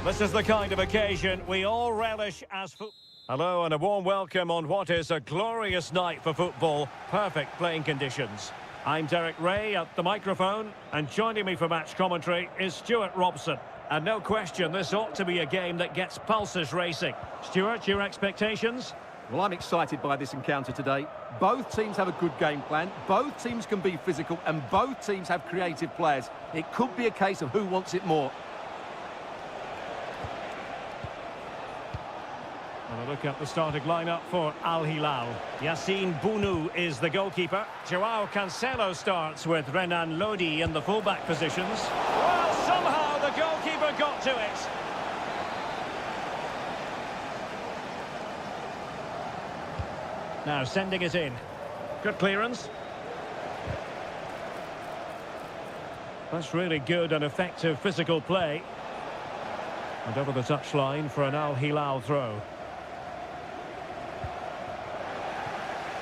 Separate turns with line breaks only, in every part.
This is the kind of occasion we all relish as football. Hello and a warm welcome on what is a glorious night for football. Perfect playing conditions. I'm Derek Ray at the microphone, and joining me for match commentary is Stuart Robson. And no question, this ought to be a game that gets pulses racing. Stuart, your expectations?
Well, I'm excited by this encounter today. Both teams have a good game plan, both teams can be physical, and both teams have creative players. It could be a case of who wants it more.
And a look at the starting lineup for Al Hilal. Yassine Bounou is the goalkeeper. Joao Cancelo starts with Renan Lodi in the fullback positions. Well, somehow the goalkeeper got to it. Now sending it in. Good clearance. That's really good and effective physical play. And over the touchline for an Al Hilal throw.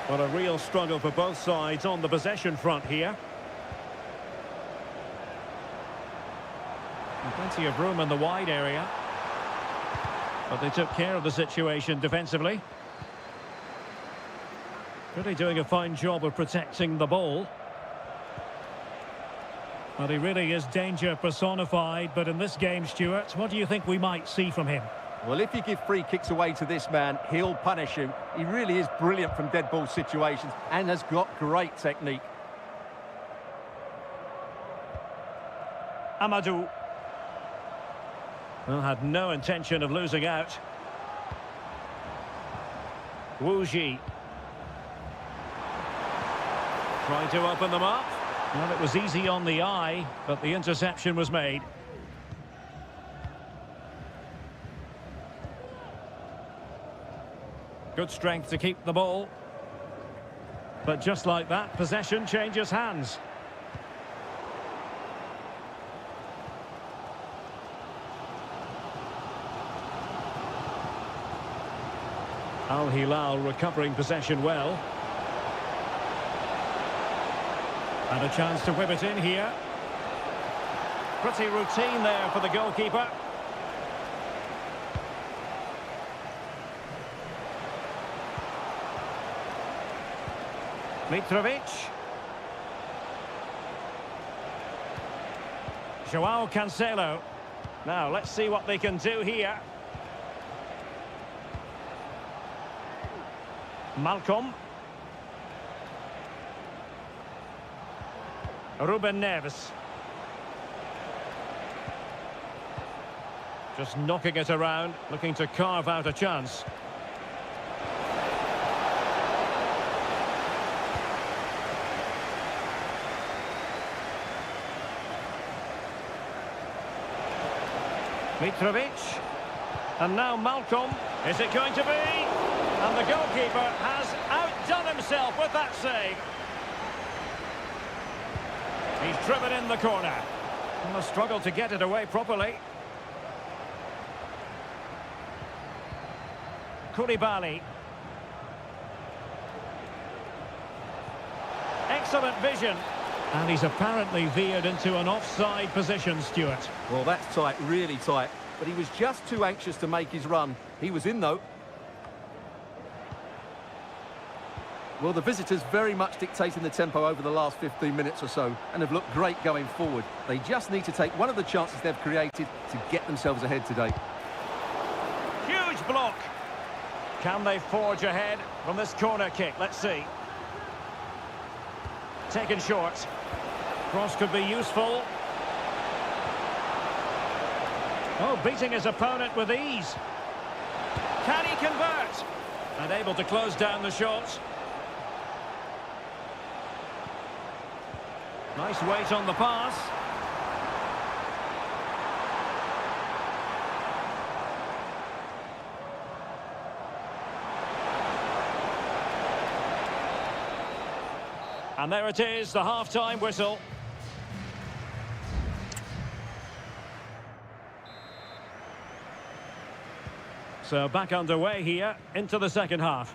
Well, a real struggle for both sides on the possession front here. And plenty of room in the wide area. But they took care of the situation defensively. Really doing a fine job of protecting the ball. Well, he really is danger personified, but in this game, Stuart, what do you think we might see from him?
Well, if you give free kicks away to this man, he'll punish you. He really is brilliant from dead ball situations and has got great technique.
Amadou. Well, had no intention of losing out. Wu Ji. Trying to open them up. Well, it was easy on the eye, but the interception was made. Good strength to keep the ball. But just like that, possession changes hands. Al Hilal recovering possession well. And a chance to whip it in here. Pretty routine there for the goalkeeper. Mitrovic. Joao Cancelo. Now, let's see what they can do here. Malcolm. Ruben Neves. Just knocking it around, looking to carve out a chance. Mitrovic. And now Malcolm. Is it going to be? And the goalkeeper has outdone himself with that save. He's driven in the corner. And a struggle to get it away properly. Koulibaly. Excellent vision. And he's apparently veered into an offside position, Stuart.
Well, that's tight, really tight. But he was just too anxious to make his run. He was in, though. Well, the visitors very much dictating the tempo over the last 15 minutes or so and have looked great going forward. They just need to take one of the chances they've created to get themselves ahead today.
Huge block. Can they forge ahead from this corner kick? Let's see. Taken short. Cross could be useful. Oh, beating his opponent with ease. Can he convert? And able to close down the shot. Nice weight on the pass. And there it is, the half-time whistle. So back underway here into the second half.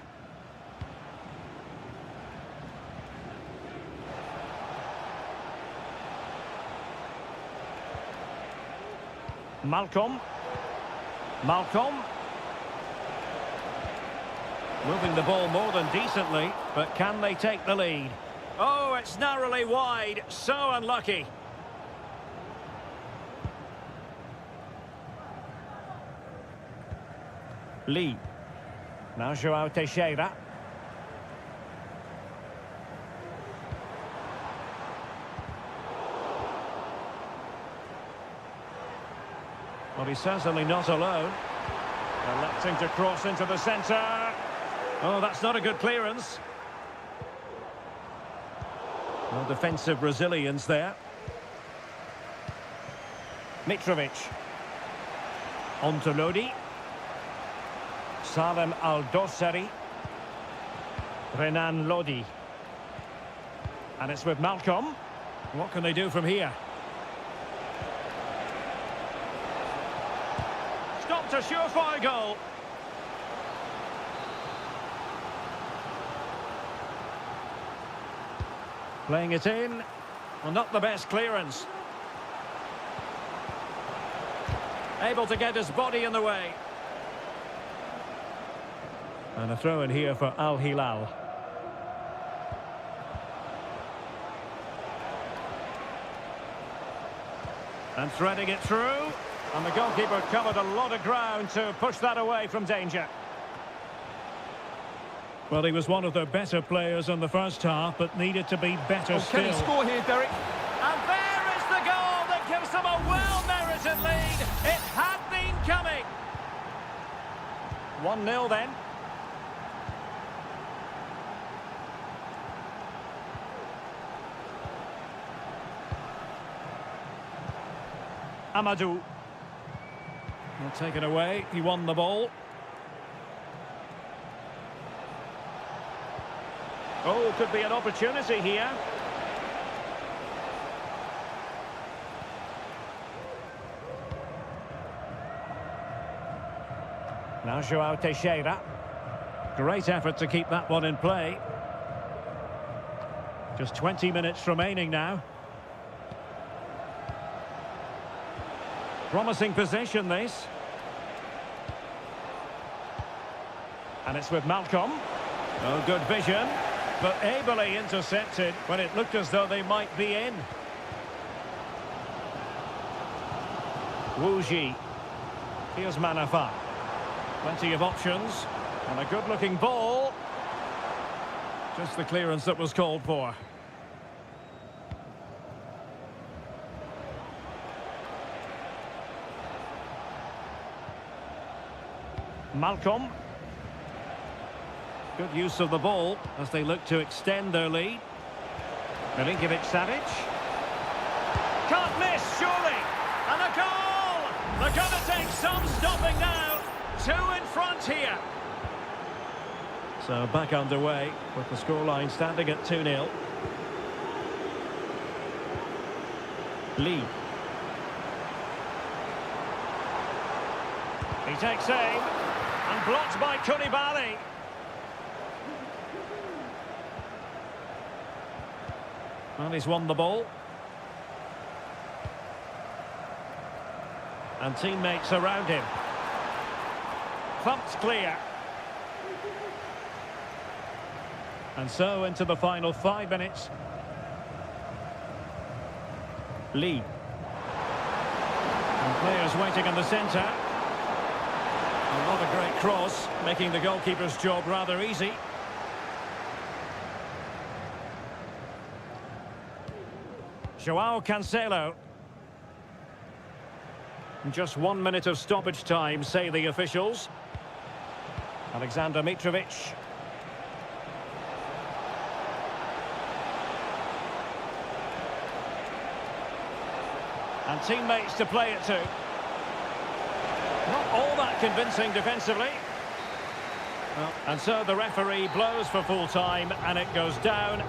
Malcolm. Malcolm. Moving the ball more than decently, but can they take the lead? Oh, it's narrowly wide. So unlucky. Lee. Now João Teixeira. Well, he's certainly not alone. Electing to cross into the centre. Oh, that's not a good clearance. No defensive resilience there. Mitrovic. On to Lodi. Salem Al-Dossari. Renan Lodi. And it's with Malcolm. What can they do from here? Stopped a surefire goal. Playing it in. Well, not the best clearance. Able to get his body in the way. And a throw in here for Al Hilal. And threading it through. And the goalkeeper covered a lot of ground to push that away from danger. Well, he was one of the better players in the first half, but needed to be better still.
Can he score here, Derek?
And there is the goal that gives them a well-merited lead. It had been coming. 1-0 then. Amadou. Well, take it away. He won the ball. Oh, could be an opportunity here. Now João Teixeira. Great effort to keep that one in play. Just 20 minutes remaining now. Promising possession, this. And it's with Malcolm. Oh, good vision. But ably intercepted when it looked as though they might be in. Wu Ji. Here's Manafa. Plenty of options. And a good-looking ball. Just the clearance that was called for. Malcolm. Good use of the ball as they look to extend their lead. Milinkovic-Savic. Can't miss, surely. And a goal! They're going to take some stopping now. 2 in front here. So back underway with the scoreline standing at 2-0. Lee. He takes aim. And blocked by Koulibaly. Well, he's won the ball. And teammates around him. Thumped clear. And so into the final 5 minutes. Lee. And players waiting in the centre. Not a great cross, making the goalkeeper's job rather easy. João Cancelo. Just 1 minute of stoppage time, say the officials. Alexander Mitrovic. And teammates to play it to. Not all that convincing defensively. Well, and so the referee blows for full time and it goes down.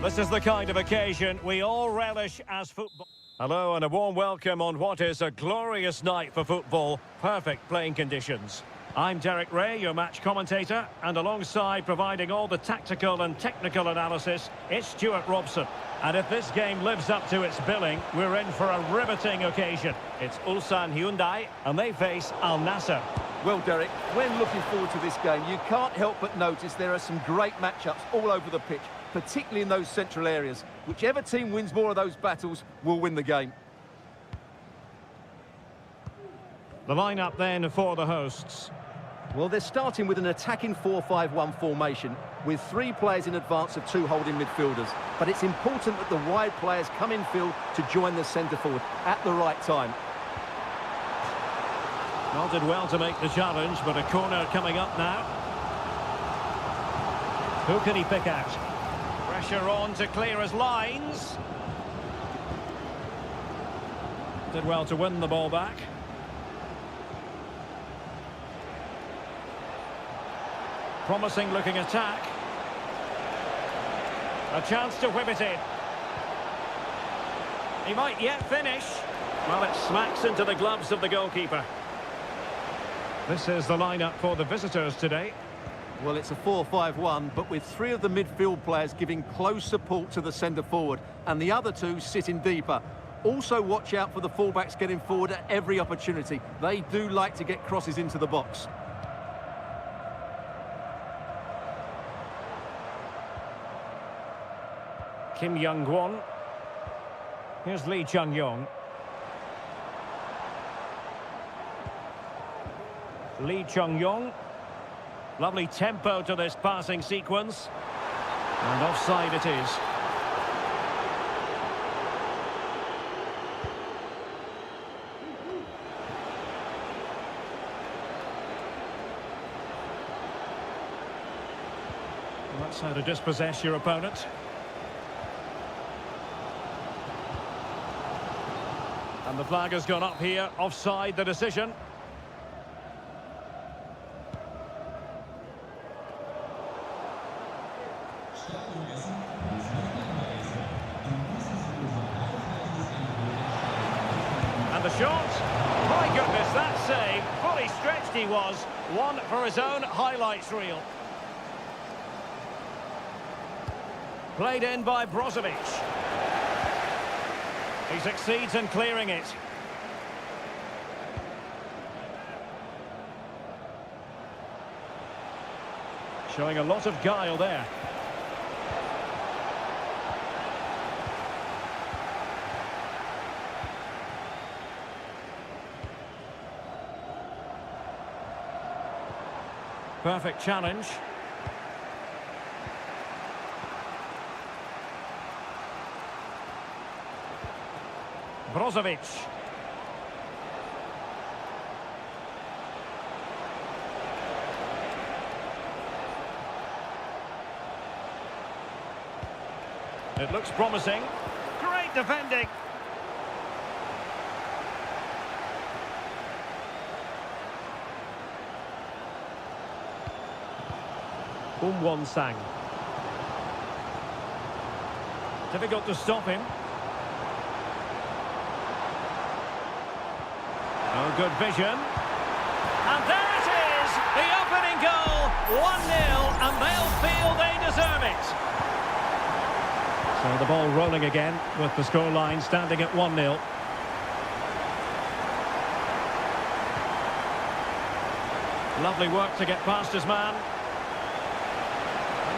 This is the kind of occasion we all relish as football. Hello and a warm welcome on what is a glorious night for football. Perfect playing conditions. I'm Derek Ray, your match commentator, and alongside providing all the tactical and technical analysis, it's Stuart Robson. And if this game lives up to its billing, we're in for a riveting occasion. It's Ulsan Hyundai, and they face Al Nassr.
Well, Derek, when looking forward to this game, you can't help but notice there are some great matchups all over the pitch, particularly in those central areas. Whichever team wins more of those battles will win the game.
The lineup then for the hosts.
Well, they're starting with an attacking 4-5-1 formation with 3 players in advance of 2 holding midfielders. But it's important that the wide players come in field to join the centre forward at the right time.
Well, did well to make the challenge, but a corner coming up now. Who can he pick out? Pressure on to clear his lines. Did well to win the ball back. Promising looking attack. A chance to whip it in. He might yet finish. Well, it smacks into the gloves of the goalkeeper. This is the lineup for the visitors today.
Well, it's a 4-5-1, but with 3 of the midfield players giving close support to the centre forward, and the other 2 sitting deeper. Also watch out for the fullbacks getting forward at every opportunity. They do like to get crosses into the box.
Kim Young-won. Here's Lee Chung-yong. Lee Chung-yong. Lovely tempo to this passing sequence. And offside it is. Well, that's how to dispossess your opponent. And the flag has gone up here, offside the decision. And the shot. My goodness, that save. Fully stretched he was. One for his own highlights reel. Played in by Brozovic. He succeeds in clearing it. Showing a lot of guile there. Perfect challenge. Brozovic. It looks promising. Great defending. Won-sang. Difficult to stop him. Oh, good vision. And there it is! The opening goal! 1-0, and they'll feel they deserve it. So the ball rolling again with the scoreline standing at 1-0. Lovely work to get past his man.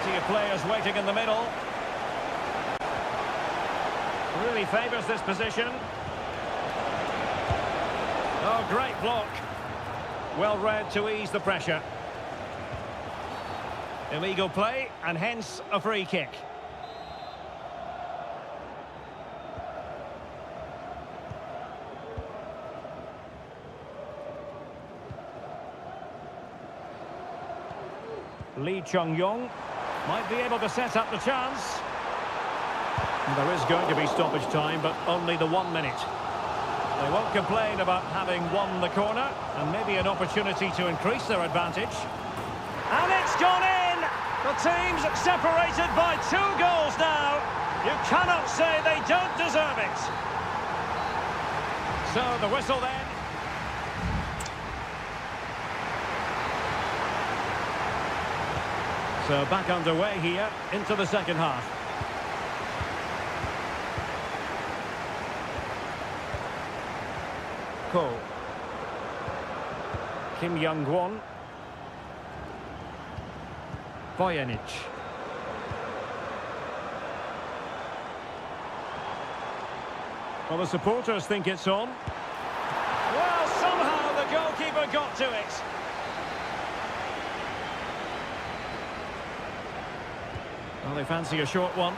Plenty of players waiting in the middle. Really favours this position. Oh, great block. Well read to ease the pressure. Illegal play, and hence a free kick. Lee Chung-yong might be able to set up the chance. There is going to be stoppage time, but only the 1 minute. They won't complain about having won the corner, and maybe an opportunity to increase their advantage. And it's gone in! The team's separated by 2 goals now. You cannot say they don't deserve it. So the whistle then. So back underway here into the second half. Ko. Kim Young-won. Vojanic. Well, the supporters think it's on. Well, somehow the goalkeeper got to it. Well, they fancy a short one.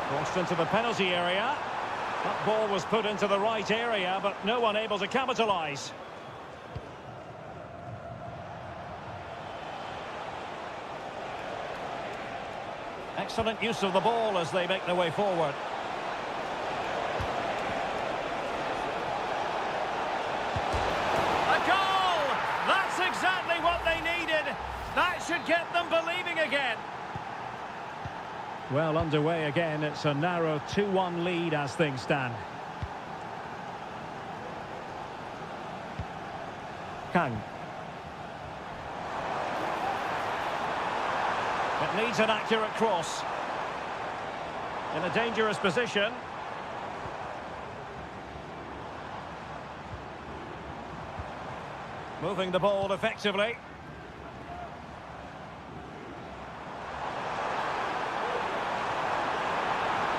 Crossed into the penalty area. That ball was put into the right area, but no one able to capitalise. Excellent use of the ball as they make their way forward. A goal! That's exactly what they needed. That should get them believing again. Well, underway again. It's a narrow 2-1 lead as things stand. Kang. It needs an accurate cross. In a dangerous position. Moving the ball effectively.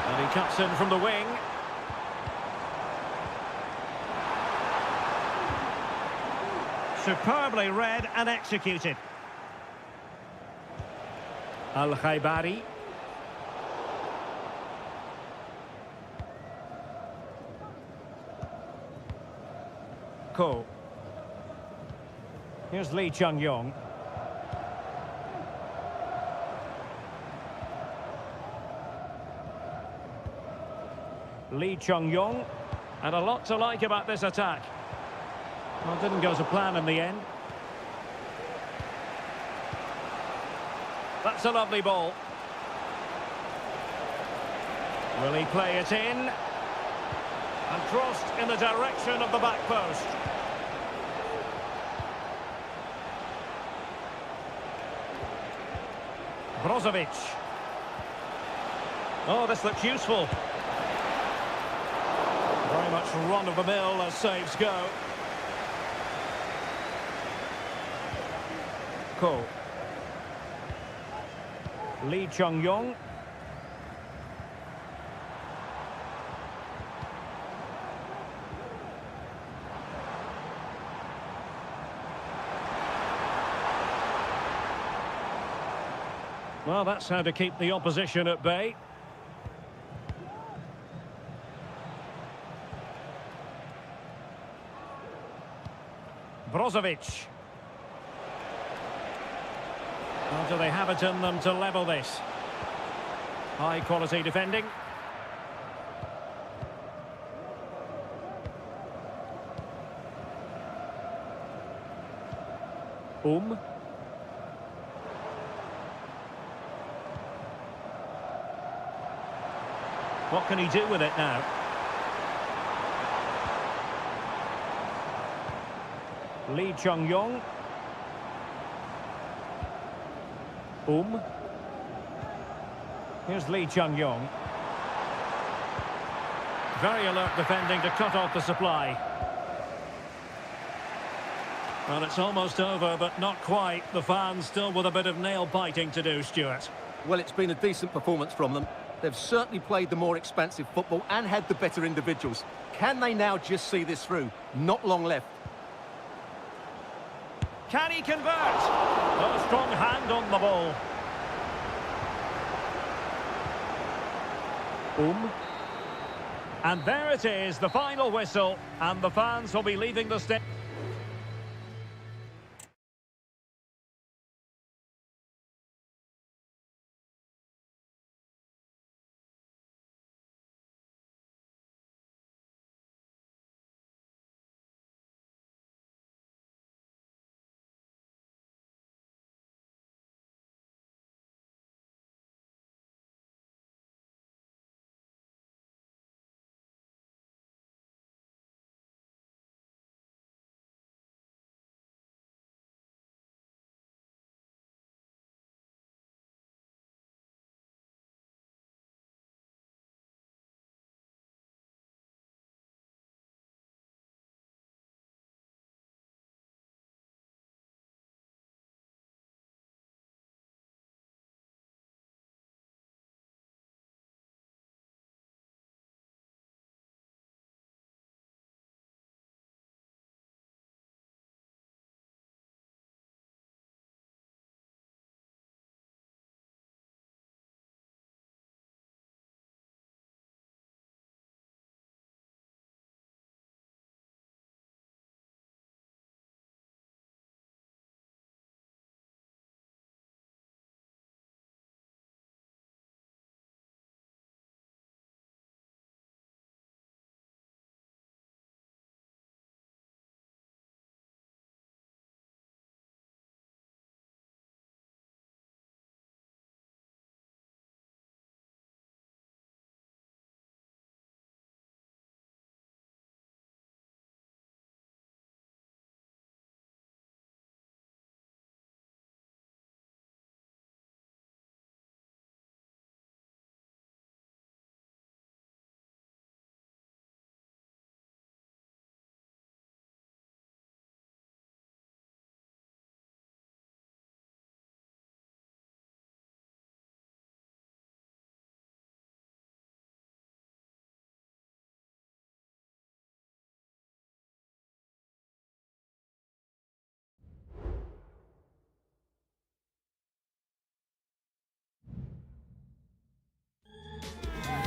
And he cuts in from the wing. Superbly read and executed. Al-Khaibari. Ko. Here's Lee Chung-yong. Lee Chung-yong. And a lot to like about this attack. Well, it didn't go to plan in the end. That's a lovely ball. Will he play it in? And crossed in the direction of the back post. Brozovic. Oh, this looks useful. Very much run-of-the-mill as saves go. Ko. Lee Chung-yong. Well, that's how to keep the opposition at bay. Brozovic. Or do they have it in them to level this? High quality defending. What can he do with it now? Lee Chung-yong. Here's Lee Chung-yong. Very alert defending to cut off the supply. Well, it's almost over, but not quite. The fans still with a bit of nail-biting to do, Stuart.
Well, it's been a decent performance from them. They've certainly played the more expansive football and had the better individuals. Can they now just see this through? Not long left.
Can he convert? A strong hand on the ball. And there it is, the final whistle, and the fans will be leaving the stadium.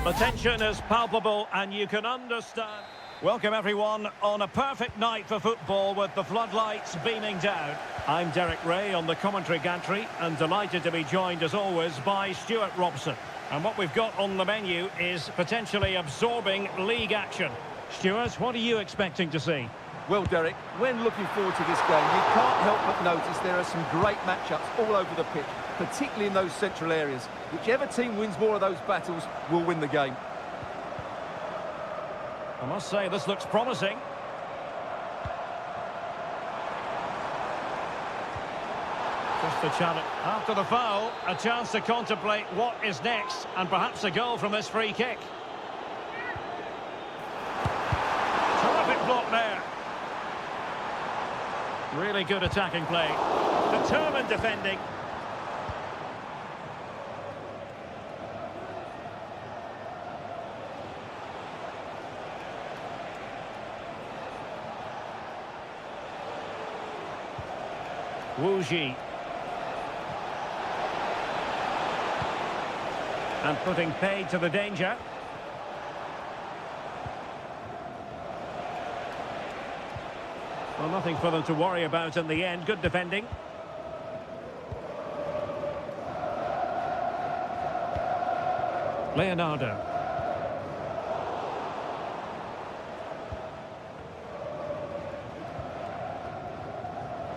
The tension is palpable and you can understand. Welcome everyone on a perfect night for football with the floodlights beaming down. I'm Derek Ray on the commentary gantry and delighted to be joined as always by Stuart Robson. And what we've got on the menu is potentially absorbing league action. Stuart, what are you expecting to see?
Well, Derek, when looking forward to this game, you can't help but notice there are some great matchups all over the pitch, particularly in those central areas. Whichever team wins more of those battles will win the game.
I must say, this looks promising. Just the challenge. After the foul, a chance to contemplate what is next, and perhaps a goal from this free kick. Terrific block there. Really good attacking play. Determined defending. Wuji. And putting paid to the danger. Well, nothing for them to worry about in the end. Good defending. Leonardo.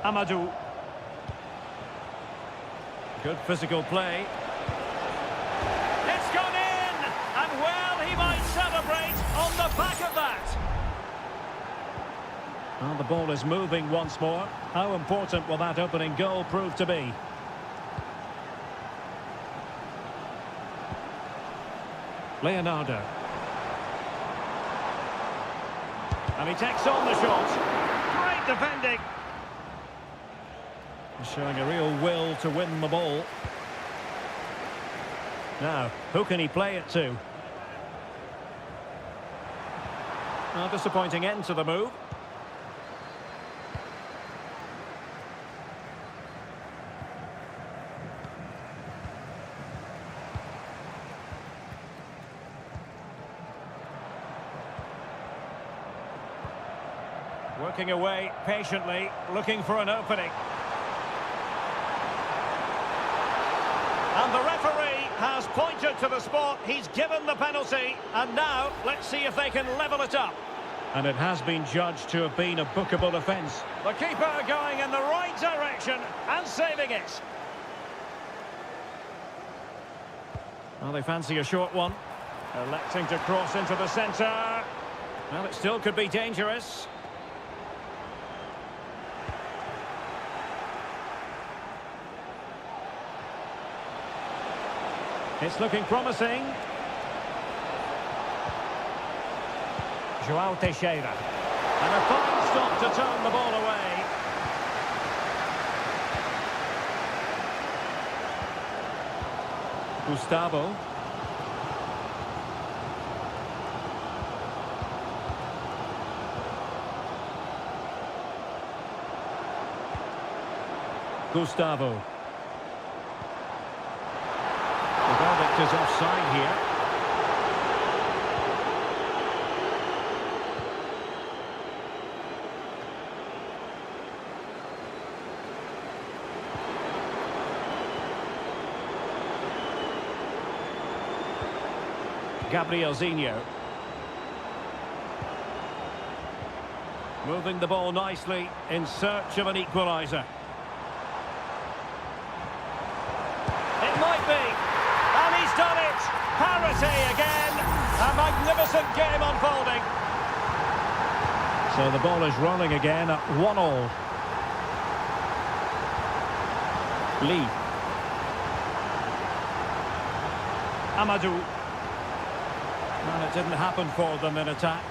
Amadou. Good physical play. It's gone in! And well, he might celebrate on the back of that. Well, the ball is moving once more. How important will that opening goal prove to be? Leonardo. And he takes on the shot. Great defending. Showing a real will to win the ball. Now, who can he play it to? A disappointing end to the move. Working away patiently, looking for an opening. And the referee has pointed to the spot. He's given the penalty. And now, let's see if they can level it up. And it has been judged to have been a bookable offence. The keeper going in the right direction and saving it. Well, they fancy a short one. Electing to cross into the centre. Well, it still could be dangerous. It's looking promising. João Teixeira. And a fine stop to turn the ball away. Gustavo. Gustavo. The verdict is offside here. Gabrielzinho. Moving the ball nicely in search of an equaliser. It might be. And he's done it! Parity again! A magnificent game unfolding. So the ball is rolling again at 1-1. Lee. Amadou. And it didn't happen for them in attack.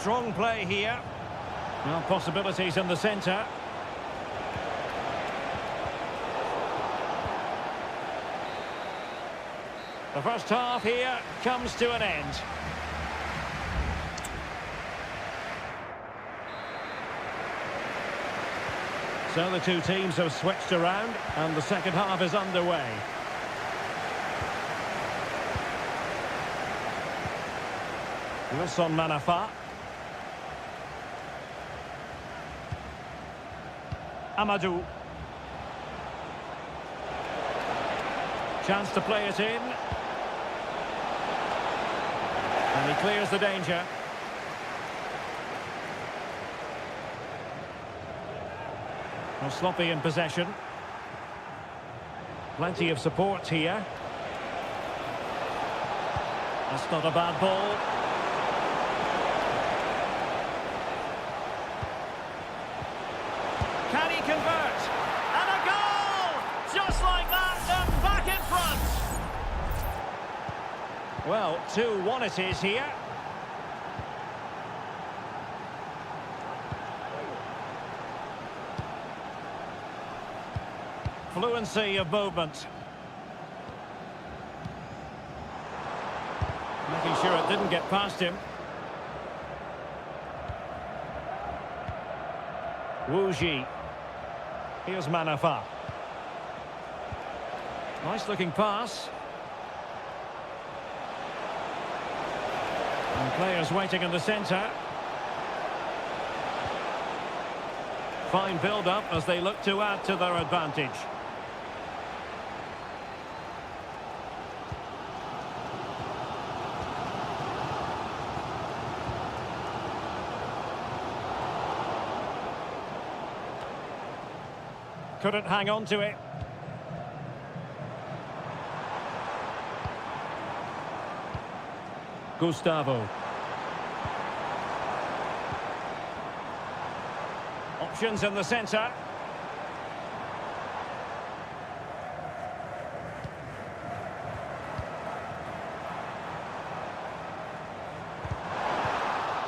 Strong play here. Well, possibilities in the centre. The first half here comes to an end. So the two teams have switched around and the second half is underway. Wilson Manafa. Amadou. Chance to play it in. And he clears the danger. Well, sloppy in possession. Plenty of support here. That's not a bad ball. Can he convert? And a goal! Just like that, and back in front. Well, 2-1 it is here. Fluency of movement. Making sure it didn't get past him. Wu Ji. Here's Manafa. Nice looking pass. And players waiting in the centre. Fine build-up as they look to add to their advantage. Couldn't hang on to it. Gustavo. Options in the centre.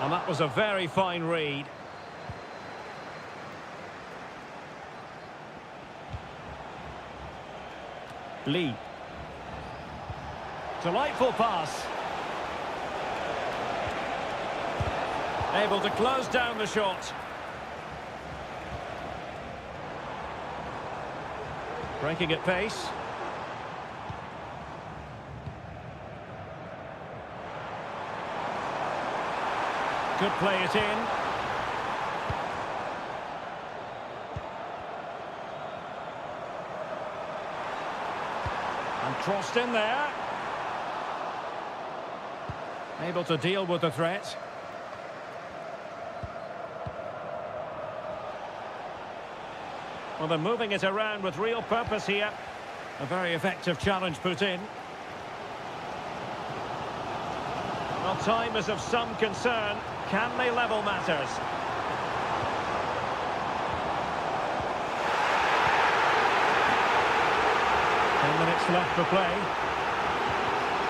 And that was a very fine read. Lee. Delightful pass. Able to close down the shot. Breaking at pace. Could play it in. And crossed in there. Able to deal with the threat. Well, they're moving it around with real purpose here. A very effective challenge put in. Well, time is of some concern. Can they level matters? Minutes left for play.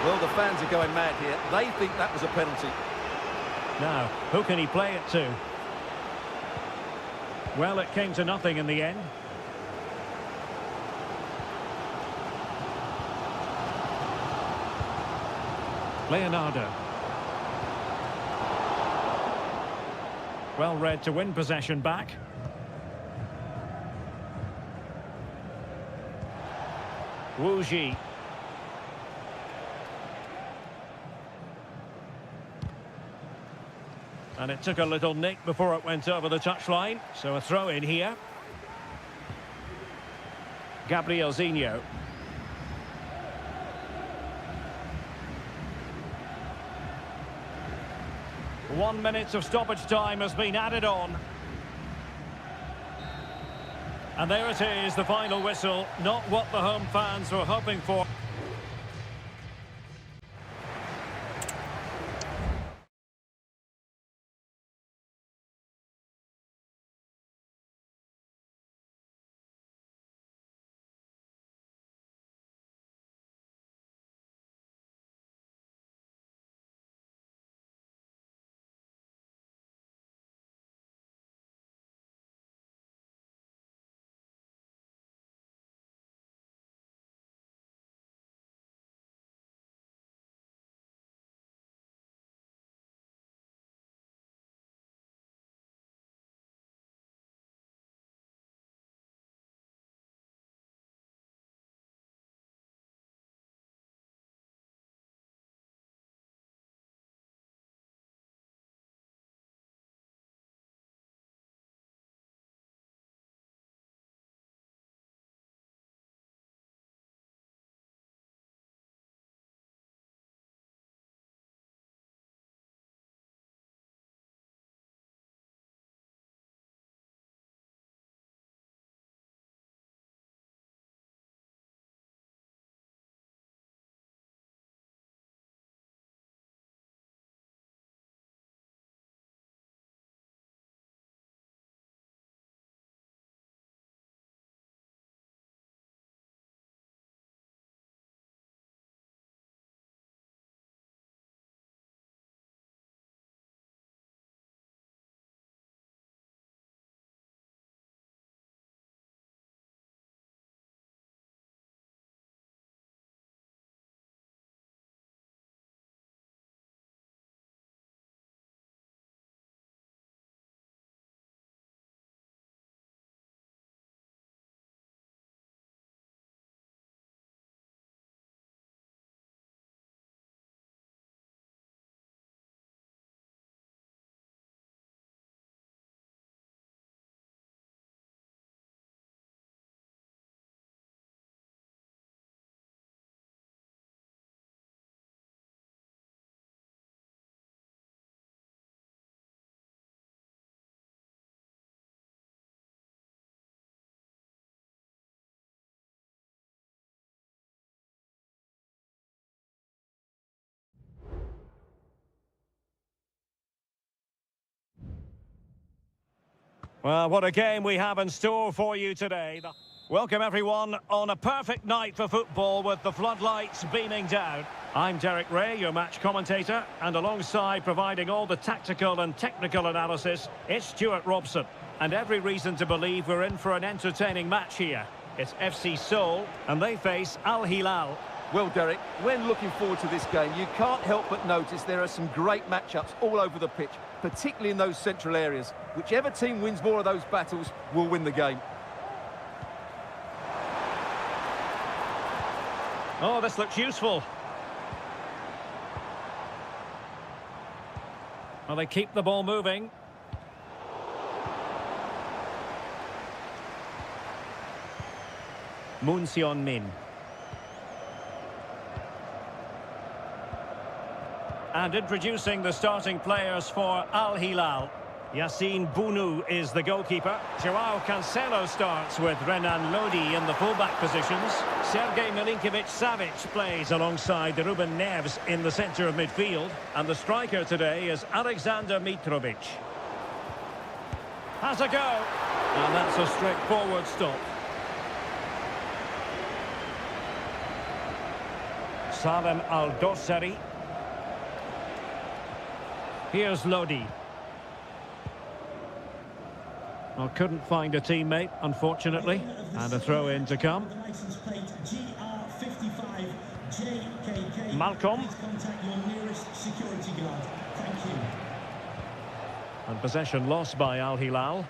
Well, the fans are going mad here. They think that was a penalty.
Now, who can he play it to? Well, it came to nothing in the end. Leonardo. Well read to win possession back. Wu Ji. And it took a little nick before it went over the touchline, so a throw in here. Gabriel Zinho. One minute of stoppage time has been added on. And there it is, the final whistle. Not what the home fans were hoping for. Well, what a game we have in store for you today. Welcome everyone on a perfect night for football with the floodlights beaming down. I'm Derek Ray, your match commentator, and alongside providing all the tactical and technical analysis, it's Stuart Robson. And every reason to believe we're in for an entertaining match here. It's FC Seoul, and they face Al Hilal.
Well, Derek, when looking forward to this game, you can't help but notice there are some great matchups all over the pitch, particularly in those central areas. Whichever team wins more of those battles will win the game.
Oh, this looks useful. Well, they keep the ball moving. Moon Seon-min. And introducing the starting players for Al Hilal. Yassine Bounou is the goalkeeper. Joao Cancelo starts with Renan Lodi in the fullback positions. Sergej Milinkovic-Savic plays alongside Ruben Neves in the centre of midfield. And the striker today is Alexander Mitrovic. Has a go. And that's a straightforward stop. Salem Al-Dossari. Here's Lodi. Well, couldn't find a teammate, unfortunately. And a throw-in to come. Malcolm. And possession lost by Al Hilal.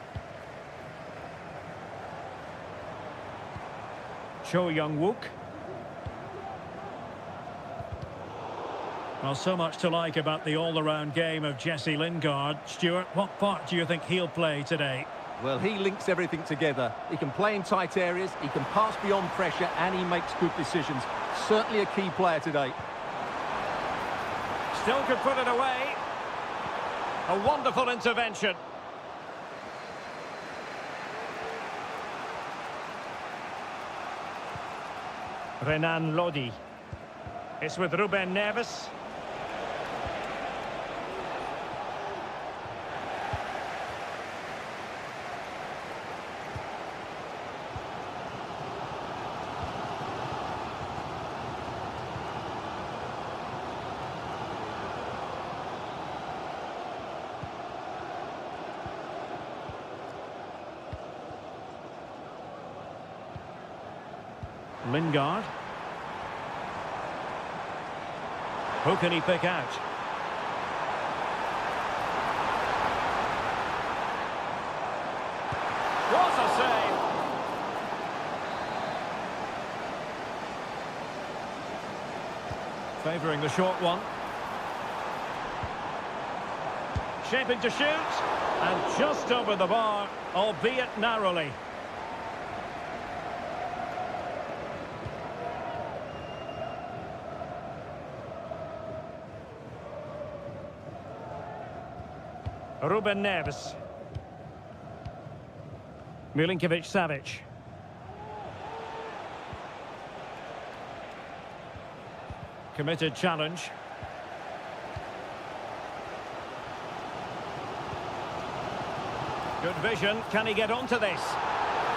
Cho Young-wook. Well, so much to like about the all-around game of Jesse Lingard. Stuart, what part do you think he'll play today?
Well, he links everything together. He can play in tight areas, he can pass beyond pressure, and he makes good decisions. Certainly a key player today.
Still could put it away. A wonderful intervention. Renan Lodi. It's with Ruben Neves. Lingard. Who can he pick out? What a save! Favouring the short one. Shaping to shoot. And just over the bar, albeit narrowly. Ruben Neves. Milinkovic-Savic. Committed challenge. Good vision. Can he get onto this?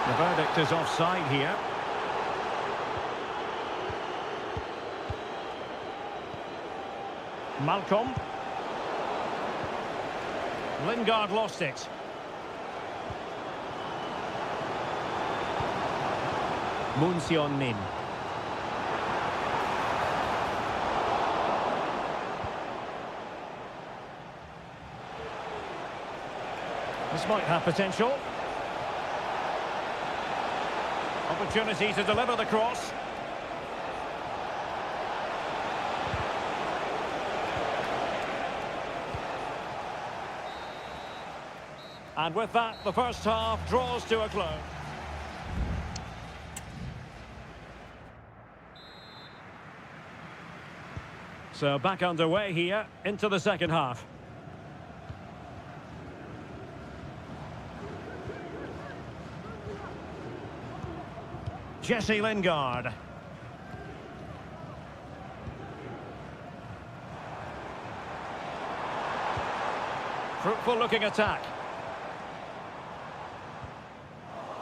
The verdict is offside here. Malcolm. Lingard lost it. Moon Seon-min. This might have potential. Opportunity to deliver the cross. And with that, the first half draws to a close. So back underway here into the second half. Jesse Lingard. Fruitful looking attack.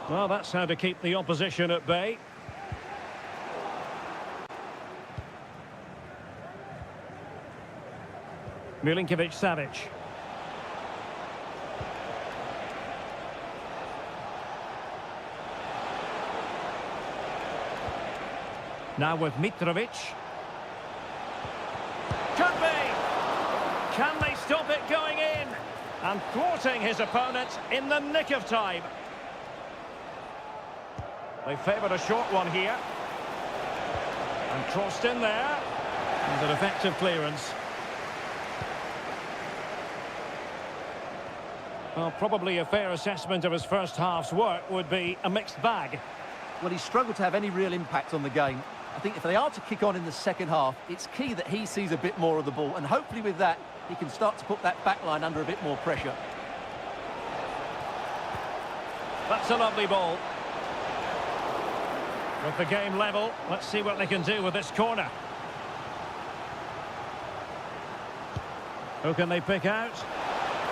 Well, that's how to keep the opposition at bay. Milinkovic-Savic. Now with Mitrovic. Could be! Can they stop it going in? And thwarting his opponent in the nick of time. They favoured a short one here. And crossed in there. And an effective clearance. Well, probably a fair assessment of his first half's work would be a mixed bag.
Well, he struggled to have any real impact on the game. I think if they are to kick on in the second half, it's key that he sees a bit more of the ball. And hopefully with that, he can start to put that back line under a bit more pressure.
That's a lovely ball. With the game level, let's see what they can do with this corner. Who can they pick out?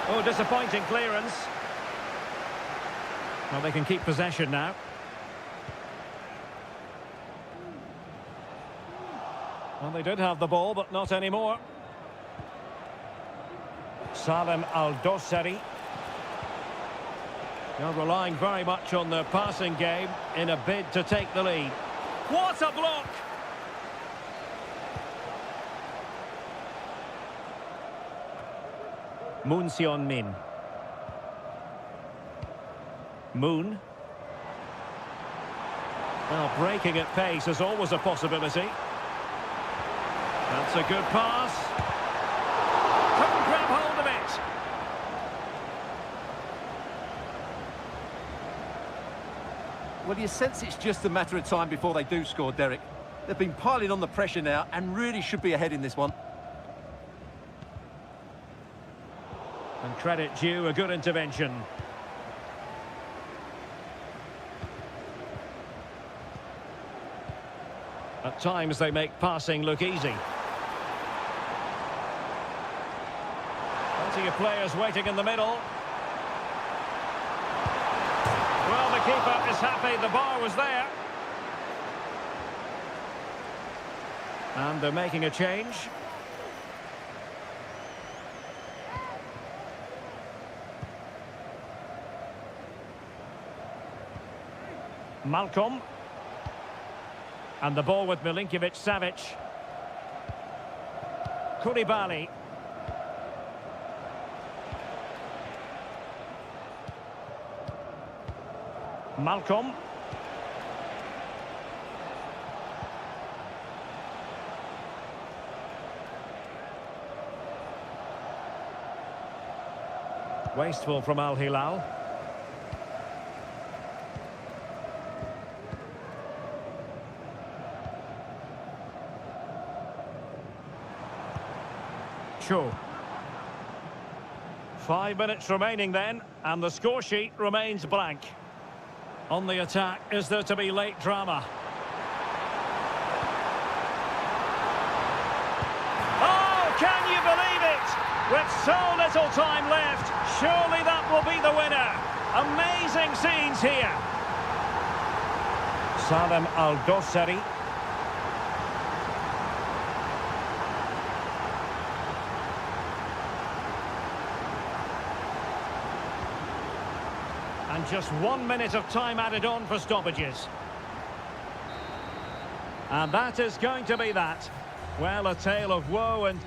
Oh, disappointing clearance. Well, they can keep possession now. Well, they did have the ball, but not anymore. Salem Al-Dossari. They're relying very much on their passing game in a bid to take the lead. What a block! Moon Sion-min. Moon. Well, breaking at pace is always a possibility. That's a good pass. Couldn't grab hold of it.
Well, you sense it's just a matter of time before they do score, Derek. They've been piling on the pressure now and really should be ahead in this one.
And credit due, a good intervention. At times they make passing look easy. Plenty of players waiting in the middle. Well, the keeper is happy the bar was there. And they're making a change. Malcolm. And the ball with Milinkovic-Savic. Koulibaly. Malcolm. Wasteful from Al Hilal. Cho. 5 minutes remaining then, and the score sheet remains blank. On the attack, is there to be late drama? Oh, can you believe it? With so little time left, surely that will be the winner. Amazing scenes here. Salem Al-Dossari. And just 1 minute of time added on for stoppages. And that is going to be that. Well, a tale of woe and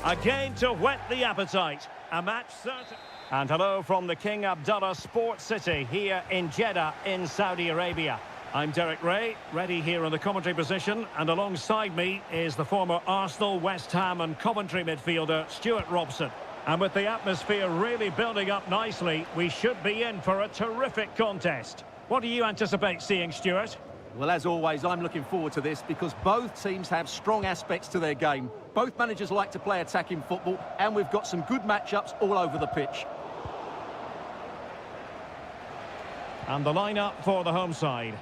Again to whet the appetite. A match certain. And hello from the King Abdullah Sports City here in Jeddah in Saudi Arabia. I'm Derek Ray, ready here in the commentary position, and alongside me is the former Arsenal, West Ham and Coventry midfielder Stuart Robson. And with the atmosphere really building up nicely, we should be in for a terrific contest. What do you anticipate seeing, Stuart?
Well, as always, I'm looking forward to this because both teams have strong aspects to their game. Both managers like to play attacking football, and we've got some good matchups all over the pitch.
And the lineup for the home side.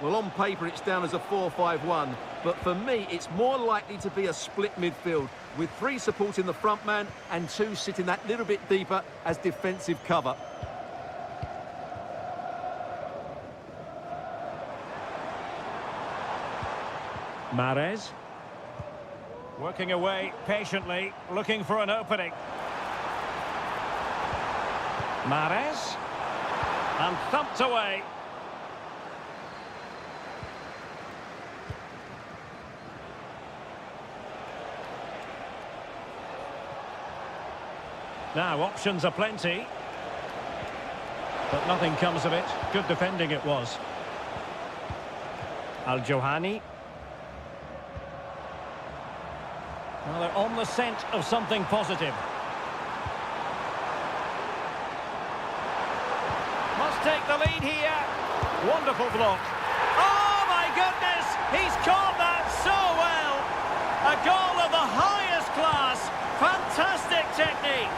Well, on paper, it's down as a 4-5-1, but for me, it's more likely to be a split midfield, with 3 supporting the front man and 2 sitting that little bit deeper as defensive cover.
Mahrez. Working away patiently, looking for an opening. Mahrez. And thumped away. Now, options are plenty. But nothing comes of it. Good defending it was. Al-Johani. Well, they're on the scent of something positive. Must take the lead here. Wonderful block. Oh, my goodness! He's caught that so well! A goal of the highest class. Fantastic technique.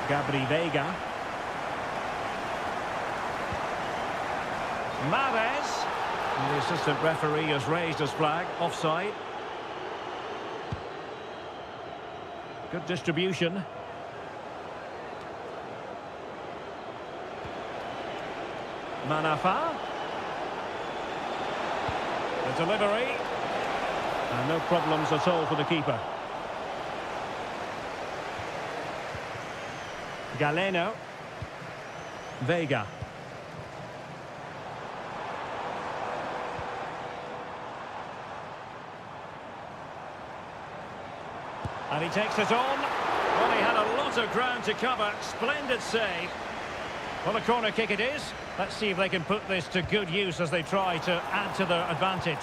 Gabri Vega. Mahrez. The assistant referee has raised his flag. Offside. Good distribution. Manafa. The delivery. And no problems at all for the keeper. Galeno. Vega. And he takes it on. Well, he had a lot of ground to cover. Splendid save. Well, a corner kick it is. Let's see if they can put this to good use as they try to add to their advantage.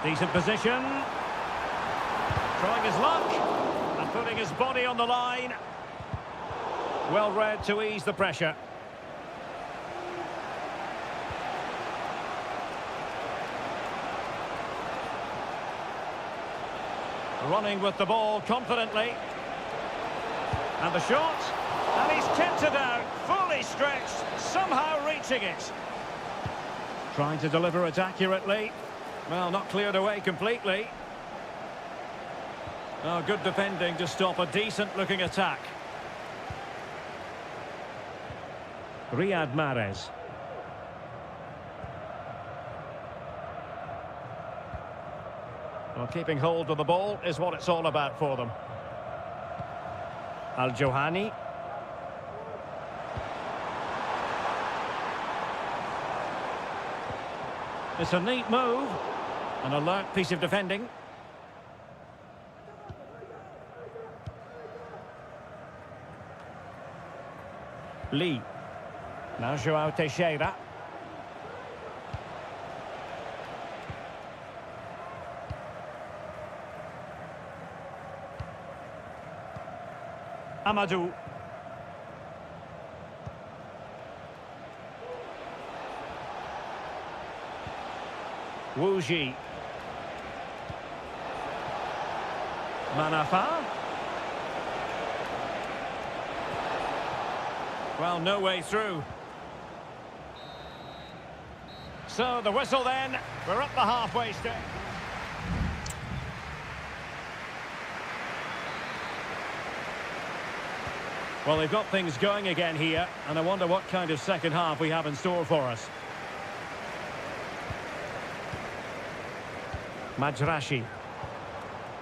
Decent position. Trying his luck. And putting his body on the line. Well read to ease the pressure. Running with the ball confidently. And the shot. And he's kept it out. Fully stretched. Somehow reaching it. Trying to deliver it accurately. Well, not cleared away completely. Oh, good defending to stop a decent-looking attack. Riyad Mahrez. Well, keeping hold of the ball is what it's all about for them. Al-Johani. It's a neat move. An alert piece of defending. Lee. Now João Teixeira. Amadou. Wu Ji. Manafa. Well, no way through. So the whistle then. We're at the halfway stage. Well, they've got things going again here, and I wonder what kind of second half we have in store for us. Majrashi.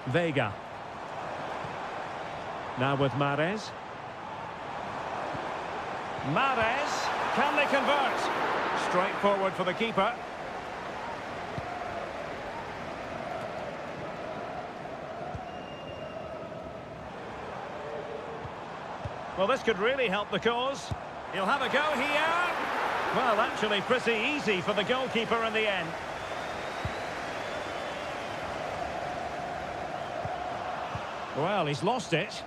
Vega. Now with Mahrez. Mahrez, can they convert? Straightforward for the keeper. Well, this could really help the cause. He'll have a go here. Well, actually pretty easy for the goalkeeper in the end. Well, he's lost it.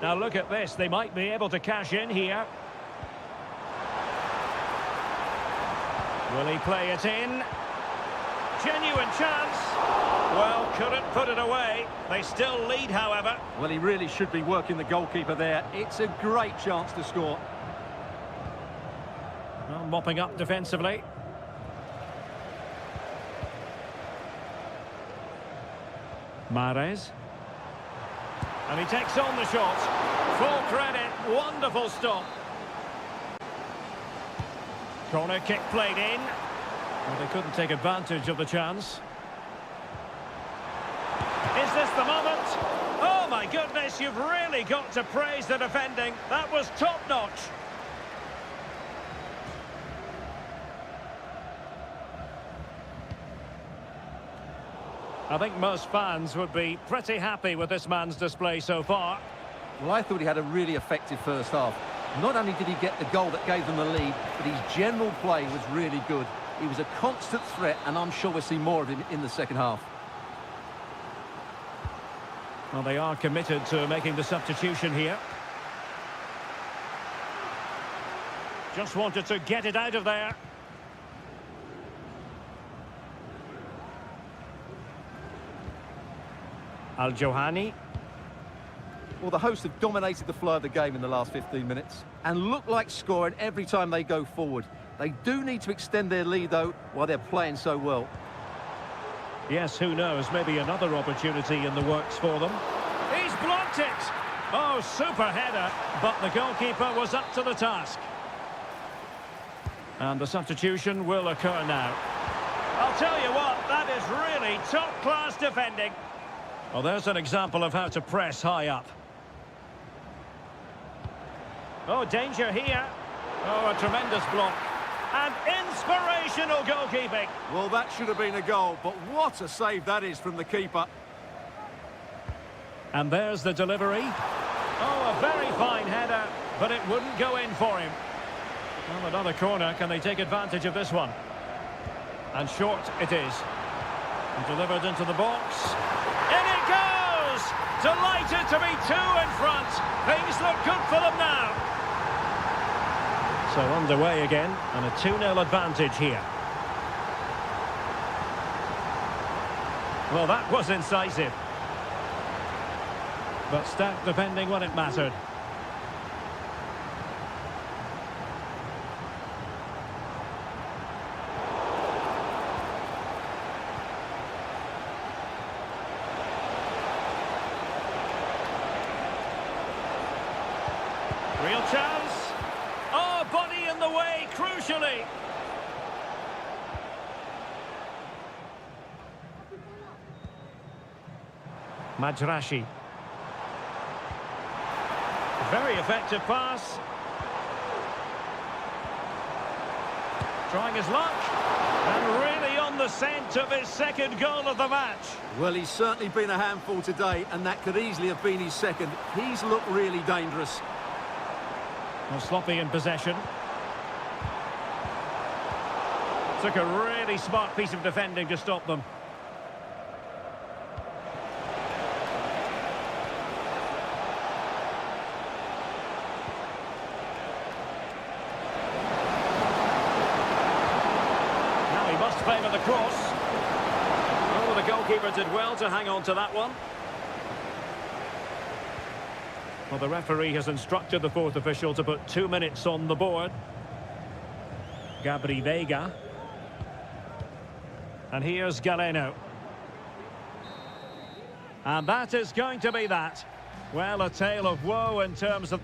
Now look at this, they might be able to cash in here. Will he play it in? Genuine chance. Well, couldn't put it away. They still lead, however.
Well, he really should be working the goalkeeper there. It's a great chance to score.
Well, mopping up defensively. Mahrez. And he takes on the shot. Full credit, wonderful stop. Corner kick played in. Well, they couldn't take advantage of the chance. Is this the moment? Oh my goodness, you've really got to praise the defending. That was top-notch. I think most fans would be pretty happy with this man's display so far.
Well, I thought he had a really effective first half. Not only did he get the goal that gave them the lead, but his general play was really good. He was a constant threat, and I'm sure we'll see more of him in the second half.
Well, they are committed to making the substitution here. Just wanted to get it out of there. Al-Johani.
Well, the hosts have dominated the flow of the game in the last 15 minutes and look like scoring every time they go forward. They do need to extend their lead, though, while they're playing so well.
Yes, who knows, maybe another opportunity in the works for them. He's blocked it! Oh, super header, but the goalkeeper was up to the task. And the substitution will occur now. I'll tell you what, that is really top-class defending. Well, there's an example of how to press high up. Oh, danger here. Oh, a tremendous block. And inspirational goalkeeping.
Well, that should have been a goal, but what a save that is from the keeper.
And there's the delivery. Oh, a very fine header, but it wouldn't go in for him. Well, another corner. Can they take advantage of this one? And short it is. And delivered into the box. In it goes! Delighted to be two in front. Things look good for them now. So underway again, and a 2-0 advantage here. Well, that was incisive. But stacked defending when it mattered. Real chance. Oh, body in the way, crucially. Majrashi. Very effective pass. Trying his luck. And really on the scent of his second goal of the match.
Well, he's certainly been a handful today, and that could easily have been his second. He's looked really dangerous.
Well, sloppy in possession. Took a really smart piece of defending to stop them. Now he must favour the cross. Oh, the goalkeeper did well to hang on to that one. Well, the referee has instructed the fourth official to put 2 minutes on the board. Gabri Veiga. And here's Galeno. And that is going to be that. Well, a tale of woe in terms of...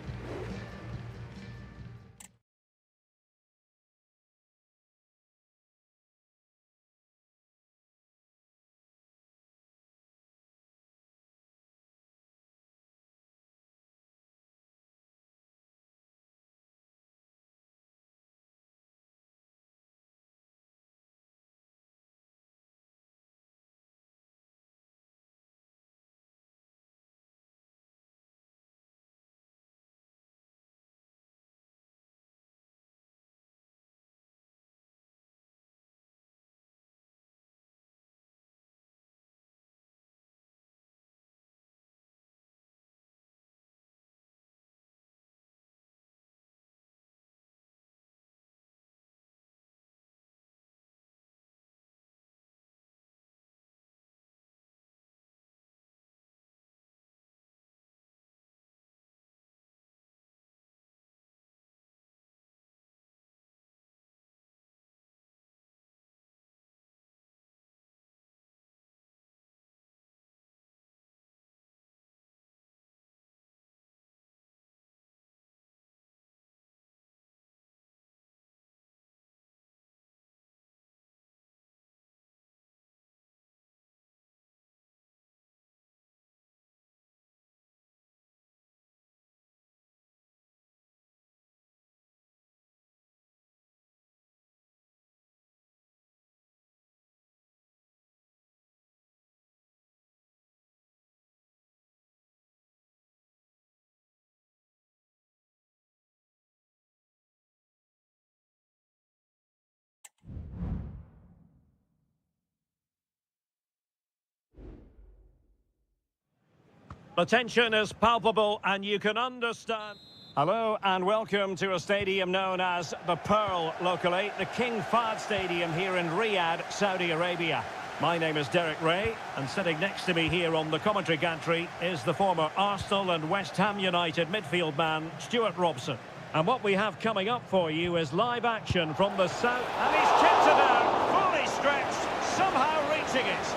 The tension is palpable and you can understand. Hello and welcome to a stadium known as the Pearl locally, the King Fahd Stadium here in Riyadh, Saudi Arabia. My name is Derek Ray, and sitting next to me here on the commentary gantry is the former Arsenal and West Ham United midfield man, Stuart Robson. And what we have coming up for you is live action from the south. And he's chipped it out, fully stretched, somehow reaching it.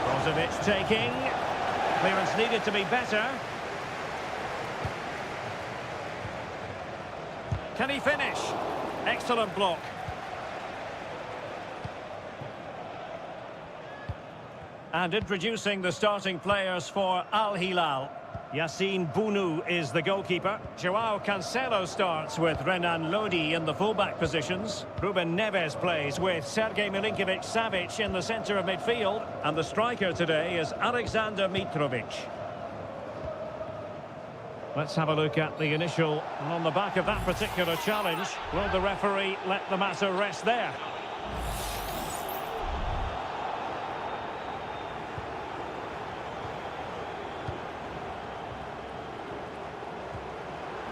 Brozovic taking. Clearance needed to be better. Can he finish? Excellent block. And introducing the starting players for Al Hilal. Yassine Bounou is the goalkeeper. Joao Cancelo starts with Renan Lodi in the fullback positions. Ruben Neves plays with Sergej Milinkovic-Savic in the centre of midfield. And the striker today is Alexander Mitrovic. Let's have a look at the initial. And on the back of that particular challenge, will the referee let the matter rest there?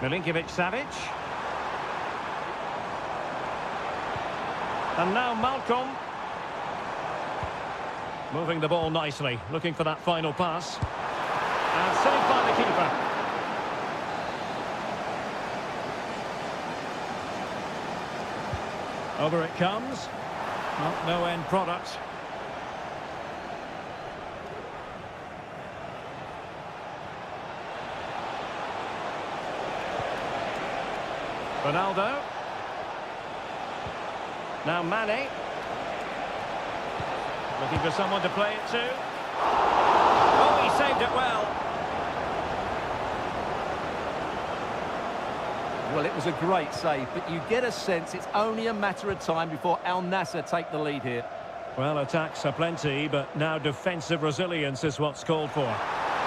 Milinkovic-Savic. And now Malcolm. Moving the ball nicely, looking for that final pass. And saved by the keeper. Over it comes. Well, no end product. Ronaldo. Now Mane. Looking for someone to play it to. Oh, he saved it well.
Well, it was a great save, but you get a sense it's only a matter of time before Al Nassr take the lead here.
Well, attacks are plenty, but now defensive resilience is what's called for.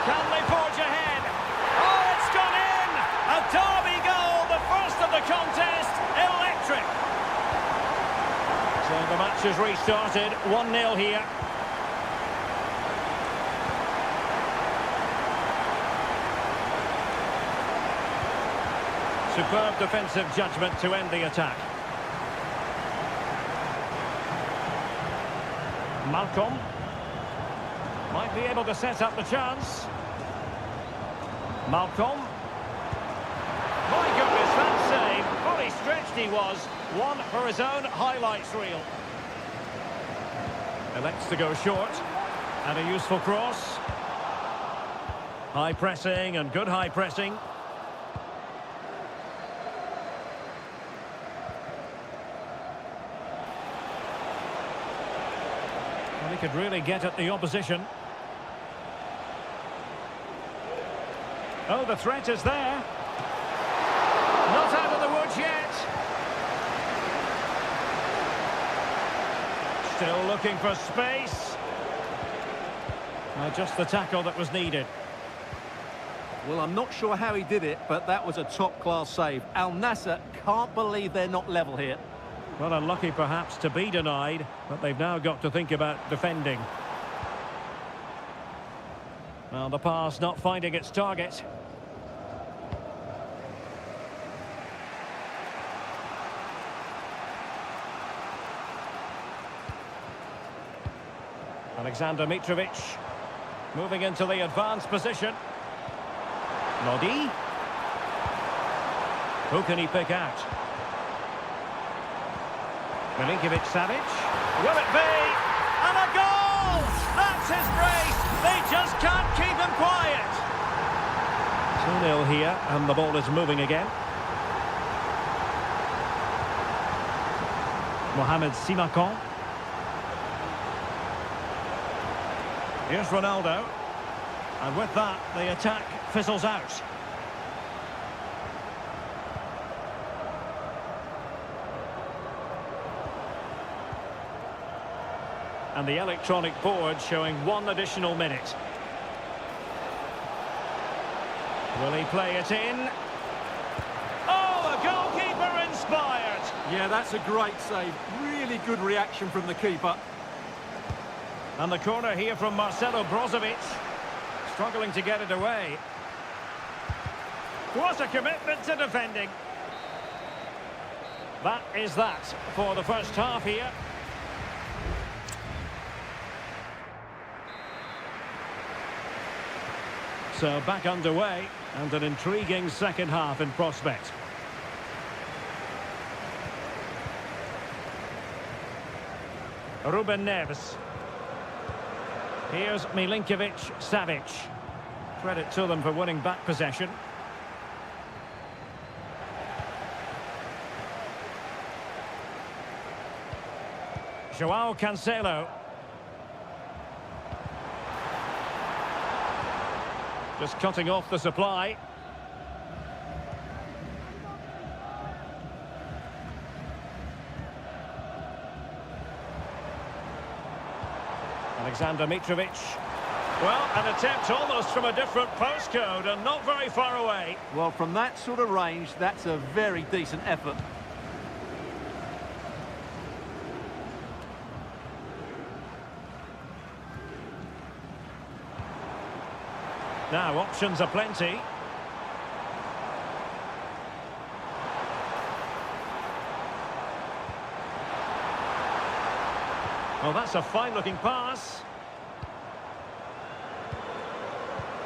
Can they forge ahead? Oh, it's gone in! A derby goal, the first of the contest, electric. So the match has restarted, 1-0 here. Superb defensive judgment to end the attack. Malcolm might be able to set up the chance. Malcolm. My goodness, that save. Fully stretched he was. One for his own highlights reel. Elects to go short. And a useful cross. High pressing and good high pressing. Well, he could really get at the opposition. Oh, the threat is there. Not out of the woods yet. Still looking for space. Just the tackle that was needed.
Well, I'm not sure how he did it, but that was a top-class save. Al Nassr can't believe they're not level here.
Well, unlucky perhaps to be denied, but they've now got to think about defending. Well, the pass not finding its target. Alexander Mitrovic moving into the advanced position. Lodi. Who can he pick out? Milinkovic-Savic. Will it be? And a goal! That's his brace! They just can't keep him quiet! 2-0 here, and the ball is moving again. Mohamed Simakon. Here's Ronaldo. And with that, the attack fizzles out. And the electronic board showing 1 additional minute. Will he play it in? Oh, the goalkeeper inspired!
Yeah, that's a great save. Really good reaction from the keeper.
And the corner here from Marcelo Brozovic. Struggling to get it away. What a commitment to defending. That is that for the first half here. So back underway, and an intriguing second half in prospect. Ruben Neves. Here's Milinkovic-Savic. Credit to them for winning back possession. João Cancelo. Just cutting off the supply. Alexander Mitrovic. Well, an attempt almost from a different postcode and not very far away.
Well, from that sort of range, that's a very decent effort.
Now, options are plenty. Well, that's a fine-looking pass.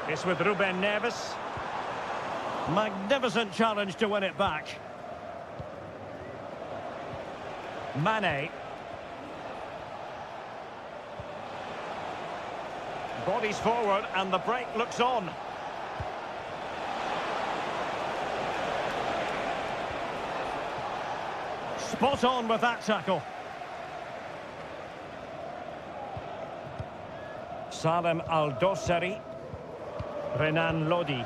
It's with Ruben Neves. Magnificent challenge to win it back. Mane. Bodies forward and the break looks on. Spot on with that tackle. Salem Al-Dossari. Renan Lodi.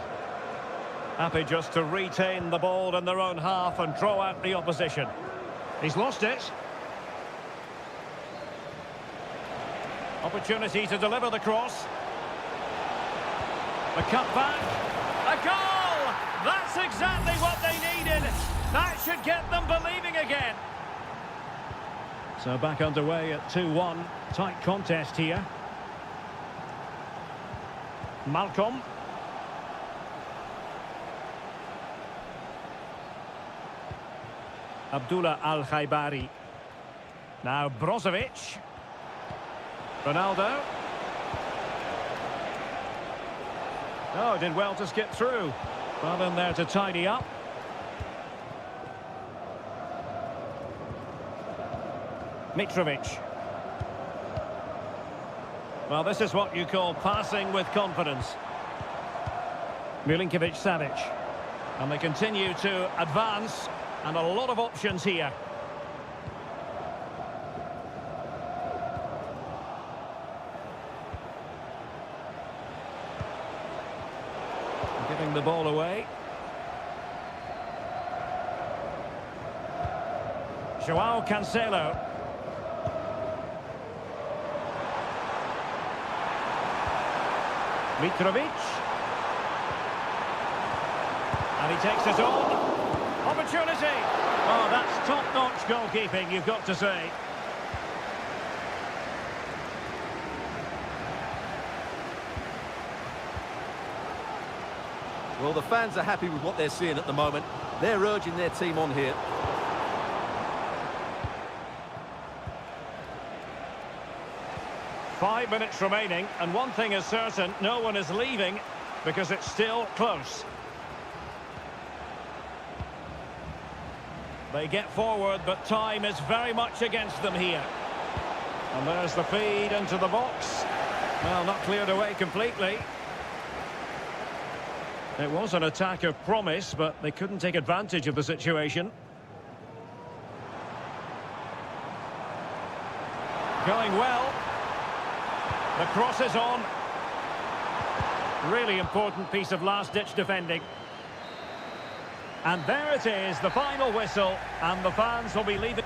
Happy just to retain the ball in their own half and draw out the opposition. He's lost it. Opportunity to deliver the cross. The cut back. A goal! That's exactly what they needed. That should get them believing again. So back underway at 2-1. Tight contest here. Malcolm. Abdullah Al-Khaibari. Now Brozovic. Ronaldo. Oh, did well to skip through. Well in there to tidy up. Mitrovic. Well, this is what you call passing with confidence. Milinkovic-Savic. And they continue to advance, and a lot of options here. Giving the ball away. João Cancelo. Mitrovic. And he takes it on. Opportunity. Oh, that's top-notch goalkeeping, you've got to say.
Well, the fans are happy with what they're seeing at the moment. They're urging their team on here.
Five minutes remaining, and one thing is certain, no one is leaving because it's still close. They get forward, but time is very much against them here. And there's the feed into the box. Well, not cleared away completely. It was an attack of promise, but they couldn't take advantage of the situation. Going well. The cross is on. Really important piece of last-ditch defending. And there it is, the final whistle, and the fans will be leaving.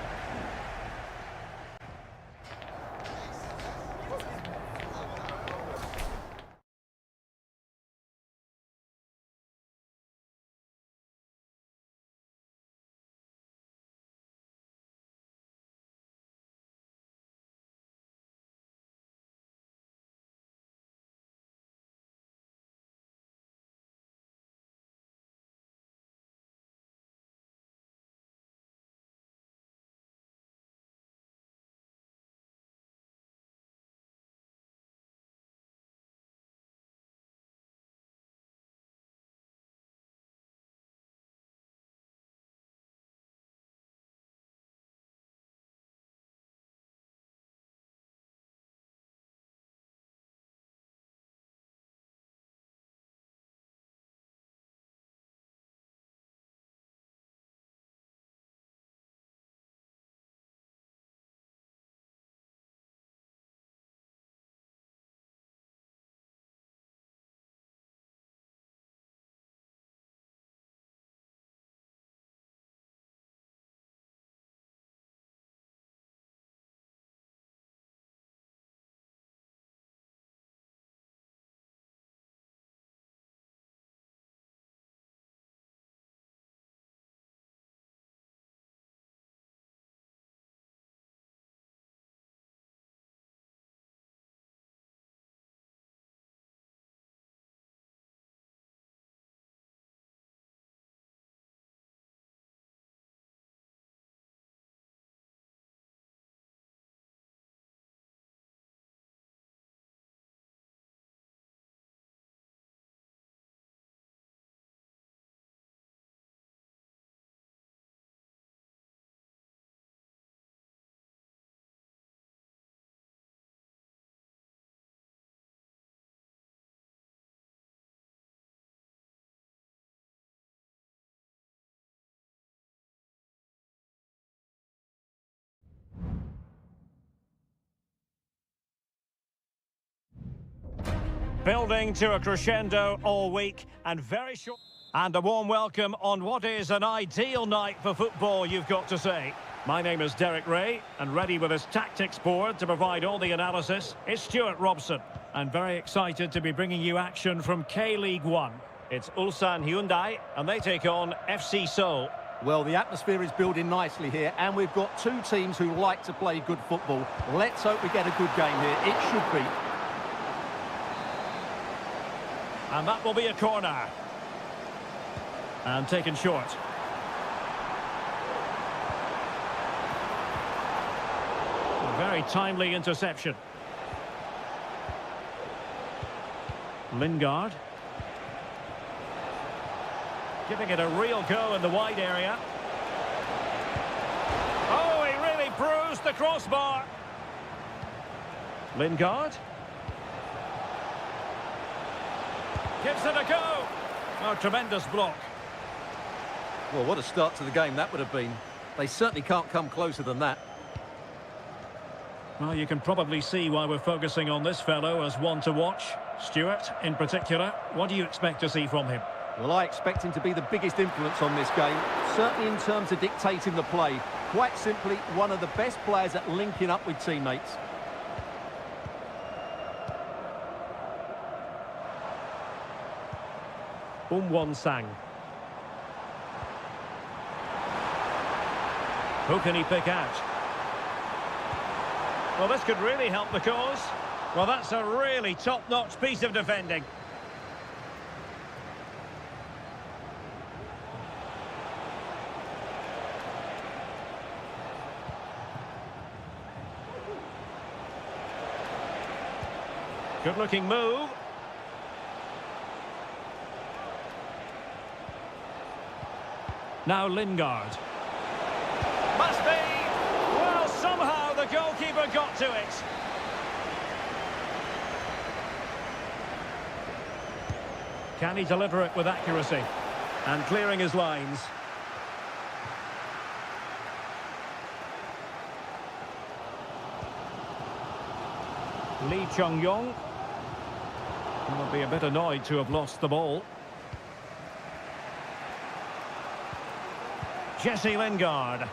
Building to a crescendo all week and very short. And a warm welcome on what is an ideal night for football, you've got to say. My name is Derek Ray, and ready with his tactics board to provide all the analysis is Stuart Robson. And very excited to be bringing you action from K-League 1. It's Ulsan Hyundai, and they take on FC Seoul.
Well, the atmosphere is building nicely here, and we've got two teams who like to play good football. Let's hope we get a good game here. It should be.
And that will be a corner. And taken short. A very timely interception. Lingard. Giving it a real go in the wide area. Oh, he really bruised the crossbar. Lingard. Gives it a go. Oh, tremendous block.
Well, what a start to the game that would have been. They certainly can't come closer than that.
Well, you can probably see why we're focusing on this fellow as one to watch. Stuart, in particular, what do you expect to see from him?
Well, I expect him to be the biggest influence on this game, certainly in terms of dictating the play. Quite simply, one of the best players at linking up with teammates.
Sang. Who can he pick out? Well, this could really help the cause. Well, that's a really top-notch piece of defending. Good-looking move. Now Lingard. Must be! Well, somehow the goalkeeper got to it. Can he deliver it with accuracy? And clearing his lines. Lee Chung-yong. Will be a bit annoyed to have lost the ball. Jesse Lingard.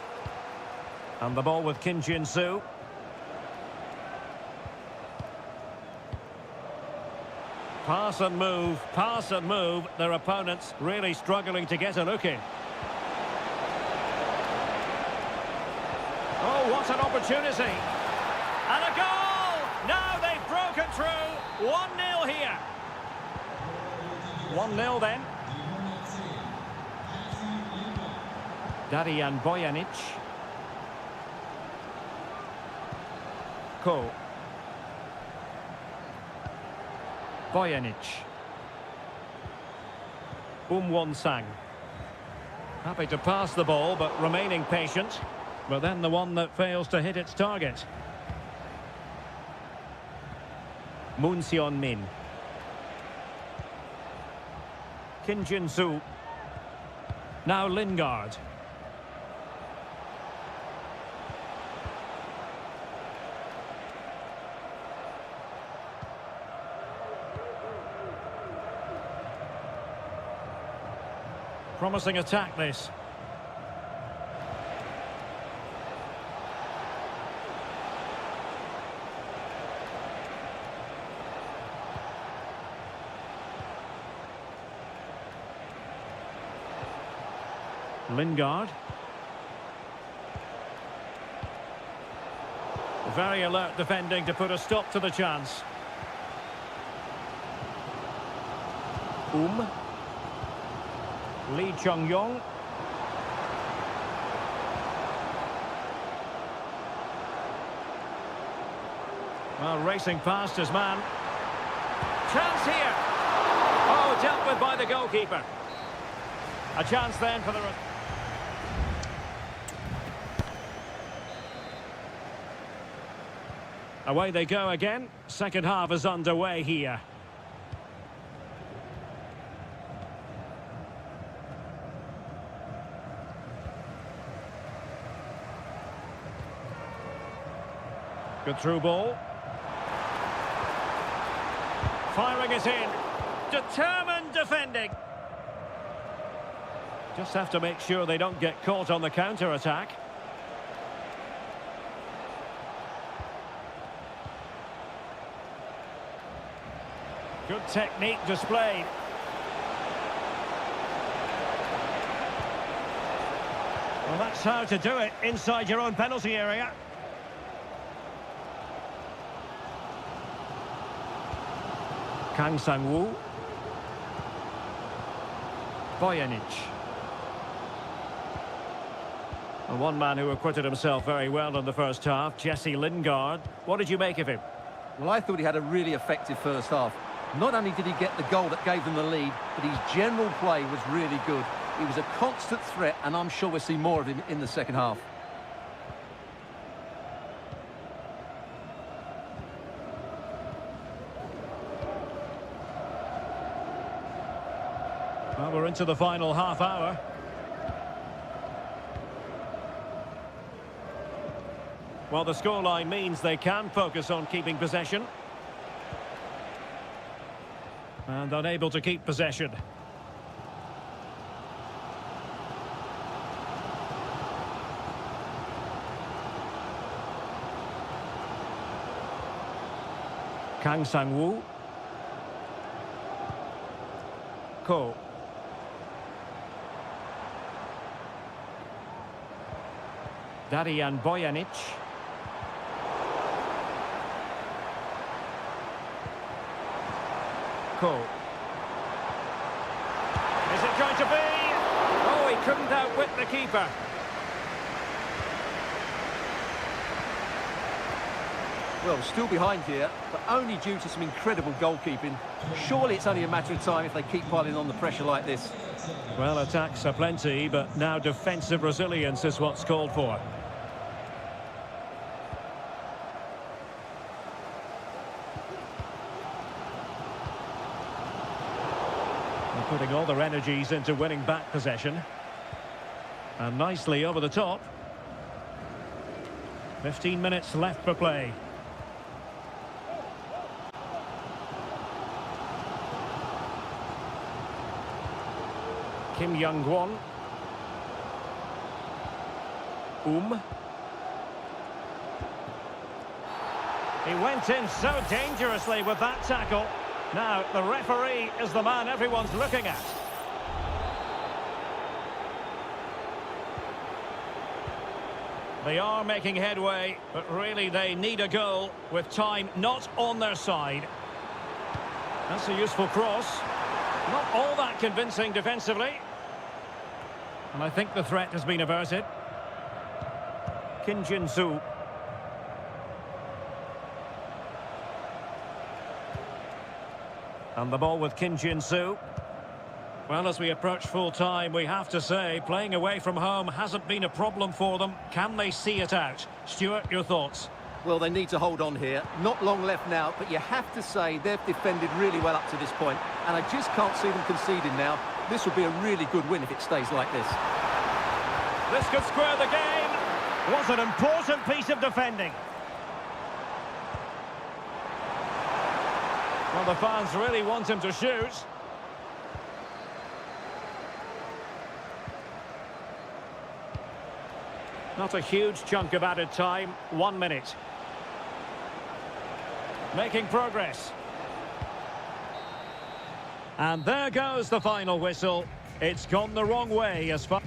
And the ball with Kim Jin-soo. Pass and move. Their opponents really struggling to get a look in. Oh, what an opportunity. And a goal! Now they've broken through. 1-0 here. 1-0 then. Darian Bojanic. Ko. Bojanic. Sang. Happy to pass the ball, but remaining patient. But then the one that fails to hit its target. Moon Seon-min. Kim Jin-soo. Now Lingard. Promising attack, this. Lingard. Very alert defending to put a stop to the chance. Lee Chung-yong. Well, racing past his man. Chance here. Oh, dealt with by the goalkeeper. A chance then for the... Away they go again. Second half is underway here. Good through ball. Firing it in. Determined defending. Just have to make sure they don't get caught on the counter-attack. Good technique displayed. Well, that's how to do it inside your own penalty area. Kang Sang-woo. Bojanic. And one man who acquitted himself very well in the first half, Jesse Lingard. What did you make of him?
Well, I thought he had a really effective first half. Not only did he get the goal that gave them the lead, but his general play was really good. He was a constant threat, and I'm sure we'll see more of him in the second half.
Well, we're into the final half hour. Well, the scoreline means they can focus on keeping possession. And unable to keep possession. Kang Sang-woo. Ko. Darian Bojanic. Ko. Is it going to be? Oh, he couldn't outwit the keeper.
Well, still behind here, but only due to some incredible goalkeeping. Surely it's only a matter of time if they keep piling on the pressure like this.
Well, attacks are plenty, but now defensive resilience is what's called for. They're putting all their energies into winning back possession. And nicely over the top. 15 minutes left for play. Kim Young-won. He went in so dangerously with that tackle. Now, the referee is the man everyone's looking at. They are making headway, but really they need a goal with time not on their side. That's a useful cross. Not all that convincing defensively. And I think the threat has been averted. Kim Jin-soo. And the ball with Kim Jin-soo. Well, as we approach full time, we have to say, playing away from home hasn't been a problem for them. Can they see it out? Stuart, your thoughts?
Well, they need to hold on here. Not long left now, but you have to say they've defended really well up to this point, and I just can't see them conceding now. This would be a really good win if it stays like this.
This could square the game. Was an important piece of defending. Well, the fans really want him to shoot. Not a huge chunk of added time. 1 minute. Making progress. And there goes the final whistle. It's gone the wrong way as far...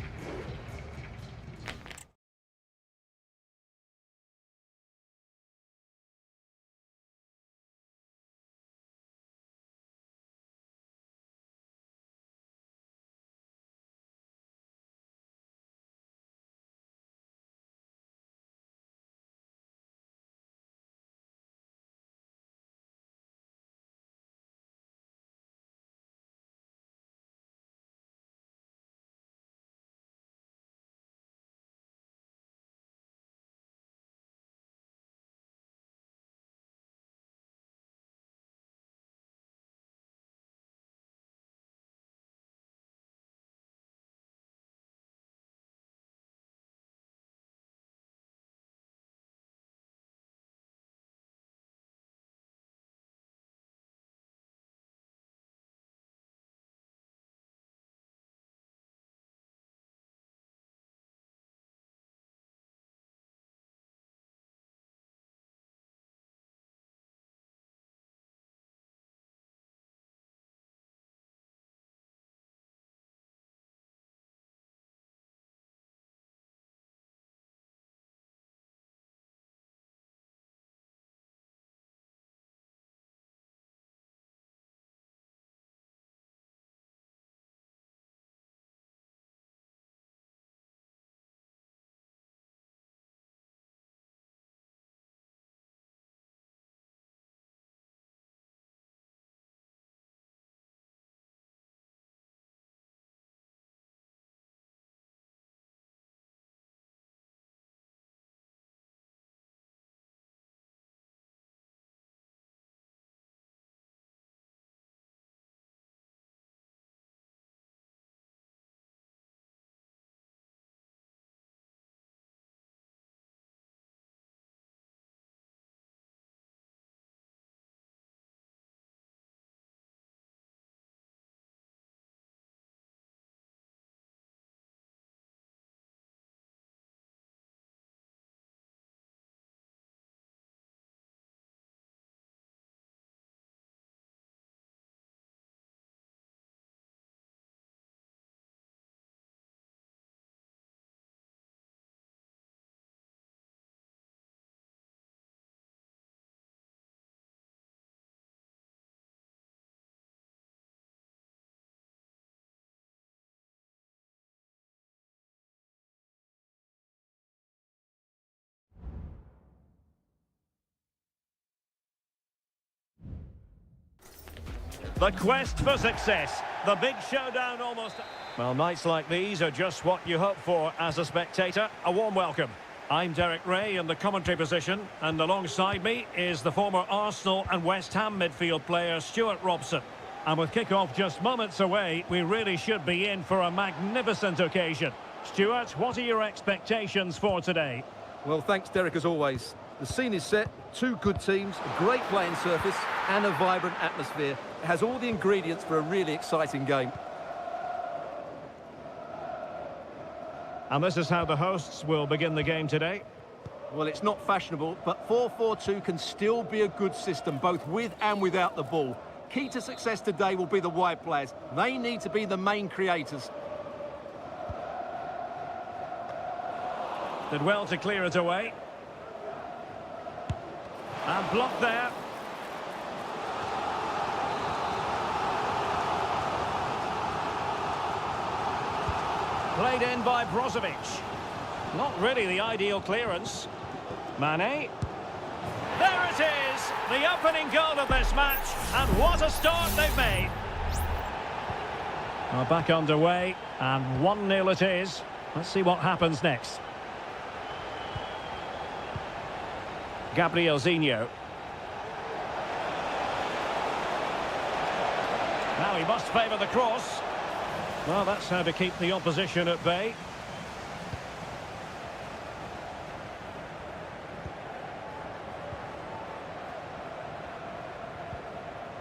The quest for success. The big showdown almost... Well, nights like these are just what you hope for as a spectator. A warm welcome. I'm Derek Ray in the commentary position, and alongside me is the former Arsenal and West Ham midfield player Stuart Robson. And with kick-off just moments away, we really should be in for a magnificent occasion. Stuart, what are your expectations for today?
Well, thanks, Derek, as always. The scene is set, two good teams, a great playing surface and a vibrant atmosphere. It has all the ingredients for a really exciting game.
And this is how the hosts will begin the game today.
Well, it's not fashionable, but 4-4-2 can still be a good system, both with and without the ball. Key to success today will be the wide players. They need to be the main creators.
Did well to clear it away. And blocked there. Played in by Brozovic. Not really the ideal clearance. Mane. There it is! The opening goal of this match. And what a start they've made. Well, back underway. And 1-0 it is. Let's see what happens next. Gabrielzinho. Now he must favour the cross. Well, that's how to keep the opposition at bay.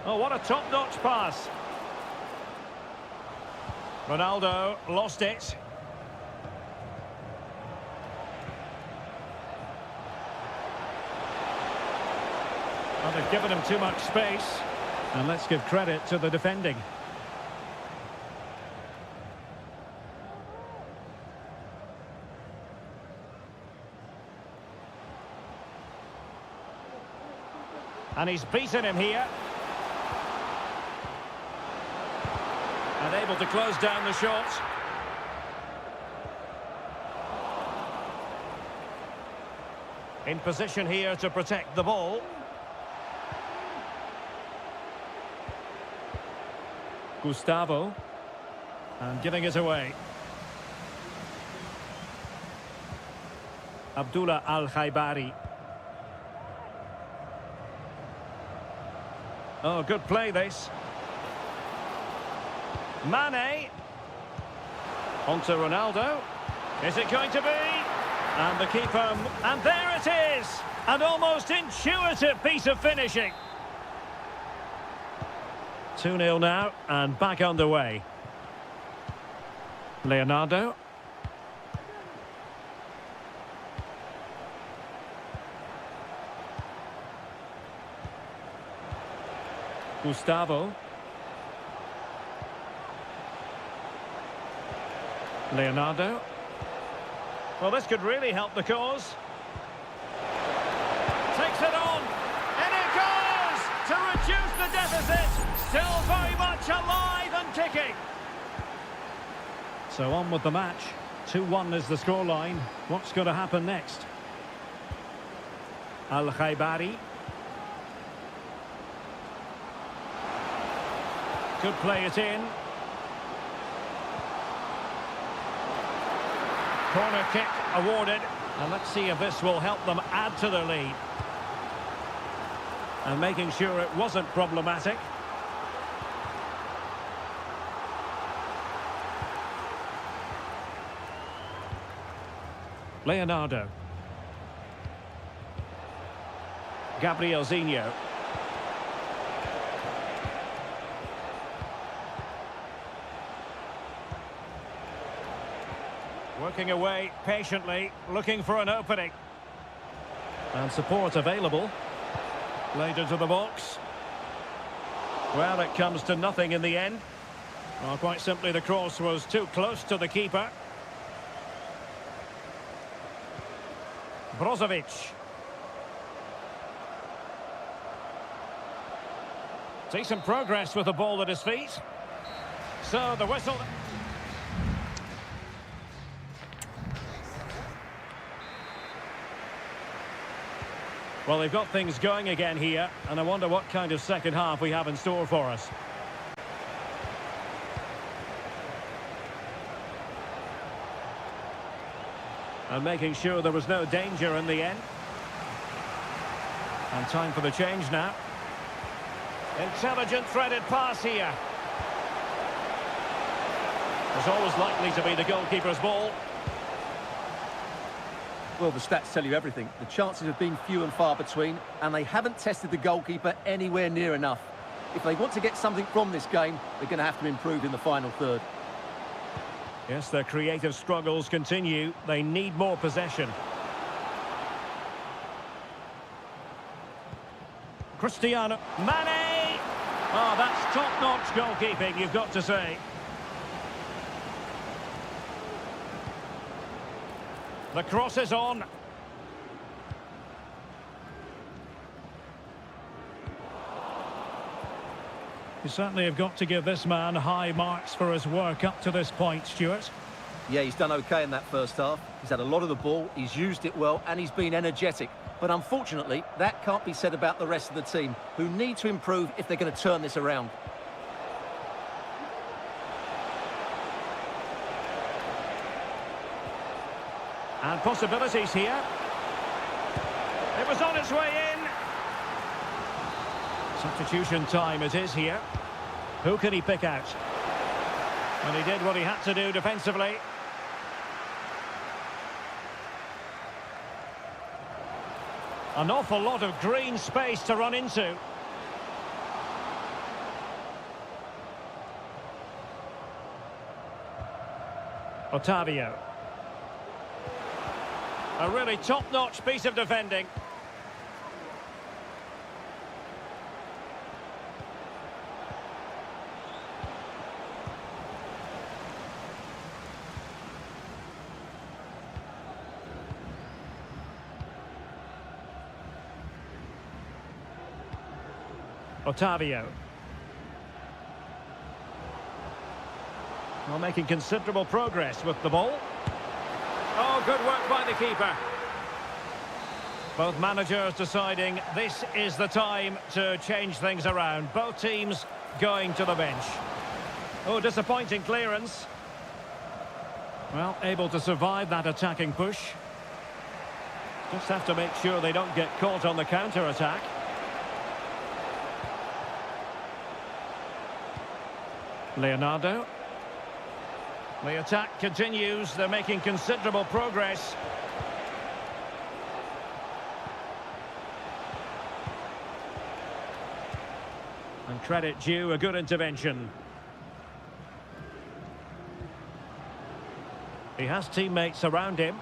Oh, what a top-notch pass. Ronaldo lost it. Well, they've given him too much space. And let's give credit to the defending. And he's beaten him here. And able to close down the shot. In position here to protect the ball. Gustavo. And giving it away. Abdullah Al-Khaibari. Oh, good play this. Mane. Onto Ronaldo. Is it going to be? And the keeper. And there it is! An almost intuitive piece of finishing. 2-0 now, and back underway. Leonardo. Gustavo. Leonardo. Well, this could really help the cause. Takes it on. And it goes! To reduce the deficit. Still very much alive and kicking. So on with the match. 2-1 is the scoreline. What's going to happen next? Al-Khaibari. Could play it in. Corner kick awarded. And let's see if this will help them add to their lead. And making sure it wasn't problematic. Leonardo. Gabrielzinho. Working away patiently, looking for an opening. And support available. Laid into the box. Well, it comes to nothing in the end. Well, quite simply, the cross was too close to the keeper. Brozovic. Decent progress with the ball at his feet. So the whistle. Well, they've got things going again here, and I wonder what kind of second half we have in store for us. And making sure there was no danger in the end. And time for the change now. Intelligent threaded pass here. It's always likely to be the goalkeeper's ball.
Well, the stats tell you everything. The chances have been few and far between, and they haven't tested the goalkeeper anywhere near enough. If they want to get something from this game, they're going to have to improve in the final third.
Yes, their creative struggles continue. They need more possession. Cristiano. Mane! Oh, that's top-notch goalkeeping, you've got to say. The cross is on. You certainly have got to give this man high marks for his work up to this point, Stuart.
Yeah, he's done okay in that first half. He's had a lot of the ball, he's used it well, and he's been energetic. But unfortunately, that can't be said about the rest of the team, who need to improve if they're going to turn this around.
And possibilities here. It was on its way in. Substitution time it is here. Who can he pick out? And he did what he had to do defensively. An awful lot of green space to run into. Otavio. A really top-notch piece of defending. Otavio. Well, making considerable progress with the ball. Oh, good work by the keeper. Both managers deciding this is the time to change things around. Both teams going to the bench. Oh, disappointing clearance. Well, able to survive that attacking push. Just have to make sure they don't get caught on the counter-attack. Leonardo. The attack continues. They're making considerable progress. And credit due, a good intervention. He has teammates around him.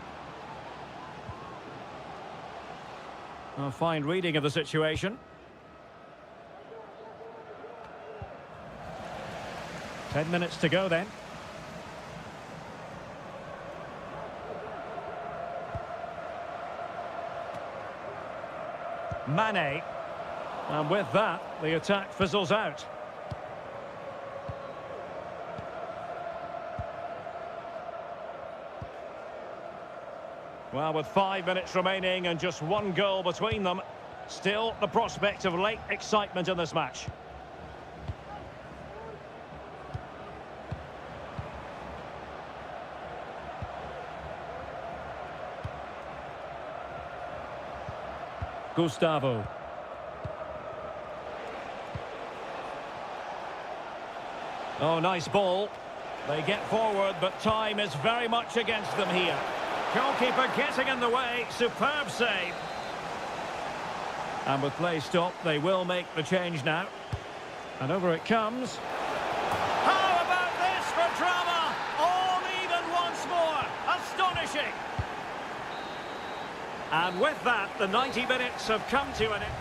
A fine reading of the situation. 10 minutes to go then. Mane. And with that, the attack fizzles out. Well, with 5 minutes remaining and just one goal between them, still the prospect of late excitement in this match. Gustavo. Oh, nice ball. They get forward, but time is very much against them here. Goalkeeper getting in the way. Superb save. And with play stopped, they will make the change now. And over it comes. How about this for drama? All even once more. Astonishing. And with that, the 90 minutes have come to an end.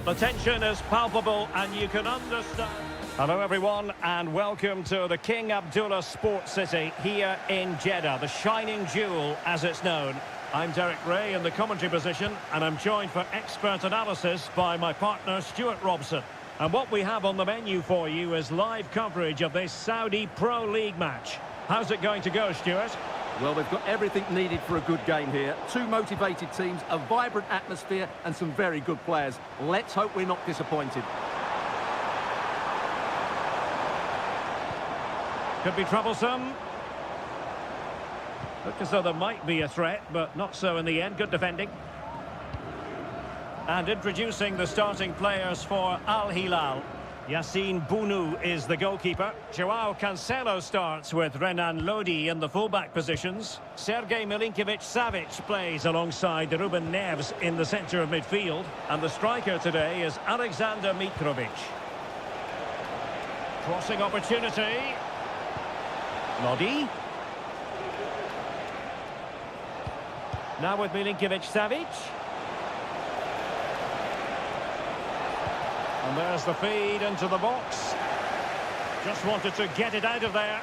The tension is palpable and you can understand. Hello everyone and welcome to the King Abdullah Sports City here in Jeddah, the shining jewel as it's known. I'm Derek Ray in the commentary position and I'm joined for expert analysis by my partner Stuart Robson. And what we have on the menu for you is live coverage of this Saudi Pro League match. How's it going to go, Stuart?
Well, they've got everything needed for a good game here. Two motivated teams, a vibrant atmosphere and some very good players. Let's hope we're not disappointed.
Could be troublesome. Looked as though there might be a threat, but not so in the end. Good defending. And introducing the starting players for Al Hilal. Yassine Bounou is the goalkeeper. Joao Cancelo starts with Renan Lodi in the fullback positions. Sergej Milinkovic-Savic plays alongside Ruben Neves in the centre of midfield. And the striker today is Alexander Mitrovic. Crossing opportunity. Lodi. Now with Milinkovic-Savic. And there's the feed into the box. Just wanted to get it out of there.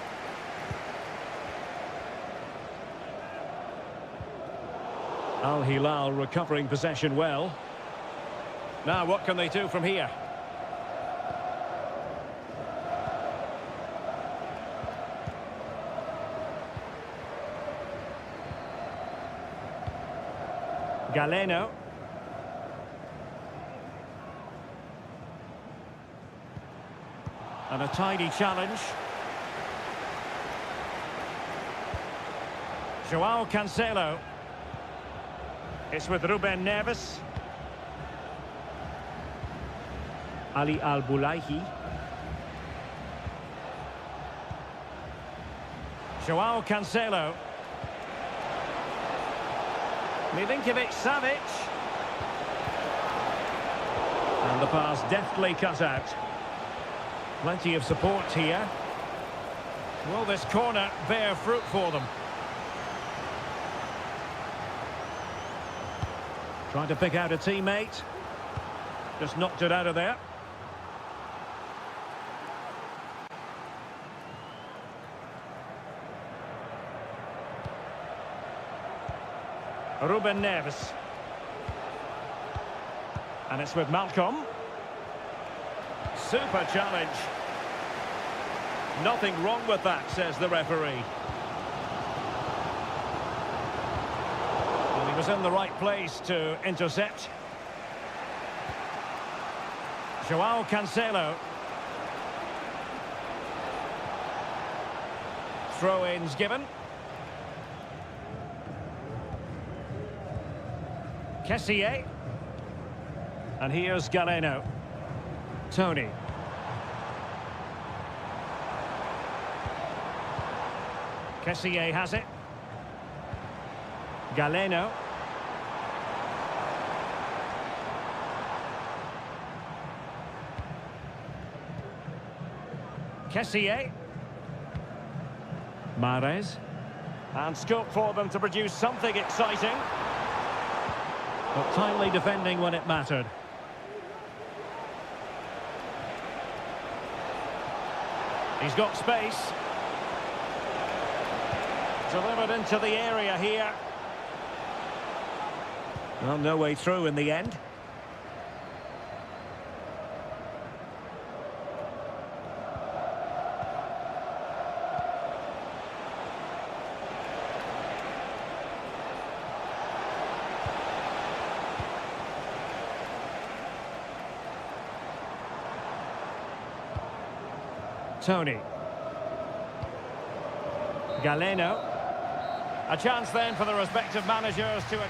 Al Hilal recovering possession well. Now what can they do from here? Galeno. And a tidy challenge. Joao Cancelo. It's with Ruben Neves. Ali Al-Bulaihi. Joao Cancelo. Milinkovic-Savic. And the pass deftly cut out. Plenty of support here. Will this corner bear fruit for them? Trying to pick out a teammate. Just knocked it out of there. Ruben Neves. And it's with Malcolm. Super challenge. Nothing wrong with that, says the referee. Well, he was in the right place to intercept. Joao Cancelo. Throw-ins given. Kessié. And here's Galeno. Tony. Kessié has it. Galeno. Kessié. Mahrez. And scope for them to produce something exciting. But timely defending when it mattered. He's got space. Delivered into the area here. Well, no way through in the end. Tony. Galeno. A chance then for the respective managers to...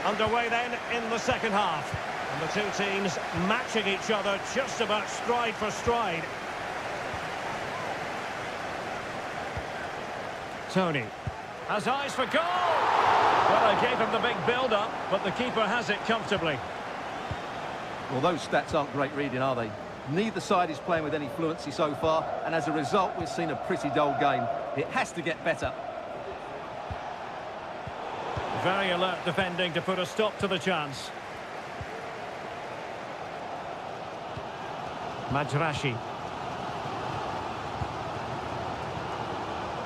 Underway then in the second half. And the two teams matching each other just about stride for stride. Tony has eyes for goal! Well, they gave him the big build-up, but the keeper has it comfortably.
Well, those stats aren't great reading, are they? Neither side is playing with any fluency so far, and as a result, we've seen a pretty dull game. It has to get better.
Very alert defending to put a stop to the chance. Majrashi.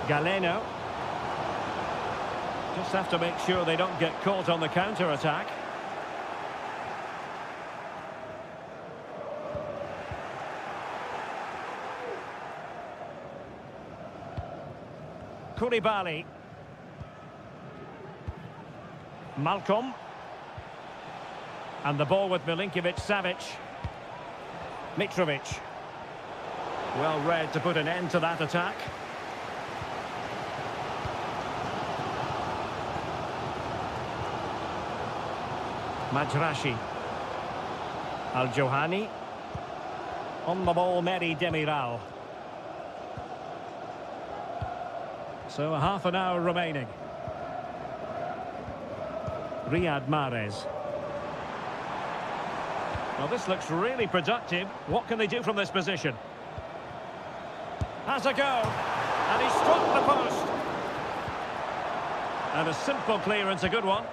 Galeno. Just have to make sure they don't get caught on the counter-attack. Koulibaly. Malcolm. And the ball with Milinkovic-Savic. Mitrovic. Well read to put an end to that attack. Majrashi. Al-Johani. On the ball, Meri Demiral. So half an hour remaining. Riyad Mahrez. Well, this looks really productive. What can they do from this position? Has a go. And he struck the post. And a simple clearance, a good one.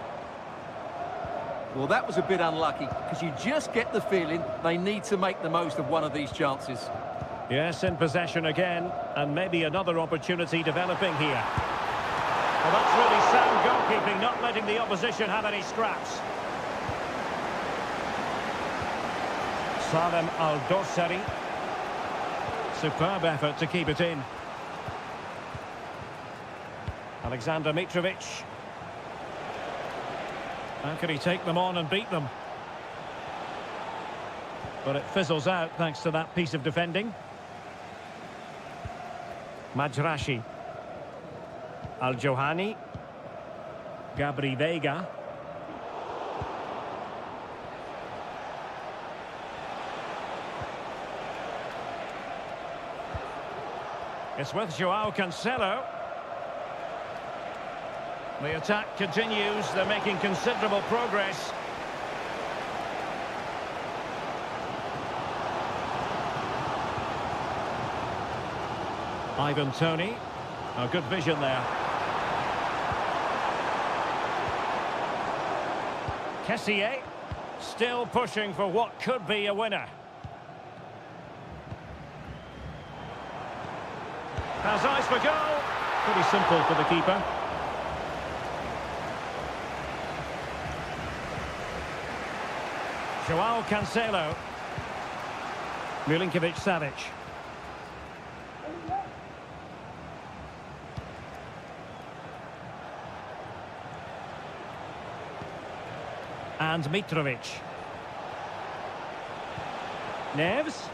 Well, that was a bit unlucky, because you just get the feeling they need to make the most of one of these chances.
Yes, in possession again, and maybe another opportunity developing here. Well, that's really sound goalkeeping, not letting the opposition have any scraps. Salem Al-Dossari. Superb effort to keep it in. Alexander Mitrovic. How can he take them on and beat them? But it fizzles out thanks to that piece of defending. Majrashi. Al-Johani. Gabri Veiga. It's with Joao Cancelo. The attack continues. They're making considerable progress. Ivan Toney. A good vision there. Kessié. Still pushing for what could be a winner. Has eyes for goal. Pretty simple for the keeper. Joao Cancelo. Milinkovic-Savic. And Mitrovic. Neves.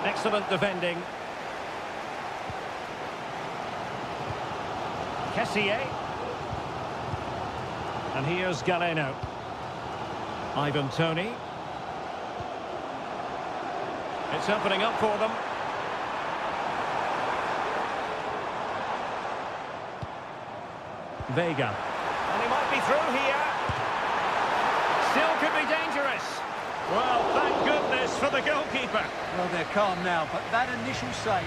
Excellent defending. Kessié. And here's Galeno. Ivan Toney. It's opening up for them. Veiga. And he might be through here. Still could be dangerous. Well, thank goodness for the goalkeeper.
Well, they're calm now, but that initial save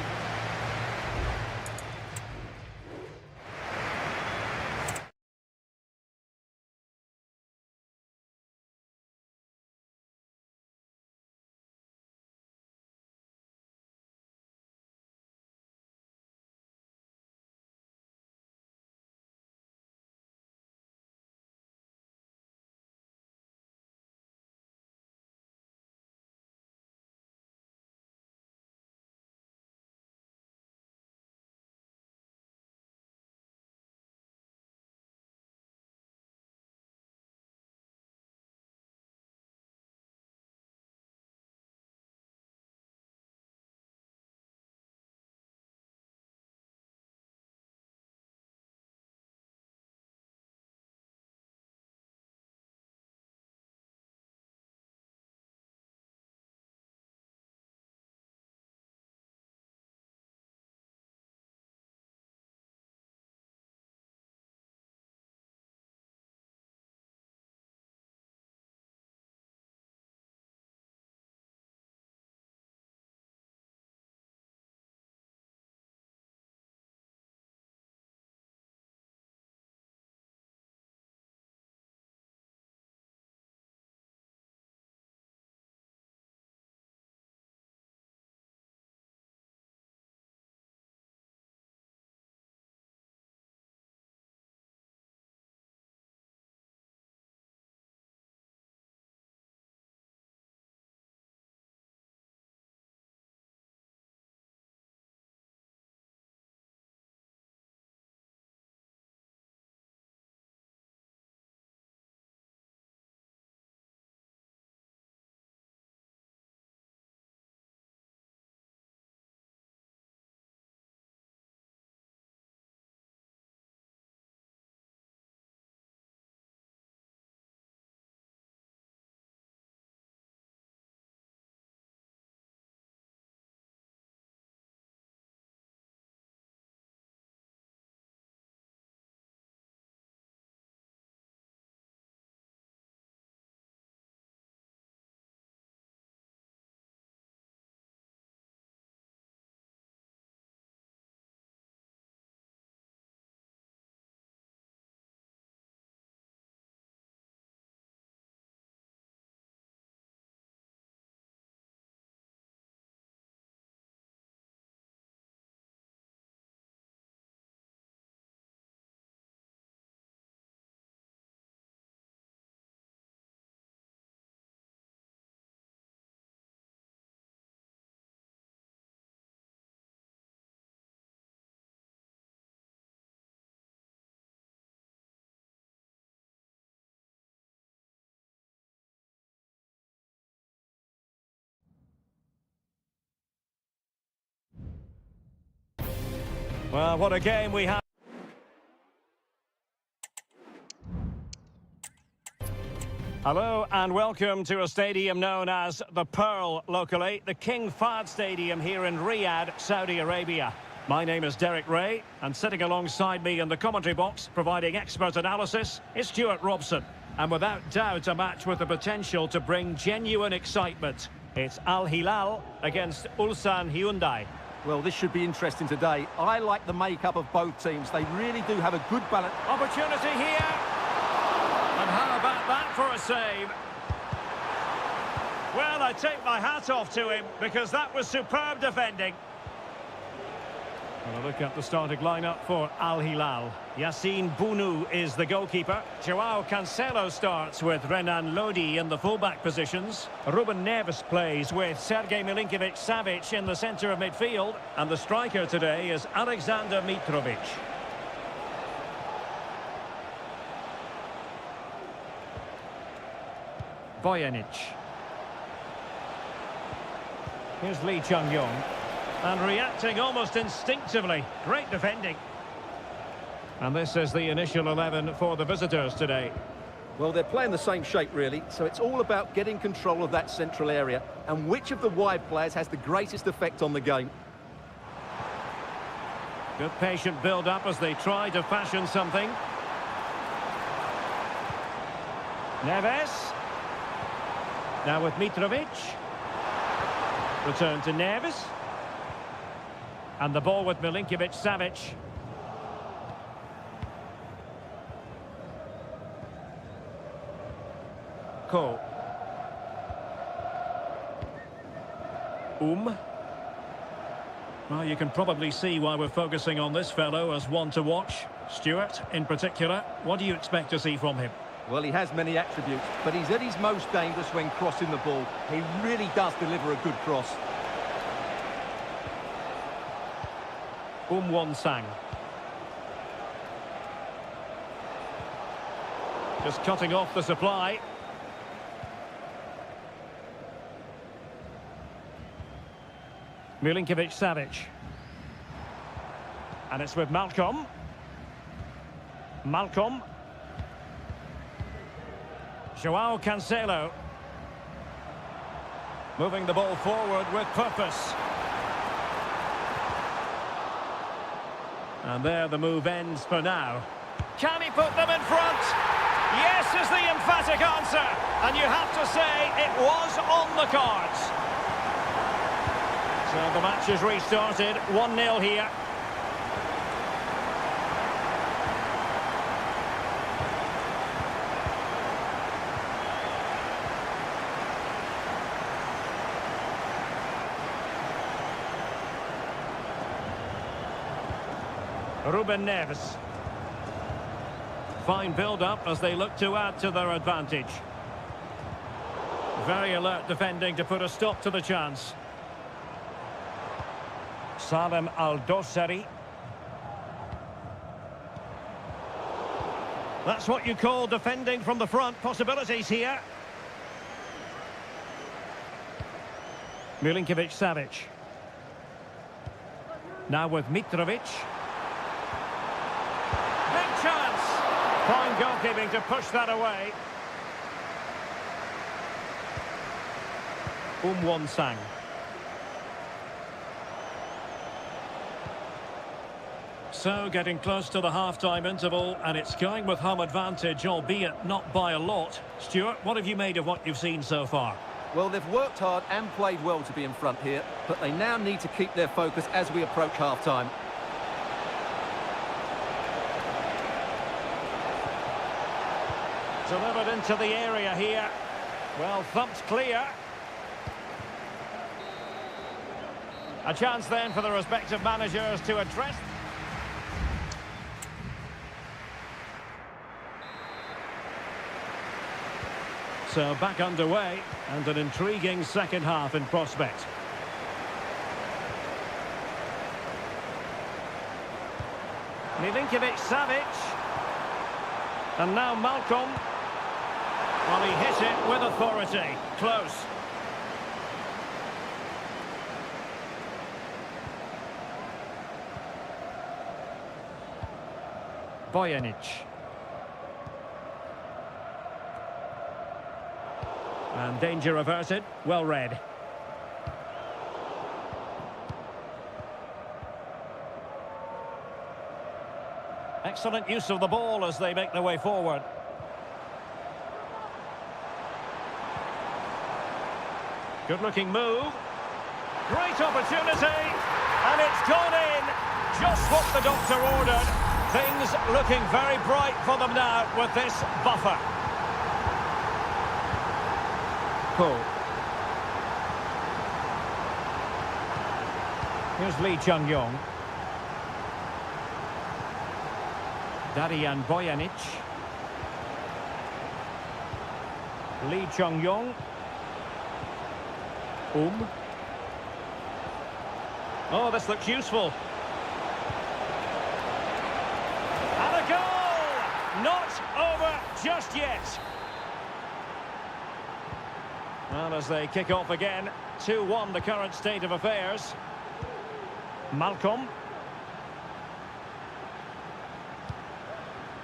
Well, what a game we have. Hello and welcome to a stadium known as the Pearl locally, the King Fahd Stadium here in Riyadh, Saudi Arabia. My name is Derek Ray, and sitting alongside me in the commentary box, providing expert analysis, is Stuart Robson. And without doubt, a match with the potential to bring genuine excitement. It's Al Hilal against Ulsan Hyundai.
Well, this should be interesting today. I like the makeup of both teams. They really do have a good balance.
Opportunity here. And how about that for a save? Well, I take my hat off to him because that was superb defending. Well, a look at the starting lineup for Al Hilal. Yassine Bounou is the goalkeeper. Joao Cancelo starts with Renan Lodi in the fullback positions. Ruben Neves plays with Sergej Milinkovic-Savic in the centre of midfield. And the striker today is Alexander Mitrovic. Bojanic. Here's Lee Chung-yong. And reacting almost instinctively. Great defending. And this is the initial 11 for the visitors today.
Well, they're playing the same shape, really, so it's all about getting control of that central area and which of the wide players has the greatest effect on the game.
Good patient build-up as they try to fashion something. Neves. Now with Mitrovic. Return to Neves. And the ball with Milinkovic-Savic. Ko. Well, you can probably see why we're focusing on this fellow as one to watch. Stuart, in particular, what do you expect to see from him?
Well, he has many attributes, but he's at his most dangerous when crossing the ball. He really does deliver a good cross.
Won-sang. Just cutting off the supply. Milinkovic-Savic. And it's with Malcolm. Malcolm. Joao Cancelo. Moving the ball forward with purpose. And there the move ends for now. Can he put them in front? Yes is the emphatic answer. And you have to say it was on the cards. So the match is restarted. 1-0 here. Ruben Neves. Fine build-up as they look to add to their advantage. Very alert defending to put a stop to the chance. Salem Al-Dossari. That's what you call defending from the front. Possibilities here. Milinkovic-Savic. Now with Mitrovic. Big chance. Fine goalkeeping to push that away. Won-sang. So, getting close to the half-time interval, and it's going with home advantage, albeit not by a lot. Stuart, what have you made of what you've seen so far?
Well, they've worked hard and played well to be in front here, but they now need to keep their focus as we approach half-time.
Delivered into the area here. Well, thumped clear. A chance then for the respective managers to address... So back underway, and an intriguing second half in prospect. Milinkovic-Savic. And now Malcolm. Well, he hit it with authority. Close. Bojanic. And danger averted. Well read. Excellent use of the ball as they make their way forward. Good-looking move. Great opportunity. And it's gone in. Just what the doctor ordered. Things looking very bright for them now with this buffer. Cool. Here's Lee Chung-yong. Darian Bojanic. Lee Chung-yong. Oh, this looks useful. And a goal! Not over just yet. And as they kick off again, 2-1 the current state of affairs. Malcolm.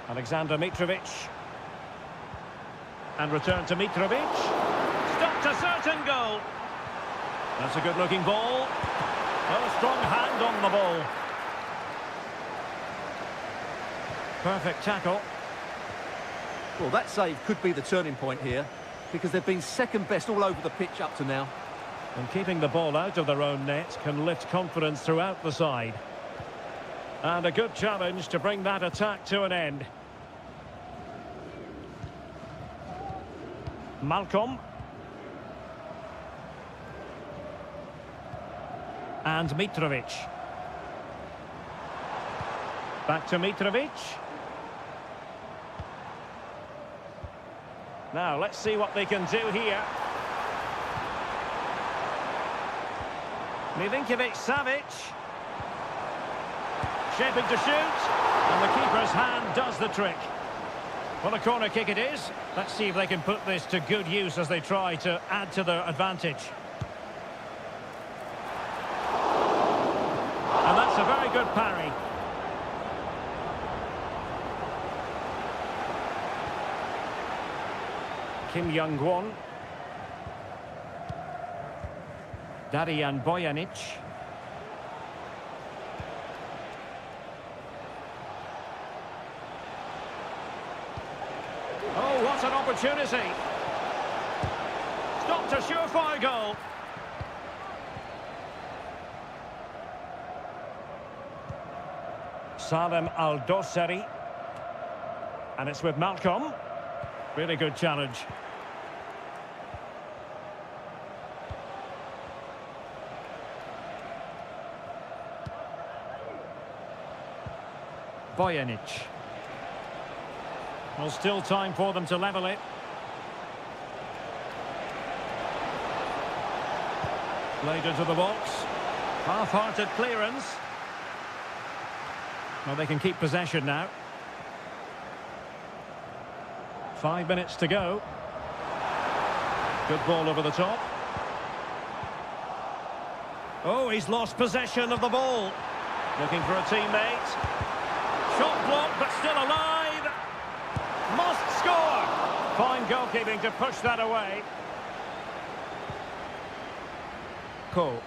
Alexander Mitrovic. And return to Mitrovic. Stopped a certain goal. That's a good-looking ball. Oh, strong hand on the ball. Perfect tackle.
Well, that save could be the turning point here, because they've been second best all over the pitch up to now.
And keeping the ball out of their own net can lift confidence throughout the side. And a good challenge to bring that attack to an end. Malcolm. And Mitrovic. Back to Mitrovic. Now, let's see what they can do here. Milinkovic-Savic. Shaping to shoot. And the keeper's hand does the trick. Well, a corner kick it is. Let's see if they can put this to good use as they try to add to their advantage. And that's a very good parry. Kim Young-won. Darian Bojanic. Oh, what an opportunity. Stopped a surefire goal. Salem Al-Dosari. And it's with Malcolm. Really good challenge. Bojanic. Well, still time for them to level it. Played into the box. Half-hearted clearance. Well, they can keep possession now. 5 minutes to go. Good ball over the top. Oh, he's lost possession of the ball. Looking for a teammate. Shot blocked, but still alive. Must score. Fine goalkeeping to push that away. Ko.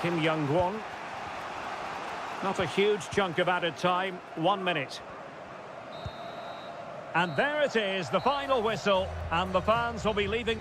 Kim Young-won. Not a huge chunk of added time. 1 minute. And there it is, the final whistle, and the fans will be leaving.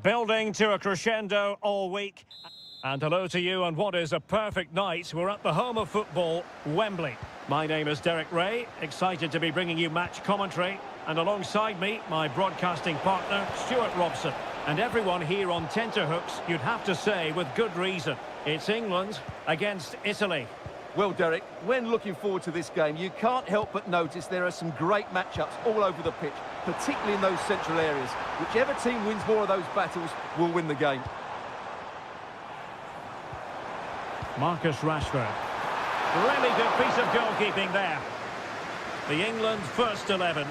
Building to a crescendo all week. And hello to you on what is a perfect night. We're at the home of football, Wembley. My name is Derek Ray, excited to be bringing you match commentary. And alongside me, my broadcasting partner, Stuart Robson. And everyone here on tenterhooks, you'd have to say with good reason. It's England against Italy.
Well, Derek, when looking forward to this game, you can't help but notice there are some great matchups all over the pitch, particularly in those central areas. Whichever team wins more of those battles will win the game.
Marcus Rashford. Really good piece of goalkeeping there. The England first 11.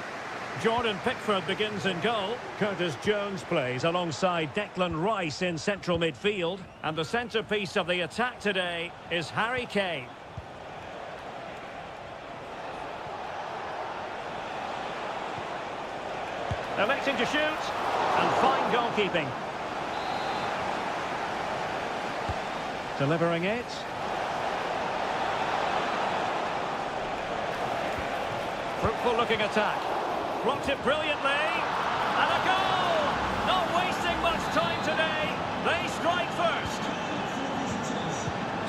Jordan Pickford begins in goal. Curtis Jones plays alongside Declan Rice in central midfield. And the centrepiece of the attack today is Harry Kane. Electing to shoot. And fine goalkeeping. Delivering it. Fruitful looking attack. Blocked it brilliantly. And a goal! Not wasting much time today. They strike first.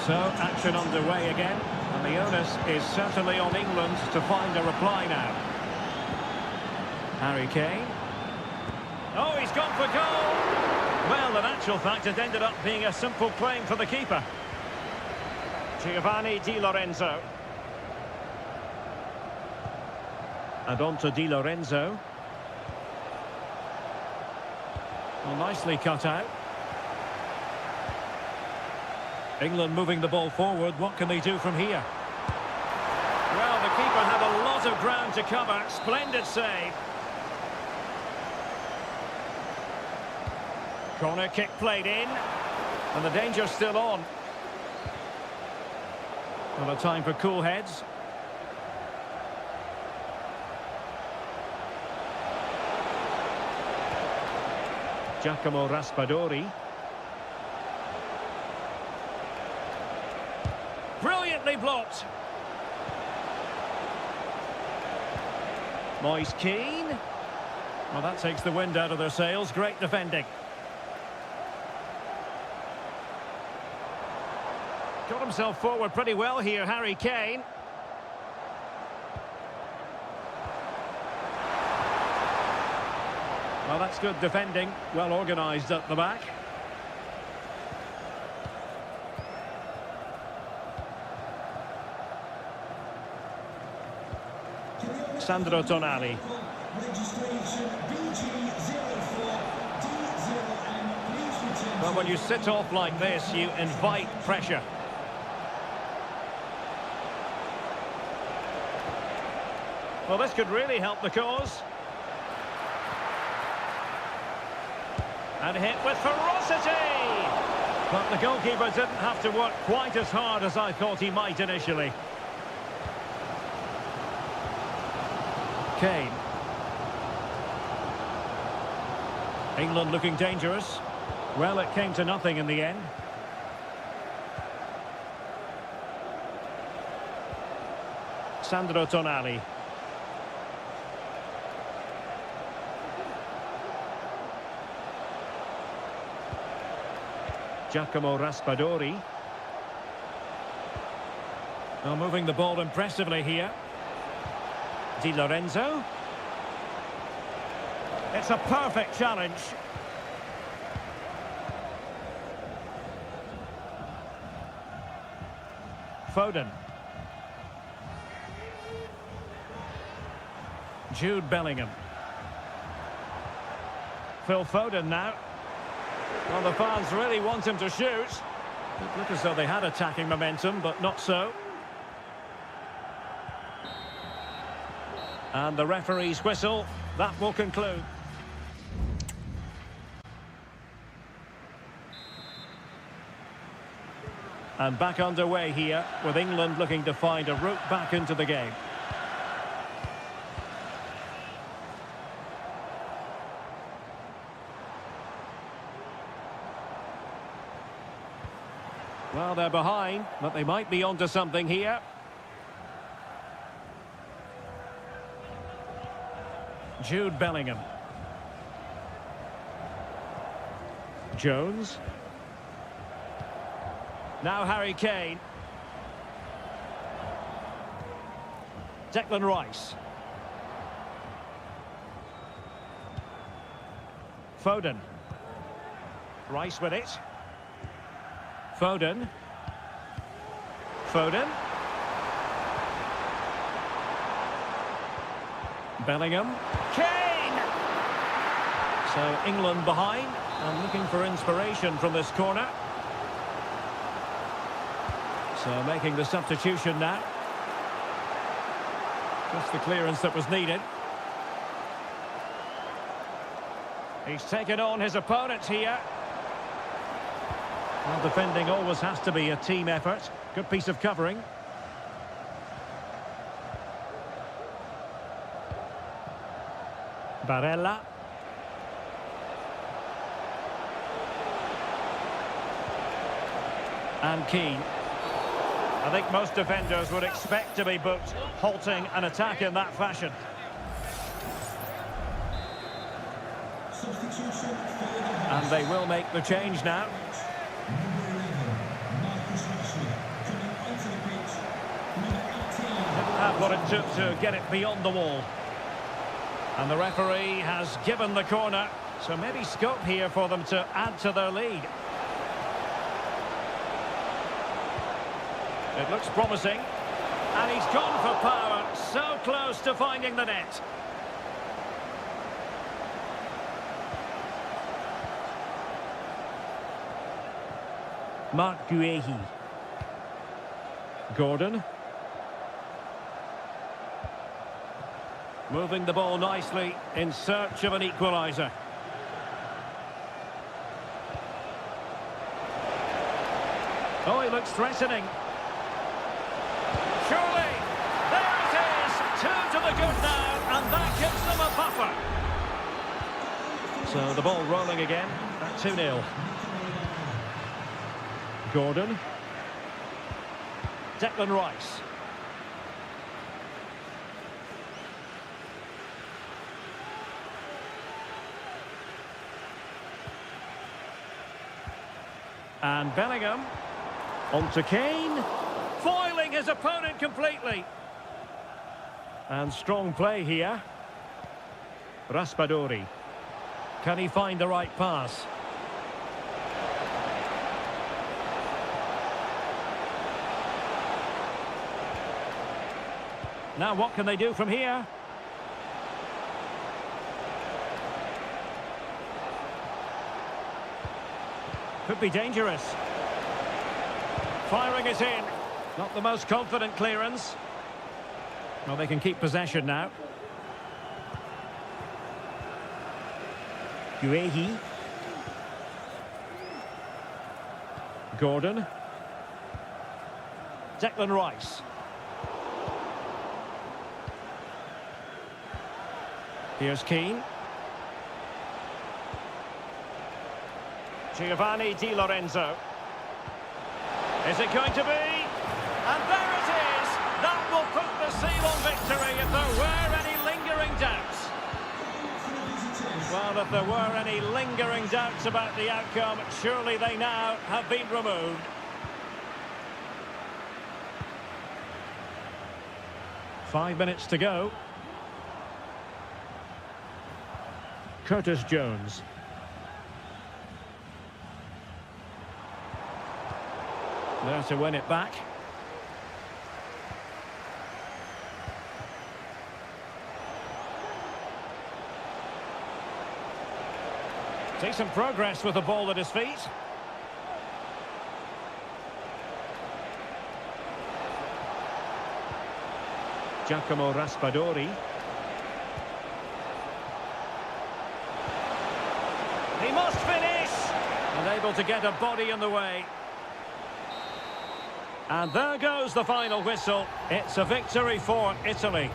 So, action underway again. And the onus is certainly on England to find a reply now. Harry Kane. Oh, he's gone for goal! Well, in actual fact, it ended up being a simple claim for the keeper. Giovanni Di Lorenzo. And on to Di Lorenzo. Well, nicely cut out. England moving the ball forward. What can they do from here? Well, the keeper had a lot of ground to cover. Splendid save. Corner kick played in. And the danger's still on. Well, a time for cool heads. Giacomo Raspadori. Brilliantly blocked. Moise Keane. Well, that takes the wind out of their sails. Great defending. Got himself forward pretty well here, Harry Kane. Well, that's good defending. Well organised at the back. Sandro Tonali. Well, when you sit off like this, you invite pressure. Well, this could really help the cause. And hit with ferocity! But the goalkeeper didn't have to work quite as hard as I thought he might initially. Kane. England looking dangerous. Well, it came to nothing in the end. Sandro Tonali. Giacomo Raspadori. Now moving the ball impressively here. Di Lorenzo. It's a perfect challenge. Foden. Jude Bellingham. Phil Foden now. Well, the fans really want him to shoot. It looked as though they had attacking momentum, but not so. And the referee's whistle, that will conclude. And back underway here, with England looking to find a route back into the game. Well, they're behind, but they might be onto something here. Jude Bellingham. Jones. Now Harry Kane. Declan Rice. Foden. Rice with it. Foden. Foden. Bellingham. Kane! So England behind and looking for inspiration from this corner. So making the substitution now. Just the clearance that was needed. He's taken on his opponent here. Well, defending always has to be a team effort. Good piece of covering. Barella. And Keane. I think most defenders would expect to be booked, halting an attack in that fashion. And they will make the change now. Didn't have what it took to get it beyond the wall. And the referee has given the corner, so maybe scope here for them to add to their lead. It looks promising. And he's gone for power, so close to finding the net. Mark Guehi. Gordon. Moving the ball nicely in search of an equaliser. Oh, he looks threatening. Surely, there it is, 2 to the good now, and that gives them a buffer. So the ball rolling again, at 2-0. Gordon. Declan Rice. And Bellingham. On to Kane. Foiling his opponent completely. And strong play here. Raspadori. Can he find the right pass? Now what can they do from here? Could be dangerous. Firing it in. Not the most confident clearance. Well, they can keep possession now. Guehi. Gordon. Declan Rice. Here's Keane. Giovanni Di Lorenzo. Is it going to be? And there it is! That will put the seal on victory if there were any lingering doubts. Well, if there were any lingering doubts about the outcome, surely they now have been removed. Five minutes to go. Curtis Jones. There to win it back. Decent progress with the ball at his feet. Giacomo Raspadori. He must finish! Unable to get a body in the way. And there goes the final whistle. It's a victory for Italy.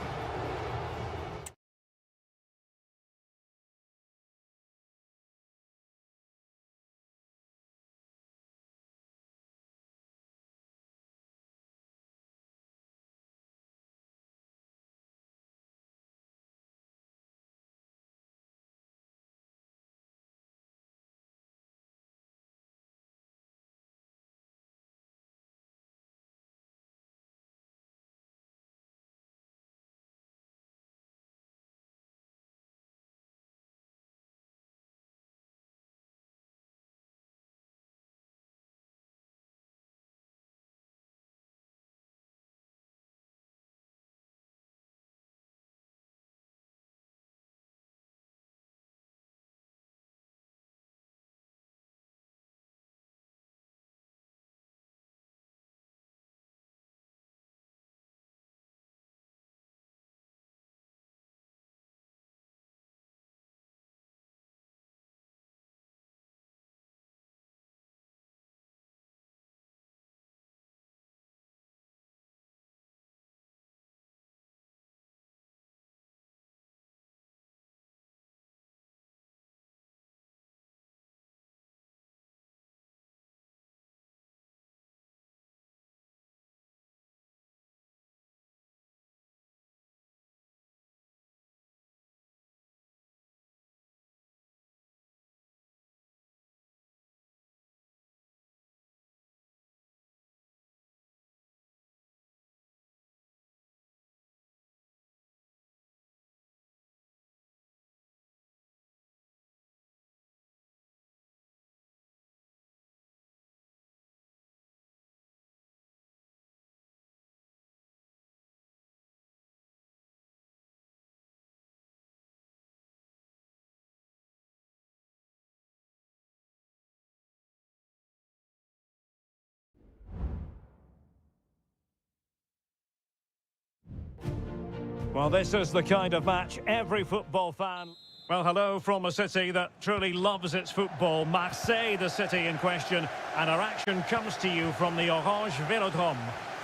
Well, this is the kind of match every football fan... Well, hello from a city that truly loves its football, Marseille, the city in question, and our action comes to you from the Orange Velodrome.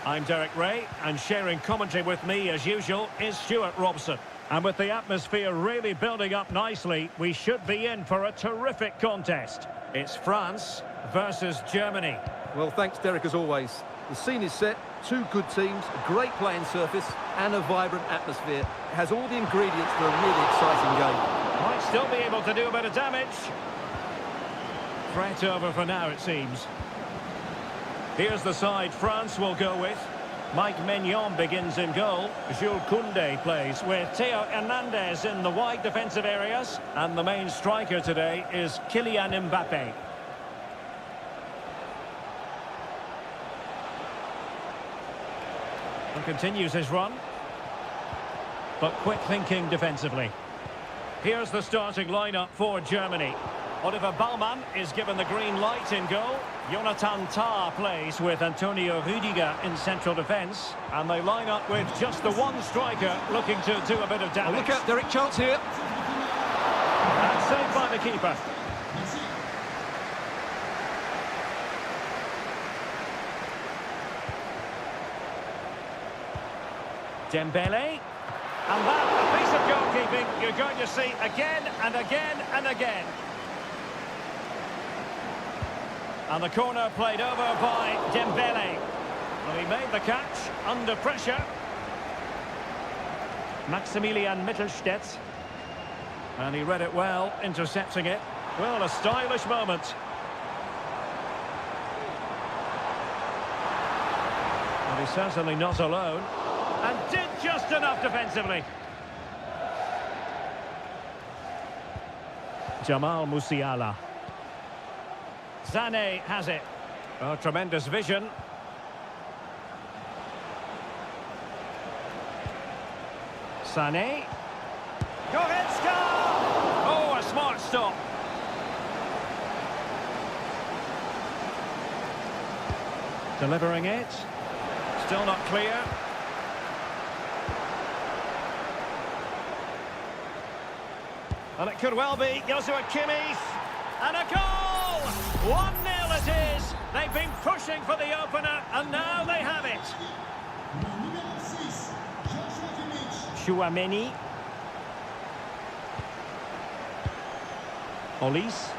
I'm Derek Ray, and sharing commentary with me, as usual, is Stuart Robson. And with the atmosphere really building up nicely, we should be in for a terrific contest. It's France versus Germany.
Well, thanks, Derek, as always. The scene is set, two good teams, a great playing surface, and a vibrant atmosphere. It has all the ingredients for a really exciting game.
Might still be able to do a bit of damage. Threat over for now, it seems. Here's the side France will go with. Mike Maignan begins in goal. Jules Koundé plays with Theo Hernandez in the wide defensive areas. And the main striker today is Kylian Mbappe. And continues his run. But quick thinking defensively. Here's the starting lineup for Germany. Oliver Baumann is given the green light in goal. Jonathan Tah plays with Antonio Rüdiger in central defence. And they line up with just the one striker looking to do a bit of damage.
Oh, look out, Derek, chance here.
And saved by the keeper. Dembele. And that, a piece of goalkeeping you're going to see again and again and again. And the corner played over by Dembele. Well, he made the catch under pressure. Maximilian Mittelstädt. And he read it well, intercepting it. Well, a stylish moment. And he's certainly not alone. And did just enough defensively. Jamal Musiala. Sané has it. Oh, tremendous vision. Sané. Goretzka! Oh, a smart stop. Delivering it. Still not clear. And it could well be Joshua Kimmich. And a goal! 1-0 it is. They've been pushing for the opener, and now they have it. Chouameni. Olise.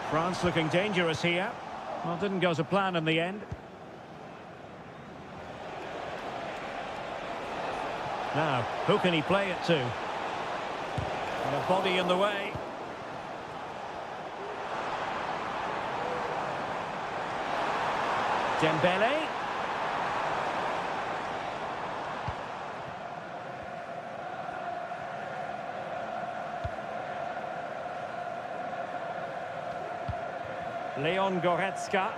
France looking dangerous here. Well, didn't go to plan in the end. Now, who can he play it to? And a body in the way. Dembele. Leon Goretzka.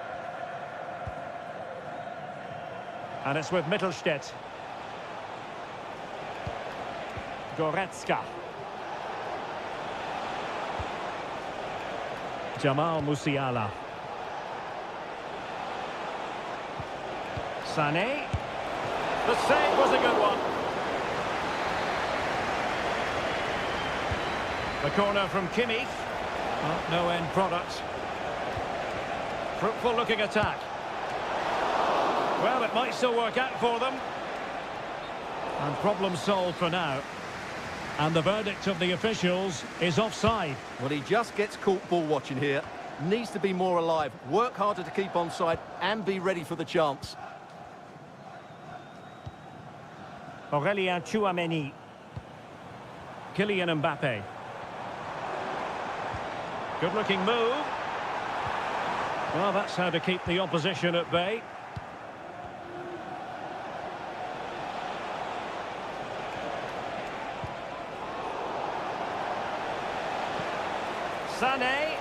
And it's with Mittelstädt. Goretzka. Jamal Musiala. Sané. The save was a good one. The corner from Kimmich. Oh, no end product. Fruitful looking attack. Well, it might still work out for them. And problem solved for now. And the verdict of the officials is offside.
Well, he just gets caught ball watching here. Needs to be more alive, work harder to keep onside and be ready for the chance.
Aurélien Tchouameni. Kylian Mbappe. Good looking move. Well, that's how to keep the opposition at bay. Sané.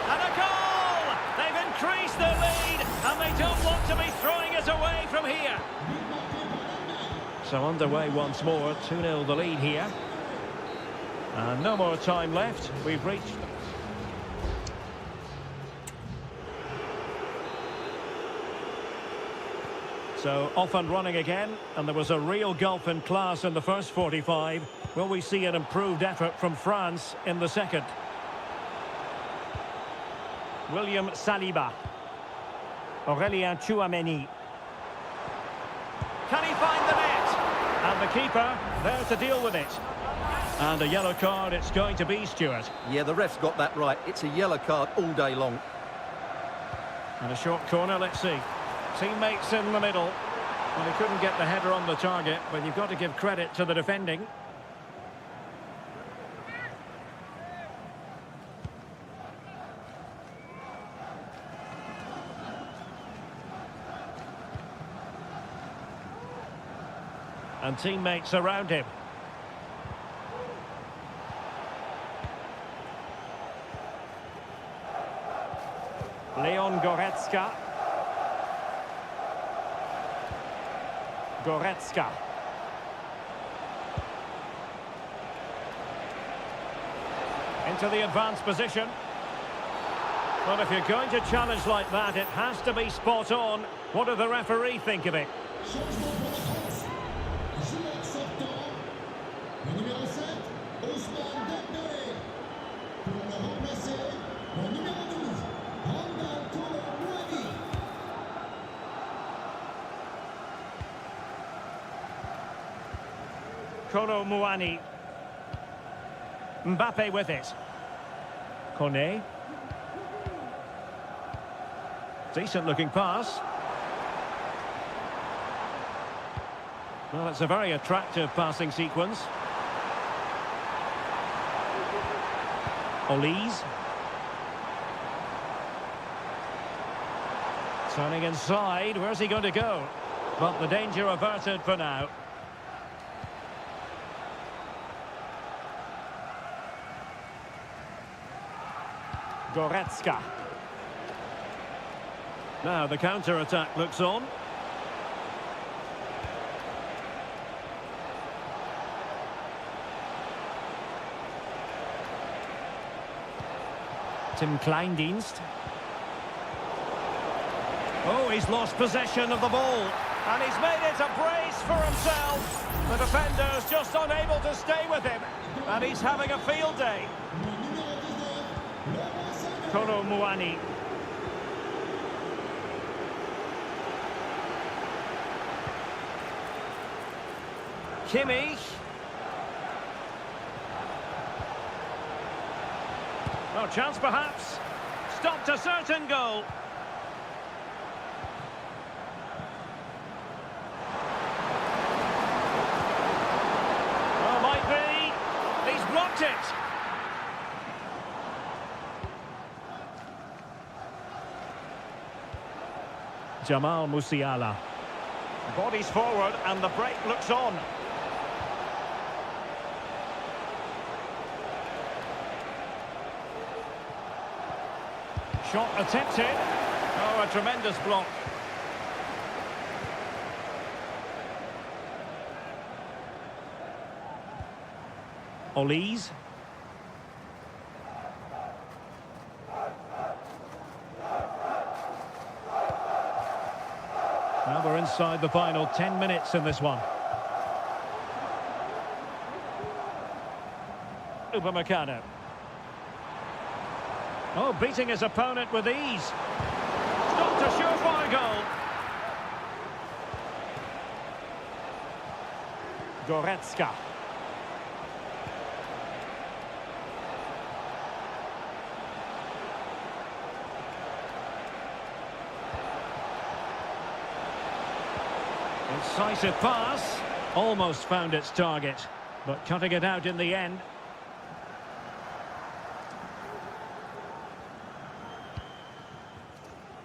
And a goal! They've increased their lead, and they don't want to be throwing it away from here. So underway once more, 2-0 the lead here. And no more time left. We've reached... So off and running again, and there was a real gulf in class in the first 45. Will we see an improved effort from France in the second? William Saliba. Aurélien Tchouameni. Can he find the net? And the keeper there to deal with it. And a yellow card it's going to be, Stuart.
Yeah, the ref's got that right. It's a yellow card all day long.
And a short corner, let's see. Teammates in the middle. Well, he couldn't get the header on the target, but you've got to give credit to the defending. And teammates around him. Leon Goretzka. Goretzka. Into the advanced position. Well, if you're going to challenge like that, it has to be spot on. What does the referee think of it? Kolo Muani. Mbappe with it. Kone. Decent looking pass. Well, it's a very attractive passing sequence. Olise. Turning inside, where's he going to go? But the danger averted for now. Goretzka. Now the counter-attack looks on. Tim Kleindienst. Oh, he's lost possession of the ball. And he's made it a brace for himself. The defender's just unable to stay with him. And he's having a field day. Kolo Muani. Kimmich. Oh, chance perhaps. Stopped a certain goal. Oh, might be. He's blocked it. Jamal Musiala. Bodies forward and the break looks on. Shot attempted. Oh, a tremendous block. Olise. Now we're inside the final 10 minutes in this one. Upamecano. Oh, beating his opponent with ease. Stopped a surefire goal. Goretzka. Incisive pass. Almost found its target, but cutting it out in the end.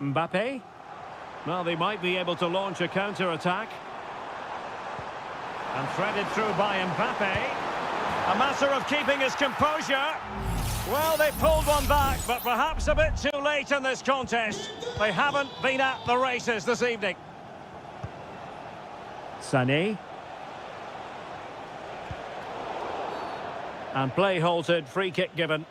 Mbappe. Well, they might be able to launch a counter-attack. And threaded through by Mbappe. A matter of keeping his composure. Well, they pulled one back, but perhaps a bit too late in this contest. They haven't been at the races this evening. Sané. And play halted, free kick given.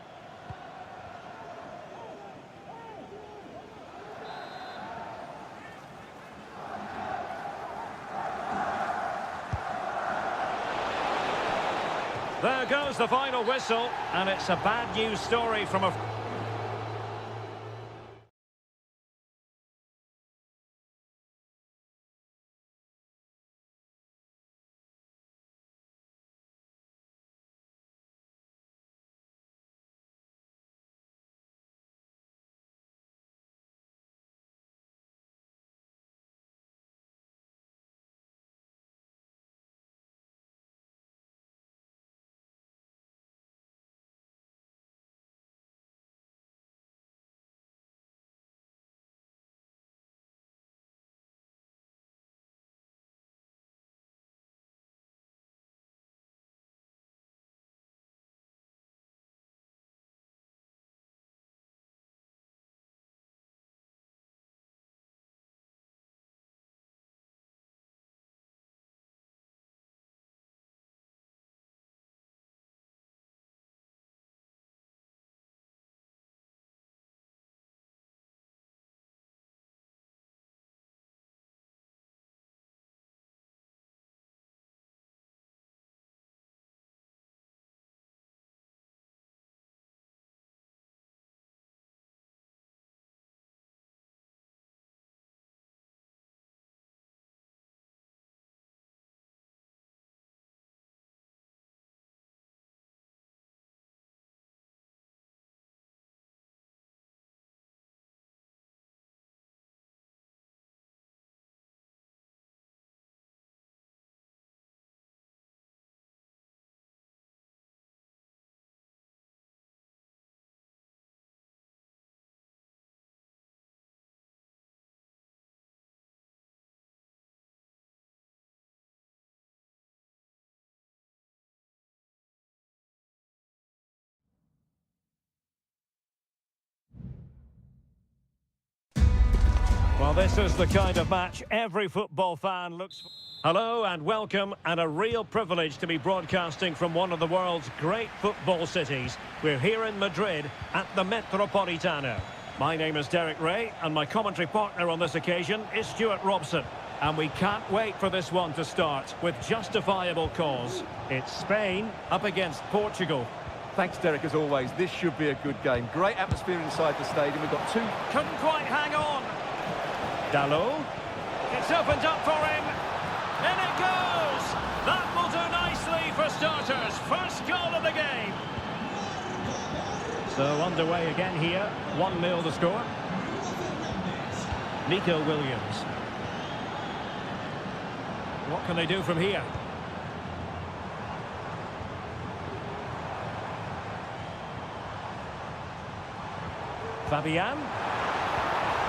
There goes the final whistle, and it's a bad news story from a... Well, this is the kind of match every football fan looks for. Hello and welcome, and a real privilege to be broadcasting from one of the world's great football cities. We're here in Madrid at the Metropolitano. My name is Derek Ray, and my commentary partner on this occasion is Stuart Robson. And we can't wait for this one to start with justifiable cause. It's Spain up against Portugal.
Thanks, Derek, as always. This should be a good game. Great atmosphere inside the stadium. We've got two...
Couldn't quite hang on. Dalot. It's opened up for him. In it goes. That will do nicely for starters. First goal of the game. So underway again here. 1-0 the score. Nico Williams. What can they do from here? Fabian.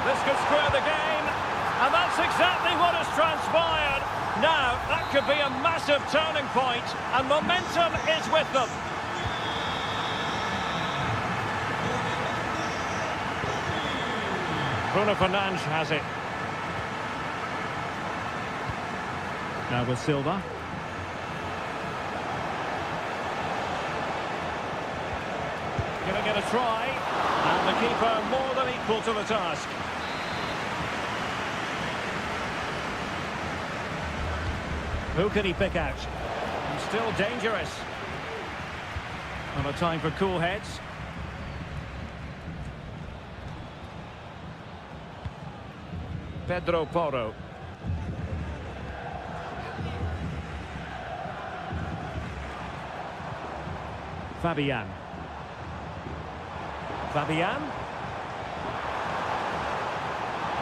This could square the game, and that's exactly what has transpired. Now, that could be a massive turning point, and momentum is with them. Bruno Fernandes has it. Now with Silva. Gonna get a try, and the keeper more than equal to the task. Who can he pick out? And still dangerous. Not a time for cool heads. Pedro Porro. Fabian. Fabian.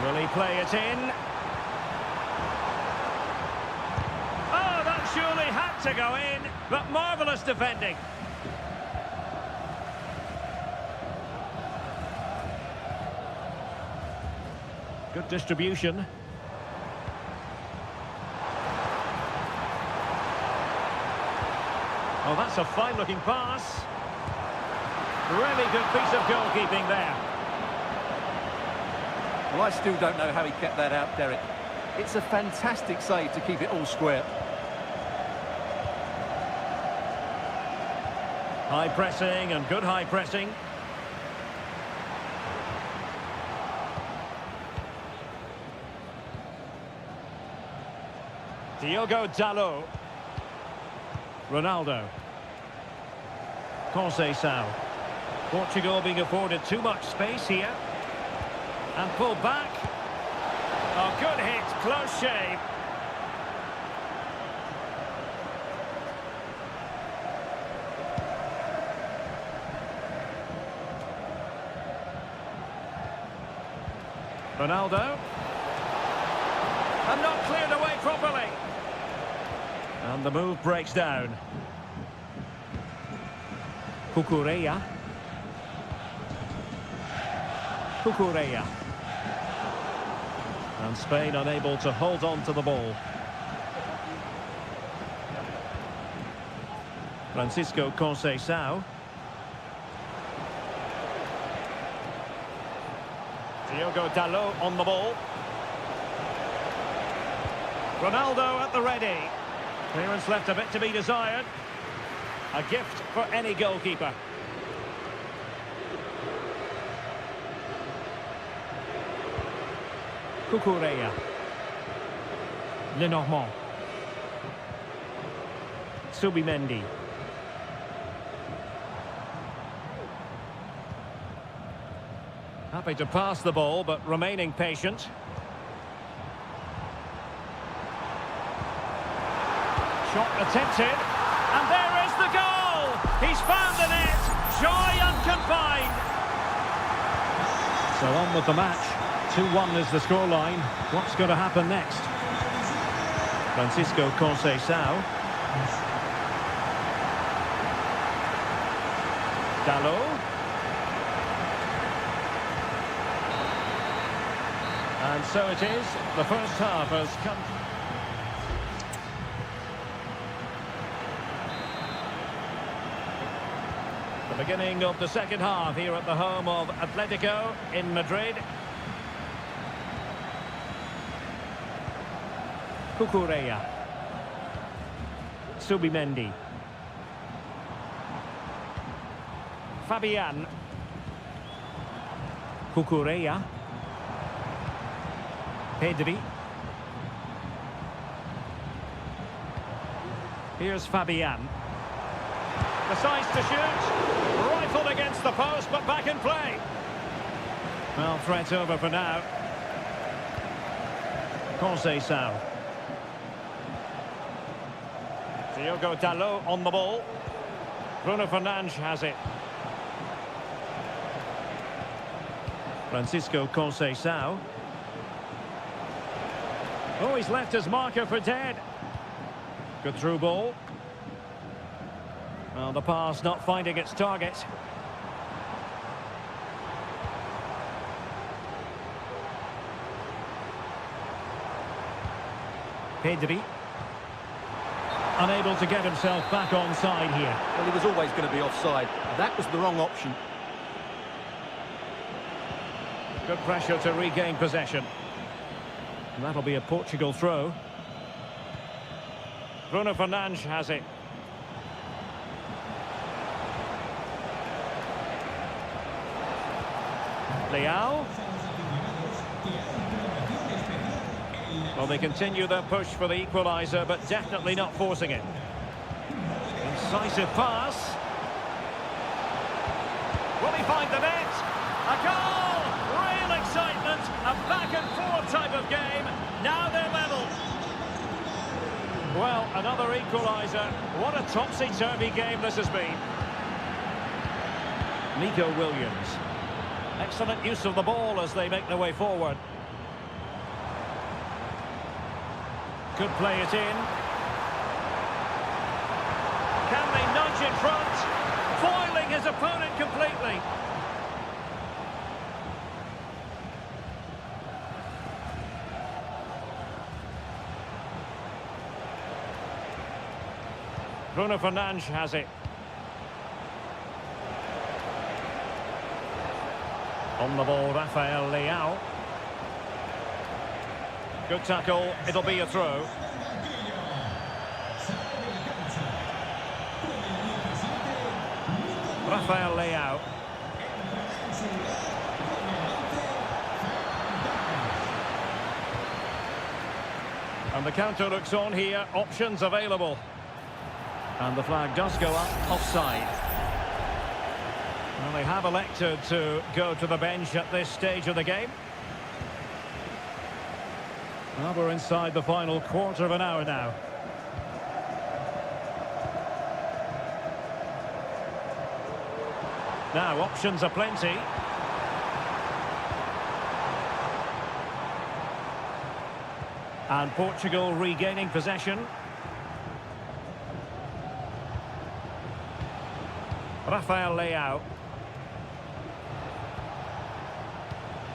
Will he play it in? Oh, that surely had to go in, but marvellous defending. Good distribution. Oh, that's a fine-looking pass. Really good piece of goalkeeping there.
Well, I still don't know how he kept that out, Derek. It's a fantastic save to keep it all square.
High pressing and good high pressing. Diogo Dalot. Ronaldo. Conceição. Portugal being afforded too much space here. And pulled back. Oh, good hit, close shave. Ronaldo. And not cleared away properly. And the move breaks down. Cucurella. Cucurella. And Spain unable to hold on to the ball. Francisco Conceição. Diogo Dalot on the ball. Ronaldo at the ready. Clearance left a bit to be desired. A gift for any goalkeeper. Cucurella. Lenormand. Subimendi. Happy to pass the ball, but remaining patient. Shot attempted, and there is the goal! He's found the net, joy unconfined! So on with the match, 2-1 is the scoreline. What's going to happen next? Francisco Conceição. Dalot. And so it is, the first half has come. The beginning of the second half here at the home of Atletico in Madrid. Cucurella. Subimendi. Fabian. Cucurella. Pedri. Here's Fabian. Decides to shoot. Rifled against the post, but back in play. Well, threat's over for now. Conceição. Diogo Dalot on the ball. Bruno Fernandes has it. Francisco Conceição. Oh, he's left his marker for dead. Good through ball. Well, the pass not finding its target. Pedri. Unable to get himself back onside here.
Well, he was always going to be offside. That was the wrong option.
Good pressure to regain possession. And that'll be a Portugal throw. Bruno Fernandes has it. Leao. Well, they continue their push for the equaliser, but definitely not forcing it. Incisive pass. Will he find the net? A goal! Real excitement! A back-and-forth type of game. Now they're level. Well, another equaliser. What a topsy-turvy game this has been. Nico Williams. Excellent use of the ball as they make their way forward. Could play it in. Can they nudge in front? Foiling his opponent completely. Bruno Fernandes has it. On the ball, Rafael Leao. Good tackle, it'll be a throw. Rafael Leao. And the counter looks on here, options available. And the flag does go up, offside. Well, they have elected to go to the bench at this stage of the game. Well, we're inside the final quarter of an hour now. Now, options are plenty. And Portugal regaining possession. Rafael Leao.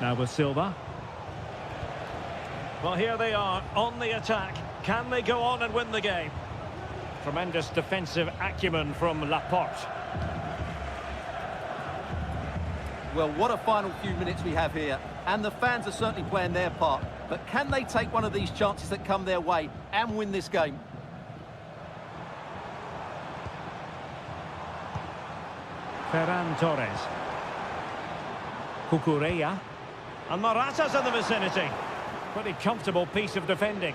Now with Silva. Well, here they are on the attack. Can they go on and win the game? Tremendous defensive acumen from Laporte.
Well, what a final few minutes we have here. And the fans are certainly playing their part. But can they take one of these chances that come their way and win this game?
Ferran Torres. Cucurella. And Morata's in the vicinity. Pretty comfortable piece of defending.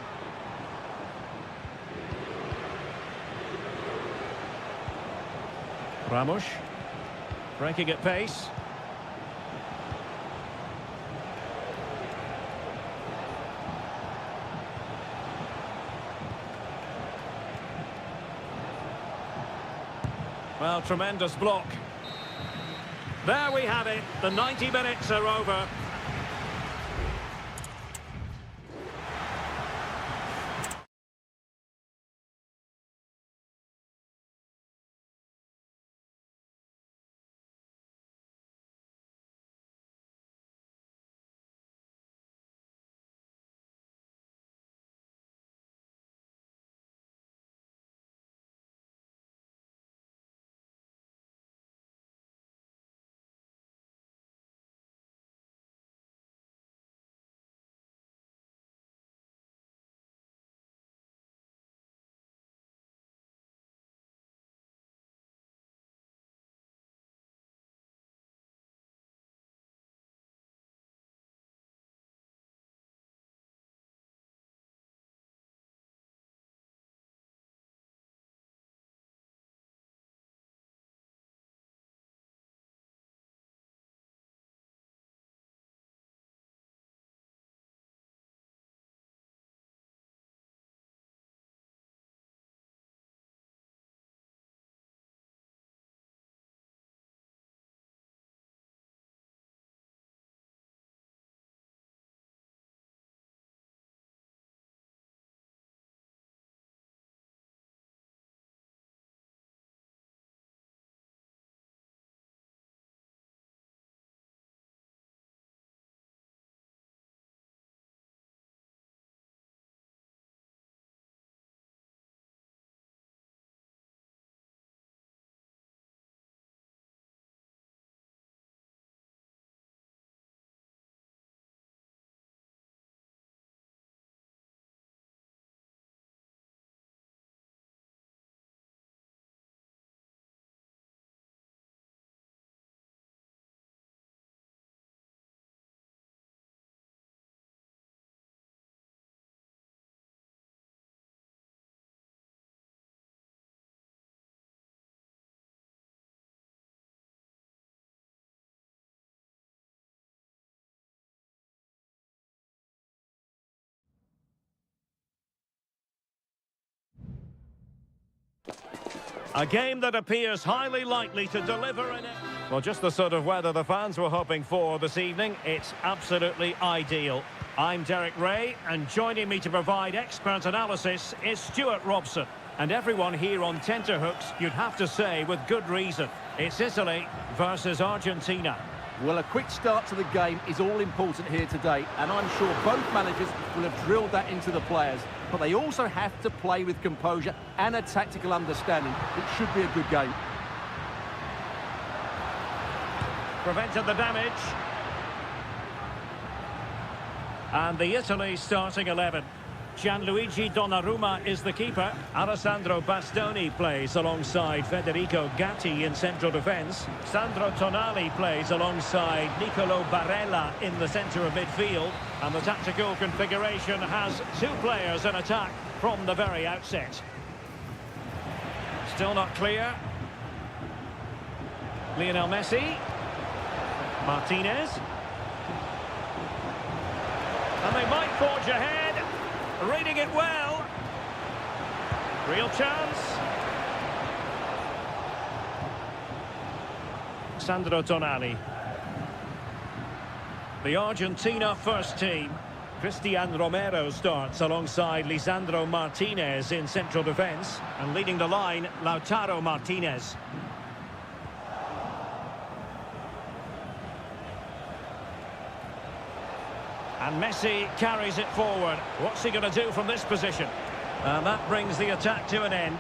Ramos. Breaking at pace. Well, tremendous block. There we have it. The 90 minutes are over. A game that appears highly likely to deliver an... Well, just the sort of weather the fans were hoping for this evening. It's absolutely ideal. I'm Derek Ray, and joining me to provide expert analysis is Stuart Robson. And everyone here on tenterhooks, you'd have to say, with good reason. It's Italy versus Argentina.
Well, a quick start to the game is all important here today, and I'm sure both managers will have drilled that into the players. But they also have to play with composure and a tactical understanding. It should be a good game.
Prevented the damage. And the Italy starting 11. Gianluigi Donnarumma is the keeper. Alessandro Bastoni plays alongside Federico Gatti in central defence. Sandro Tonali plays alongside Nicolo Barella in the centre of midfield. And the tactical configuration has two players in attack from the very outset. Still not clear. Lionel Messi. Martinez. And they might forge ahead. Reading it well. Real chance. Sandro Tonali. The Argentina first team. Cristian Romero starts alongside Lisandro Martinez in central defence. And leading the line, Lautaro Martinez. And Messi carries it forward. What's he going to do from this position? And that brings the attack to an end.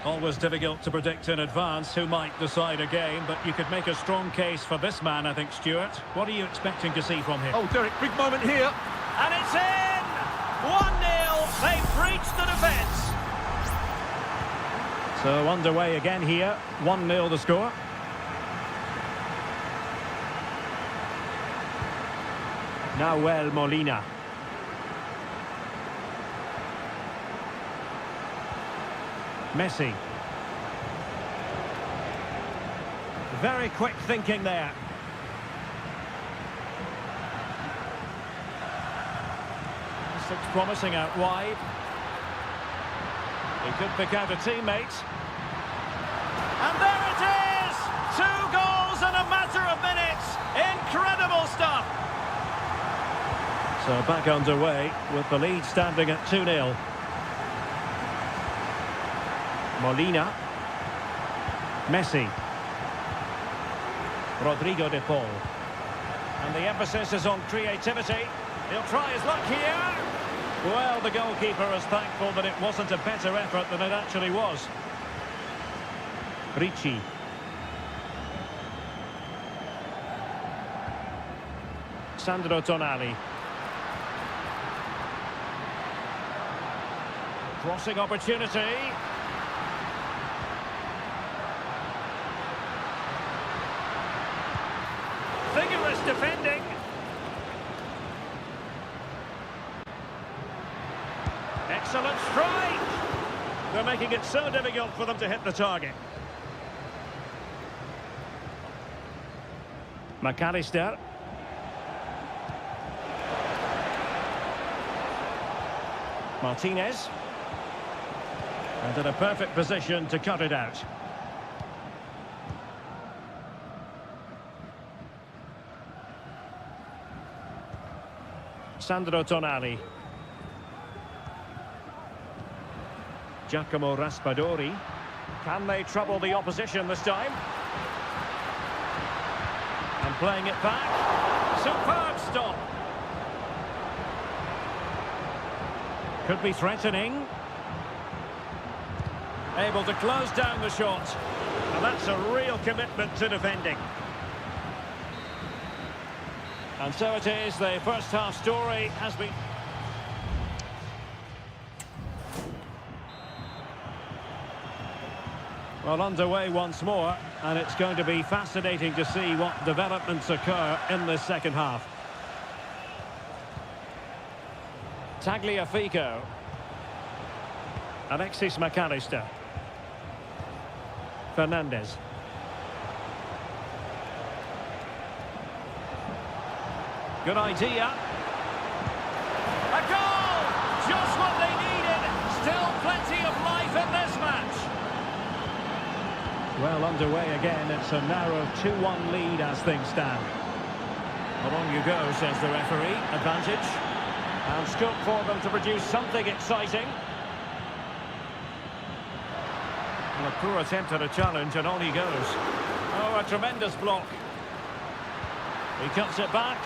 Always difficult to predict in advance who might decide a game, but you could make a strong case for this man, I think, Stuart. What are you expecting to see from him?
Oh, Derek, big moment here.
And it's in! 1-0. They've breached the defence. So underway again here. 1-0 the score. Nahuel Molina. Messi. Very quick thinking there. This looks promising out wide. He could pick out a teammate. And there it is! 2 goals in a matter of minutes. Incredible stuff. So back underway with the lead standing at 2-0. Molina. Messi. Rodrigo de Paul. And the emphasis is on creativity. He'll try his luck here. Well, the goalkeeper is thankful that it wasn't a better effort than it actually was. Ricci. Sandro Tonali. Crossing opportunity. Vigorous defending. Excellent strike. They're making it so difficult for them to hit the target. McAllister. Martinez. And in a perfect position to cut it out. Sandro Tonali. Giacomo Raspadori. Can they trouble the opposition this time? And playing it back. Superb stop. Could be threatening. Able to close down the shot. And that's a real commitment to defending. And so it is, the first half story has been... Well, underway once more, and it's going to be fascinating to see what developments occur in this second half. Tagliafico. Alexis McAllister. Fernandez. Good idea. A goal! Just what they needed. Still plenty of life in this match. Well, underway again. It's a narrow 2-1 lead as things stand. Along you go, says the referee. Advantage. And scope for them to produce something exciting. And a poor attempt at a challenge, and on he goes. Oh, a tremendous block. He cuts it back.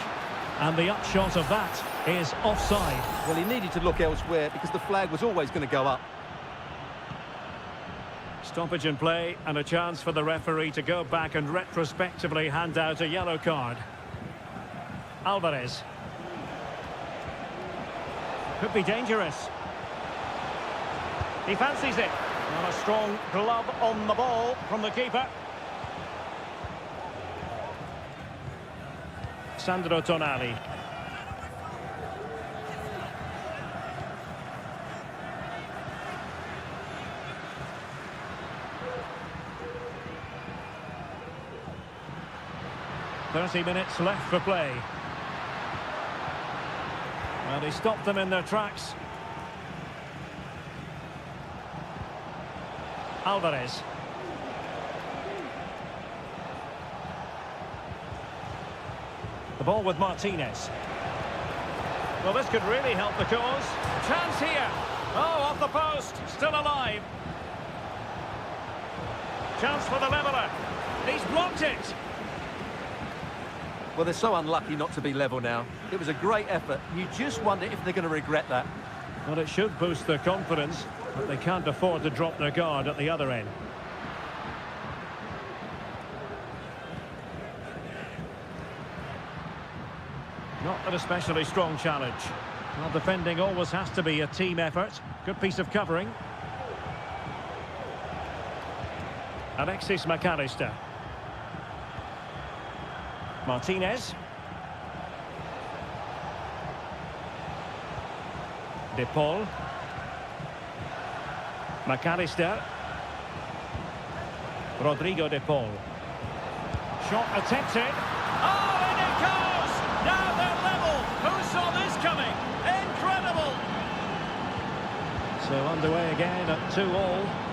And the upshot of that is offside.
Well, he needed to look elsewhere because the flag was always going to go up.
Stoppage in play and a chance for the referee to go back and retrospectively hand out a yellow card. Alvarez. Could be dangerous. He fancies it. And a strong glove on the ball from the keeper. Sandro Tonali. 30 minutes left for play. And he stopped them in their tracks. Alvarez. The ball with Martinez. Well, this could really help the cause. Chance here. Oh, off the post. Still alive. Chance for the leveller. He's blocked it.
Well, they're so unlucky not to be level now. It was a great effort. You just wonder if they're going to regret that.
Well, it should boost their confidence, but they can't afford to drop their guard at the other end. Not an especially strong challenge. Well, defending always has to be a team effort. Good piece of covering. Alexis McAllister. Martinez. De Paul. McAllister. Rodrigo De Paul. Shot attempted. Oh, and it goes! Now they're level. Who saw this coming? Incredible! So underway again at 2-2.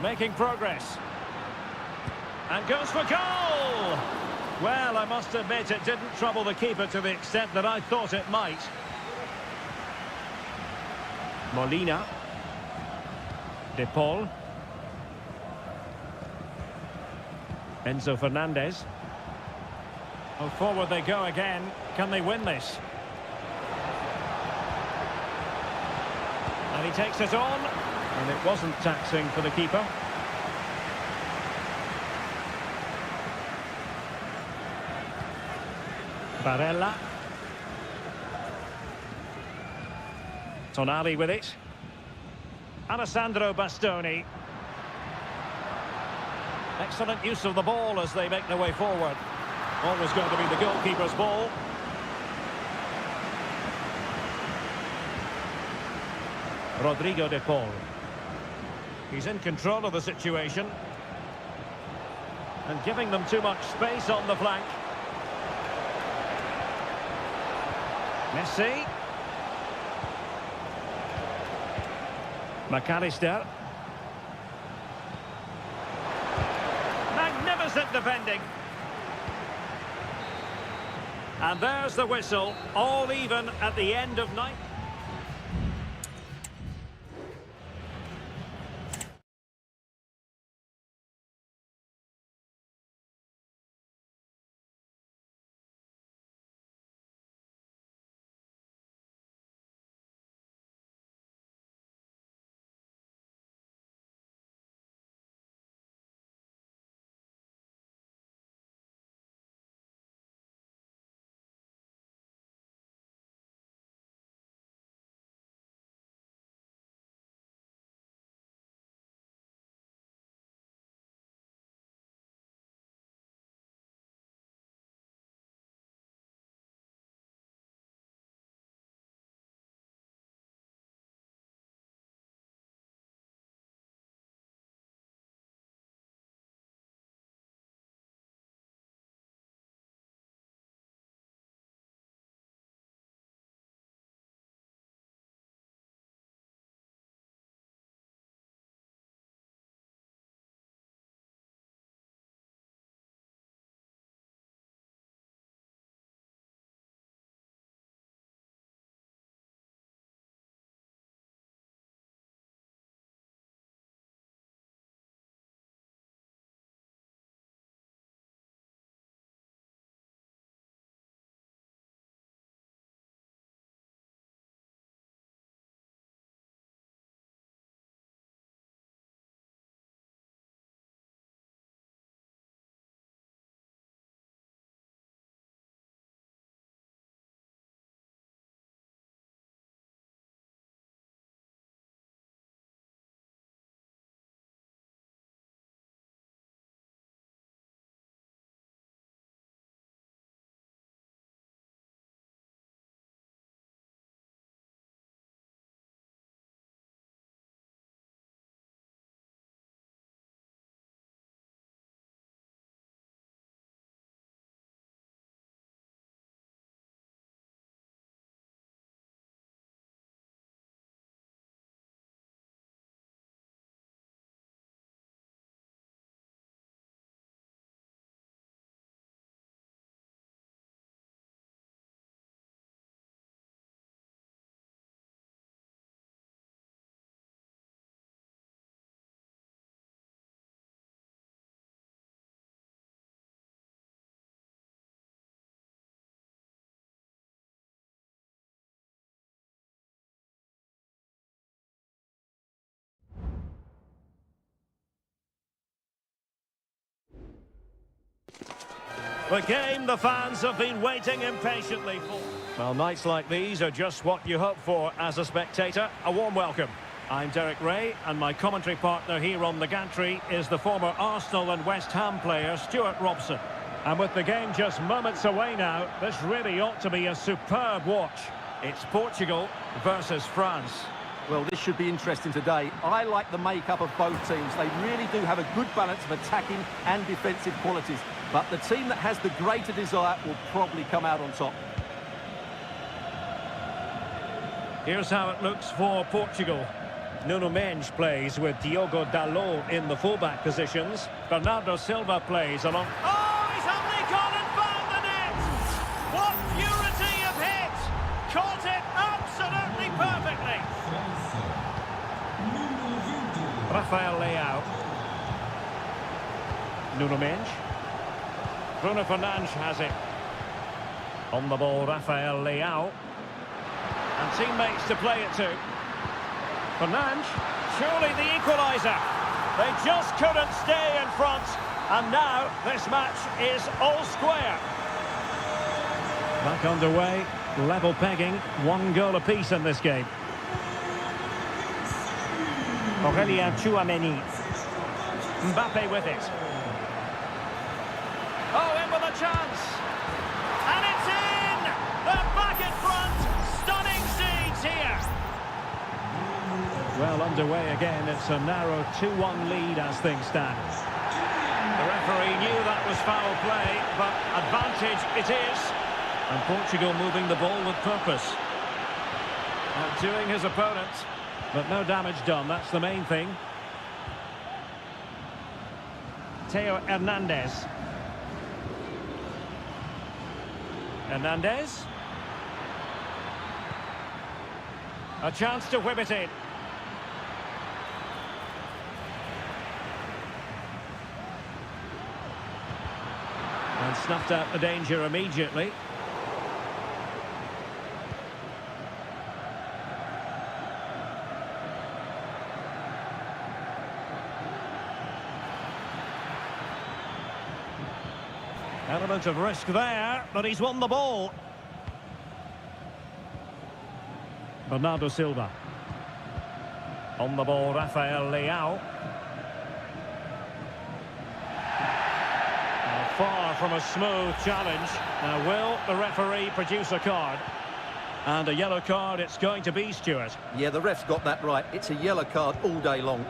Making progress. And goes for goal! Well, I must admit it didn't trouble the keeper to the extent that I thought it might. Molina. De Paul. Enzo Fernandez. Oh, forward they go again. Can they win this? And he takes it on. And it wasn't taxing for the keeper. Barella. Tonali with it. Alessandro Bastoni. Excellent use of the ball as they make their way forward. Always going to be the goalkeeper's ball. Rodrigo De Paul. He's in control of the situation. And giving them too much space on the flank. Messi. McAllister. Magnificent defending. And there's the whistle, all even at the end of 9. The game the fans have been waiting impatiently for. Well, nights like these are just what you hope for as a spectator. A warm welcome. I'm Derek Ray, and my commentary partner here on the gantry is the former Arsenal and West Ham player Stuart Robson. And with the game just moments away now, this really ought to be a superb watch. It's Portugal versus France.
Well, this should be interesting today. I like the makeup of both teams. They really do have a good balance of attacking and defensive qualities. But the team that has the greater desire will probably come out on top.
Here's how it looks for Portugal. Nuno Mendes plays with Diogo Dalot in the fullback positions. Bernardo Silva plays along... Oh, he's only gone and found the net! What purity of hit! Caught it absolutely perfectly! Rafael Leao. Nuno Mendes. Bruno Fernandes has it. On the ball, Rafael Leao. And teammates to play it to. Fernandes, surely the equaliser. They just couldn't stay in front. And now this match is all square. Back underway, level pegging, 1 goal apiece in this game. Aurélien Tchouameni. Mbappe with it. Oh, in with a chance. And it's in! They're back in front. Stunning scenes here. Well, underway again. It's a narrow 2-1 lead as things stand. The referee knew that was foul play, but advantage it is. And Portugal moving the ball with purpose. Outdoing his opponent, but no damage done. That's the main thing. Theo Hernandez. Hernandez. A chance to whip it in. And snuffed out the danger immediately. Element of risk there, but he's won the ball. Bernardo Silva. On the ball, Rafael Leao. Far from a smooth challenge. Now, will the referee produce a card? And a yellow card it's going to be, Stuart.
Yeah, the ref's got that right. It's a yellow card all day long.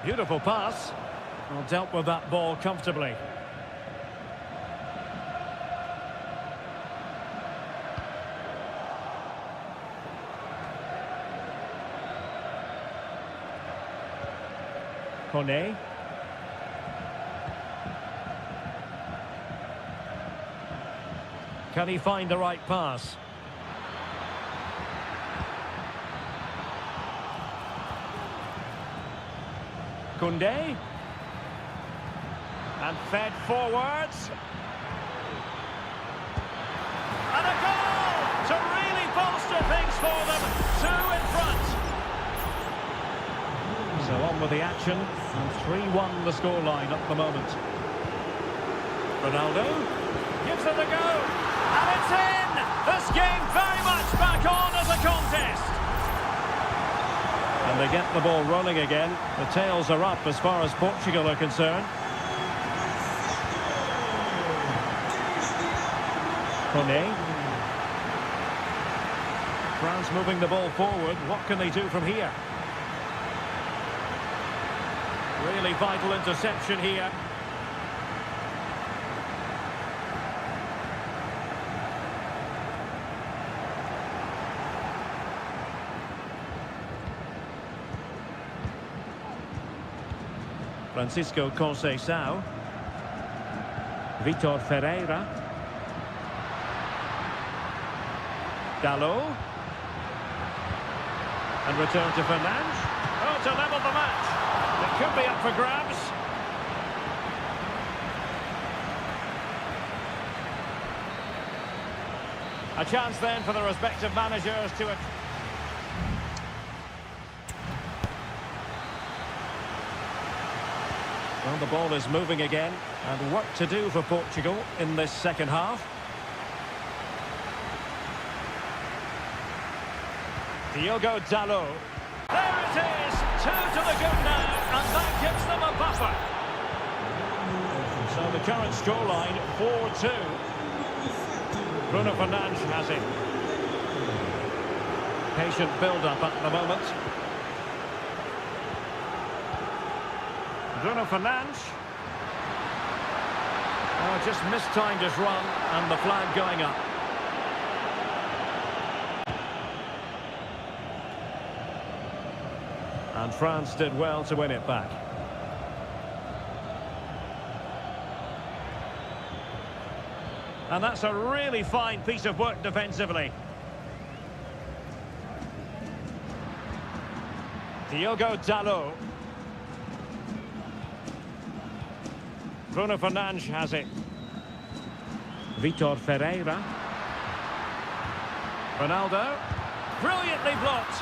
Beautiful pass. Well, dealt with that ball comfortably. Kone. Can he find the right pass? Koundé. And fed forwards. And a goal to really bolster things for them. 2 in front. So on with the action. And 3-1 the scoreline at the moment. Ronaldo gives it a go. And it's in! This game very much back on as a contest. And they get the ball rolling again. The tails are up as far as Portugal are concerned. Kone. France moving the ball forward. What can they do from here? Really vital interception here. Francisco Conceição. Vitor Ferreira. Dalot. And return to Fernandes. Oh, to level the match. It could be up for grabs. A chance then for the respective managers to... Well, the ball is moving again, and work to do for Portugal in this second half. Diogo Dalot. There it is! 2 to the good now, and that gives them a buffer. So the current scoreline, 4-2. Bruno Fernandes has it. Patient build-up at the moment. Bruno Fernandes. Oh, just mistimed his run, and the flag going up. And France did well to win it back. And that's a really fine piece of work defensively. Diogo Dalot. Bruno Fernandes has it. Vitor Ferreira. Ronaldo. Brilliantly blocked.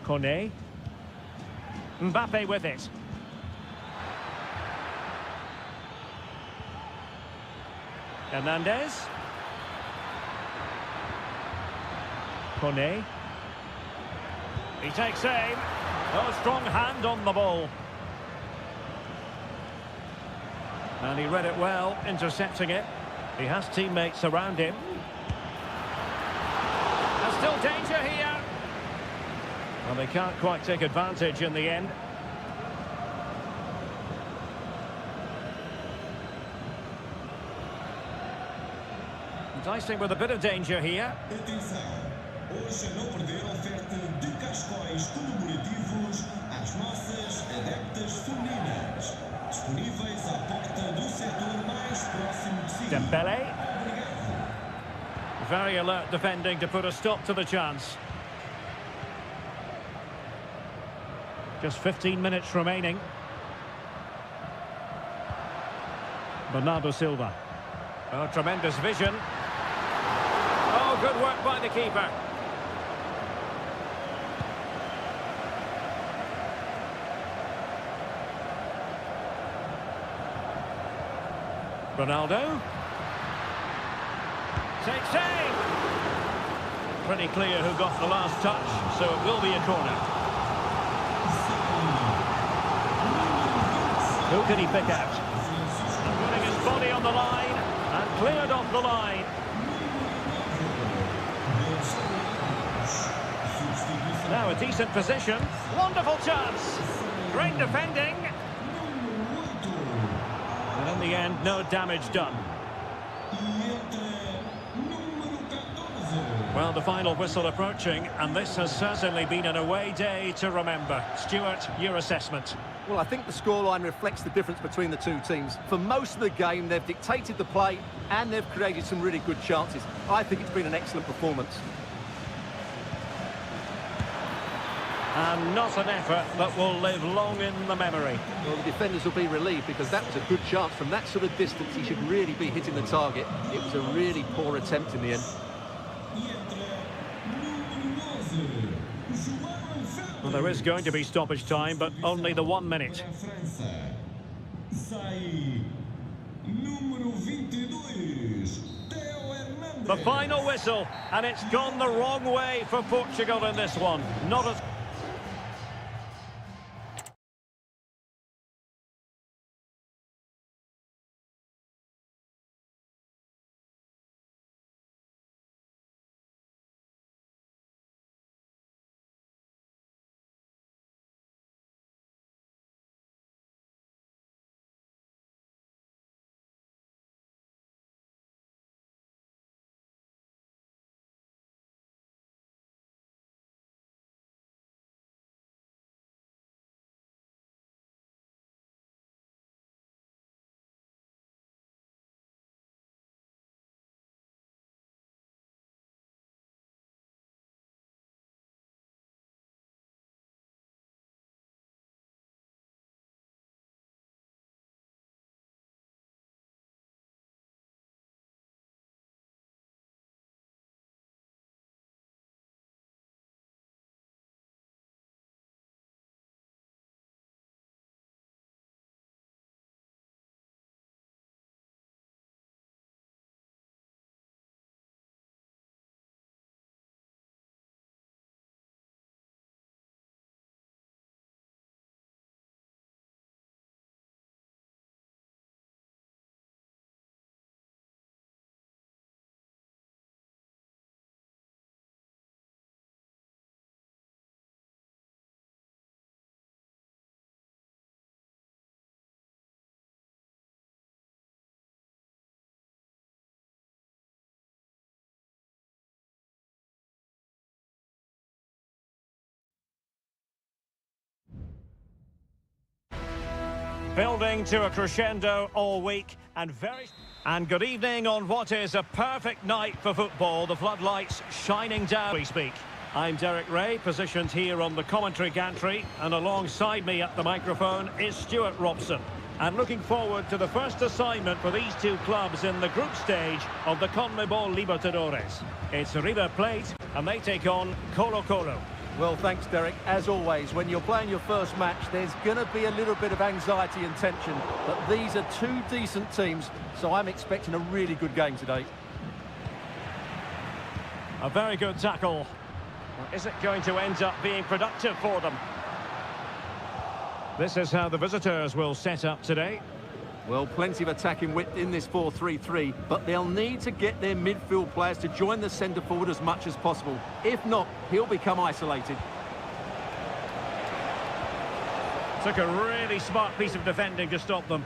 Kone. Mbappe with it. Hernandez. Kone. He takes aim. Oh, strong hand on the ball. And he read it well, intercepting it. He has teammates around him. There's still danger here. Well, they can't quite take advantage in the end. Dicing with a bit of danger here.
Hoje não perder oferta de cascóis comemorativos às nossas adeptas femininas. Disponíveis à porta do setor mais próximo de si.
Dembele. Very alert defending to put a stop to the chance. Just 15 minutes remaining. Bernardo Silva. Oh, tremendous vision. Oh, good work by the keeper. Ronaldo. Takes aim. Pretty clear who got the last touch, so it will be a corner. Who can he pick out? And putting his body on the line, and cleared off the line. Now a decent position. Wonderful chance. Great defending. And in the end, no damage done. Well, the final whistle approaching, and this has certainly been an away day to remember. Stuart, your assessment?
Well, I think the scoreline reflects the difference between the two teams. For most of the game, they've dictated the play, and they've created some really good chances. I think it's been an excellent performance.
And not an effort that will live long in the memory.
Well, the defenders will be relieved because that was a good chance. From that sort of distance, he should really be hitting the target. It was a really poor attempt in the end.
Well, there is going to be stoppage time, but only the 1 minute. The final whistle, and it's gone the wrong way for Portugal in this one. Not as Building to a crescendo all week and good evening on what is a perfect night for football. The floodlights shining down, we speak. I'm Derek Ray, positioned here on the commentary gantry, and alongside me at the microphone is Stuart Robson. And looking forward to the first assignment for these two clubs in the group stage of the CONMEBOL Libertadores. It's River Plate, and they take on Colo-Colo.
Well, thanks, Derek. As always, when you're playing your first match, there's going to be a little bit of anxiety and tension. But these are two decent teams, so I'm expecting a really good game today.
A very good tackle. Is it going to end up being productive for them? This is how the visitors will set up today.
Well, plenty of attacking width in this 4-3-3, but they'll need to get their midfield players to join the centre forward as much as possible. If not, he'll become isolated.
Took a really smart piece of defending to stop them.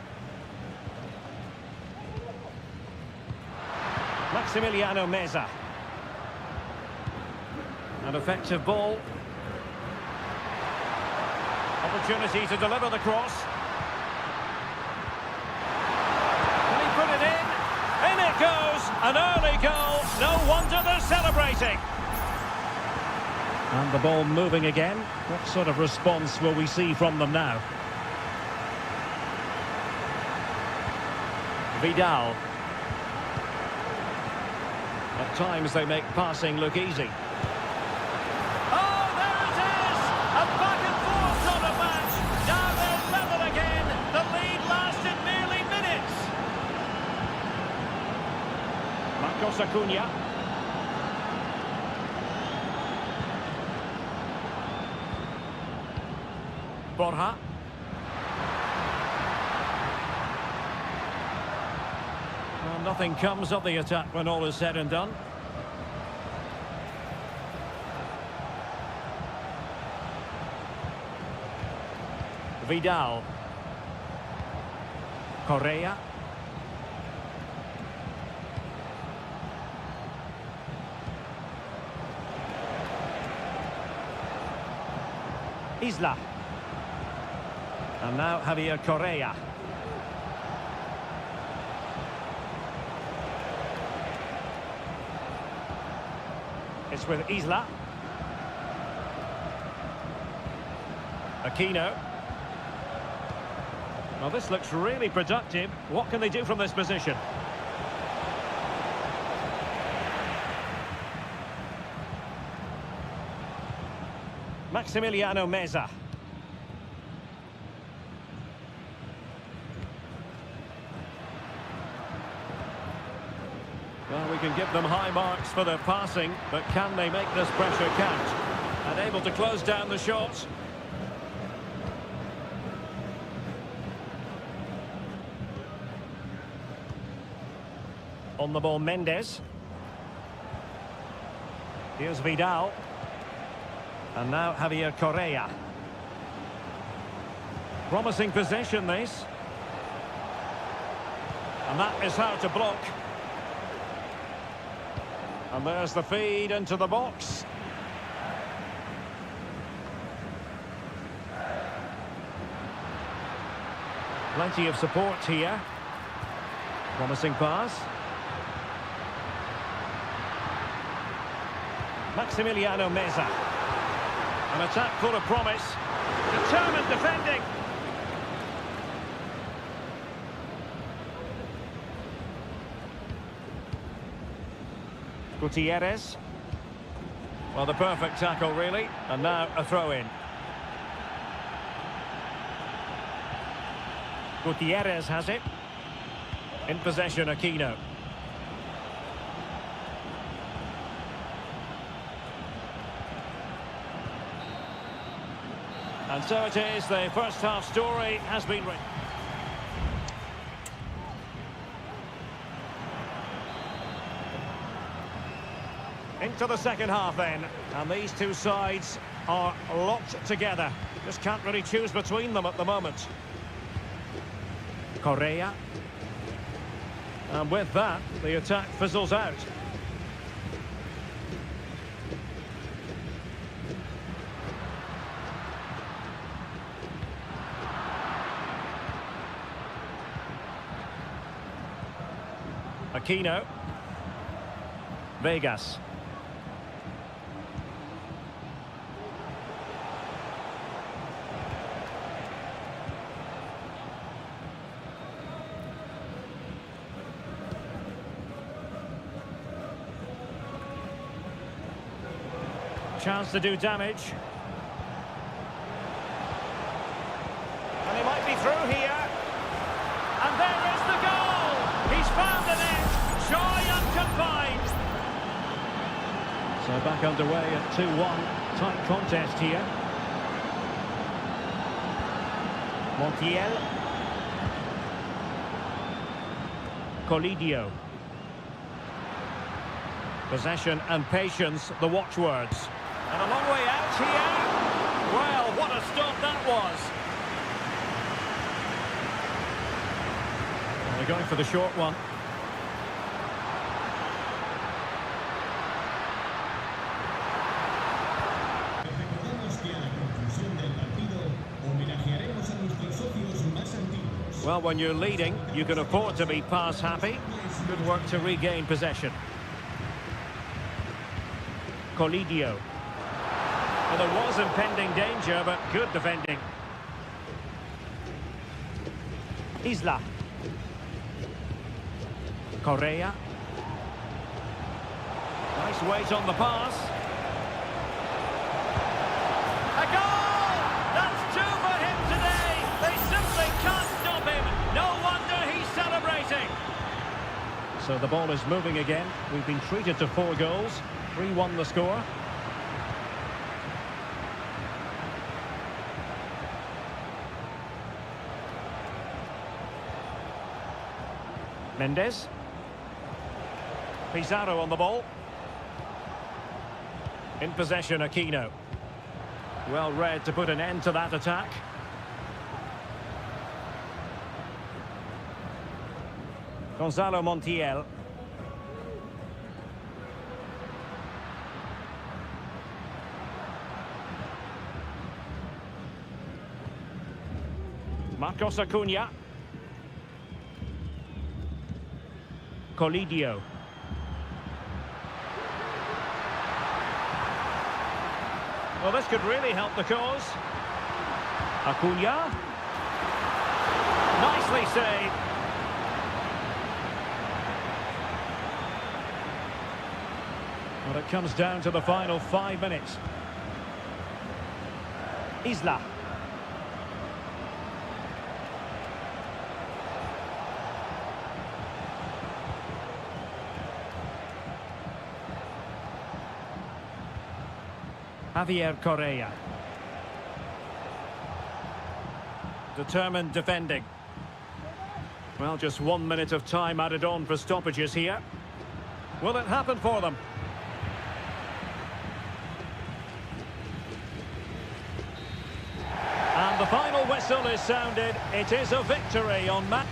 Maximiliano Meza. An effective ball. Opportunity to deliver the cross. Can he put it in? In it goes! An early goal. No wonder they're celebrating. And the ball moving again. What sort of response will we see from them now? Vidal. At times they make passing look easy. Acuna. Borja. Well, nothing comes of the attack when all is said and done. Vidal. Correa. Isla. And now Javier Correa. It's with Isla. Aquino. Well, this looks really productive. What can they do from this position? Maximiliano Meza. Well, we can give them high marks for their passing, but can they make this pressure count? And able to close down the shots. On the ball, Mendes. Here's Vidal. And now Javier Correa. Promising possession, this. And that is how to block. And there's the feed into the box. Plenty of support here. Promising pass. Maximiliano Meza. An attack full of promise. Determined defending. Gutierrez. Well, the perfect tackle, really. And now a throw-in. Gutierrez has it. In possession, Aquino. And so it is, the first half story has been written. Into the second half then, and these two sides are locked together. Just can't really choose between them at the moment. Correa. And with that, the attack fizzles out. Aquino. Vegas. Chance to do damage. And he might be through here. And there is the goal! He's found the net, shy and confined. So back underway at 2-1. Tight contest here. Montiel. Colidio. Possession and patience, the watchwords. And a long way out here. Well, what a stop that was. And they're going for the short one.
Recordamos que a la conclusión del partido homenajearemos a nuestros socios más antiguos.
Well, when you're leading, you can afford to be pass happy. Good work to regain possession. Colidio. Well, there was impending danger, but good defending. Isla. Correa. Nice weight on the pass. A goal! That's two for him today. They simply can't stop him. No wonder he's celebrating. So the ball is moving again. We've been treated to 4 goals. 3-1 the score. Mendes. Pizarro on the ball. In possession, Aquino. Well read to put an end to that attack. Gonzalo Montiel. Marcos Acuna. Colidio. Well, this could really help the cause. Acuna. Nicely saved. Well, it comes down to the final 5 minutes. Isla. Javier Correa. Determined defending. Well, just 1 minute of time added on for stoppages here. Will it happen for them? And the final whistle is sounded. It is a victory on match.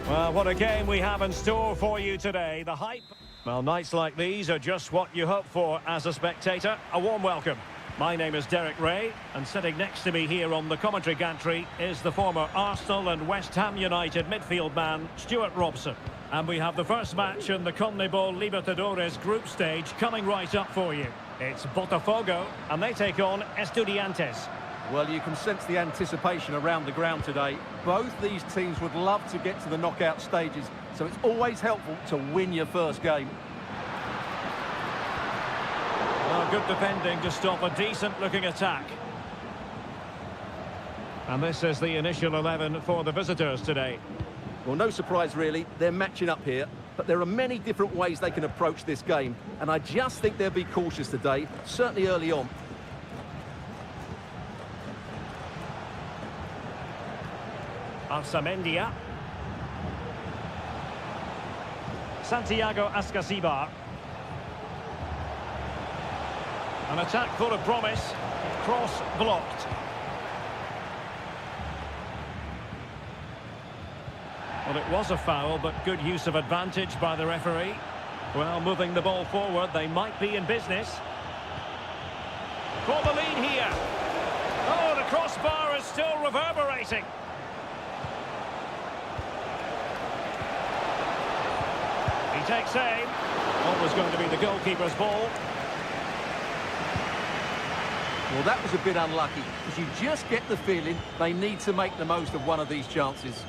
Well, what a game we have in store for you today. The hype. Well, nights like these are just what you hope for as a spectator. A warm welcome. My name is Derek Ray, and sitting next to me here on the commentary gantry is the former Arsenal and West Ham United midfield man, Stuart Robson. And we have the first match in the CONMEBOL Libertadores group stage coming right up for you. It's Botafogo, and they take on Estudiantes.
Well, you can sense the anticipation around the ground today. Both these teams would love to get to the knockout stages, so it's always helpful to win your first game.
Well, good defending to stop a decent-looking attack. And this is the initial 11 for the visitors today.
Well, no surprise really, they're matching up here, but there are many different ways they can approach this game, and I just think they'll be cautious today, certainly early on.
Arsamendia. Santiago Ascasibar. An attack full of promise. Cross blocked. Well, it was a foul, but good use of advantage by the referee. Well, moving the ball forward, they might be in business. For the lead here. Oh, the crossbar is still reverberating. He takes aim. Always going to be the goalkeeper's ball.
Well, that was a bit unlucky, because you just get the feeling they need to make the most of one of these chances.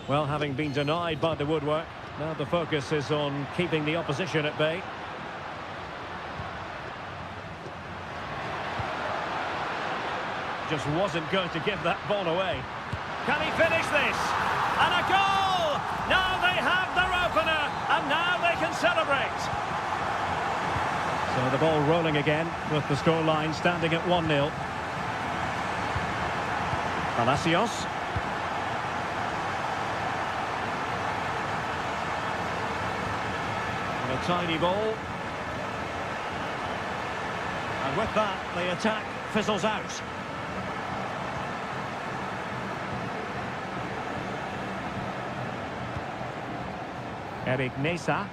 Well, having been denied by the woodwork, now the focus is on keeping the opposition at bay. Just wasn't going to give that ball away. Can he finish this? And a goal! Now they have their opener, and now they can celebrate. So the ball rolling again, with the scoreline standing at 1-0. Palacios. And a tiny ball. And with that, the attack fizzles out. Eric Nesa.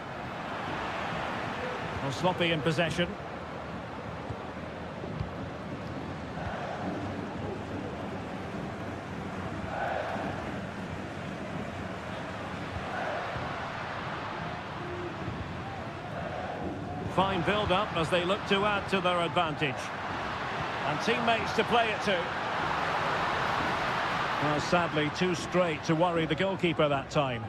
Well, sloppy in possession. Fine build-up as they look to add to their advantage. And teammates to play it to. Well, sadly, too straight to worry the goalkeeper that time.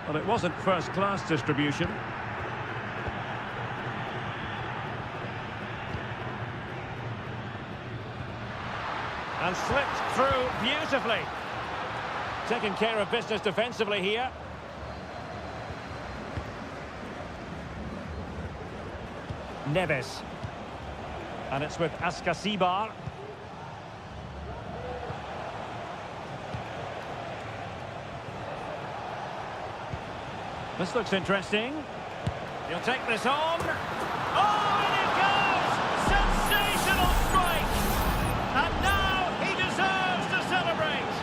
Well, it wasn't first-class distribution. And slipped through beautifully. Taking care of business defensively here. Neves. And it's with Ascasibar. This looks interesting. He'll take this on. Oh, and it goes! Sensational strike! And now he deserves to celebrate.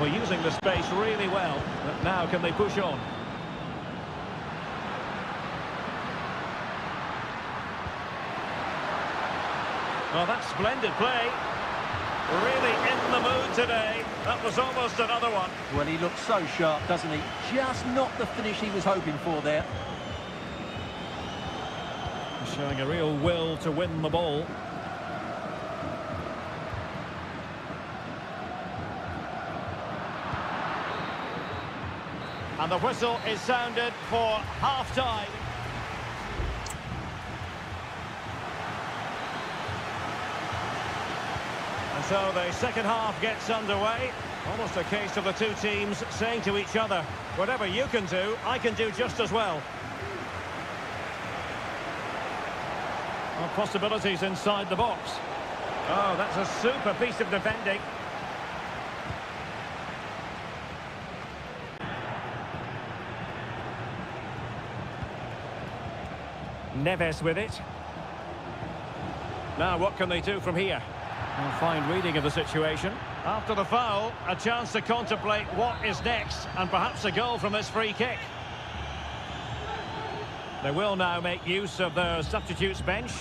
Well, using the space really well, but now can they push on? Well, that's splendid play. Really in the mood today. That was almost another one.
Well, he looks so sharp, doesn't he? Just not the finish he was hoping for there.
Showing a real will to win the ball. And the whistle is sounded for half-time. And so the second half gets underway. Almost a case of the two teams saying to each other, whatever you can do, I can do just as well. Well, possibilities inside the box. Oh, that's a super piece of defending. Neves with it. Now, what can they do from here? A fine reading of the situation. After the foul, a chance to contemplate what is next, and perhaps a goal from this free kick. They will now make use of their substitutes bench.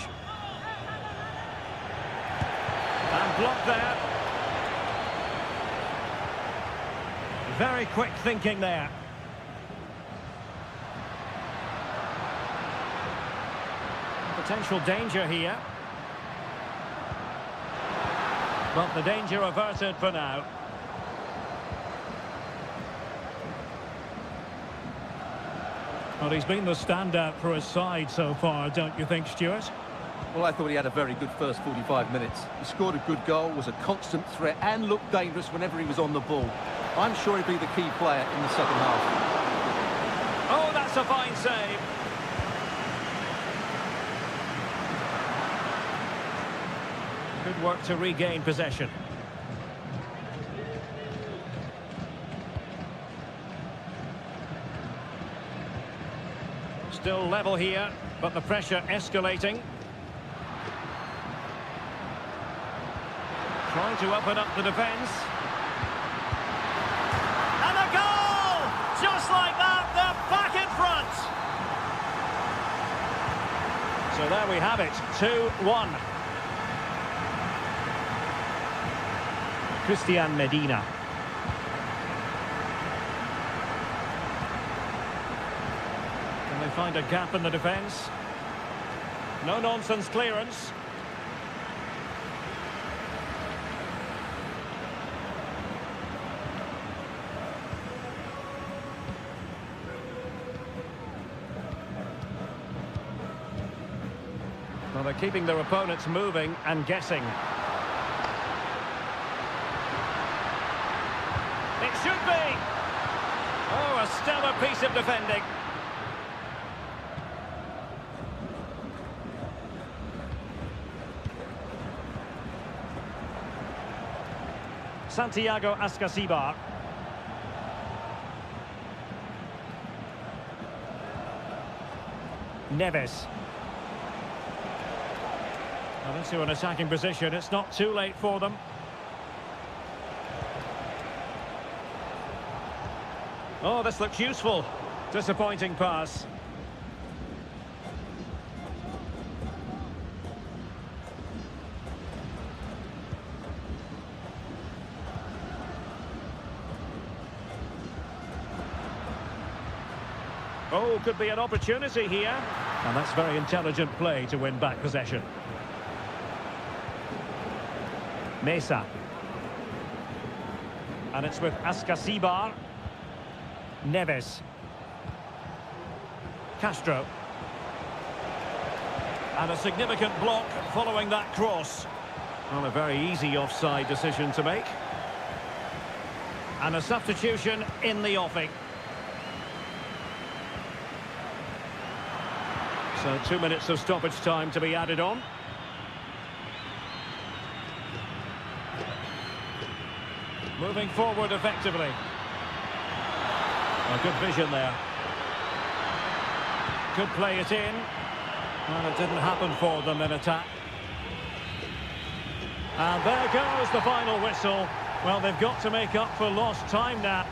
And blocked there. Very quick thinking there. Potential danger here. But the danger averted for now. Well, he's been the standout for his side so far, don't you think, Stuart?
Well, I thought he had a very good first 45 minutes. He scored a good goal, was a constant threat, and looked dangerous whenever he was on the ball. I'm sure he'll be the key player in the second half.
Oh, that's a fine save. Good work to regain possession. Still level here, but the pressure escalating. Trying to open up the defence. And a goal! Just like that, they're back in front. So there we have it, 2-1. Christian Medina. Can they find a gap in the defence? No-nonsense clearance. Well, they're keeping their opponents moving and guessing. It should be! Oh, a stellar piece of defending. Santiago Ascasibar. Neves. Well, into an attacking position. It's not too late for them. Oh, this looks useful. Disappointing pass. Oh, could be an opportunity here. And that's very intelligent play to win back possession. Mesa. And it's with Ascasibar. Neves. Castro. And a significant block following that cross. Well, a very easy offside decision to make. And a substitution in the offing. So 2 minutes of stoppage time to be added on. Moving forward effectively. A good vision there. Could play it in. Well, it didn't happen for them in attack. And there goes the final whistle. Well, they've got to make up for lost time now.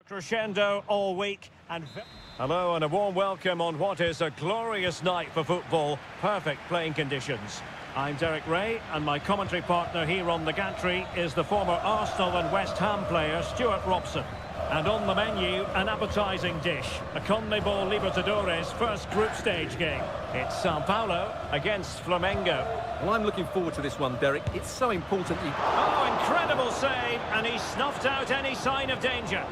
Crescendo all week and... Hello and a warm welcome on what is a glorious night for football. Perfect playing conditions. I'm Derek Ray and my commentary partner here on the gantry is the former Arsenal and West Ham player Stuart Robson. And on the menu, an appetising dish, a CONMEBOL Libertadores first group stage game. It's Sao Paulo against Flamengo.
Well, I'm looking forward to this one, Derek. It's so important.
Oh, incredible save, and he snuffed out any sign of danger.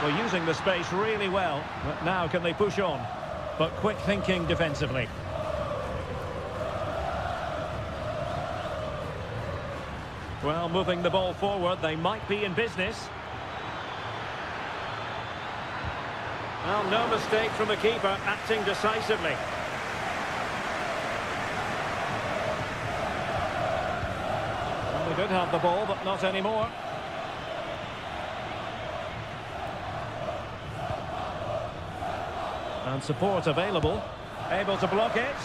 Well, using the space really well, but now can they push on? But quick thinking defensively. Well, moving the ball forward, they might be in business. Well, no mistake from the keeper, acting decisively. Well, they did have the ball, but not anymore. And support available. Able to block it.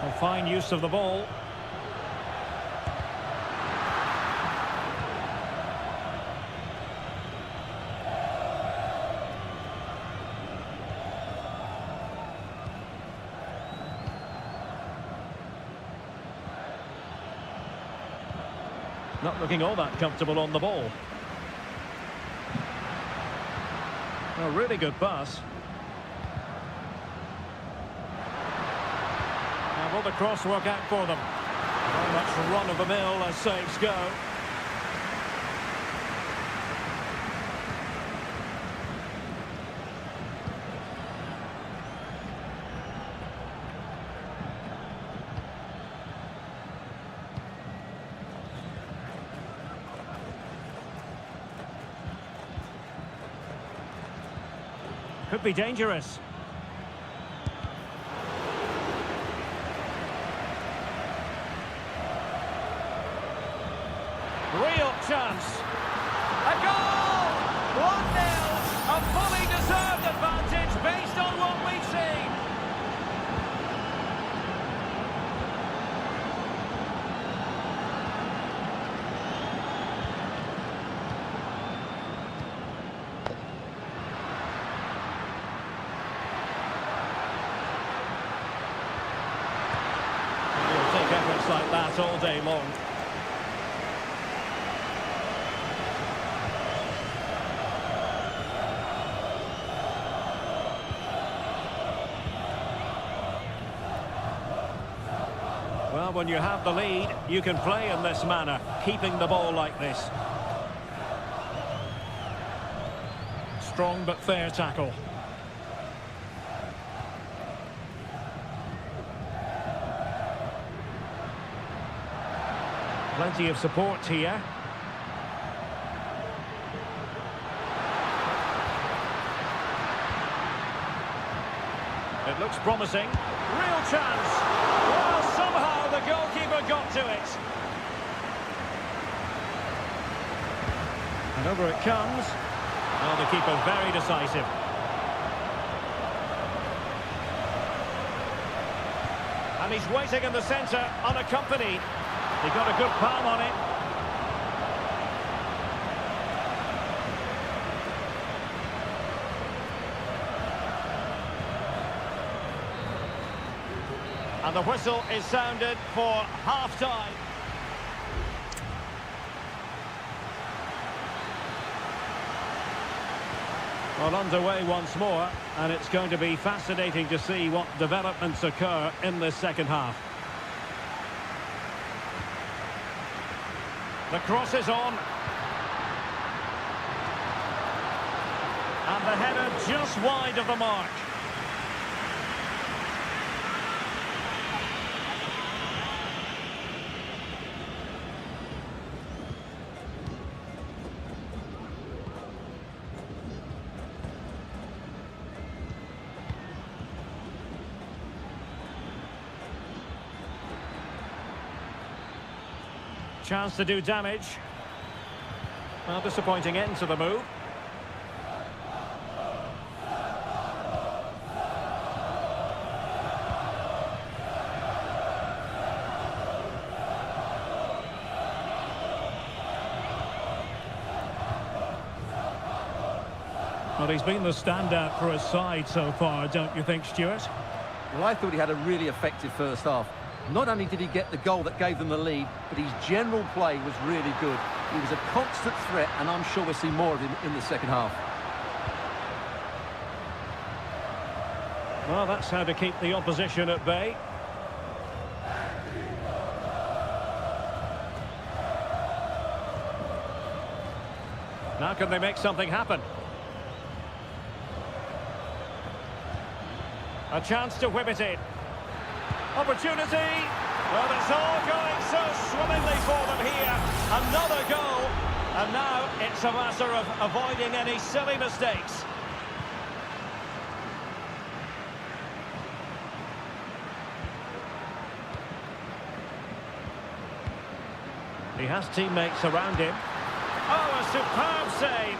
A fine use of the ball. Not looking all that comfortable on the ball. A really good pass. And will the cross work out for them? Very much run-of-the-mill as saves go. Could be dangerous. Real chance. A goal! 1-0. A fully deserved advantage based on what we've seen. Efforts like that all day long. Well, when you have the lead, you can play in this manner, keeping the ball like this. Strong but fair tackle. Plenty of support here. It looks promising. Real chance. Well, somehow the goalkeeper got to it. And over it comes. Well, the keeper very decisive. And he's waiting in the centre, unaccompanied. He got a good palm on it. And the whistle is sounded for half-time. Well, underway once more, and it's going to be fascinating to see what developments occur in this second half. The cross is on. And the header just wide of the mark. Chance to do damage. Well, disappointing end to the move. Well, he's been the standout for his side so far, don't you think, Stuart?
Well, I thought he had a really effective first half. Not only did he get the goal that gave them the lead, but his general play was really good. He was a constant threat, and I'm sure we'll see more of him in the second half.
Well, that's how to keep the opposition at bay. Now can they make something happen? A chance to whip it in. Opportunity. Well, it's all going so swimmingly for them here. Another goal. And now it's a matter of avoiding any silly mistakes. He has teammates around him. Oh, a superb save.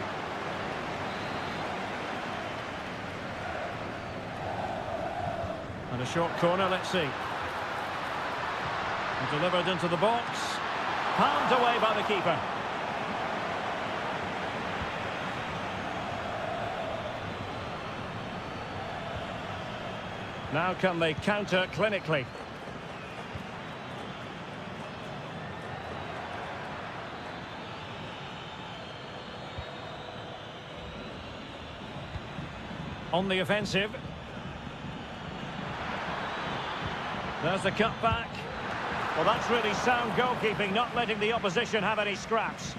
And a short corner, let's see. And delivered into the box. Palmed away by the keeper. Now can they counter clinically? On the offensive. There's the cut back. Well, that's really sound goalkeeping, not letting the opposition have any scraps.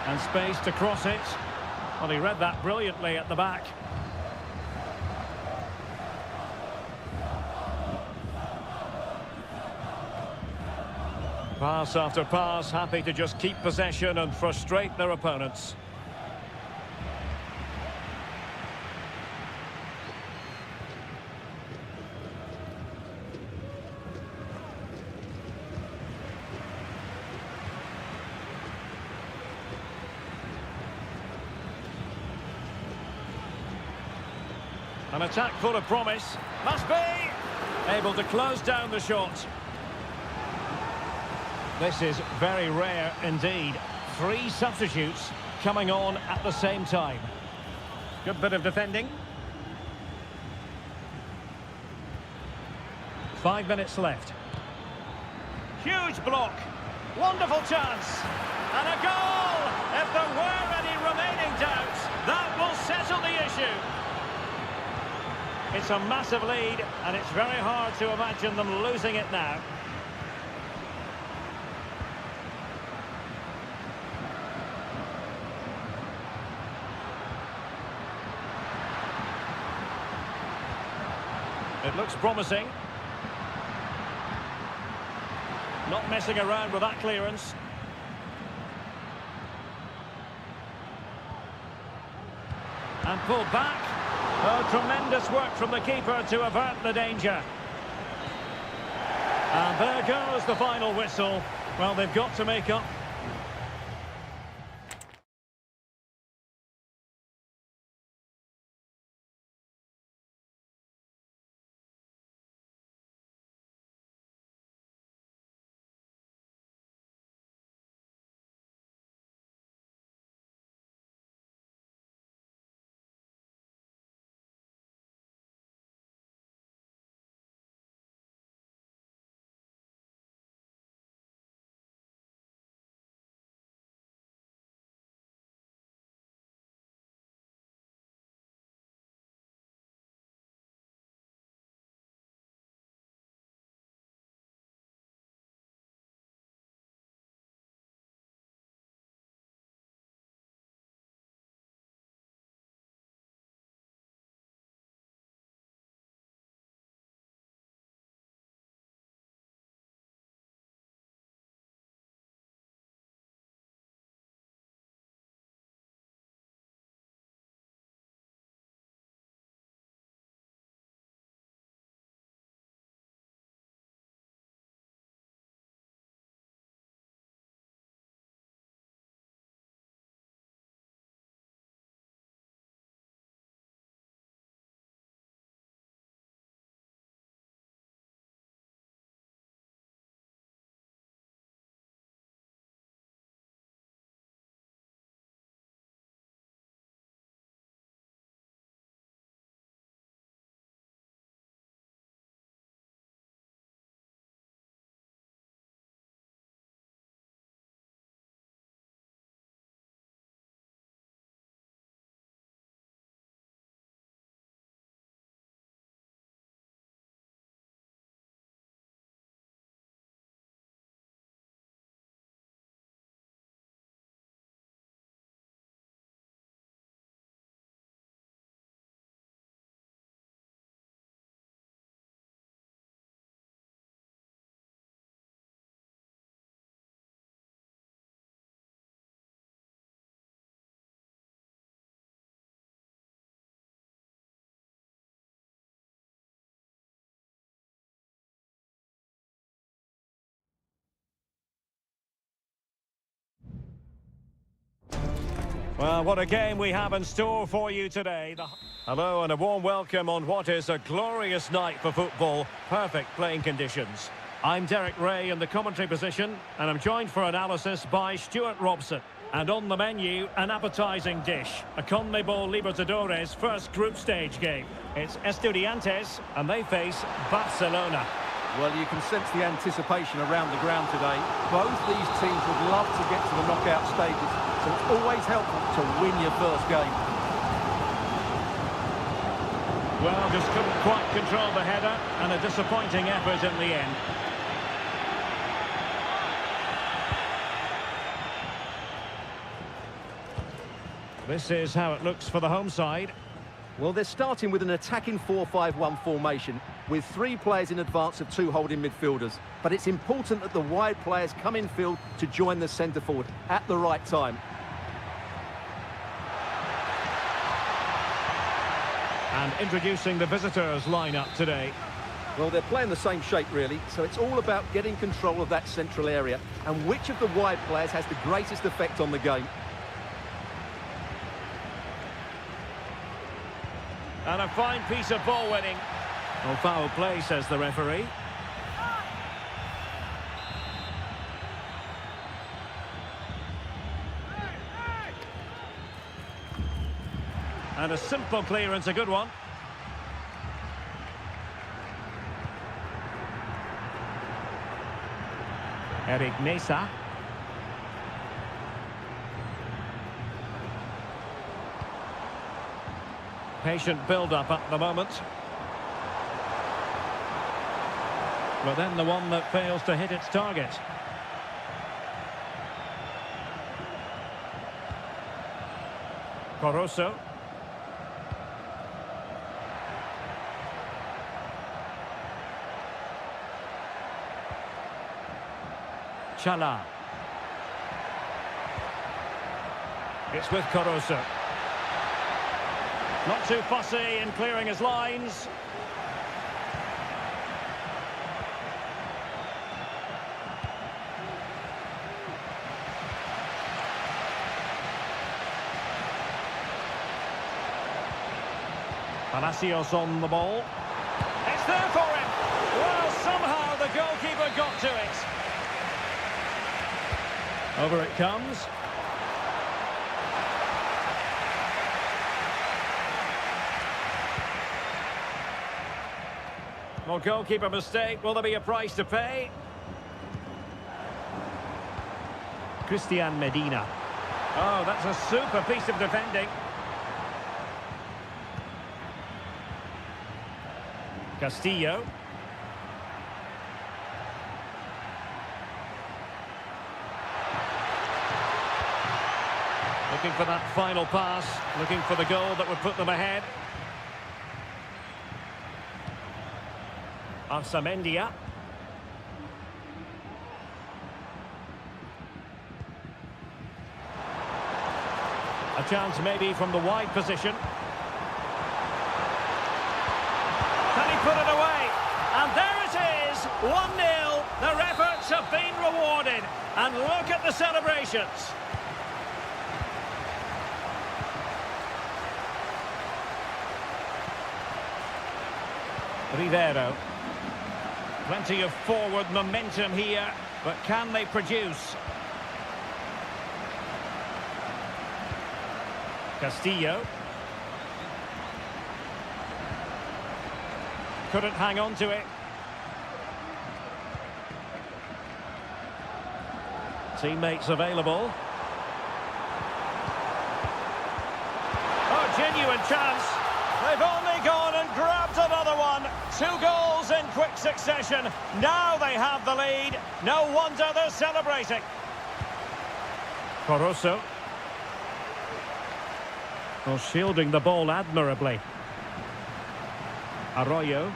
And space to cross it. Well, he read that brilliantly at the back. Pass after pass, happy to just keep possession and frustrate their opponents. An attack full of promise. Must be! Able to close down the shot. This is very rare indeed. 3 substitutes coming on at the same time. Good bit of defending. 5 minutes left. Huge block. Wonderful chance. And a goal! If there were any remaining doubts, that will settle the issue. It's a massive lead, and it's very hard to imagine them losing it now. It looks promising. Not messing around with that clearance. And pulled back. Oh, tremendous work from the keeper to avert the danger. And there goes the final whistle. Well, they've got to make up Well, what a game we have in store for you today. Hello and a warm welcome on what is a glorious night for football. Perfect playing conditions. I'm Derek Ray in the commentary position, and I'm joined for analysis by Stuart Robson. And on the menu, an appetising dish, a CONMEBOL Libertadores first group stage game. It's Estudiantes, and they face Barcelona.
Well, you can sense the anticipation around the ground today. Both these teams would love to get to the knockout stages, so it's always helpful to win your first game.
Well, just couldn't quite control the header, and a disappointing effort in the end. This is how it looks for the home side.
Well, they're starting with an attacking 4-5-1 formation with 3 players in advance of 2 holding midfielders. But it's important that the wide players come in field to join the centre forward at the right time.
And introducing the visitors lineup today.
Well, they're playing the same shape, really, so it's all about getting control of that central area and which of the wide players has the greatest effect on the game.
And a fine piece of ball winning. Well, foul play, says the referee. And a simple clearance, a good one. Eric Mesa. Patient build-up at the moment. But then the one that fails to hit its target. Corosso. Chala. It's with Corosso. Not too fussy in clearing his lines. Palacios on the ball. It's there for him. Well, somehow the goalkeeper got to it. Over it comes. Well, goalkeeper mistake. Will there be a price to pay? Christian Medina. Oh, that's a super piece of defending. Castillo. Looking for that final pass. Looking for the goal that would put them ahead. Arsamendia. A chance maybe from the wide position. Can he put it away? And there it is, 1-0. Their efforts have been rewarded. And look at the celebrations. Rivero. Plenty of forward momentum here, but can they produce? Castillo. Couldn't hang on to it. Teammates available. Oh, genuine chance. They've only gone and grabbed another one. 2 goals in quick succession. Now they have the lead. No wonder they're celebrating. Corosso. Well, shielding the ball admirably. Arroyo.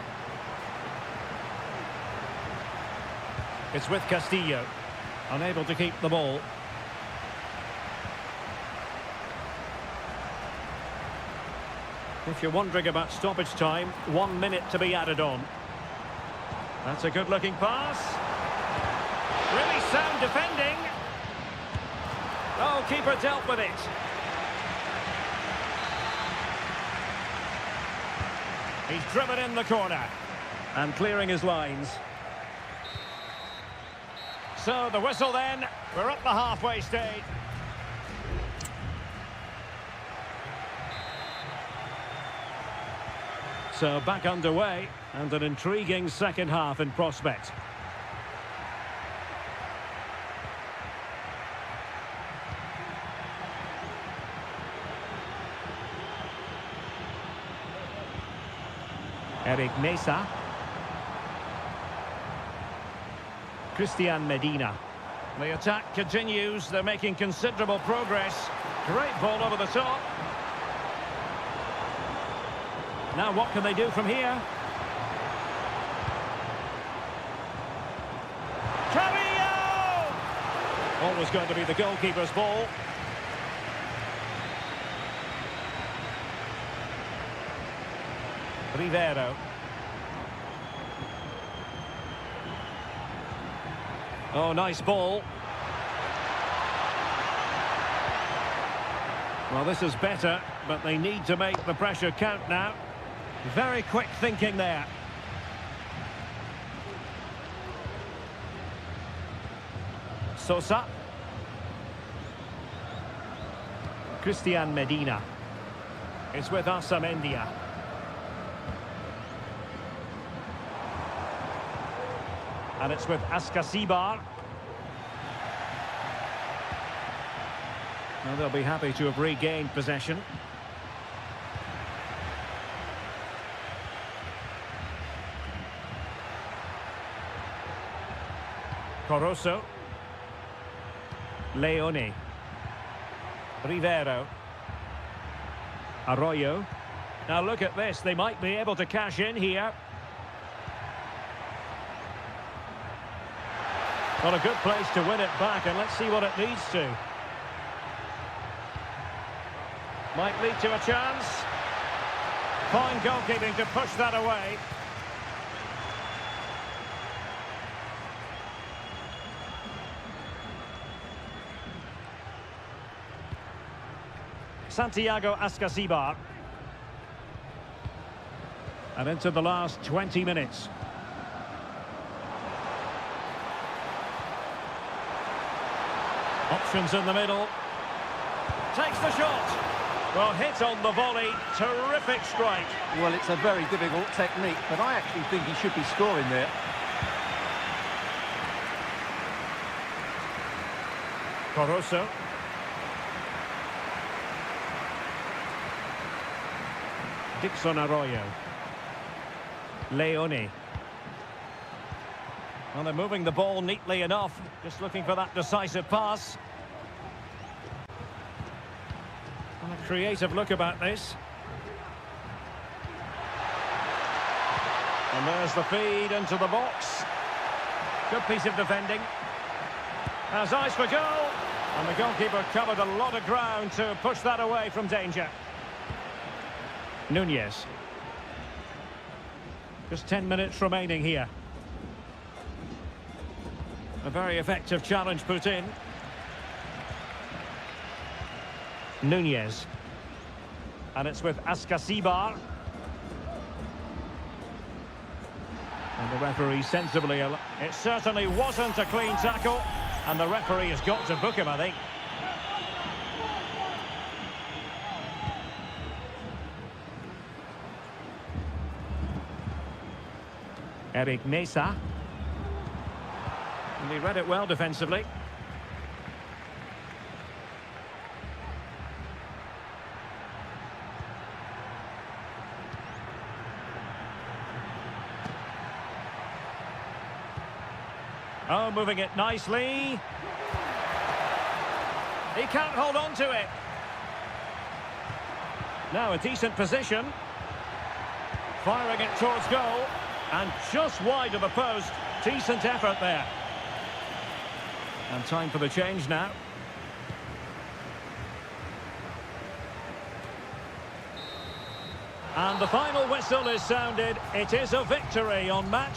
It's with Castillo. Unable to keep the ball. If you're wondering about stoppage time, 1 minute to be added on. That's a good-looking pass. Really sound defending. Oh, keeper dealt with it. He's driven in the corner. And clearing his lines. So the whistle then. We're up the halfway stage. So back underway, and an intriguing second half in prospect. Eric Mesa. Christian Medina. The attack continues. They're making considerable progress. Great ball over the top. Now what can they do from here? Carrillo! Always going to be the goalkeeper's ball. Rivero. Oh, nice ball. Well, this is better, but they need to make the pressure count now. Very quick thinking there. Sosa. Christian Medina. It's with Asamendia. And it's with Askasibar. Well, they'll be happy to have regained possession. Coroso. Leone. Rivero. Arroyo. Now look at this, they might be able to cash in here. Not a good place to win it back, and let's see what it leads to. Might lead to a chance. Fine goalkeeping to push that away. Santiago Askasibar. And into the last 20 minutes. Options in the middle. Takes the shot. Well, hit on the volley. Terrific strike.
Well, it's a very difficult technique, but I actually think he should be scoring there.
Coroso. Dixon Arroyo. Leone. Well, they're moving the ball neatly enough. Just looking for that decisive pass. And a creative look about this. And there's the feed into the box. Good piece of defending. Has eyes for goal. And the goalkeeper covered a lot of ground to push that away from danger. Nunez. Just 10 minutes remaining here. A very effective challenge put in. Nunez. And it's with Askasibar. And the referee sensibly... It certainly wasn't a clean tackle. And the referee has got to book him, I think. Eric Mesa. And he read it well defensively. Oh, moving it nicely. He can't hold on to it. Now a decent position. Firing it towards goal. And just wide of the post. Decent effort there. And time for the change now. And the final whistle is sounded. It is a victory on match.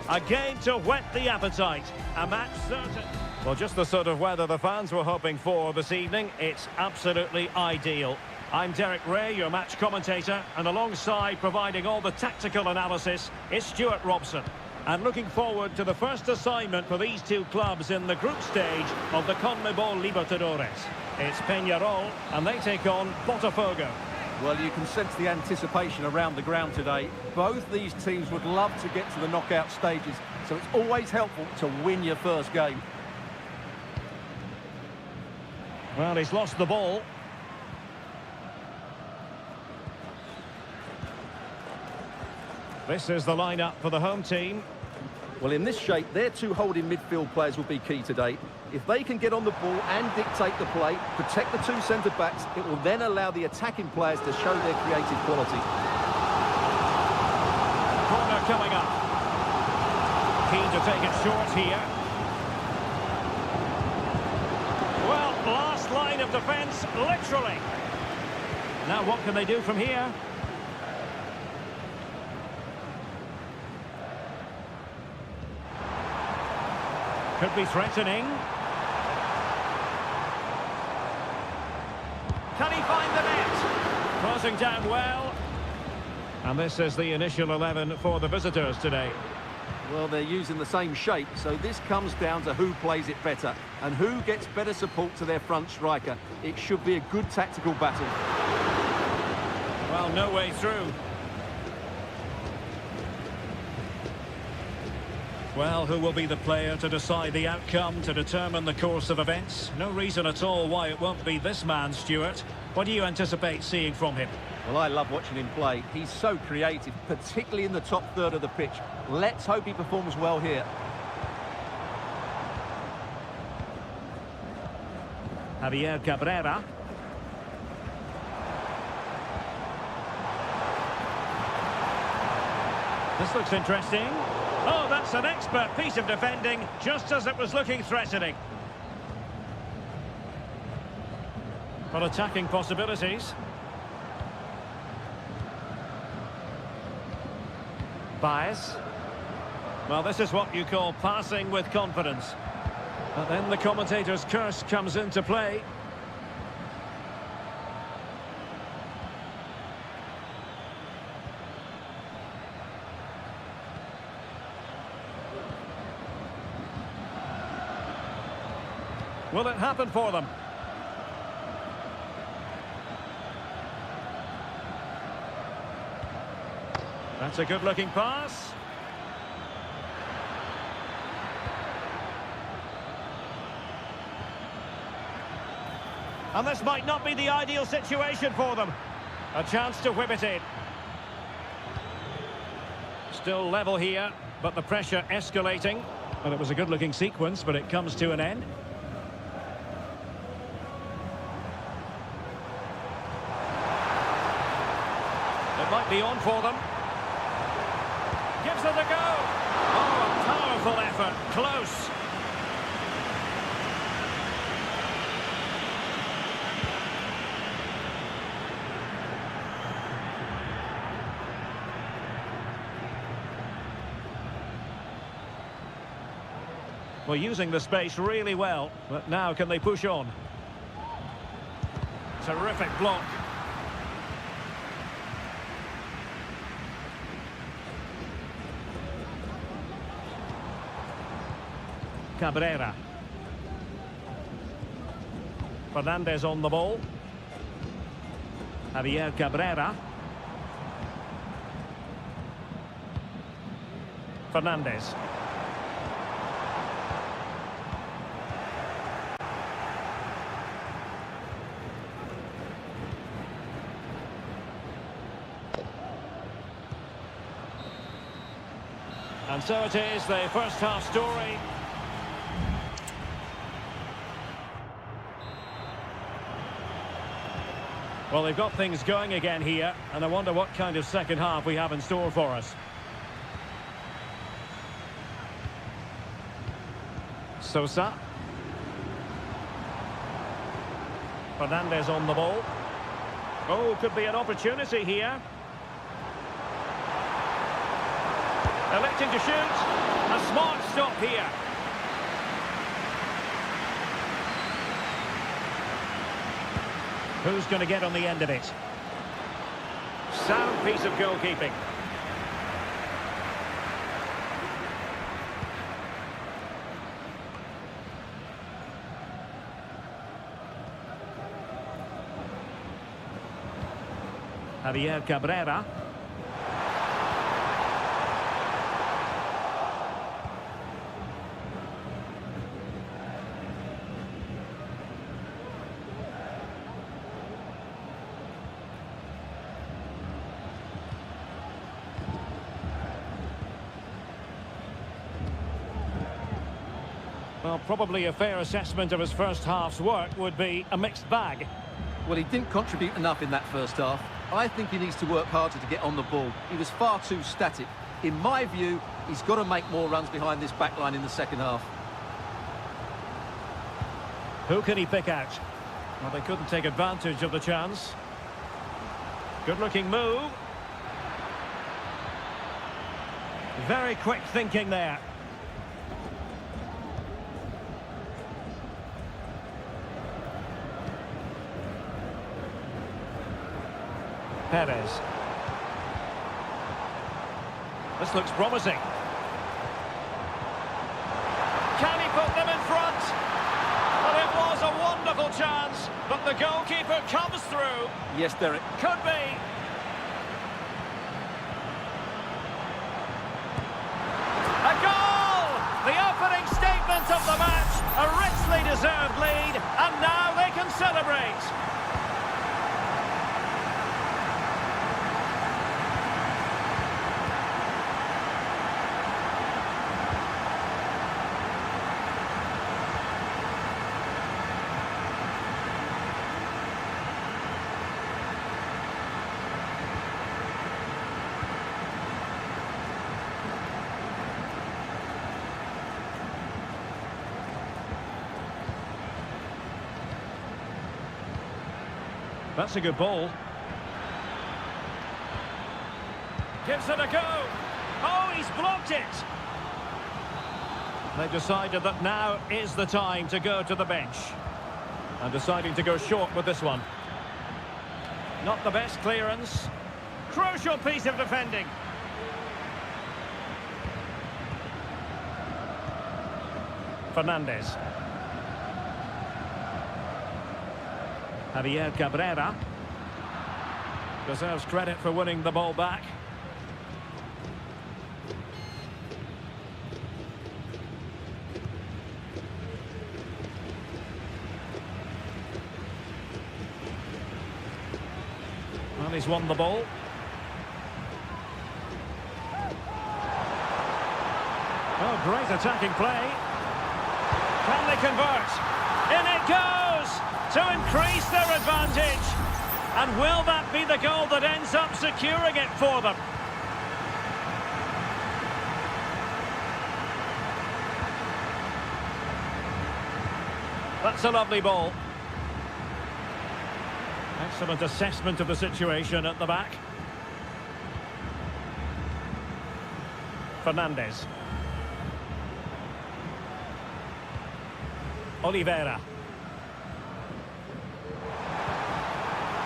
A game to whet the appetite. A match certain. Well, just the sort of weather the fans were hoping for this evening. It's absolutely ideal. I'm Derek Ray, your match commentator, and alongside providing all the tactical analysis is Stuart Robson. And looking forward to the first assignment for these two clubs in the group stage of the CONMEBOL Libertadores. It's Peñarol, and they take on Botafogo.
Well, you can sense the anticipation around the ground today. Both these teams would love to get to the knockout stages, so it's always helpful to win your first game.
Well, he's lost the ball. This is the lineup for the home team.
Well, in this shape, their two holding midfield players will be key today. If they can get on the ball and dictate the play, protect the two centre-backs, it will then allow the attacking players to show their creative quality.
Corner coming up. Keen to take it short here. Well, last line of defence, literally. Now what can they do from here? Could be threatening. Can he find the net? Crossing down well. And this is the initial 11 for the visitors today.
Well, they're using the same shape, so this comes down to who plays it better and who gets better support to their front striker. It should be a good tactical battle.
Well, no way through. Well, who will be the player to decide the outcome, to determine the course of events? No reason at all why it won't be this man, Stuart. What do you anticipate seeing from him?
Well, I love watching him play. He's so creative, particularly in the top third of the pitch. Let's hope he performs well here.
Javier Cabrera. This looks interesting. Oh, that's an expert piece of defending, just as it was looking threatening. But attacking possibilities. Baez. Well, this is what you call passing with confidence. But then the commentator's curse comes into play. Will it happen for them? That's a good-looking pass. And this might not be the ideal situation for them. A chance to whip it in. Still level here, but the pressure escalating. And it was a good-looking sequence, but it comes to an end. It might be on for them. Gives it a go. Oh, a powerful effort. Close. Well, using the space really well, but now can they push on? Terrific block. Cabrera. Fernandez on the ball. Javier Cabrera. Fernandez. And so it is, the first half story. Well, they've got things going again here, and I wonder what kind of second half we have in store for us. Sosa. Fernandez on the ball. Oh, could be an opportunity here. Electing to shoot. A smart stop here. Who's going to get on the end of it? Sound piece of goalkeeping. Javier Cabrera. Well, probably a fair assessment of his first half's work would be a mixed bag.
Well, he didn't contribute enough in that first half. I think he needs to work harder to get on the ball. He was far too static. In my view, he's got to make more runs behind this back line in the second half.
Who can he pick out? Well, they couldn't take advantage of the chance. Good-looking move. Very quick thinking there. Perez. This looks promising. Can he put them in front? Well, it was a wonderful chance, but the goalkeeper comes through.
Yes, Derek.
Could be. A goal! The opening statement of the match. A richly deserved lead, and now they can celebrate. That's a good ball. Gives it a go. Oh, he's blocked it. They've decided that now is the time to go to the bench. And deciding to go short with this one. Not the best clearance. Crucial piece of defending. Fernandez. Javier Cabrera deserves credit for winning the ball back. Well, he's won the ball. Oh, great attacking play. Can they convert? In it goes! To increase their advantage. And will that be the goal that ends up securing it for them? That's a lovely ball. Excellent assessment of the situation at the back. Fernandez. Oliveira.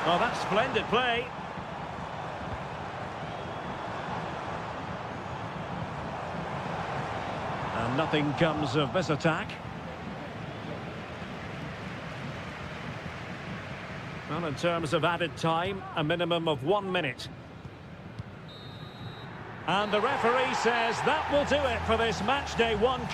Oh, that's splendid play. And nothing comes of this attack. Well, in terms of added time, a minimum of 1 minute. And the referee says that will do it for this match day 1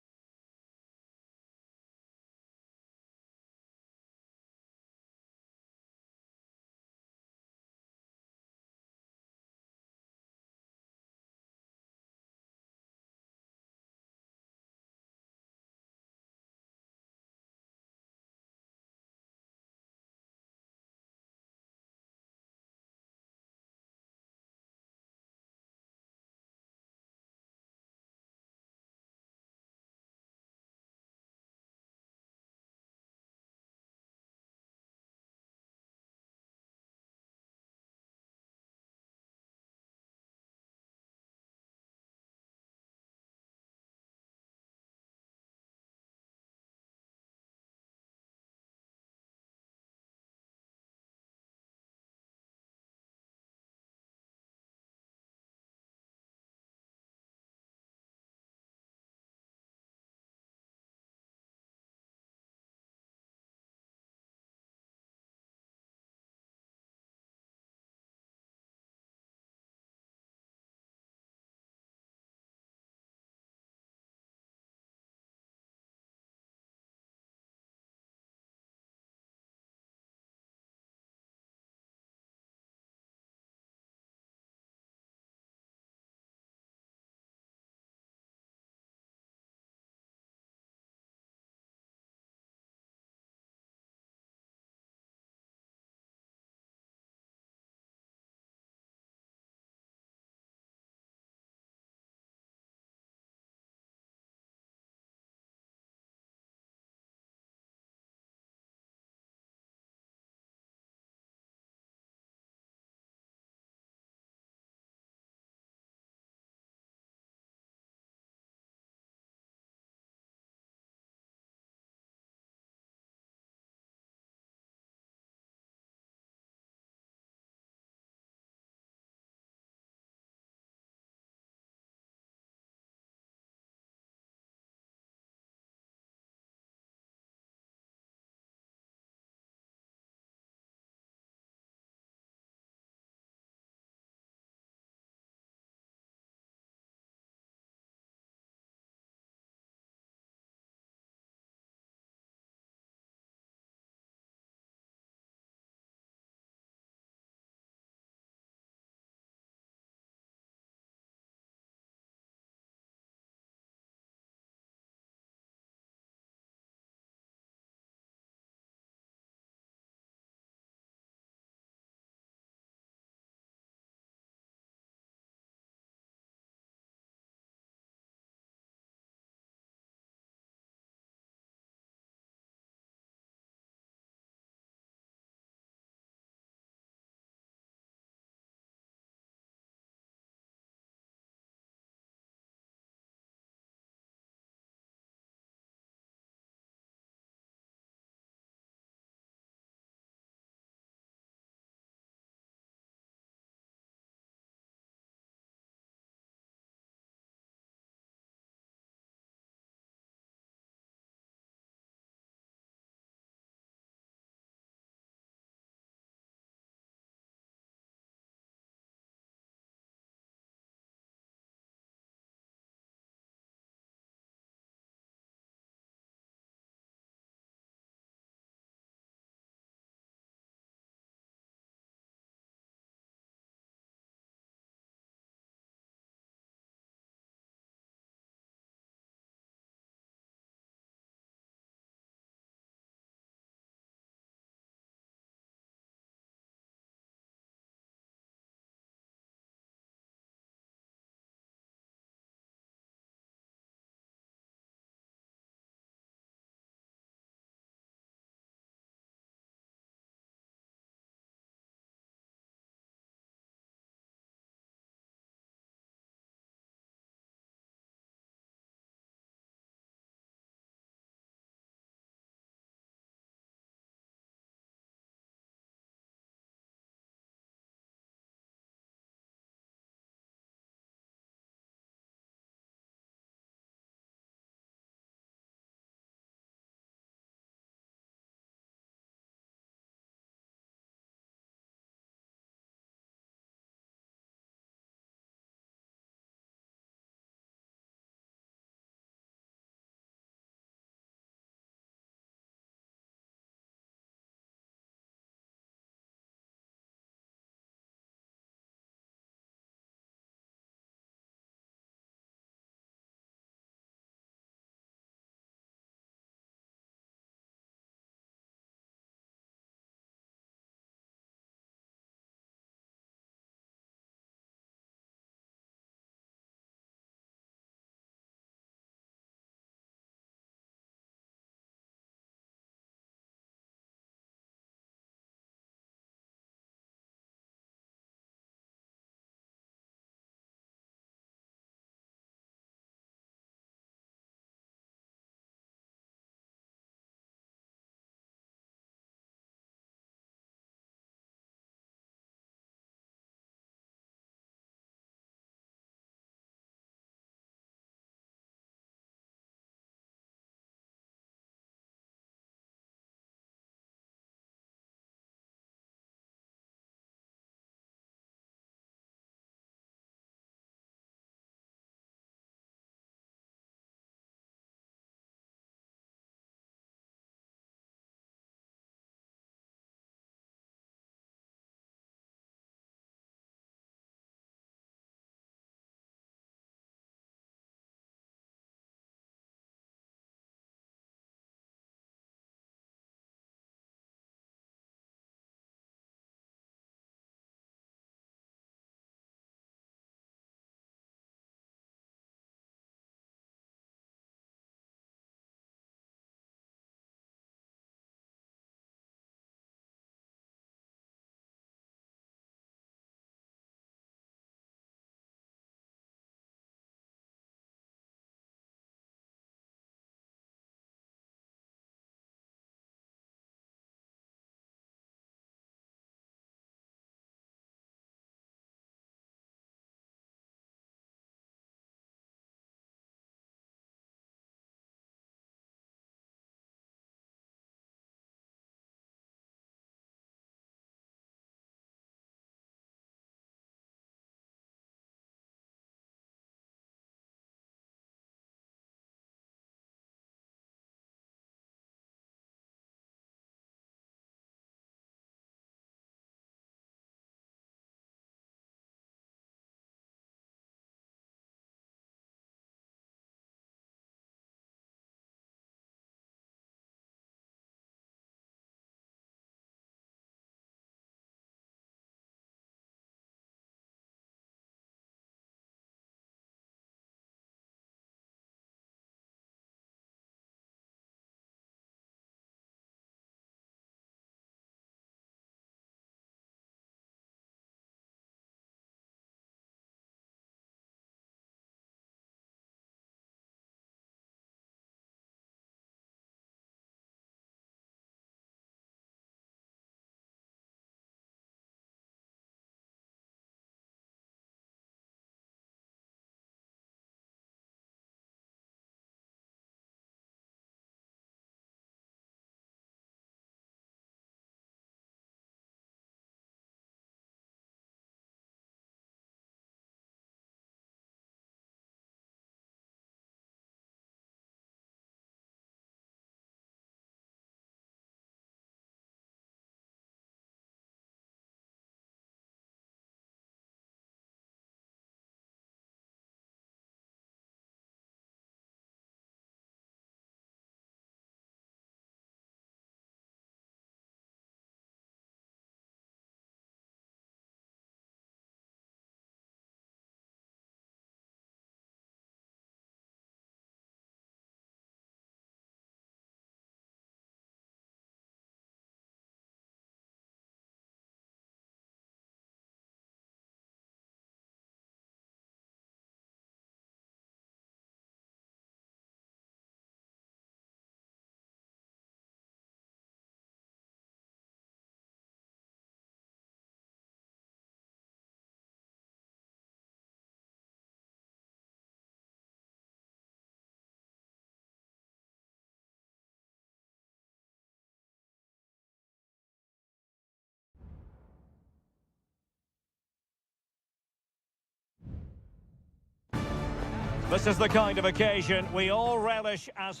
This is the kind of occasion we all relish as...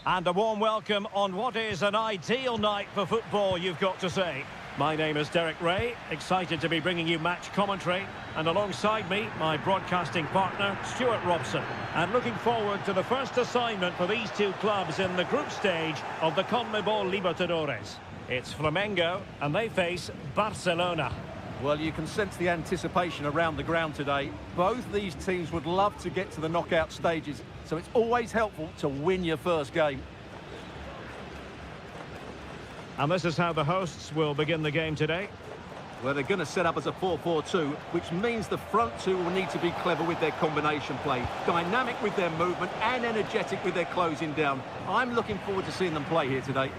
And a warm welcome on what is an ideal night for football, you've got to say. My name is Derek Ray, excited to be bringing you match commentary. And alongside me, my broadcasting partner, Stuart Robson. And looking forward to the first assignment for these two clubs in the group stage of the CONMEBOL Libertadores. It's Flamengo, and they face Barcelona.
Well, you can sense the anticipation around the ground today. Both these teams would love to get to the knockout stages, so it's always helpful to win your first game.
And this is how the hosts will begin the game today.
Well, they're going to set up as a 4-4-2, which means the front two will need to be clever with their combination play, dynamic with their movement and energetic with their closing down. I'm looking forward to seeing them play here today.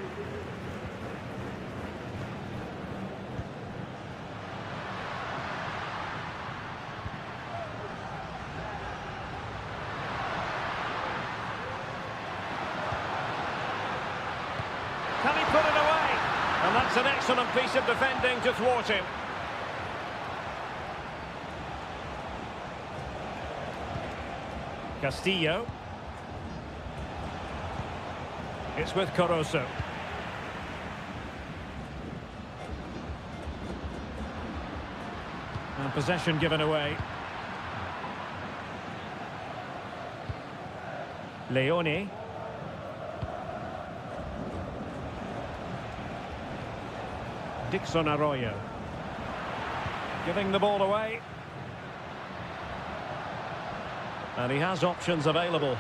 Can he put it away? And that's an excellent piece of defending to thwart him. Castillo. It's with Corozo. And possession given away. Leone. Dixon Arroyo. Giving the ball away. And he has options available.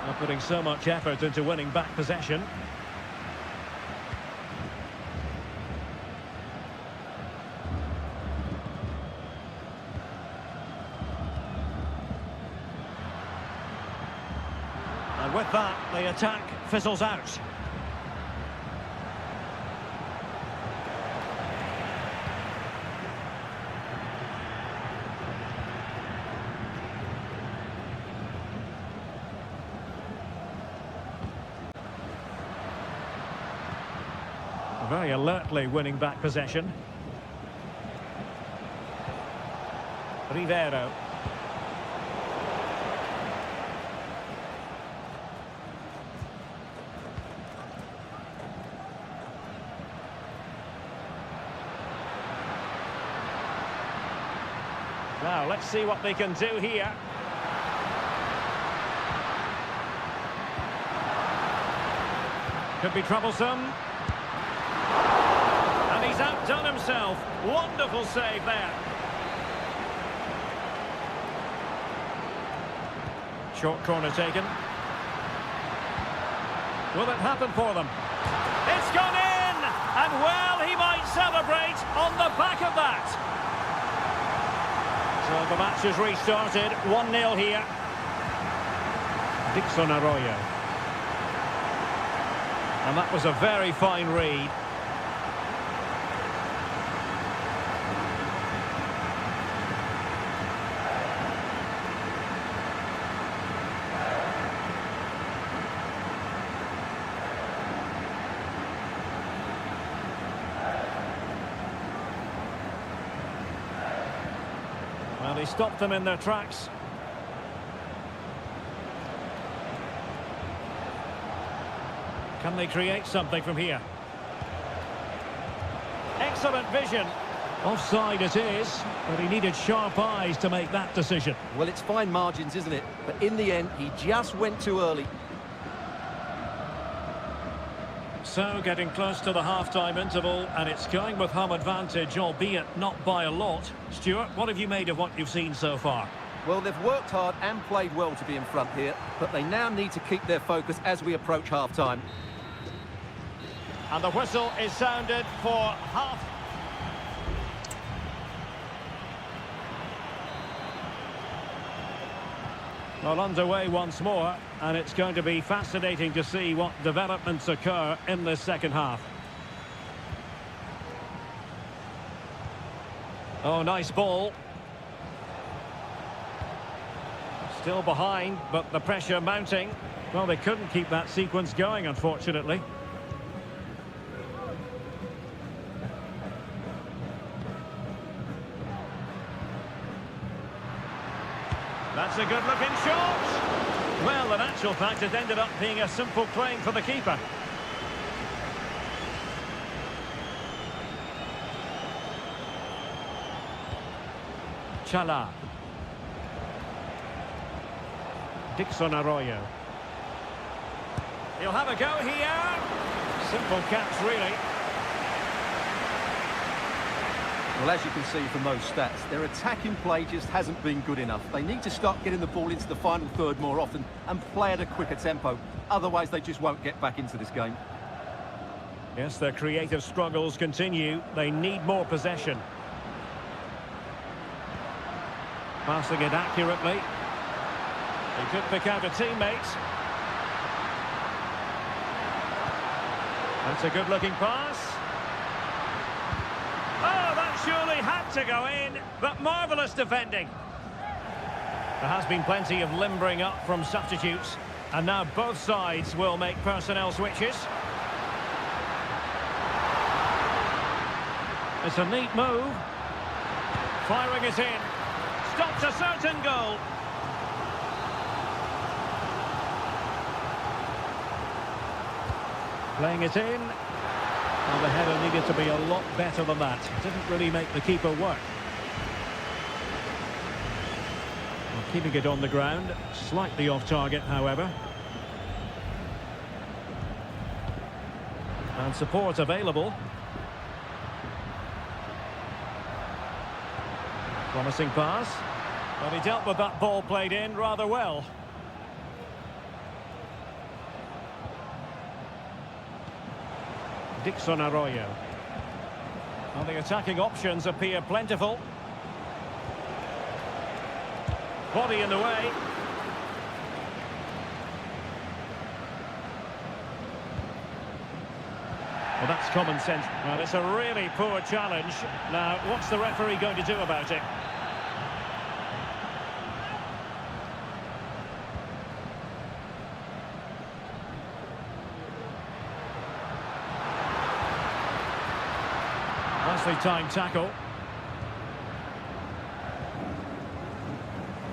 Not putting so much effort into winning back possession. And with that, the attack fizzles out. Very alertly winning back possession. Rivero. Now, let's see what they can do here. Could be troublesome. And he's outdone himself. Wonderful save there. Short corner taken. Will it happen for them? It's gone in! And well, he might celebrate on the back of that. So the match is restarted, 1-0 here. Dixon Arroyo. And that was a very fine read. Well, he stopped them in their tracks. Can they create something from here? Excellent vision. Offside it is, but he needed sharp eyes to make that decision.
Well, it's fine margins, isn't it? But in the end, he just went too early.
So, getting close to the half-time interval, and it's going with home advantage, albeit not by a lot. Stuart, what have you made of what you've seen so far?
Well, they've worked hard and played well to be in front here, but they now need to keep their focus as we approach half-time.
And the whistle is sounded for half. Well, underway once more, and it's going to be fascinating to see what developments occur in this second half. Oh, nice ball. Still behind, but the pressure mounting. Well, they couldn't keep that sequence going, unfortunately. That's a good-looking shot. Well, in actual fact, it ended up being a simple claim for the keeper. Chala. Dixon Arroyo. He'll have a go here. Simple catch, really.
Well, as you can see from those stats, their attacking play just hasn't been good enough. They need to start getting the ball into the final third more often and play at a quicker tempo. Otherwise, they just won't get back into this game.
Yes, their creative struggles continue. They need more possession. Passing it accurately. He could pick out a teammate. That's a good-looking pass. Oh, that surely had to go in, but marvellous defending. There has been plenty of limbering up from substitutes, and now both sides will make personnel switches. It's a neat move. Firing it in. Stops a certain goal. Playing it in. Well, the header needed to be a lot better than that. Didn't really make the keeper work. Well, keeping it on the ground. Slightly off target, however. And support available. Promising pass. But he dealt with that ball played in rather well. Dixon Arroyo. Well, the attacking options appear plentiful. Body in the way. Well, that's common sense. Well, it's a really poor challenge. Now, what's the referee going to do about it? Nicely timed tackle.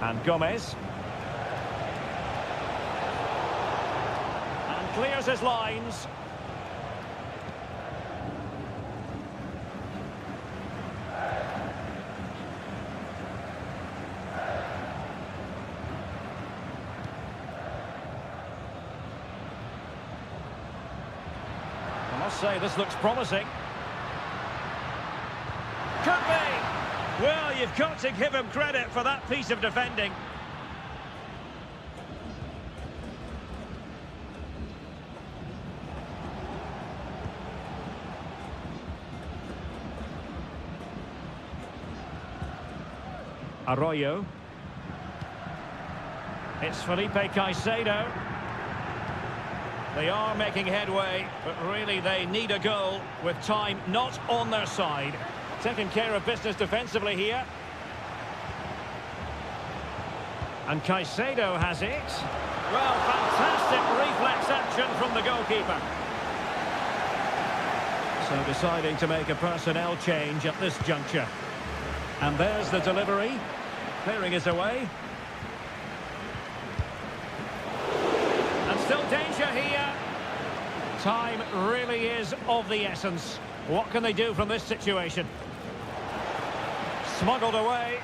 And Gomez. And clears his lines. I must say, this looks promising. Could be! Well, you've got to give him credit for that piece of defending. Arroyo. It's Felipe Caicedo. They are making headway, but really they need a goal with time not on their side. Taking care of business defensively here. And Caicedo has it. Well, fantastic reflex action from the goalkeeper. So deciding to make a personnel change at this juncture. And there's the delivery. Clearing it away. And still danger here. Time really is of the essence. What can they do from this situation? Smuggled away.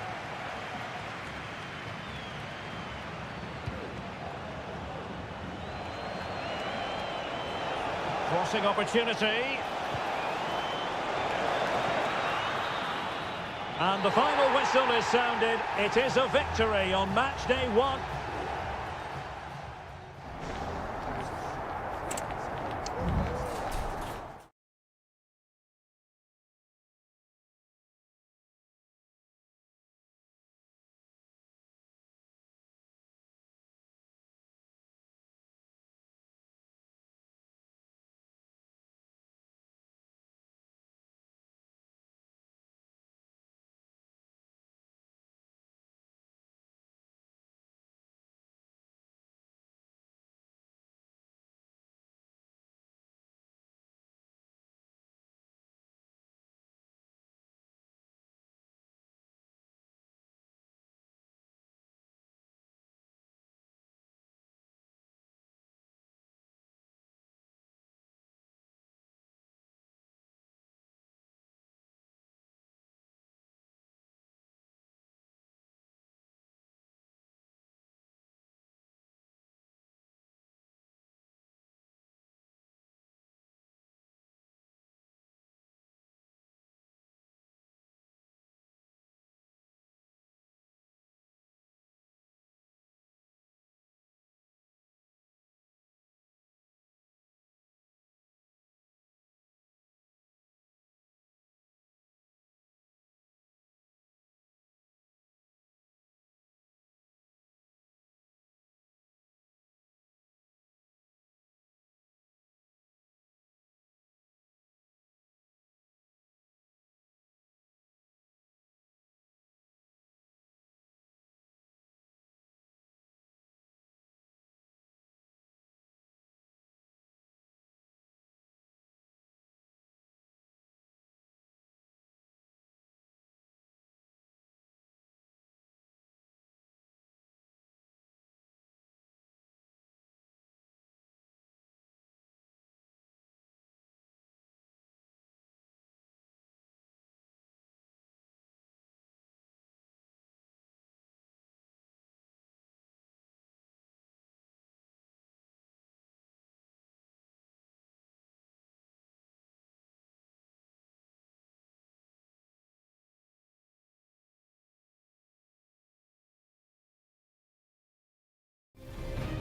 Crossing opportunity. And the final whistle is sounded. It is a victory on match day 1.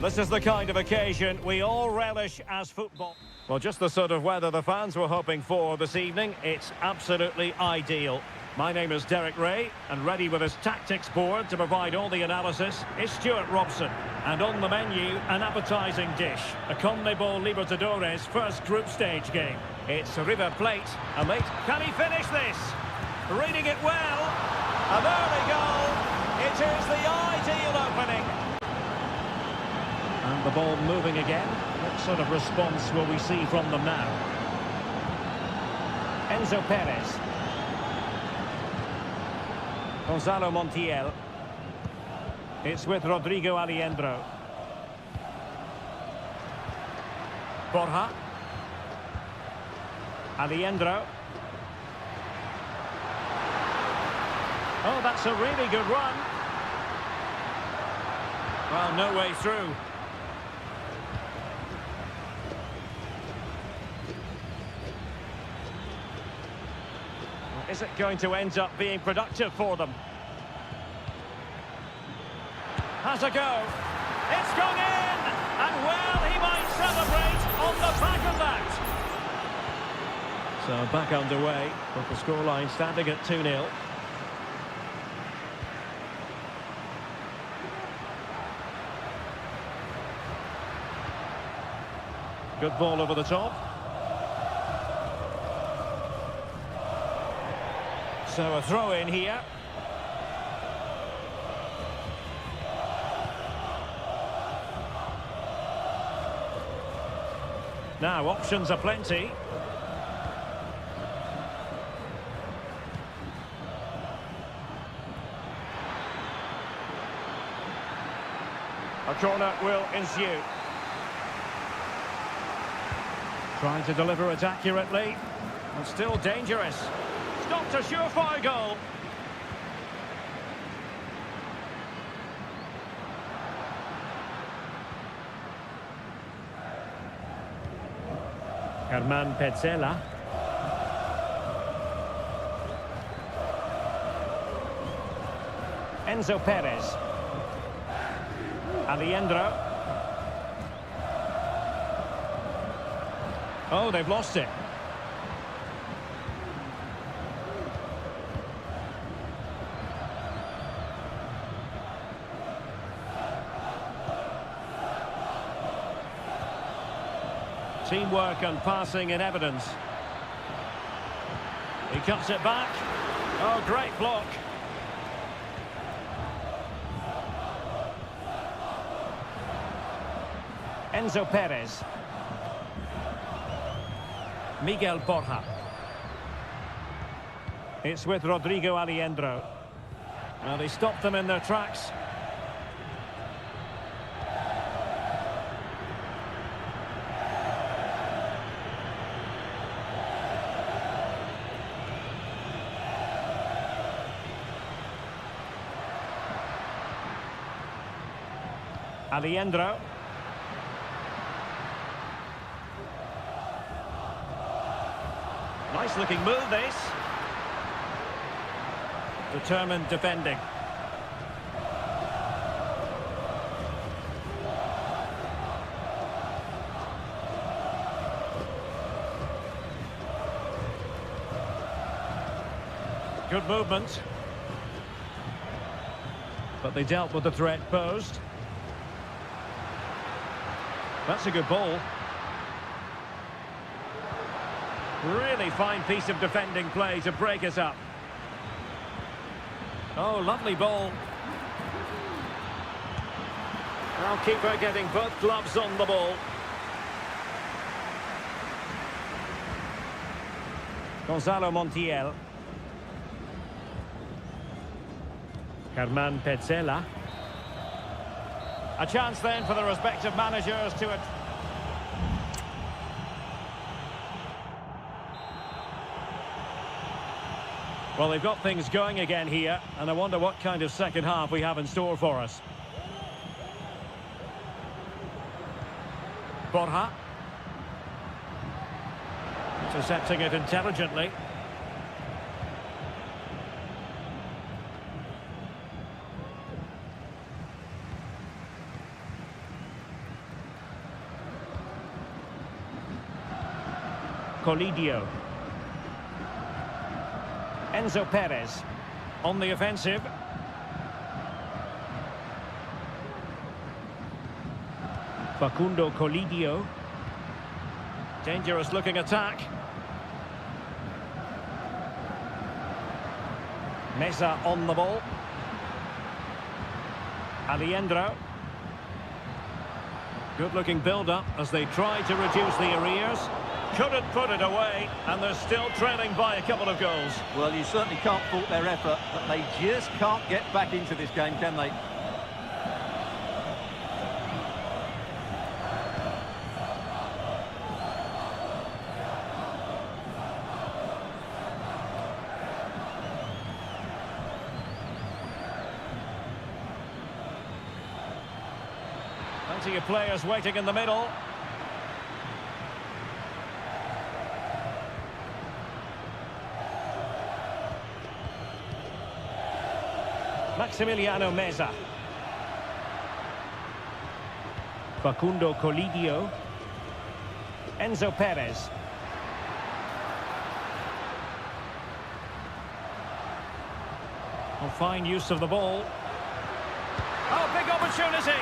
This is the kind of occasion we all relish as football. Well, just the sort of weather the fans were hoping for this evening. It's absolutely ideal. My name is Derek Ray, and ready with his tactics board to provide all the analysis is Stuart Robson. And on the menu, an appetising dish, a CONMEBOL Libertadores first group stage game. It's River Plate, and can he finish this? Reading it well, an early goal. It is the ideal opening. And the ball moving again. What sort of response will we see from them now? Enzo Perez. Gonzalo Montiel. It's with Rodrigo Aliendro. Borja. Aliendro. Oh, that's a really good run. Well, no way through. Is it going to end up being productive for them? Has a go. It's gone in! And well, he might celebrate on the back of that. So back underway, with the scoreline standing at 2-0. Good ball over the top. So a throw in here. Now options are plenty. A corner will ensue. Trying to deliver it accurately, and still dangerous. Stopped a surefire goal. Germán Petzela. Enzo Perez. Aliendro. Oh, they've lost it. Teamwork and passing in evidence. He cuts it back. Oh, great block. Enzo Perez. Miguel Borja. It's with Rodrigo Aliendro. Well, they stopped them in their tracks. Aliendro. Nice looking move this. Determined defending. Good movement. But they dealt with the threat posed. That's a good ball. Really fine piece of defending play to break us up. Oh, lovely ball. Now keeper getting both gloves on the ball. Gonzalo Montiel. Germán Petzela. A chance then for the respective managers to... Well, they've got things going again here, and I wonder what kind of second half we have in store for us. Borja. Intercepting it intelligently. Colidio. Enzo Perez on the offensive. Facundo Colidio. Dangerous looking attack. Meza on the ball. Aliendro. Good looking build-up as they try to reduce the arrears. Couldn't put it away, and they're still trailing by a couple of goals.
Well, you certainly can't fault their effort, but they just can't get back into this game, can they?
Plenty of players waiting in the middle. Maximiliano Meza. Facundo Colidio. Enzo Perez. Fine use of the ball. Oh, big opportunity.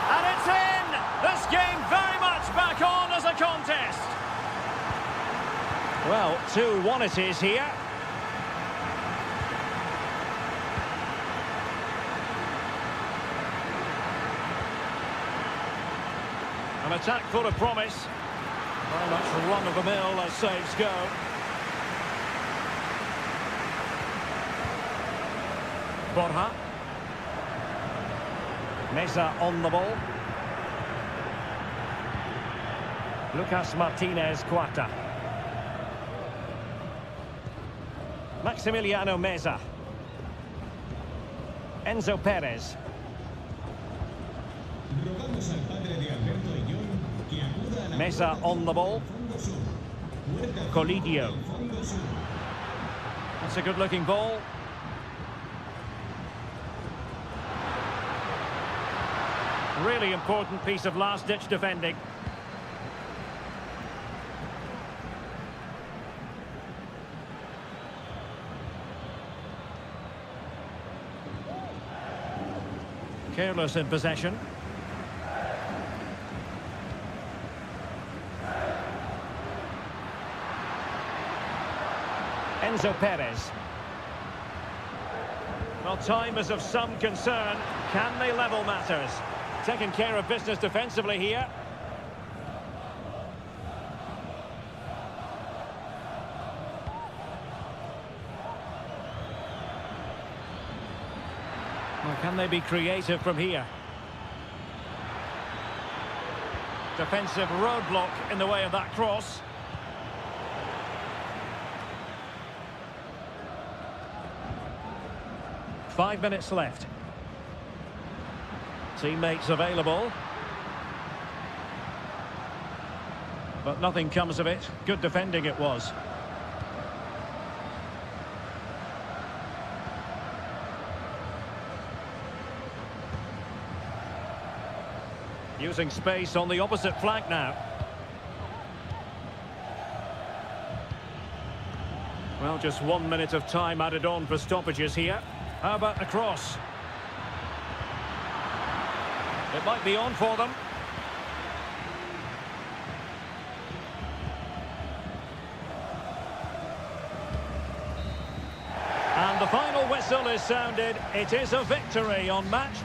And it's in! This game very much back on as a contest. Well, 2-1 it is here. An attack full of promise. Very much run-of-the-mill as saves go. Borja. Meza on the ball. Lucas Martinez Cuarta. Maximiliano Meza. Enzo Perez.
Rogamos al padre de Alberto Iñón que acuda a la
Meza on the ball.
Fondo Sur. Puerta
Colidio.
Fondo Sur.
That's a good-looking ball. Really important piece of last-ditch defending. Careless in possession. Enzo Perez. Well, time is of some concern. Can they level matters? Taking care of business defensively here. Well, can they be creative from here? Defensive roadblock in the way of that cross. Five minutes left. Teammates available. But nothing comes of it. Good defending it was. Using space on the opposite flank now. Well, just 1 minute of time added on for stoppages here. How about the cross? It might be on for them. And the final whistle is sounded. It is a victory on match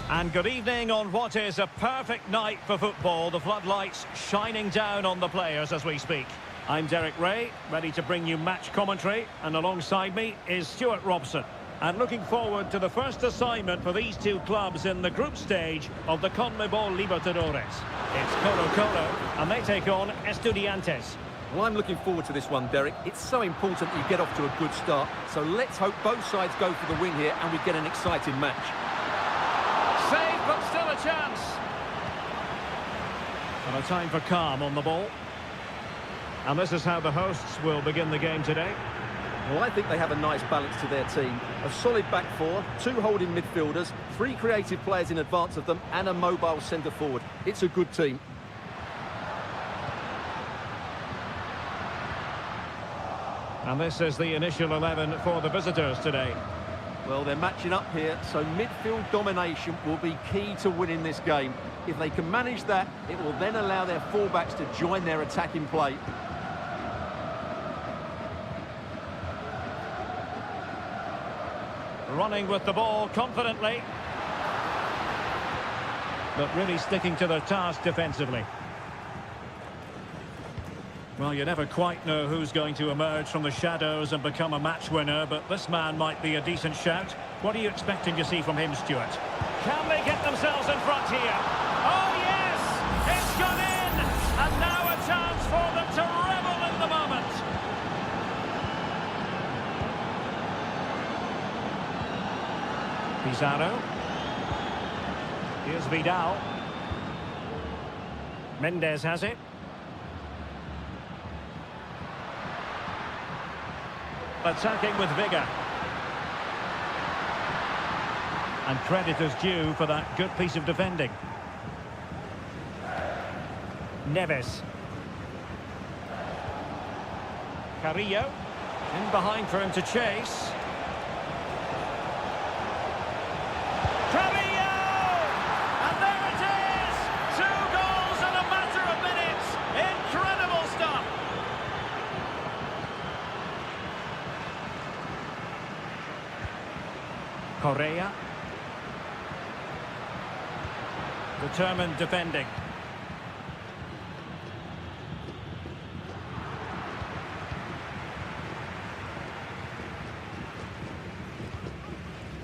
And good evening on what is a perfect night for football. The floodlights shining down on the players as we speak. I'm Derek Ray, ready to bring you match commentary, and alongside me is Stuart Robson. And looking forward to the first assignment for these two clubs in the group stage of the CONMEBOL Libertadores. It's Colo-Colo, and they take on Estudiantes.
Well, I'm looking forward to this one, Derek. It's so important you get off to a good start. So let's hope both sides go for the win here and we get an exciting match.
Save, but still a chance. And a time for calm on the ball. And this is how the hosts will begin the game today.
Well, I think they have a nice balance to their team. A solid back four, two holding midfielders, three creative players in advance of them, and a mobile centre-forward. It's a good team.
And this is the initial 11 for the visitors today.
Well, they're matching up here, so midfield domination will be key to winning this game. If they can manage that, it will then allow their fullbacks to join their attacking play.
Running with the ball confidently. But really sticking to their task defensively. Well, you never quite know who's going to emerge from the shadows and become a match winner, but this man might be a decent shout. What are you expecting to see from him, Stuart? Can they get themselves in front here? Oh, yes! It's gone in! And now a chance for them to revel in the moment. Pizarro. Here's Vidal. Mendes has it. Attacking with vigour. And credit is due for that good piece of defending. Neves. Carrillo. In behind for him to chase. Carrillo! And there it is! 2 goals in a matter of minutes! Incredible stuff! Correa. Determined defending.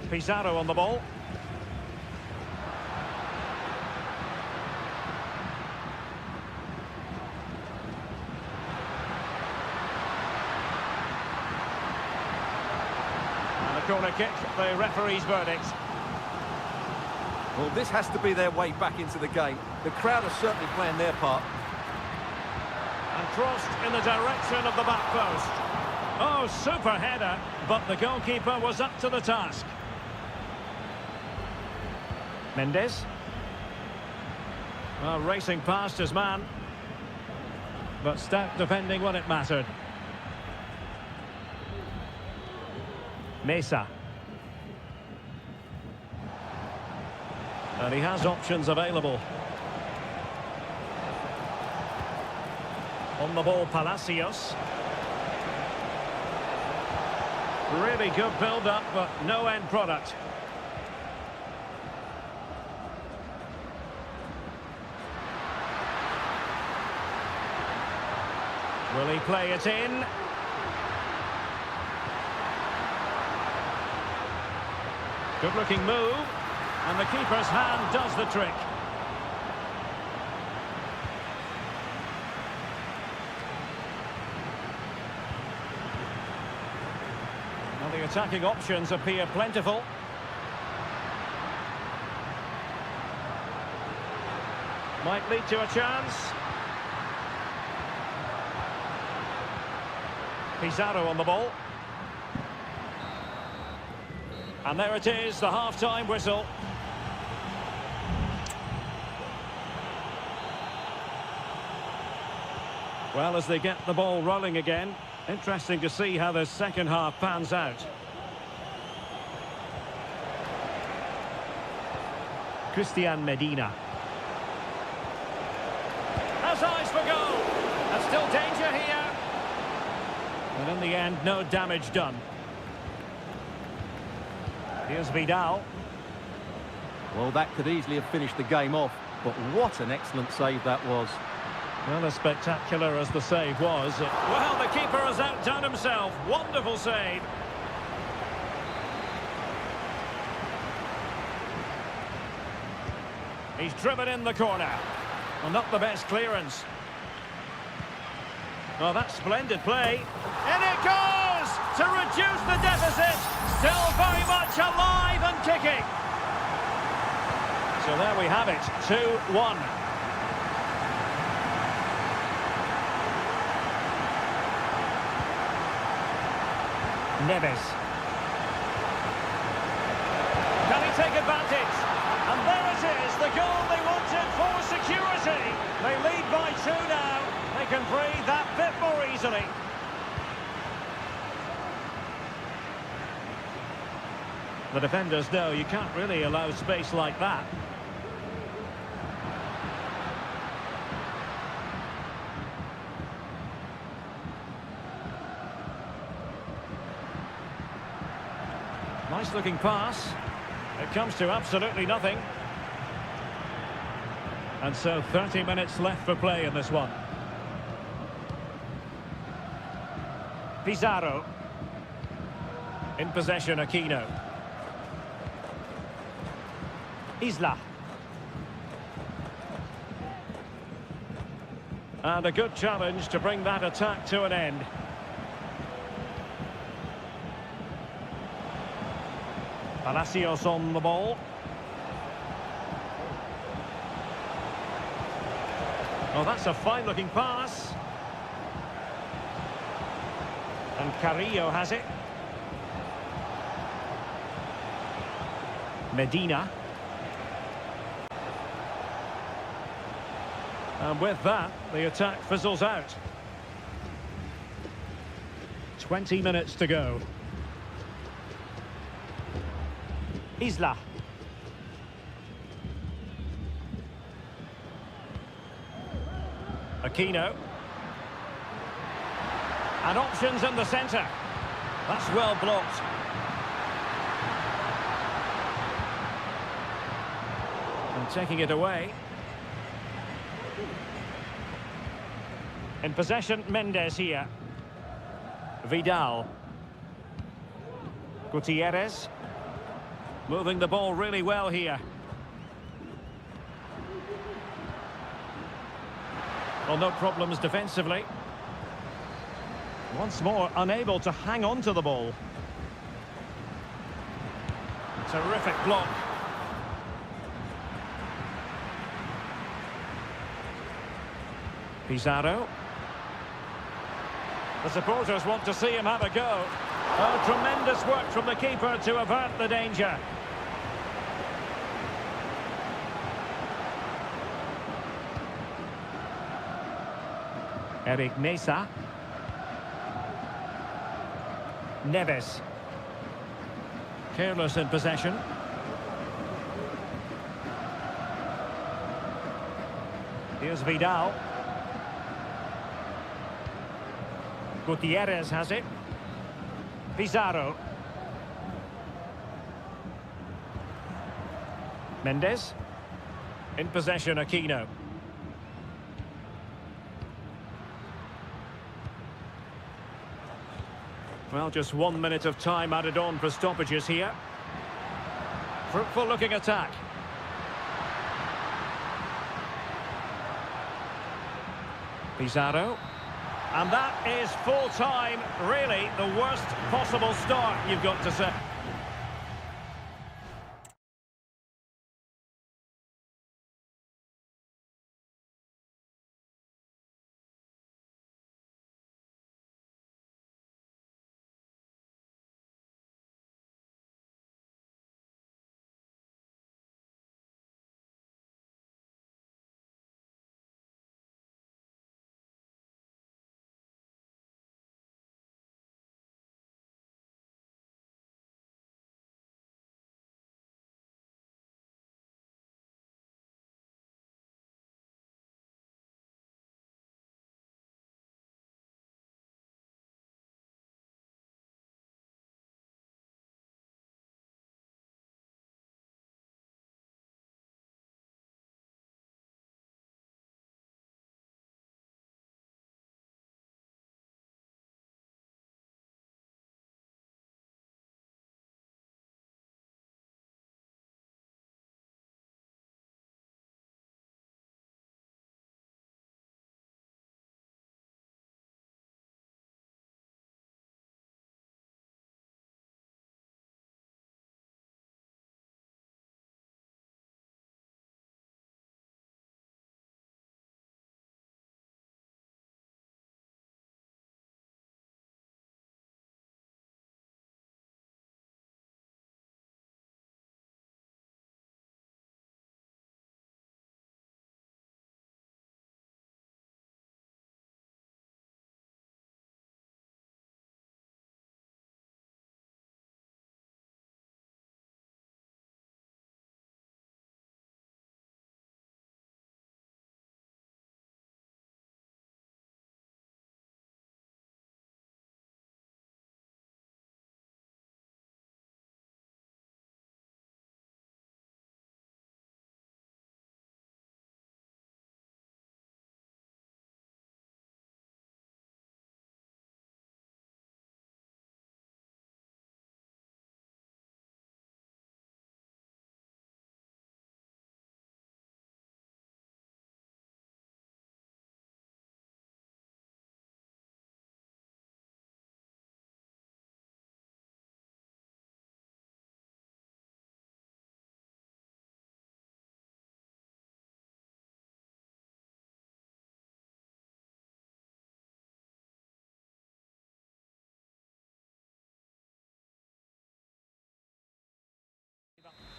Pizarro on the ball. Corner kick, the referee's verdict.
Well, this has to be their way back into the game. The crowd are certainly playing their part.
And crossed in the direction of the back post. Oh, super header, but the goalkeeper was up to the task. Mendes. Well, racing past his man. But stout defending when it mattered. Mesa. And he has options available. On the ball, Palacios. Really good build-up, but no end product. Will he play it in? Good-looking move, and the keeper's hand does the trick. Well, the attacking options appear plentiful. Might lead to a chance. Pizarro on the ball. And there it is, the half-time whistle. Well, as they get the ball rolling again, interesting to see how the second half pans out. Christian Medina. Has eyes for goal. And still danger here. And in the end, no damage done. Here's Vidal.
Well, that could easily have finished the game off, but what an excellent save that was.
Well, as spectacular as the save was, well, the keeper has outdone himself. Wonderful save. He's driven in the corner. Well, not the best clearance. Oh, that's splendid play. In it goes to reduce the deficit. Still very much alive and kicking. So there we have it, 2-1. Neves. Can he take advantage? And there it is, the goal they wanted for security. They lead by 2 now. They can breathe that bit more easily. The defenders know you can't really allow space like that. Nice looking pass. It comes to absolutely nothing. And so 30 minutes left for play in this one. Pizarro. In possession, Aquino. Isla. And a good challenge to bring that attack to an end. Palacios on the ball. Oh, that's a fine-looking pass. And Carrillo has it. Medina. And with that, the attack fizzles out. 20 minutes to go. Isla. Aquino. And options in the centre. That's well blocked. And taking it away. In possession, Mendes here. Vidal. Gutierrez. Moving the ball really well here. Well, no problems defensively. Once more, unable to hang on to the ball. Terrific block. Pizarro. The supporters want to see him have a go. Oh, tremendous work from the keeper to avert the danger. Eric Mesa. Neves. Careless in possession. Here's Vidal. Gutierrez has it. Pizarro. Mendes. In possession, Aquino. Well, just 1 minute of time added on for stoppages here. Fruitful looking attack. Pizarro. And that is full time, really the worst possible start, you've got to say.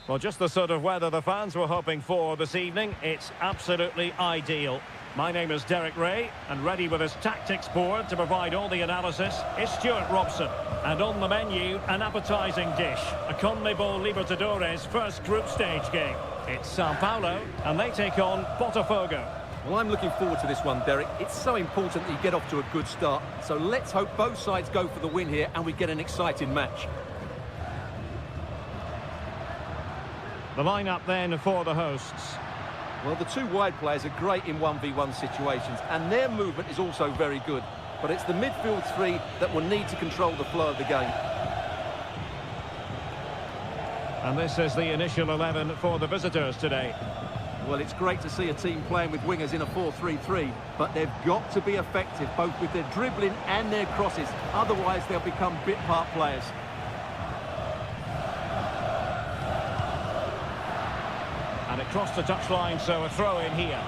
Well, just the sort of weather the fans were hoping for this evening. It's absolutely ideal. My name is Derek Ray, and ready with his tactics board to provide all the analysis is Stuart Robson. And on the menu, an appetising dish, a CONMEBOL Libertadores first group stage game. It's Sao Paulo, and they take on Botafogo.
Well, I'm looking forward to this one, Derek. It's so important that you get off to a good start. So let's hope both sides go for the win here and we get an exciting match.
The lineup then for the hosts.
Well, the two wide players are great in 1v1 situations, and their movement is also very good. But it's the midfield three that will need to control the flow of the game.
And this is the initial 11 for the visitors today.
Well, it's great to see a team playing with wingers in a 4-3-3, but they've got to be effective, both with their dribbling and their crosses. Otherwise, they'll become bit-part players.
And it crossed the touchline, so a throw in here.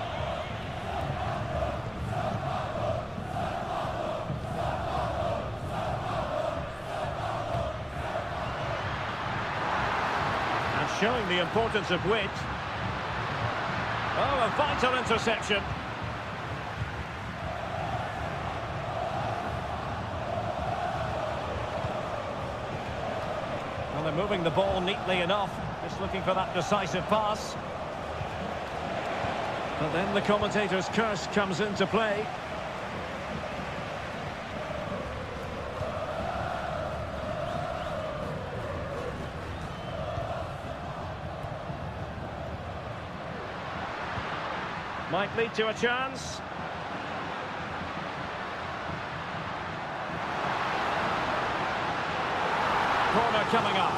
And showing the importance of wit. Oh, a vital interception. Well, they're moving the ball neatly enough. Just looking for that decisive pass. But then the commentator's curse comes into play. Might lead to a chance. Corner coming up.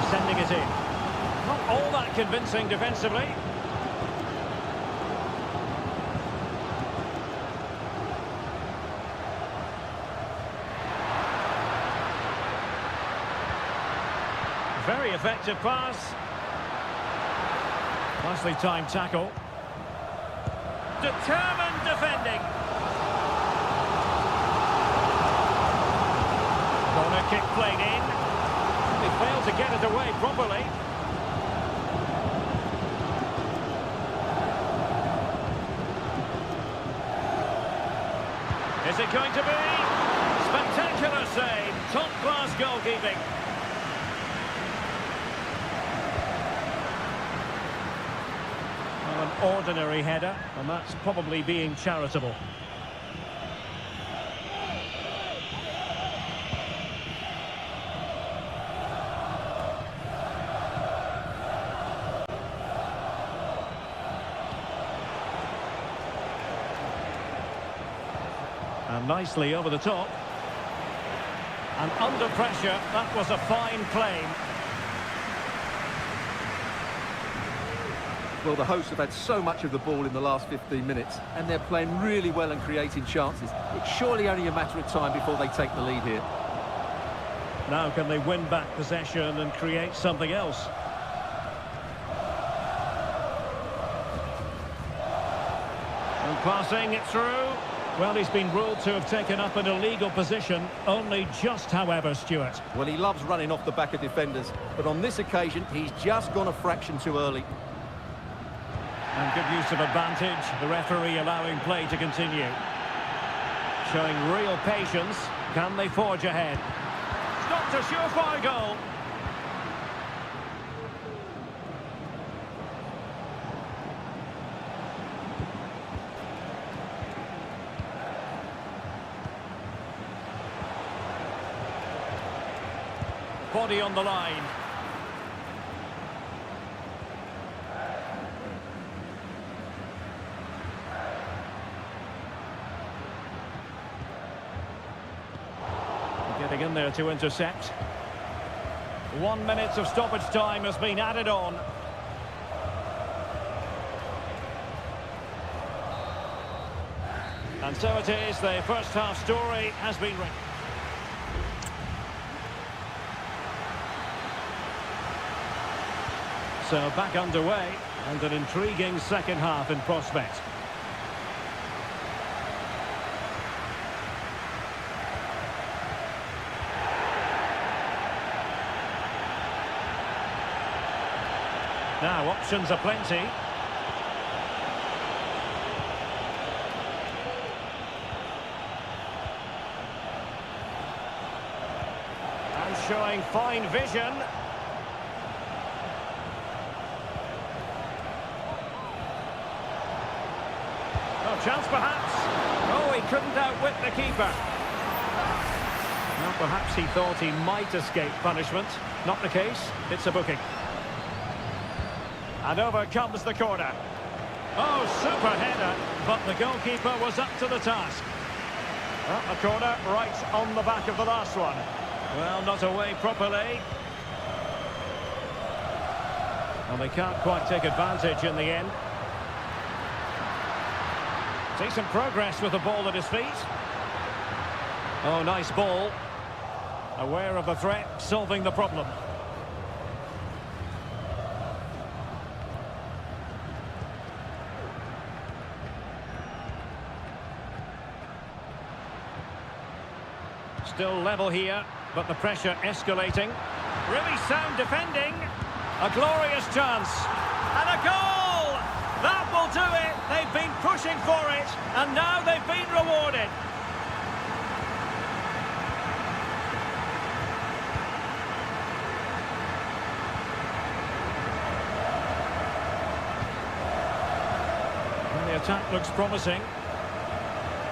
Sending it in. Not all that convincing defensively. Very effective pass. Nicely timed tackle. Determined defending. Corner kick played in. They failed to get it away properly. Is it going to be? Spectacular save. Top-class goalkeeping. Well, an ordinary header, and that's probably being charitable. And nicely over the top. And under pressure, that was a fine claim.
Well, the hosts have had so much of the ball in the last 15 minutes, and they're playing really well and creating chances. It's surely only a matter of time before they take the lead here.
Now can they win back possession and create something else? And passing it through. Well, he's been ruled to have taken up an illegal position, only just, however, Stuart.
Well, he loves running off the back of defenders, but on this occasion, he's just gone a fraction too early.
And good use of advantage, the referee allowing play to continue. Showing real patience, can they forge ahead? Stopped a surefire goal. Body on the line. Getting in there to intercept. 1 minute of stoppage time has been added on. And so it is, the first half story has been written. So back underway, and an intriguing second half in prospect. Now, options are plenty. And showing fine vision. Oh, chance perhaps. Oh, he couldn't outwit the keeper. Well, perhaps he thought he might escape punishment. Not the case. It's a booking. And over comes the corner. Oh, super header, but the goalkeeper was up to the task. Well, a corner right on the back of the last one. Well, not away properly. Well, they can't quite take advantage in the end. Decent progress with the ball at his feet. Oh, nice ball. Aware of the threat, solving the problem. Still level here, but the pressure escalating. Really sound defending. A glorious chance. And a goal! That will do it. They've been pushing for it, and now they've been rewarded. Well, the attack looks promising.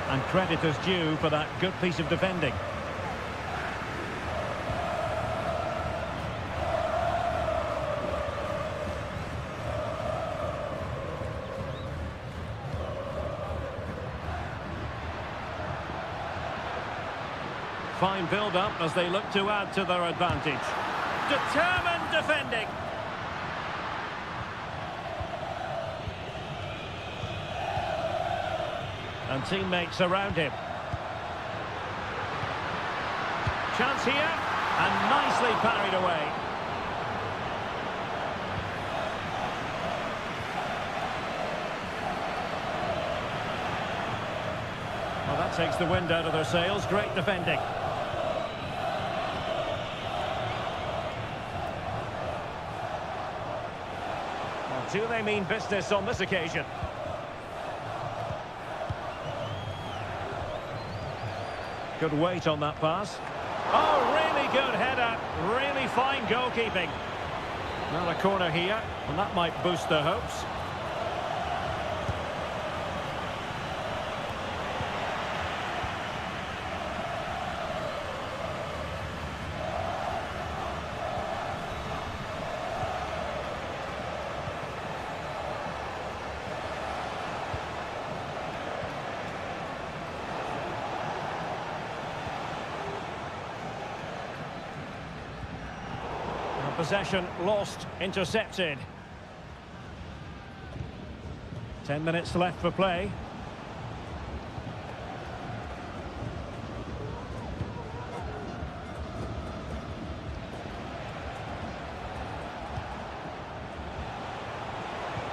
And credit is due for that good piece of defending. Fine build-up as they look to add to their advantage. Determined defending. And teammates around him. Chance here, and nicely parried away. Well, that takes the wind out of their sails. Great defending. Well, do they mean business on this occasion? Good weight on that pass. Oh, really good header. Really fine goalkeeping. Well, a corner here, and that might boost their hopes. Possession lost, intercepted. 10 minutes left for play.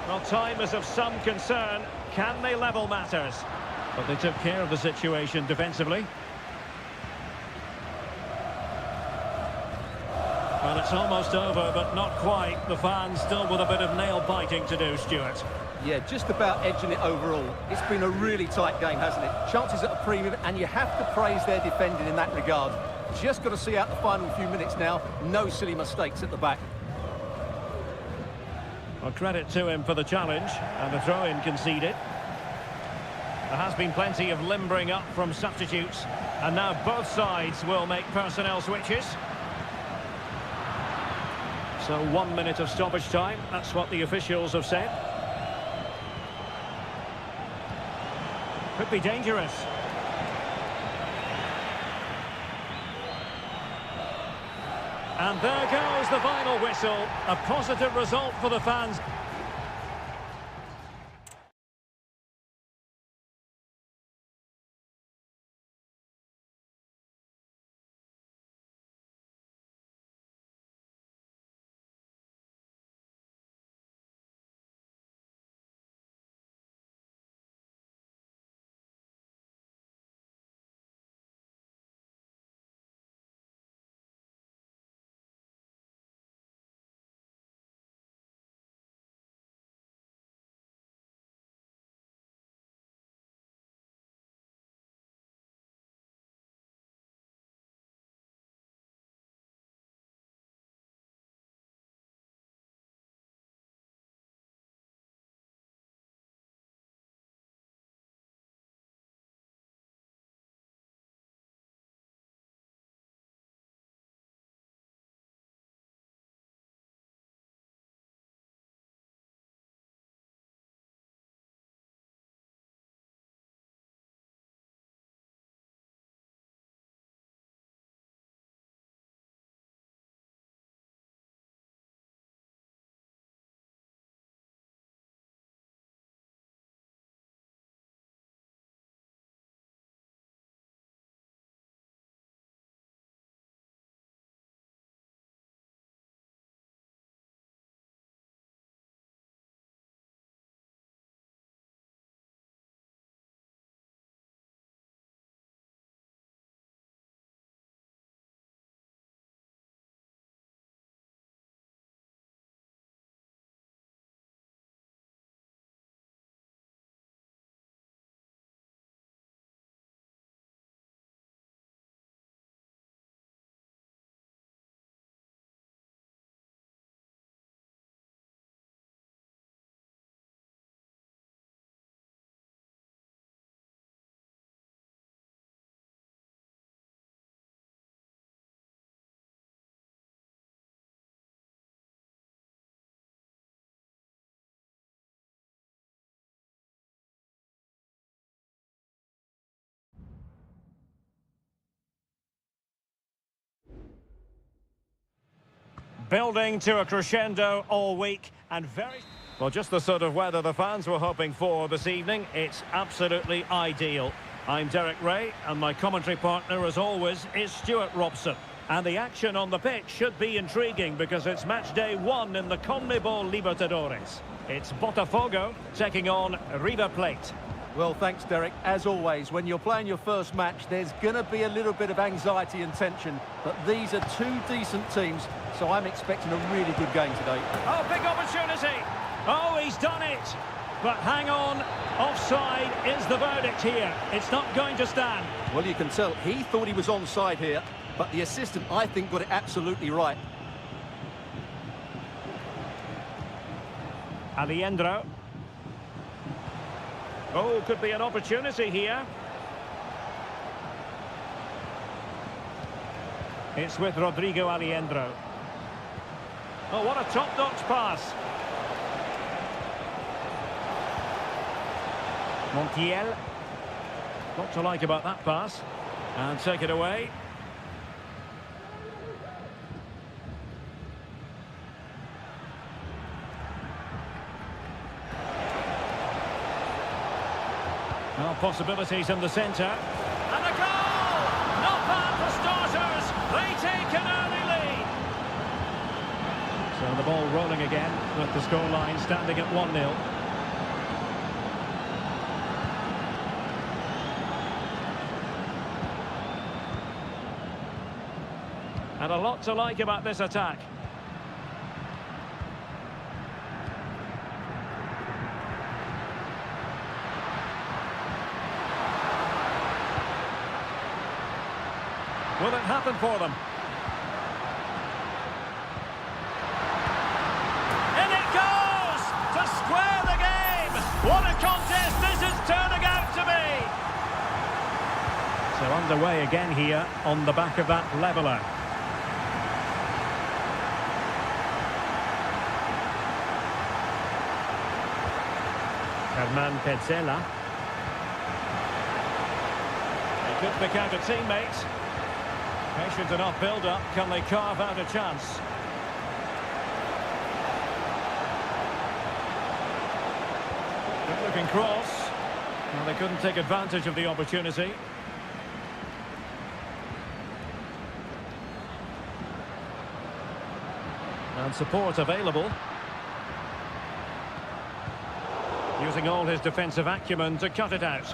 Well, time is of some concern. Can they level matters? But they took care of the situation defensively. Well, it's almost over, but not quite. The fans still with a bit of nail-biting to do, Stuart.
Yeah, just about edging it overall. It's been a really tight game, hasn't it? Chances at a premium, and you have to praise their defending in that regard. Just got to see out the final few minutes now. No silly mistakes at the back.
Well, credit to him for the challenge, and the throw-in conceded. There has been plenty of limbering up from substitutes, and now both sides will make personnel switches. So 1 minute of stoppage time, that's what the officials have said. Could be dangerous. And there goes the final whistle. A positive result for the fans. building to a crescendo all week and very... Well, just the sort of weather the fans were hoping for this evening. It's absolutely ideal. I'm Derek Ray, and my commentary partner, as always, is Stuart Robson. And the action on the pitch should be intriguing because it's match day 1 in the CONMEBOL Libertadores. It's Botafogo taking on River Plate.
Well, thanks, Derek. As always, when you're playing your first match, there's going to be a little bit of anxiety and tension. But these are two decent teams, so I'm expecting a really good game today.
Oh, big opportunity! Oh, he's done it! But hang on, offside is the verdict here. It's not going to stand.
Well, you can tell he thought he was onside here, but the assistant, I think, got it absolutely right.
Aliendro. Oh, could be an opportunity here. It's with Rodrigo Aliendro. Oh, what a top-notch pass. Montiel. Not to like about that pass. And take it away. Well, possibilities in the centre. And a goal! Not bad for starters. They take an early lead. So the ball rolling again with the scoreline standing at 1-0. And a lot to like about this attack. Will it happen for them? In it goes! To square the game! What a contest this is turning out to be! So underway again here on the back of that leveller. Herman Petzela. He could pick out a teammate. Patient enough build-up. Can they carve out a chance? Good-looking cross. Well, they couldn't take advantage of the opportunity. And support available. Using all his defensive acumen to cut it out.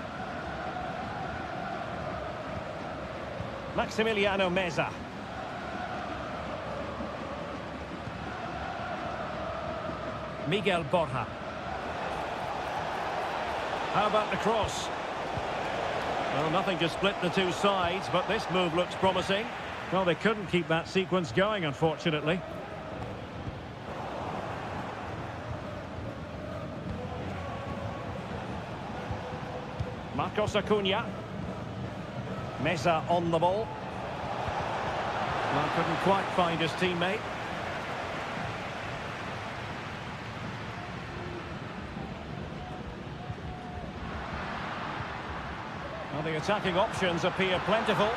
Maximiliano Meza. Miguel Borja. How about the cross? Well, nothing to split the two sides, but this move looks promising. Well, they couldn't keep that sequence going, unfortunately. Marcos Acuna. Meza on the ball. Well, couldn't quite find his teammate. Well, the attacking options appear plentiful.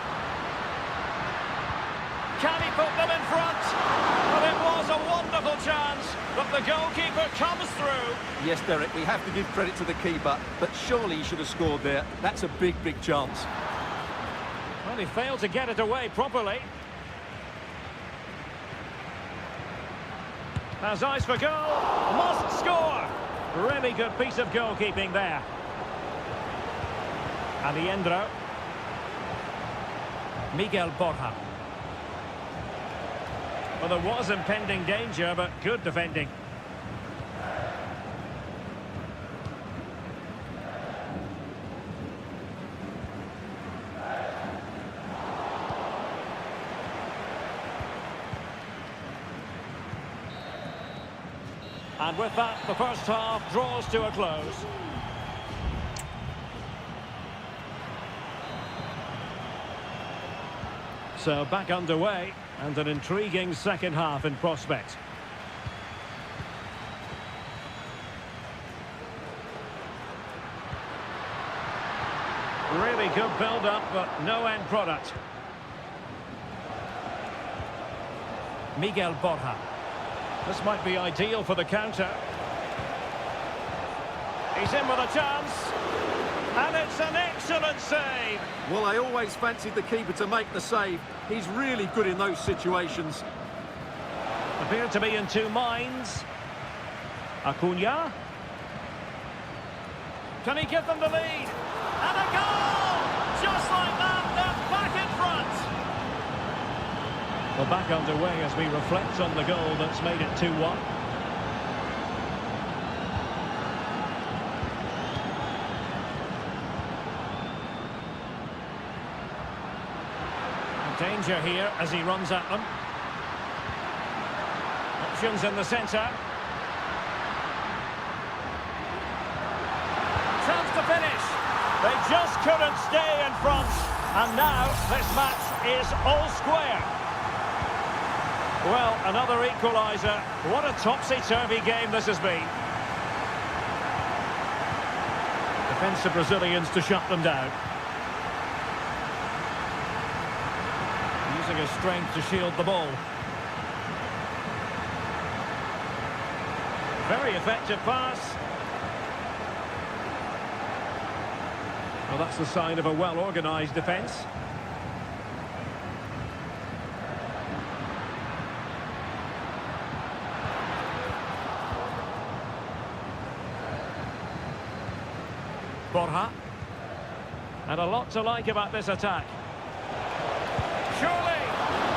Can he put them in front? Well, it was a wonderful chance, but the goalkeeper comes through.
Yes, Derek, we have to give credit to the keeper, but surely he should have scored there. That's a big, big chance.
Well, he failed to get it away properly. Has eyes for goal. Must score. Really good piece of goalkeeping there. Aliendro. Miguel Borja. Well, there was impending danger, but good defending. And with that, the first half draws to a close. So back underway, and an intriguing second half in prospect. Really good build-up, but no end product. Miguel Borja. This might be ideal for the counter. He's in with a chance. And it's an excellent save.
Well, I always fancied the keeper to make the save. He's really good in those situations.
Appear to be in two minds. Acuna. Can he give them the lead? And a goal! Just like that, they're back in front. Well, back underway as we reflect on the goal that's made it 2-1. Danger here as he runs at them. Options in the centre. Chance to finish. They just couldn't stay in front. And now this match is all square. Well, another equaliser. What a topsy-turvy game this has been. Defensive Brazilians to shut them down. Using his strength to shield the ball. Very effective pass. Well, that's the sign of a well-organised defence. Borja. And a lot to like about this attack. Surely!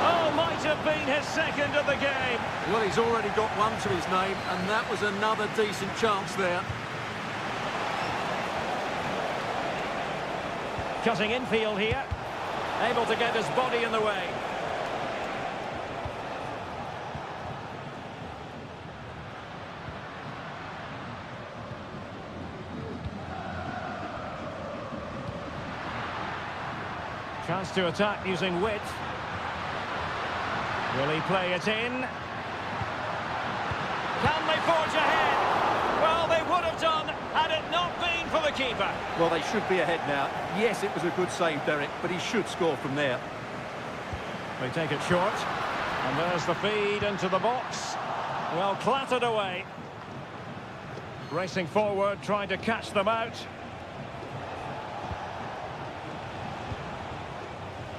Oh, might have been his second of the game.
Well, he's already got one to his name, and that was another decent chance there.
Cutting infield here. Able to get his body in the way. Chance to attack using width. Will he play it in? Can they forge ahead? Well, they would have done had it not been for the keeper.
Well, they should be ahead now. Yes, it was a good save, Derek, but he should score from there.
They take it short. And there's the feed into the box. Well, clattered away. Racing forward, trying to catch them out.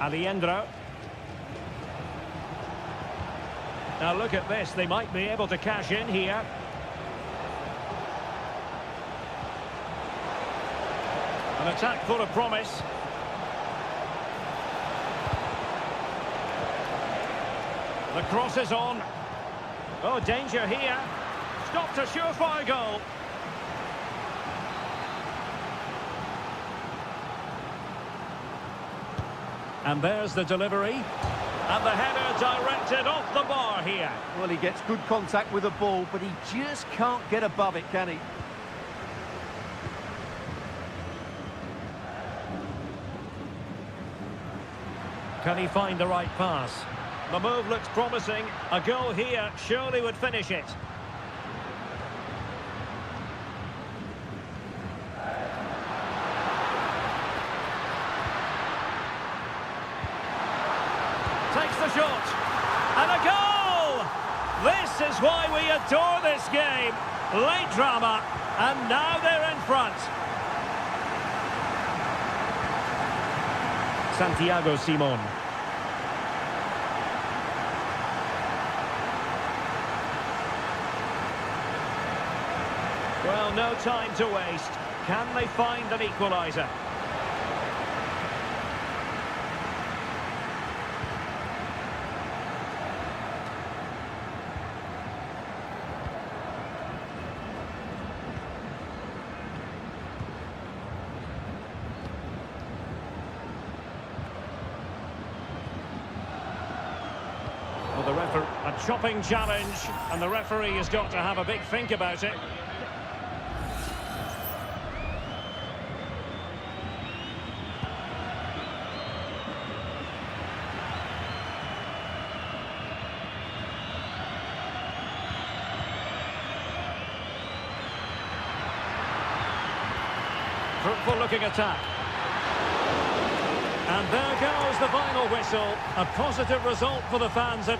Aliendro. Now look at this, they might be able to cash in here. An attack full of promise. The cross is on. Oh, danger here. Stopped a surefire goal. And there's the delivery. And the header directed off the bar here.
Well, he gets good contact with the ball, but he just can't get above it, can he?
Can he find the right pass? The move looks promising. A goal here surely would finish it. Takes the shot. And a goal! This is why we adore this game. Late drama, and now they're in front. Santiago Simon. Well, no time to waste. Can they find an equaliser? Well, a chopping challenge, and the referee has got to have a big think about it. Fruitful looking attack. And there goes the final whistle. A positive result for the fans at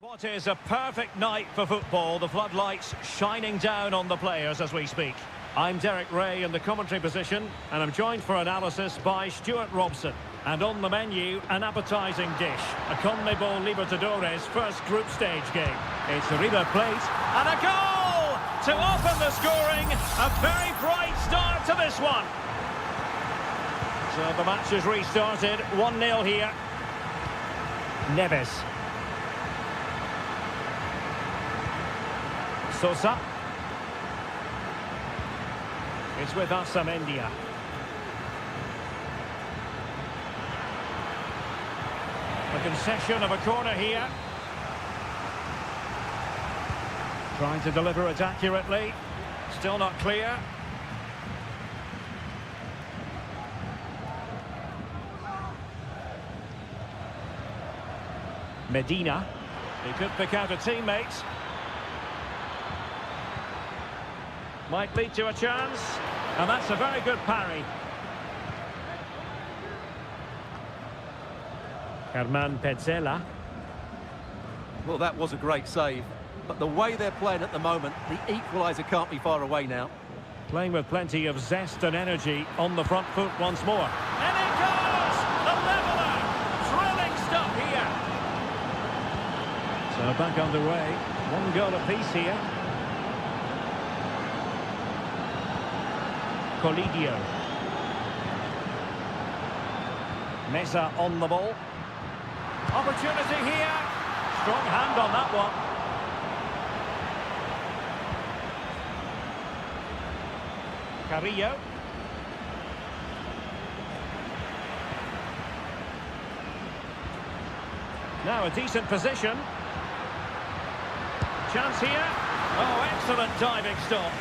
What is a perfect night for football, the floodlights shining down on the players as we speak. I'm Derek Ray in the commentary position, and I'm joined for analysis by Stuart Robson. And on the menu, an appetising dish, a CONMEBOL Libertadores first group stage game. It's a River Plate, and a goal to open the scoring. A very bright start to this one. So the match is restarted, 1-0 here. Neves. Sosa. It's with Asamendia. A concession of a corner here. Trying to deliver it accurately. Still not clear. Medina. He could pick out a teammate. Might lead to a chance. And that's a very good parry. Herman Petzela.
Well, that was a great save. But the way they're playing at the moment, the equaliser can't be far away now.
Playing with plenty of zest and energy on the front foot once more. And it goes! The leveller! Thrilling stuff here. So back underway. 1 goal apiece here. Colidio. Mesa on the ball. Opportunity here. Strong hand on that one. Carrillo. Now a decent position. Chance here. Oh, excellent diving stop.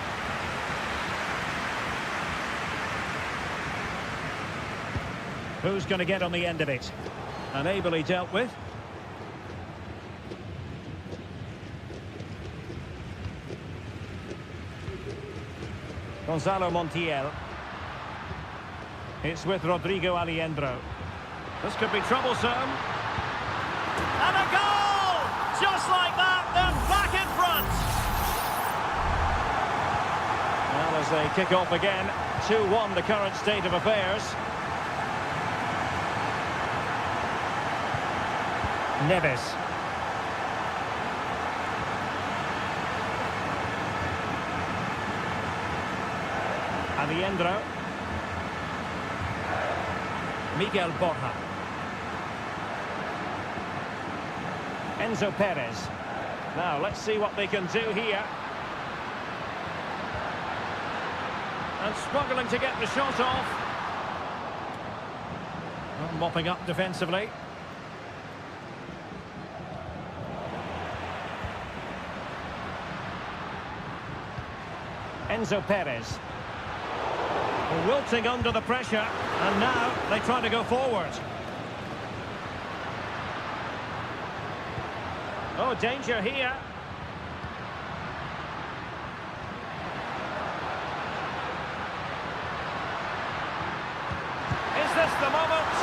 Who's going to get on the end of it? And ably dealt with. Gonzalo Montiel. It's with Rodrigo Aliendro. This could be troublesome. And a goal! Just like that, they're back in front. Well, as they kick off again, 2-1 the current state of affairs. Neves. Aliendro. Miguel Borja. Enzo Perez. Now, let's see what they can do here. And struggling to get the shot off. Well, mopping up defensively. Enzo Perez. Wilting under the pressure, and now they try to go forward. Oh, danger here. Is this the moment?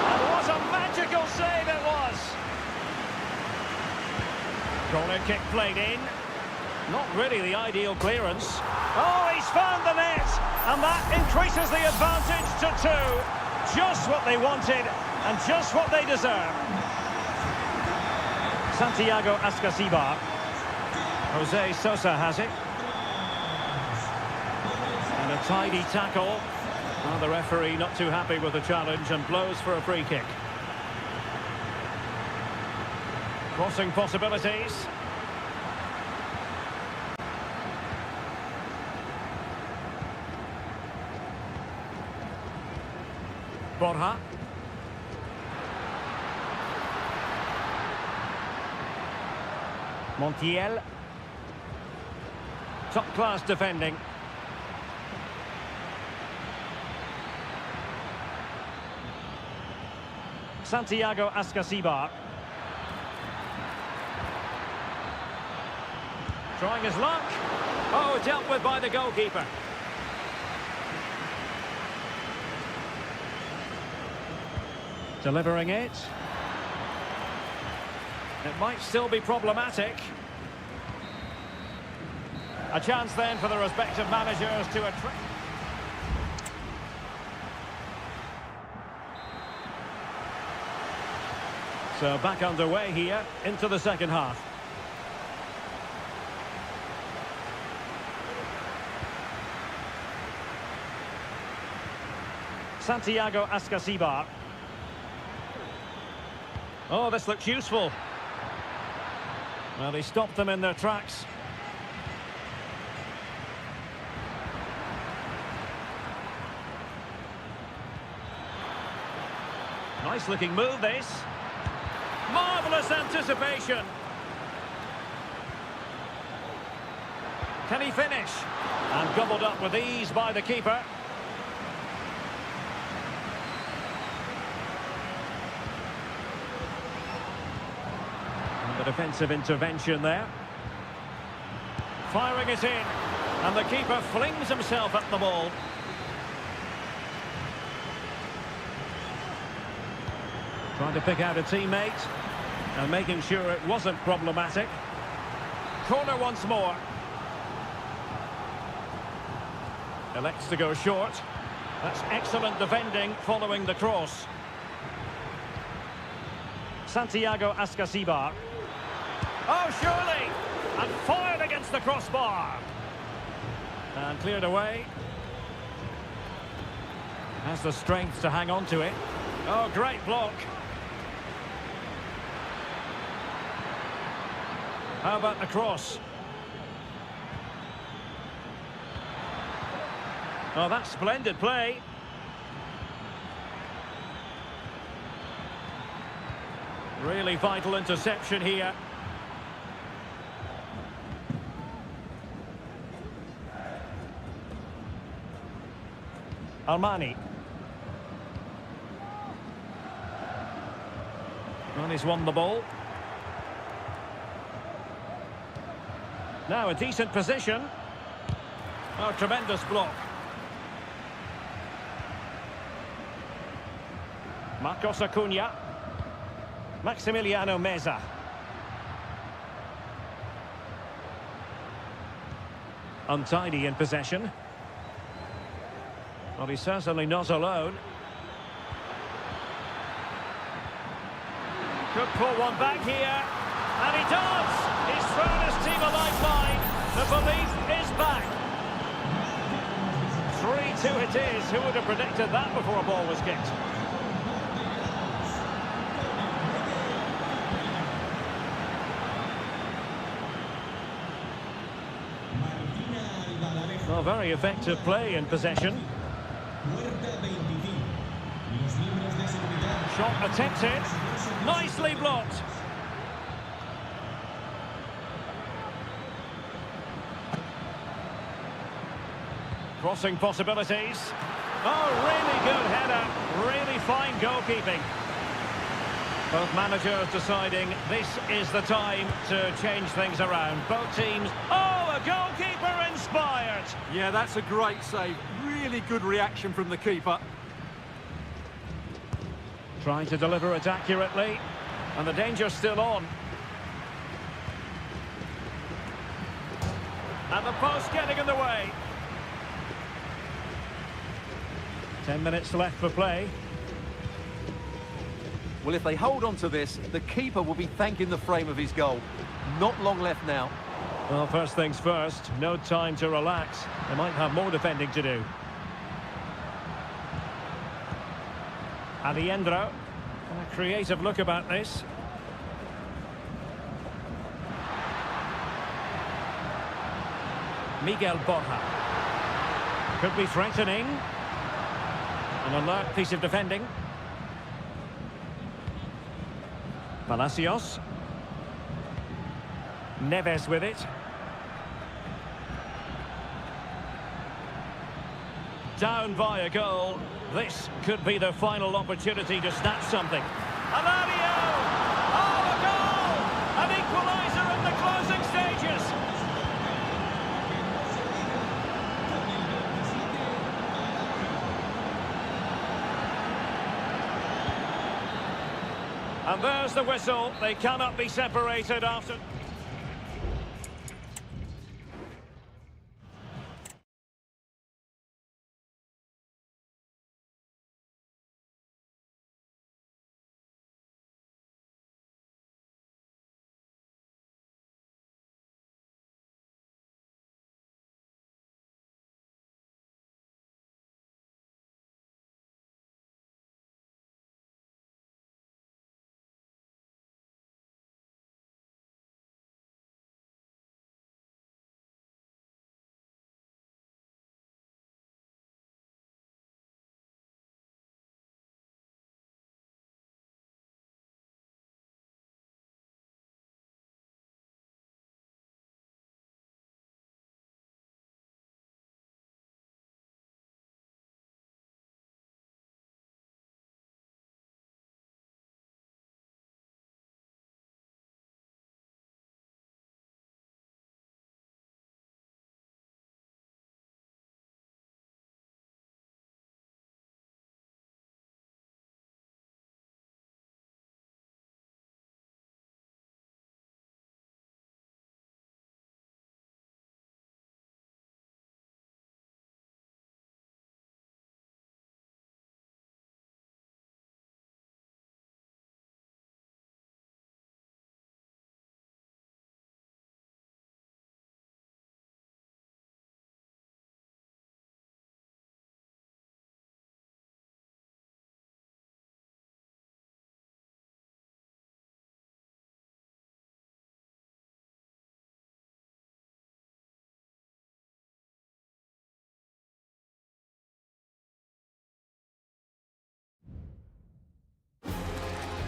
And what a magical save it was. Corner kick played in. Not really the ideal clearance. Oh, he's found the net, and that increases the advantage to 2. Just what they wanted, and just what they deserve. Santiago Ascasibar. Jose Sosa has it. And a tidy tackle. Well, the referee not too happy with the challenge and blows for a free kick. Crossing possibilities. Borja. Montiel. Top-class defending. Santiago Ascasibar. Trying his luck. Oh, dealt with by the goalkeeper. Delivering it. It might still be problematic. A chance then for the respective managers to attract. So back underway here into the second half. Santiago Ascasibar. Oh, this looks useful. Well, he stopped them in their tracks. Nice looking move, this. Marvellous anticipation. Can he finish? And gobbled up with ease by the keeper. And the defensive intervention there. Firing it in. And the keeper flings himself at the ball. Trying to pick out a teammate and making sure it wasn't problematic. Corner once more. Elects to go short. That's excellent defending following the cross. Santiago Ascasibar. Oh, surely! And fired against the crossbar. And cleared away. Has the strength to hang on to it. Oh, great block. How about the cross? Oh, that's splendid play. Really vital interception here. Armani. Well, he's won the ball. Now a decent position. Oh, tremendous block. Marcos Acuna. Maximiliano Meza. Untidy in possession. Well, he's certainly not alone. Could pull one back here. And he does! He's thrown his team a lifeline. The belief is back. 3-2 it is. Who would have predicted that before a ball was kicked? Well, very effective play in possession. Shot attempted. Nicely blocked. Crossing possibilities. Oh, really good header. Really fine goalkeeping. Both managers deciding this is the time to change things around. Both teams. Oh, a goalkeeper inspired.
Yeah, that's a great save. Really good reaction from the keeper.
Trying to deliver it accurately. And the danger's still on. And the post getting in the way. 10 minutes left for play.
Well, if they hold on to this, the keeper will be thanking the frame of his goal. Not long left now.
Well, first things first, no time to relax. They might have more defending to do. Aliendro, a creative look about this. Miguel Borja. Could be threatening. An alert piece of defending. Palacios. Neves with it. Down by a goal. This could be the final opportunity to snatch something. Alario! Oh, a goal! An equaliser in the closing stages. And there's the whistle. They cannot be separated after...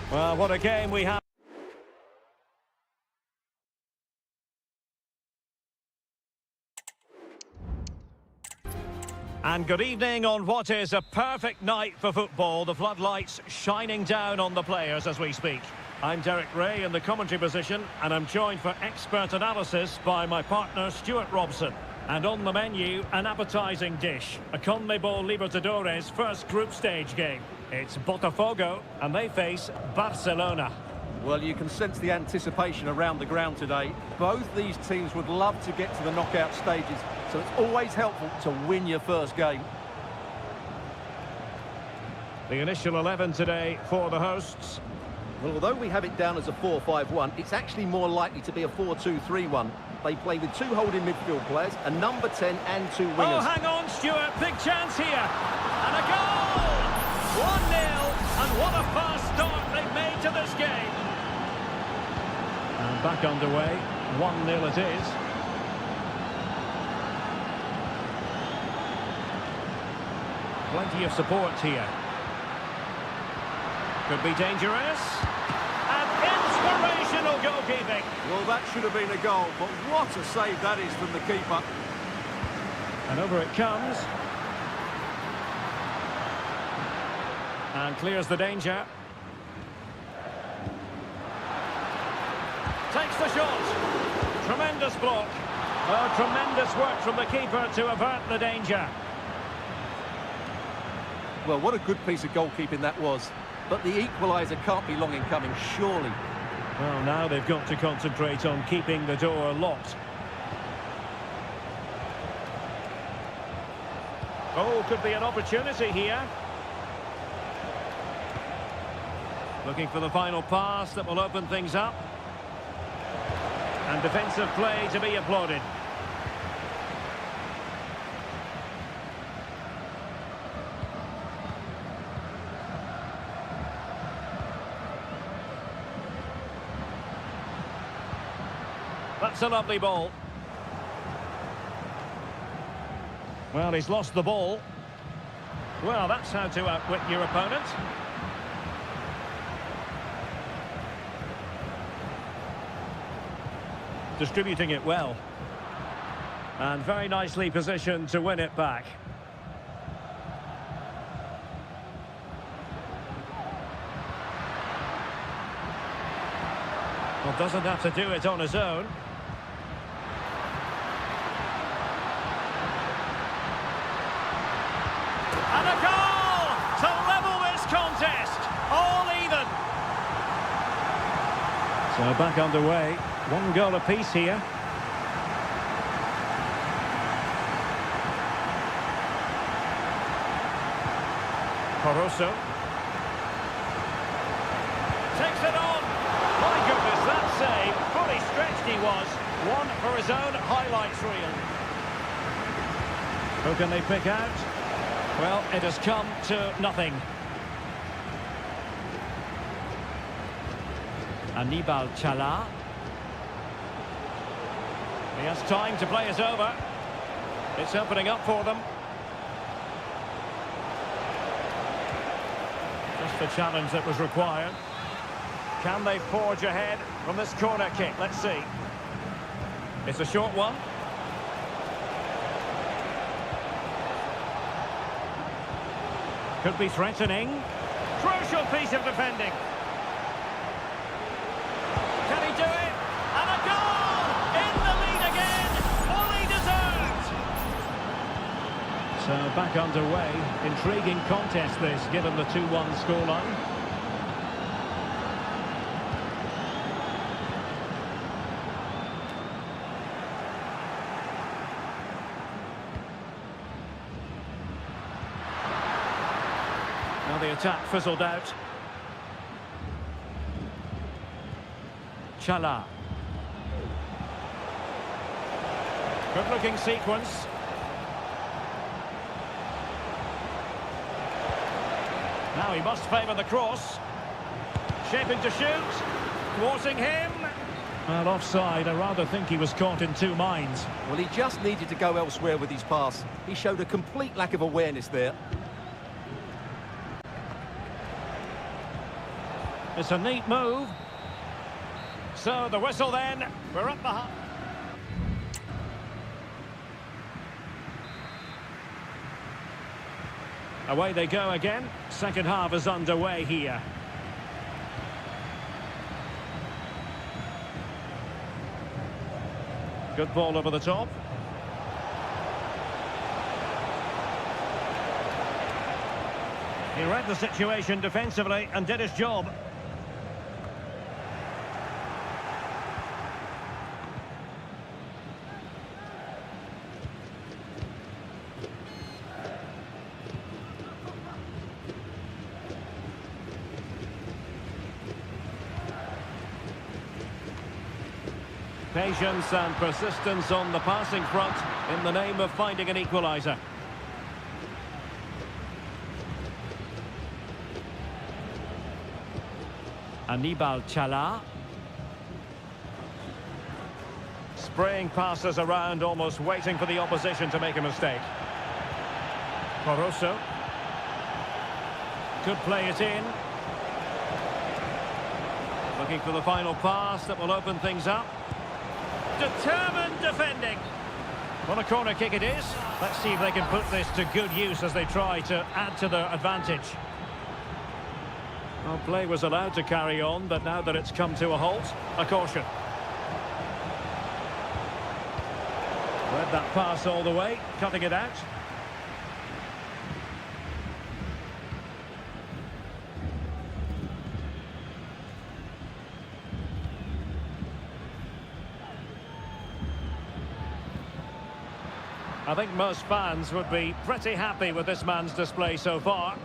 Well, what a game we have. And good evening on what is a perfect night for football. The floodlights shining down on the players as we speak. I'm Derek Ray in the commentary position, and I'm joined for expert analysis by my partner Stuart Robson. And on the menu, an appetising dish, a CONMEBOL Libertadores first group stage game. It's Botafogo, and they face Barcelona.
Well, you can sense the anticipation around the ground today. Both these teams would love to get to the knockout stages, so it's always helpful to win your first game.
The initial 11 today for the hosts.
Well, although we have it down as a 4-5-1, it's actually more likely to be a 4-2-3-1. They play with two holding midfield players, a number 10 and two wingers.
Oh, hang on, Stuart. Big chance here. And a goal! 1-0. And what a fast start they've made to this game. And back underway. 1-0 it is. Plenty of support here. Could be dangerous. And inspirational goalkeeping.
Well, that should have been a goal, but what a save that is from the keeper.
And over it comes. And clears the danger. Takes the shot. Tremendous block. Oh, tremendous work from the keeper to avert the danger.
Well, what a good piece of goalkeeping that was. But the equaliser can't be long in coming, surely.
Well, now they've got to concentrate on keeping the door locked. Oh, could be an opportunity here. Looking for the final pass that will open things up. And defensive play to be applauded. That's a lovely ball. Well, he's lost the ball. Well, that's how to outwit your opponent. Distributing it well. And very nicely positioned to win it back. Well, doesn't have to do it on his own. And a goal to level this contest. All even. So back underway. One goal apiece here. Caruso. Takes it on. My goodness, that save. Fully stretched he was. One for his own highlights reel. Who can they pick out? Well, it has come to nothing. Aníbal Chala. He has time to play it over. It's opening up for them. Just the challenge that was required. Can they forge ahead from this corner kick? Let's see. It's a short one. Could be threatening. Crucial piece of defending. Can he do it? And a goal! In the lead again! Fully deserved! So back underway. Intriguing contest this, given the 2-1 scoreline. Now the attack fizzled out. Chala. Good-looking sequence. Now he must favour the cross. Shaping to shoot. Thwarting him. Well, offside. I rather think he was caught in two minds.
Well, he just needed to go elsewhere with his pass. He showed a complete lack of awareness there.
It's a neat move. So the whistle then. We're up the half. Away they go again. Second half is underway here. Good ball over the top. He read the situation defensively and did his job. Patience and persistence on the passing front in the name of finding an equaliser. Aníbal Chala. Spraying passes around, almost waiting for the opposition to make a mistake. Caruso. Could play it in. Looking for the final pass that will open things up. Determined defending. Well, a corner kick it is. Let's see if they can put this to good use as they try to add to their advantage. Well, play was allowed to carry on, but now that it's come to a halt, a caution. Read that pass all the way, cutting it out. I think most fans would be pretty happy with this man's display so far.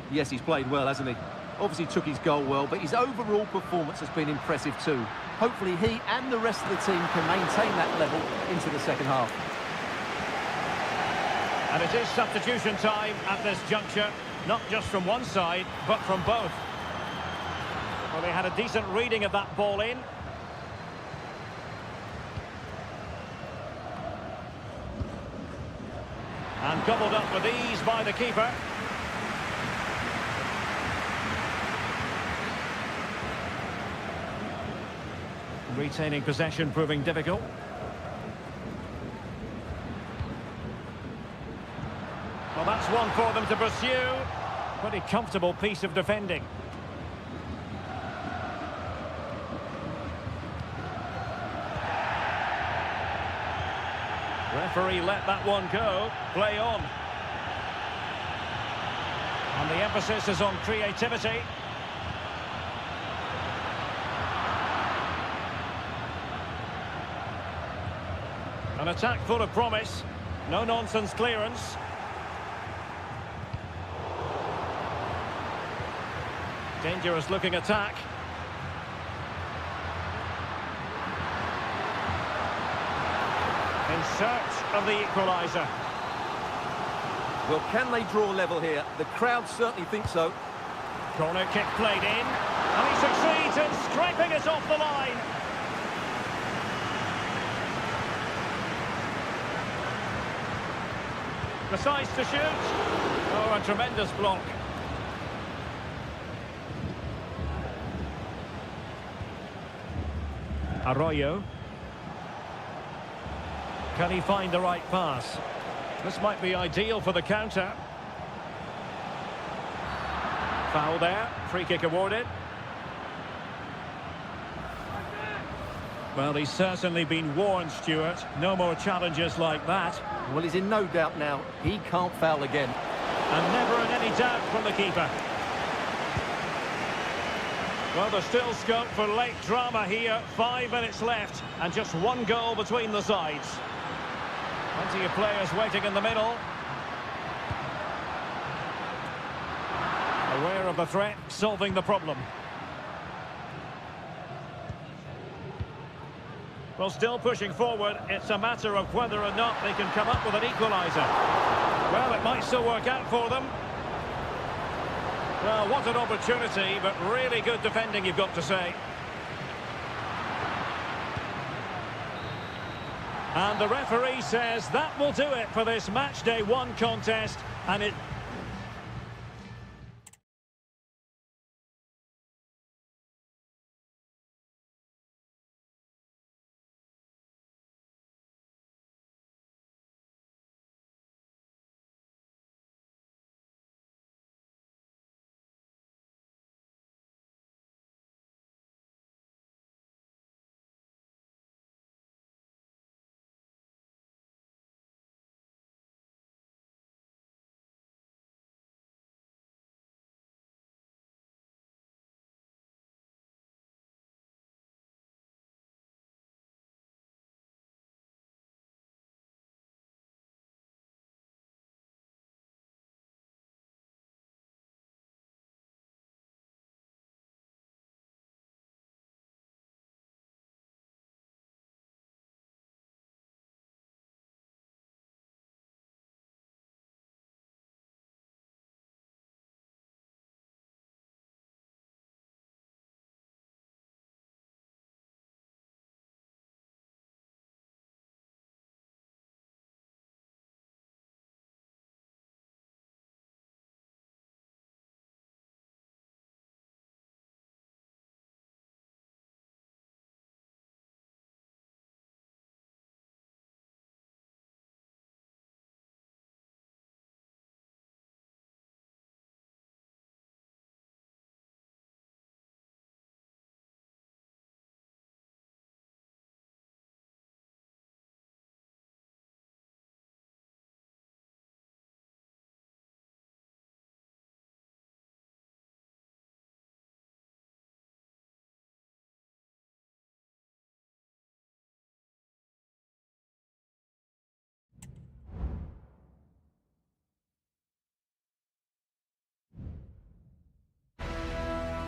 Yes, he's played well, hasn't he? Obviously took his goal well, but his overall performance has been impressive too. Hopefully he and the rest of the team can maintain that level into the second half.
And it is substitution time at this juncture, not just from one side, but from both. Well, they had a decent reading of that ball in. And gobbled up with ease by the keeper. Retaining possession proving difficult. Well, that's one for them to pursue. Pretty comfortable piece of defending. Referee let that one go. Play on. And the emphasis is on creativity. An attack full of promise. No-nonsense clearance. Dangerous-looking attack. In search of the equaliser.
Well, can they draw level here? The crowd certainly think so.
Corner kick played in. And he succeeds in scraping it off the line. Decides to shoot. Oh, a tremendous block. Arroyo. Can he find the right pass? This might be ideal for the counter. Foul there. Free kick awarded. Well, he's certainly been warned, Stuart. No more challenges like that.
Well, he's in no doubt now. He can't foul again.
And never in any doubt from the keeper. Well, there's still scope for late drama here. 5 minutes left and just one goal between the sides. Plenty of players waiting in the middle. Aware of the threat, solving the problem. Well, still pushing forward. It's a matter of whether or not they can come up with an equaliser. Well, it might still work out for them. Well, what an opportunity, but really good defending, you've got to say. And the referee says that will do it for this match day 1 contest, and it...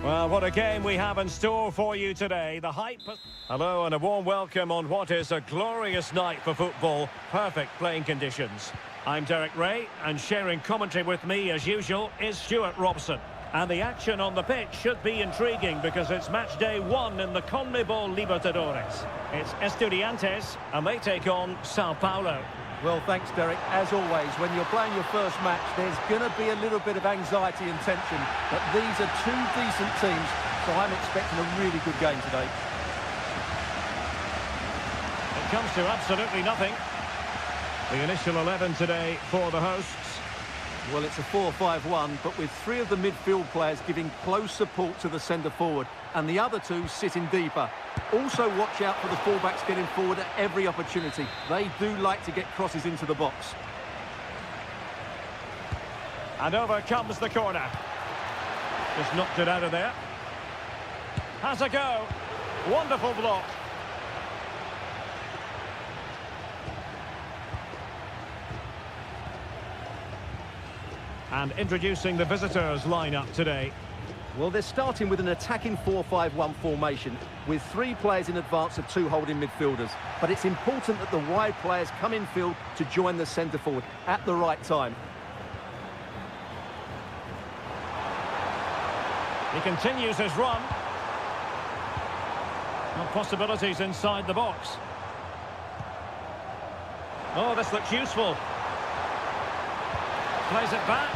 Well, what a game we have in store for you today. The hype... Hello and a warm welcome on what is a glorious night for football. Perfect playing conditions. I'm Derek Ray, and sharing commentary with me, as usual, is Stuart Robson. And the action on the pitch should be intriguing because it's match day 1 in the CONMEBOL Libertadores. It's Estudiantes, and they take on Sao Paulo.
Well, thanks, Derek. As always, when you're playing your first match, there's going to be a little bit of anxiety and tension. But these are two decent teams, so I'm expecting a really good game today.
It comes to absolutely nothing. The initial 11 today for the hosts.
Well, it's a 4-5-1, but with 3 of the midfield players giving close support to the centre-forward, and the other 2 sitting deeper. Also watch out for the fullbacks getting forward at every opportunity. They do like to get crosses into the box.
And over comes the corner. Just knocked it out of there. Has a go. Wonderful block. And introducing the visitors lineup today.
Well, they're starting with an attacking 4-5-1 formation with 3 players in advance of 2 holding midfielders. But it's important that the wide players come in field to join the centre forward at the right time.
He continues his run. No possibilities inside the box. Oh, this looks useful. Plays it back.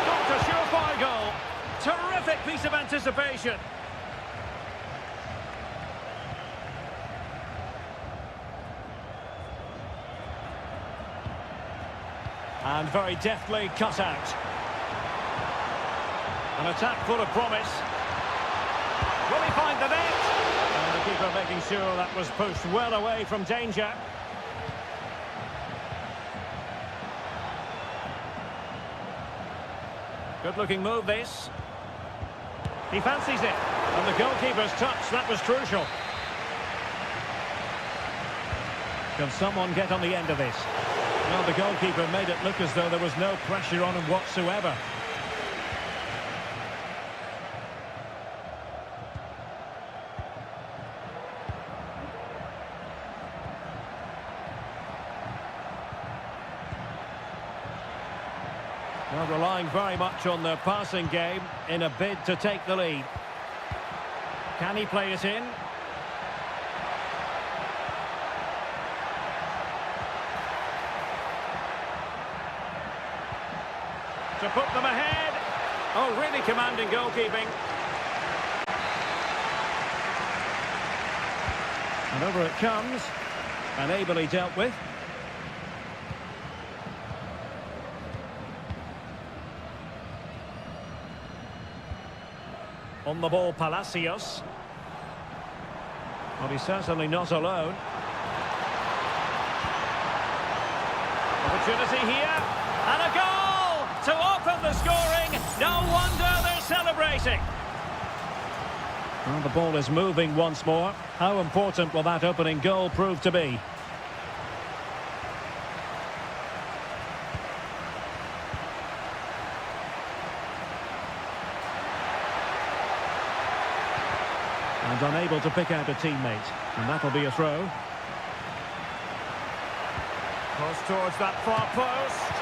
Got a surefire goal. Terrific piece of anticipation. And very deftly cut out. An attack full of promise. Will he find the net? And the keeper making sure that was pushed well away from danger. Good-looking move, this. He fancies it. And the goalkeeper's touch, that was crucial. Can someone get on the end of this? Well, the goalkeeper made it look as though there was no pressure on him whatsoever. Well, relying very much on their passing game in a bid to take the lead. Can he play it in? To put them ahead. Oh, really commanding goalkeeping. And over it comes. And ably dealt with. On the ball, Palacios. Well, he's certainly not alone. Opportunity here. And a goal to open the scoring. No wonder they're celebrating. Well, the ball is moving once more. How important will that opening goal prove to be? And unable to pick out a teammate. And that'll be a throw. Cross towards that far post.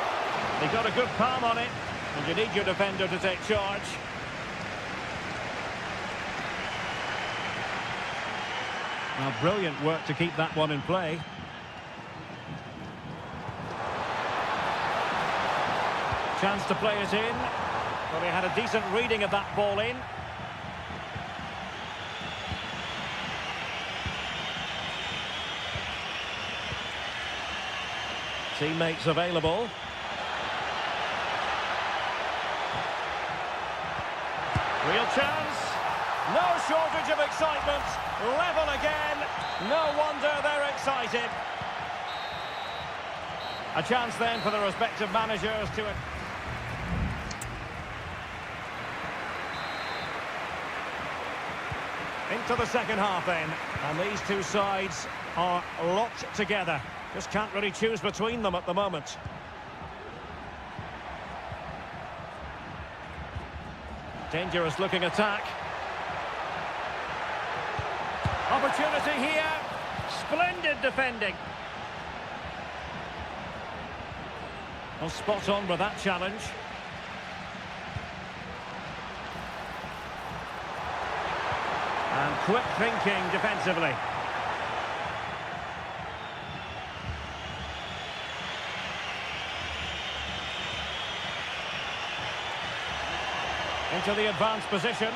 He got a good palm on it. And you need your defender to take charge. Well, brilliant work to keep that one in play. Chance to play it in. Well, he had a decent reading of that ball in. Teammates available. Real chance. No shortage of excitement. Level again. No wonder they're excited. A chance then for the respective managers to... Into the second half then. And these two sides are locked together. Just can't really choose between them at the moment. Dangerous looking attack. Opportunity here. Splendid defending. Well, spot on with that challenge. And quick thinking defensively. Into the advanced position.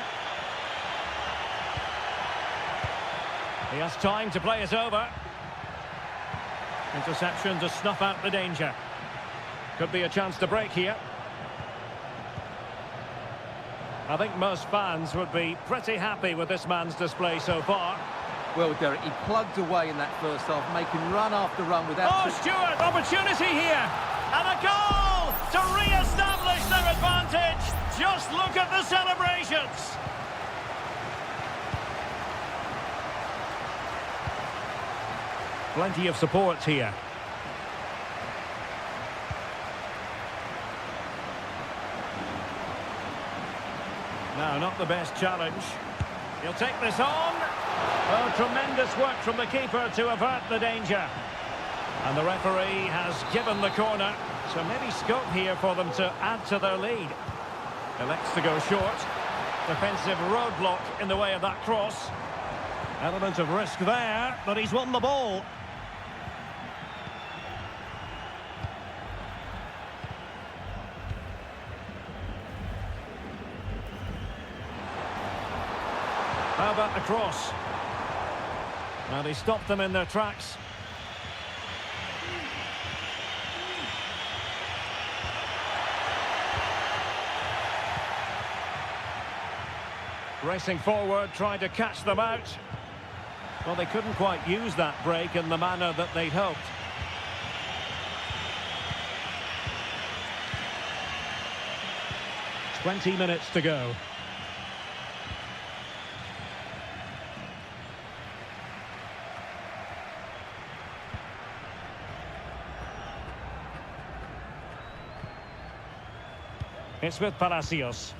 He has time to play it over. Interception to snuff out the danger. Could be a chance to break here. I think most fans would be pretty happy with this man's display so far.
Well, Derek, he plugged away in that first half, making run after run without...
Oh, Stewart, opportunity here. And a goal to re-establish their advantage. Just look at the celebrations. Plenty of support here. No, not the best challenge. He'll take this on. Oh, tremendous work from the keeper to avert the danger. And the referee has given the corner. So maybe scope here for them to add to their lead. Elects to go short. Defensive roadblock in the way of that cross. Element of risk there, but he's won the ball. How about the cross? Well, he stopped them in their tracks. Racing forward, trying to catch them out. Well, they couldn't quite use that break in the manner that they'd hoped. "20 minutes to go. It's with Palacios.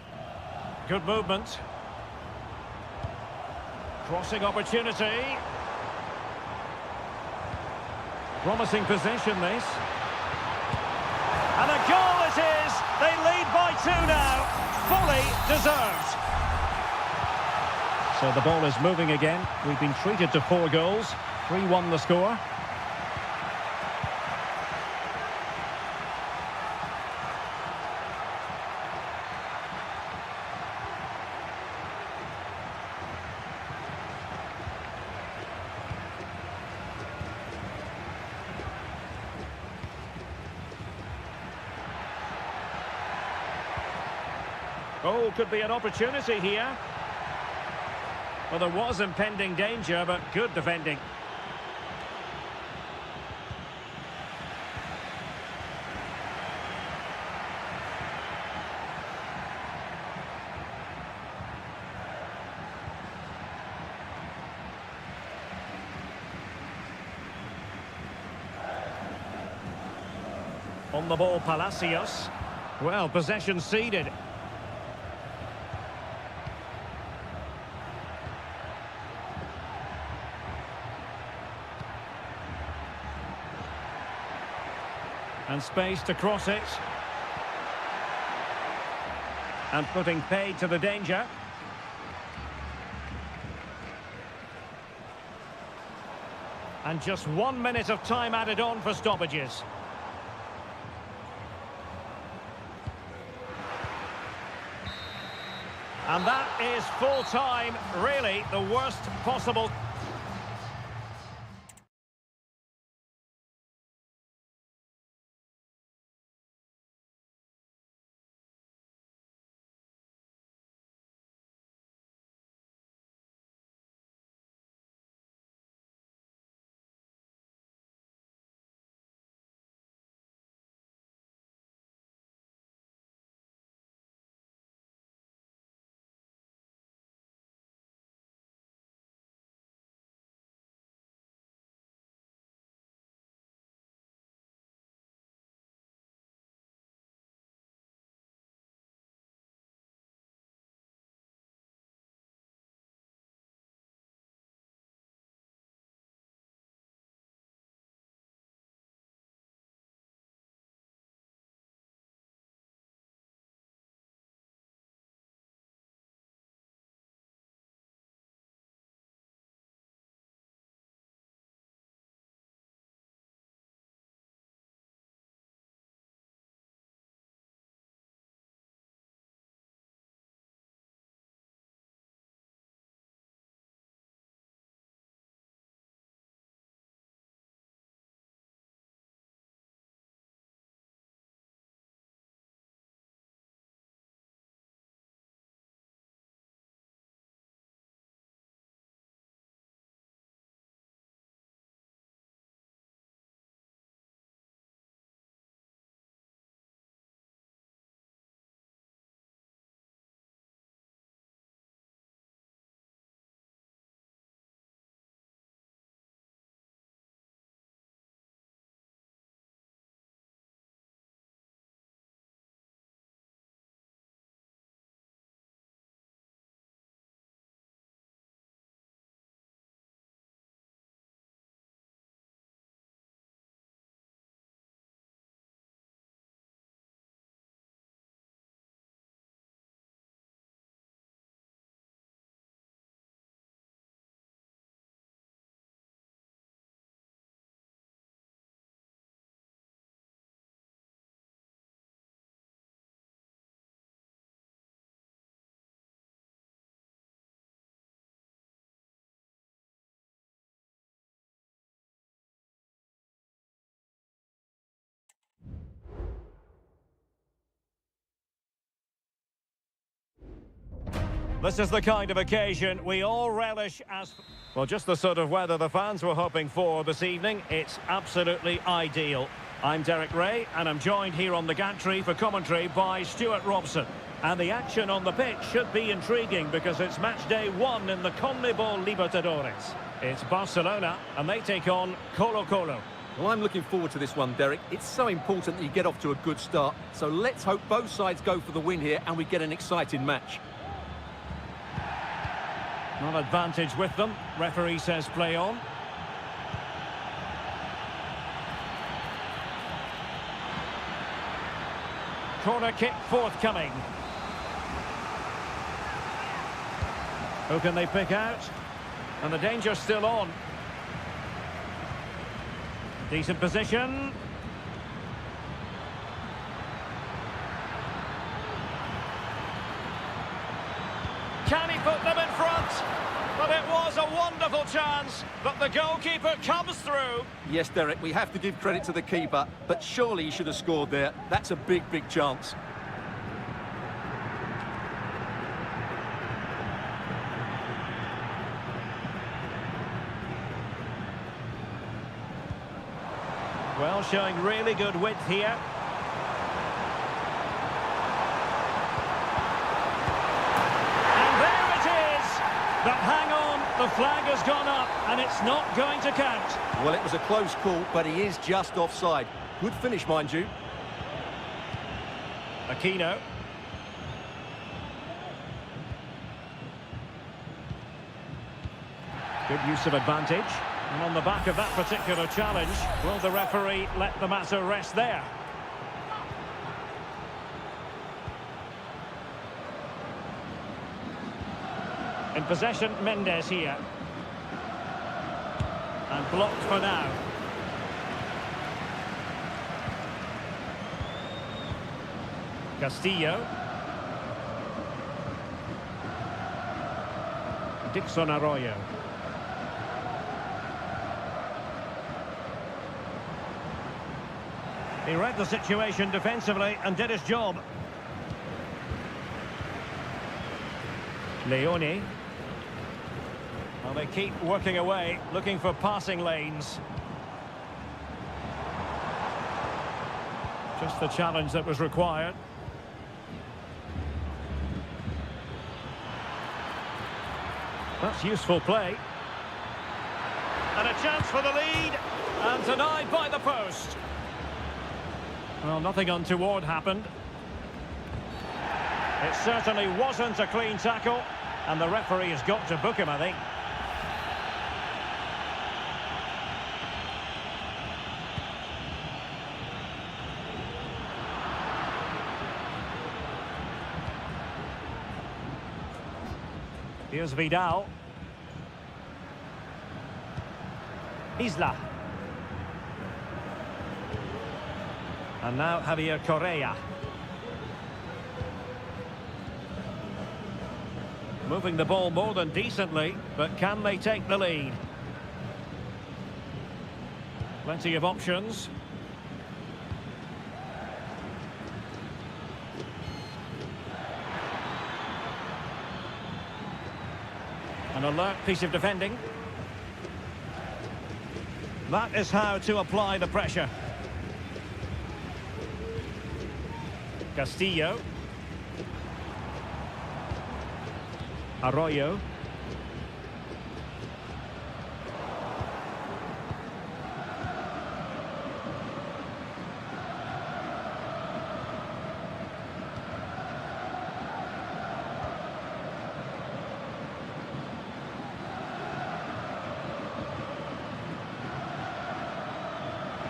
Good movement. Crossing opportunity. Promising possession, this. And a goal it is! They lead by 2 now. Fully deserved. So the ball is moving again. We've been treated to 4 goals. 3-1 the score. Oh, could be an opportunity here. Well, there was impending danger, but good defending. On the ball, Palacios. Well, possession ceded. And space to cross it. And putting paid to the danger. And just 1 minute of time added on for stoppages. And that is full time, really the worst possible This is the kind of occasion we all relish as... Well, just the sort of weather the fans were hoping for this evening. It's absolutely ideal. I'm Derek Ray, and I'm joined here on the gantry for commentary by Stuart Robson. And the action on the pitch should be intriguing because it's match day 1 in the CONMEBOL Libertadores. It's Barcelona, and they take on Colo-Colo.
Well, I'm looking forward to this one, Derek. It's so important that you get off to a good start. So let's hope both sides go for the win here and we get an exciting match.
Not advantage with them. Referee says play on. Corner kick forthcoming. Who can they pick out? And the danger's still on. Decent position. Can he put them in front? But it was a wonderful chance, but the goalkeeper comes through.
Yes, Derek, we have to give credit to the keeper, but surely he should have scored there. That's a big, big chance.
Well, showing really good width here. And there it is! But hang on, the flag has gone up, and it's not going to count.
Well, it was a close call, but he is just offside. Good finish, mind you.
Aquino. Good use of advantage. And on the back of that particular challenge, will the referee let the matter rest there? In possession, Mendes here. And blocked for now. Castillo. Dixon Arroyo. He read the situation defensively and did his job. Leone. Well, they keep working away, looking for passing lanes. Just the challenge that was required. That's useful play. And a chance for the lead. And denied by the post. Well, nothing untoward happened. It certainly wasn't a clean tackle, and the referee has got to book him, I think. Here's Vidal. Isla. And now Javier Correa. Moving the ball more than decently, but can they take the lead? Plenty of options. An alert piece of defending. That is how to apply the pressure. Castillo. Arroyo.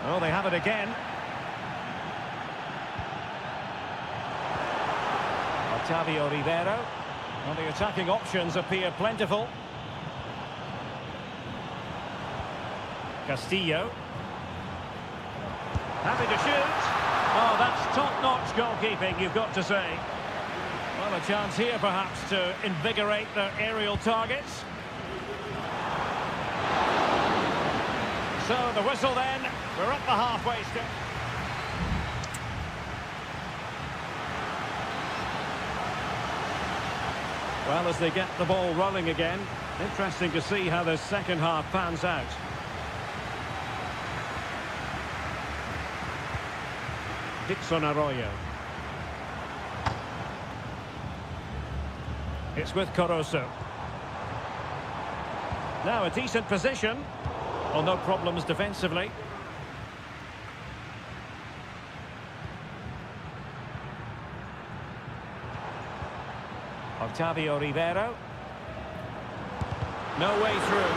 Oh, they have it again. Octavio Rivero. Well, the attacking options appear plentiful. Castillo. Happy to shoot. Oh, that's top-notch goalkeeping, you've got to say. Well, a chance here, perhaps, to invigorate their aerial targets. So, the whistle then. We're at the halfway strip. Well, as they get the ball rolling again, interesting to see how the second half pans out. Dixon Arroyo. It's with Caruso. Now a decent position. Well, no problems defensively. Octavio Rivero. No way through.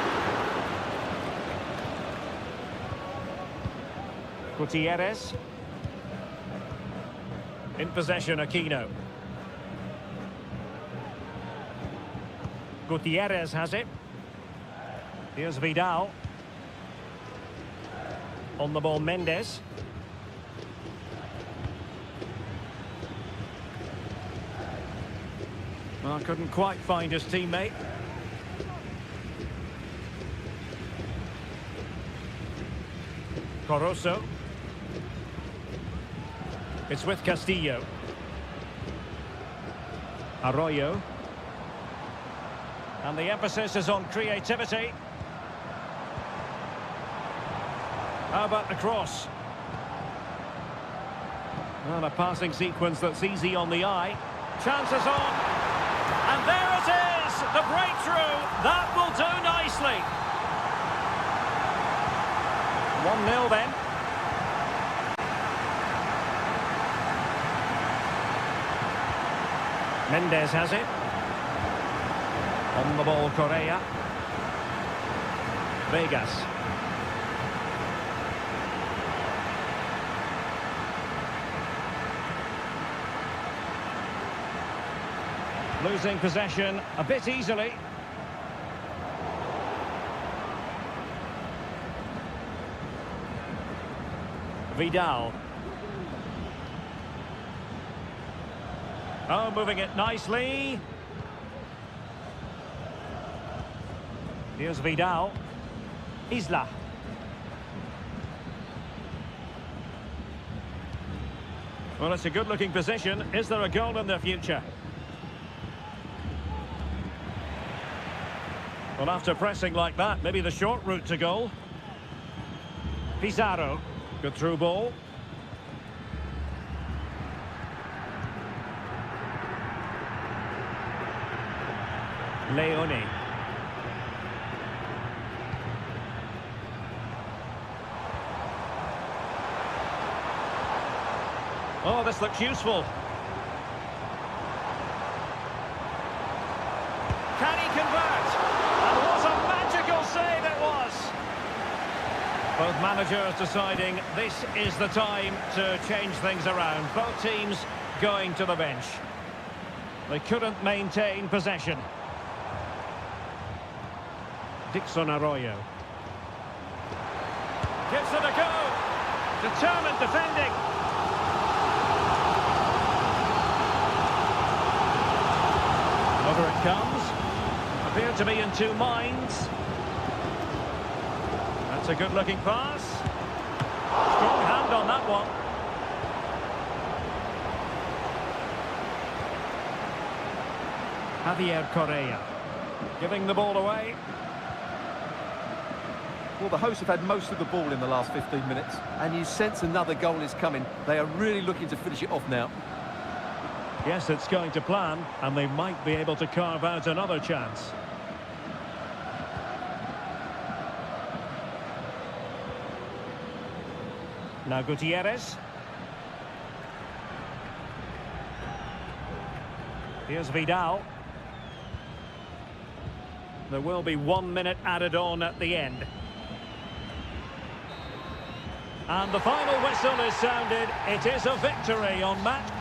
Gutierrez. In possession, Aquino. Gutierrez has it. Here's Vidal. On the ball, Mendes. Well, couldn't quite find his teammate. Caruso. It's with Castillo. Arroyo. And the emphasis is on creativity. How about the cross? Well, a passing sequence that's easy on the eye. Chances on. And there it is! The breakthrough! That will do nicely. 1-0 then. Mendes has it. On the ball, Correa. Vegas. Losing possession a bit easily. Vidal. Oh, moving it nicely. Here's Vidal. Isla. Well, it's a good-looking position. Is there a goal in the future? Well, after pressing like that, maybe the short route to goal. Pizarro. Good through ball. Leone. Oh, this looks useful. Can he convert? And what a magical save it was! Both managers deciding this is the time to change things around. Both teams going to the bench. They couldn't maintain possession. Dixon Arroyo. Gives it a go. Determined defending. Over it comes. Appeared to be in two minds. That's a good-looking pass. Strong hand on that one. Javier Correa. Giving the ball away.
Well, the hosts have had most of the ball in the last 15 minutes, and you sense another goal is coming. They are really looking to finish it off now.
Yes, it's going to plan, and they might be able to carve out another chance. Now Gutierrez. Here's Vidal. There will be 1 minute added on at the end. And the final whistle is sounded. It is a victory on match.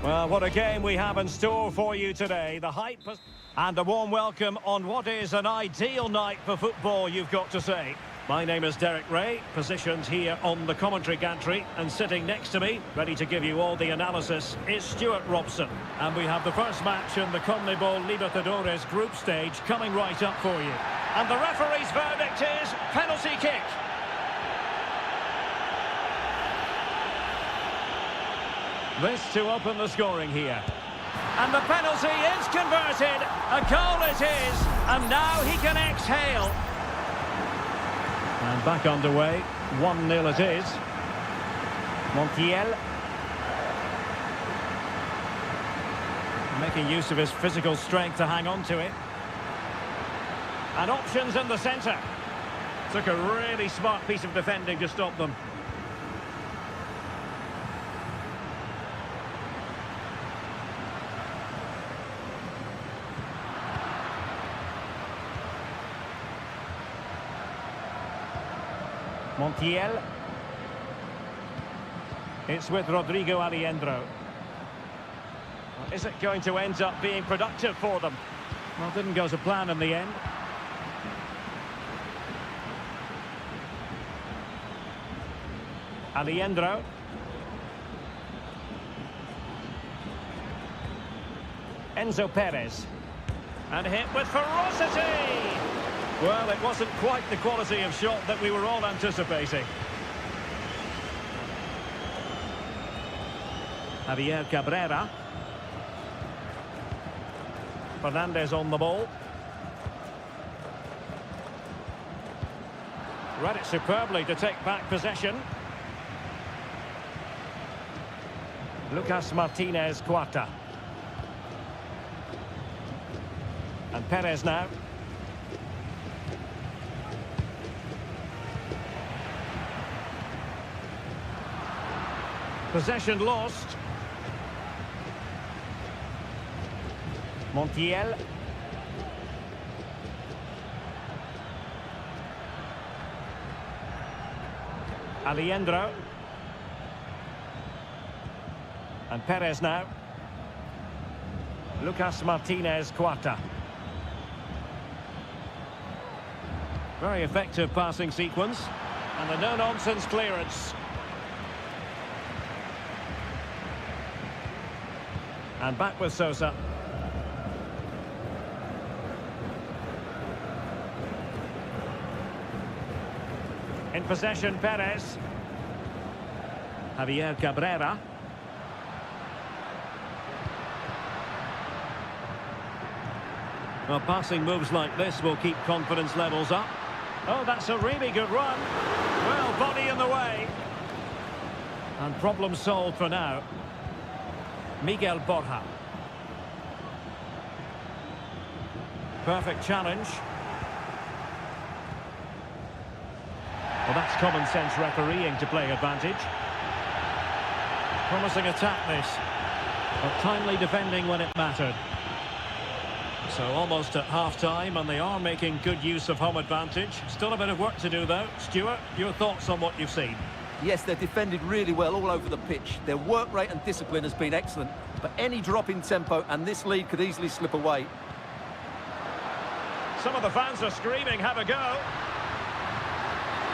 Well, what a game we have in store for you today. The hype and a warm welcome on what is an ideal night for football, you've got to say. My name is Derek Ray, positioned here on the commentary gantry, and sitting next to me, ready to give you all the analysis, is Stuart Robson. And we have the first match in the CONMEBOL Libertadores group stage coming right up for you. And the referee's verdict is penalty kick. This to open the scoring here. And the penalty is converted. A goal it is. And now he can exhale. And back underway. 1-0 it is. Montiel. Making use of his physical strength to hang on to it. And options in the centre. Took a really smart piece of defending to stop them. Montiel. It's with Rodrigo Alejandro. Well, is it going to end up being productive for them? Well, didn't go to plan in the end. Alejandro. Enzo Perez. And hit with ferocity! Well, it wasn't quite the quality of shot that we were all anticipating. Javier Cabrera. Fernandez on the ball. Read it superbly to take back possession. Lucas Martinez Cuarta. And Perez now. Possession lost. Montiel. Alejandro. And Perez now. Lucas Martinez Cuarta. Very effective passing sequence. And a no-nonsense clearance. And back with Sosa. In possession, Perez. Javier Cabrera. Well, passing moves like this will keep confidence levels up. Oh, that's a really good run. Well, body in the way. And problem solved for now. Miguel Borja. Perfect challenge. Well, that's common sense refereeing to play advantage. Promising attack this, but timely defending when it mattered. So almost at half-time, and they are making good use of home advantage. Still a bit of work to do, though. Stuart, your thoughts on what you've seen?
Yes, they're defended really well all over the pitch. Their work rate and discipline has been excellent, but any drop in tempo and this lead could easily slip away.
Some of the fans are screaming, have a go.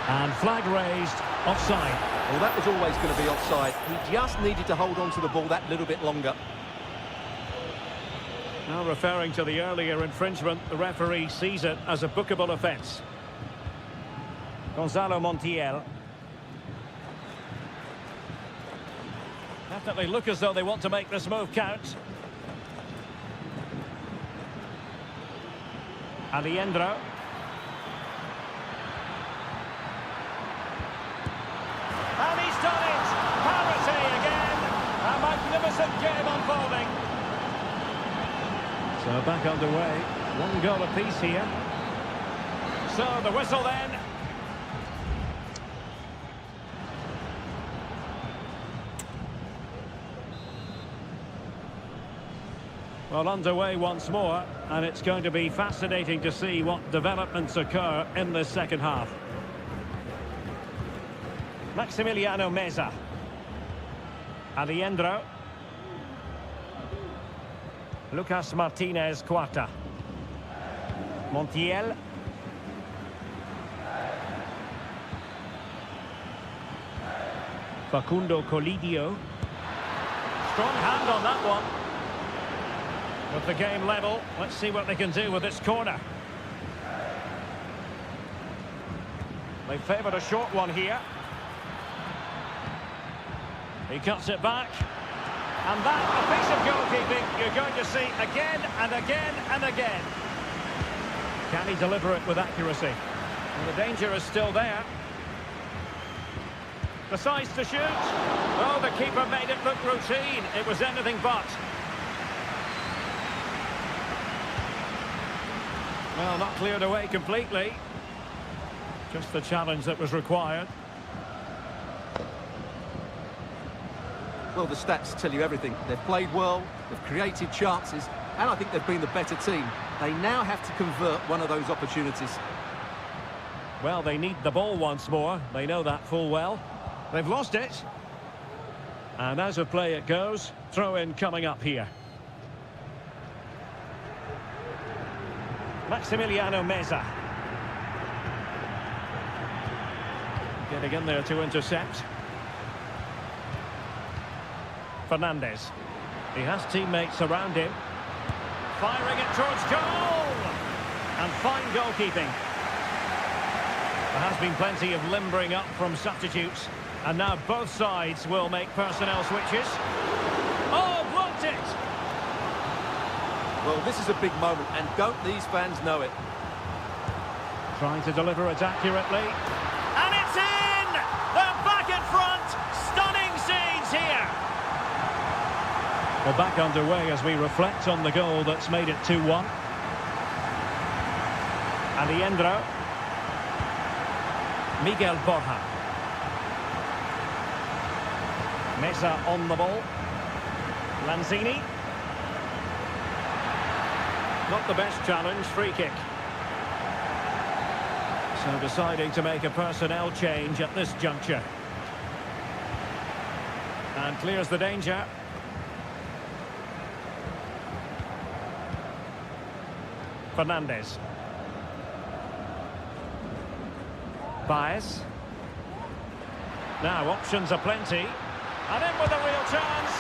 And flag raised, offside.
Well, that was always going to be offside. He just needed to hold on to the ball that little bit longer.
Now referring to the earlier infringement, the referee sees it as a bookable offence. Gonzalo Montiel. Definitely look as though they want to make this move count. Alejandro. And he's done it! Parity again! A magnificent game unfolding. So back underway. 1 goal apiece here. So the whistle then. Well, underway once more, and it's going to be fascinating to see what developments occur in this second half. Maximiliano Meza. Alejandro. Lucas Martinez Quarta. Montiel. Facundo Colidio. Strong hand on that one. With the game level, let's see what they can do with this corner. They favoured a short one here. He cuts it back. And that, a piece of goalkeeping you're going to see again and again and again. Can he deliver it with accuracy? And the danger is still there. Decides to shoot. Oh, the keeper made it look routine. It was anything but. Well, not cleared away completely. Just the challenge that was required.
Well, the stats tell you everything. They've played well, they've created chances, and I think they've been the better team. They now have to convert one of those opportunities.
Well, they need the ball once more. They know that full well. They've lost it. And as of play it goes, throw-in coming up here. Maximiliano Meza. Getting in there to intercept. Fernandez. He has teammates around him. Firing it towards goal! And fine goalkeeping. There has been plenty of limbering up from substitutes. And now both sides will make personnel switches. Oh, blocked it!
Well, this is a big moment, and don't these fans know it?
Trying to deliver it accurately. And it's in! They're back in front! Stunning scenes here! Well, back underway as we reflect on the goal that's made it 2-1. Aliendro. Miguel Borja. Meza on the ball. Lanzini. Not the best challenge, free kick. So deciding to make a personnel change at this juncture. And clears the danger. Fernandez. Baez. Now options are plenty. And in with a real chance.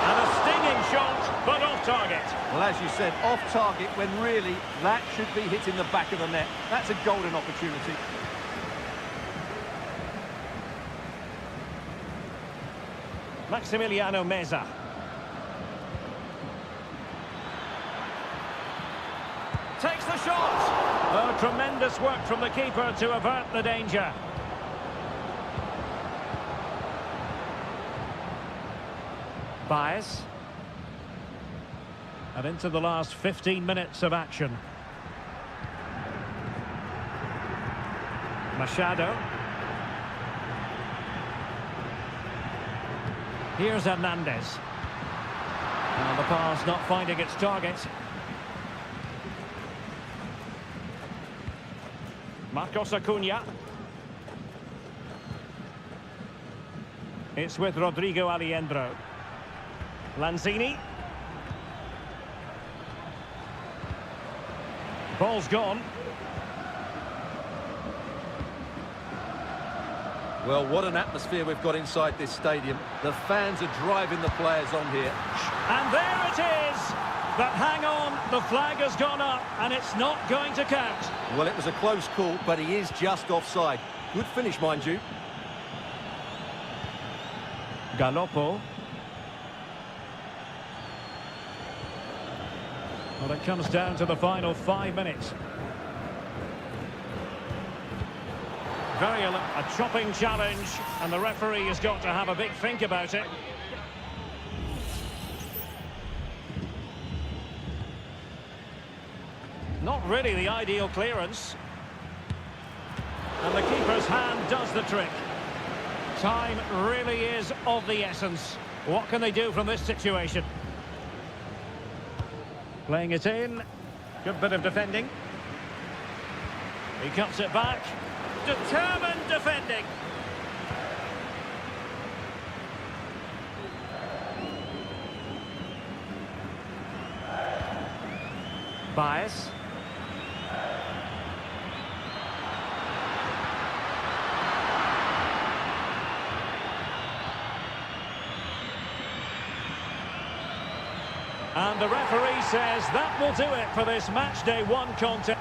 And a stinging shot, but off target.
Well, as you said, off target when really that should be hitting the back of the net. That's a golden opportunity.
Maximiliano Meza. Takes the shot. Oh, tremendous work from the keeper to avert the danger. Baez. And into the last 15 minutes of action. Machado. Here's Hernandez. And the pass not finding its target. Marcos Acuna. It's with Rodrigo Aliendro. Lanzini. Ball's gone.
Well, what an atmosphere we've got inside this stadium. The fans are driving the players on here.
And there it is! But hang on, the flag has gone up and it's not going to count.
Well, it was a close call, but he is just offside. Good finish, mind you.
Galoppo. Well, it comes down to the final 5 minutes. A chopping challenge, and the referee has got to have a big think about it. Not really the ideal clearance. And the keeper's hand does the trick. Time really is of the essence. What can they do from this situation? Playing it in. Good bit of defending. He cuts it back. Determined defending. Bias. And the referee says that will do it for this match day one contest.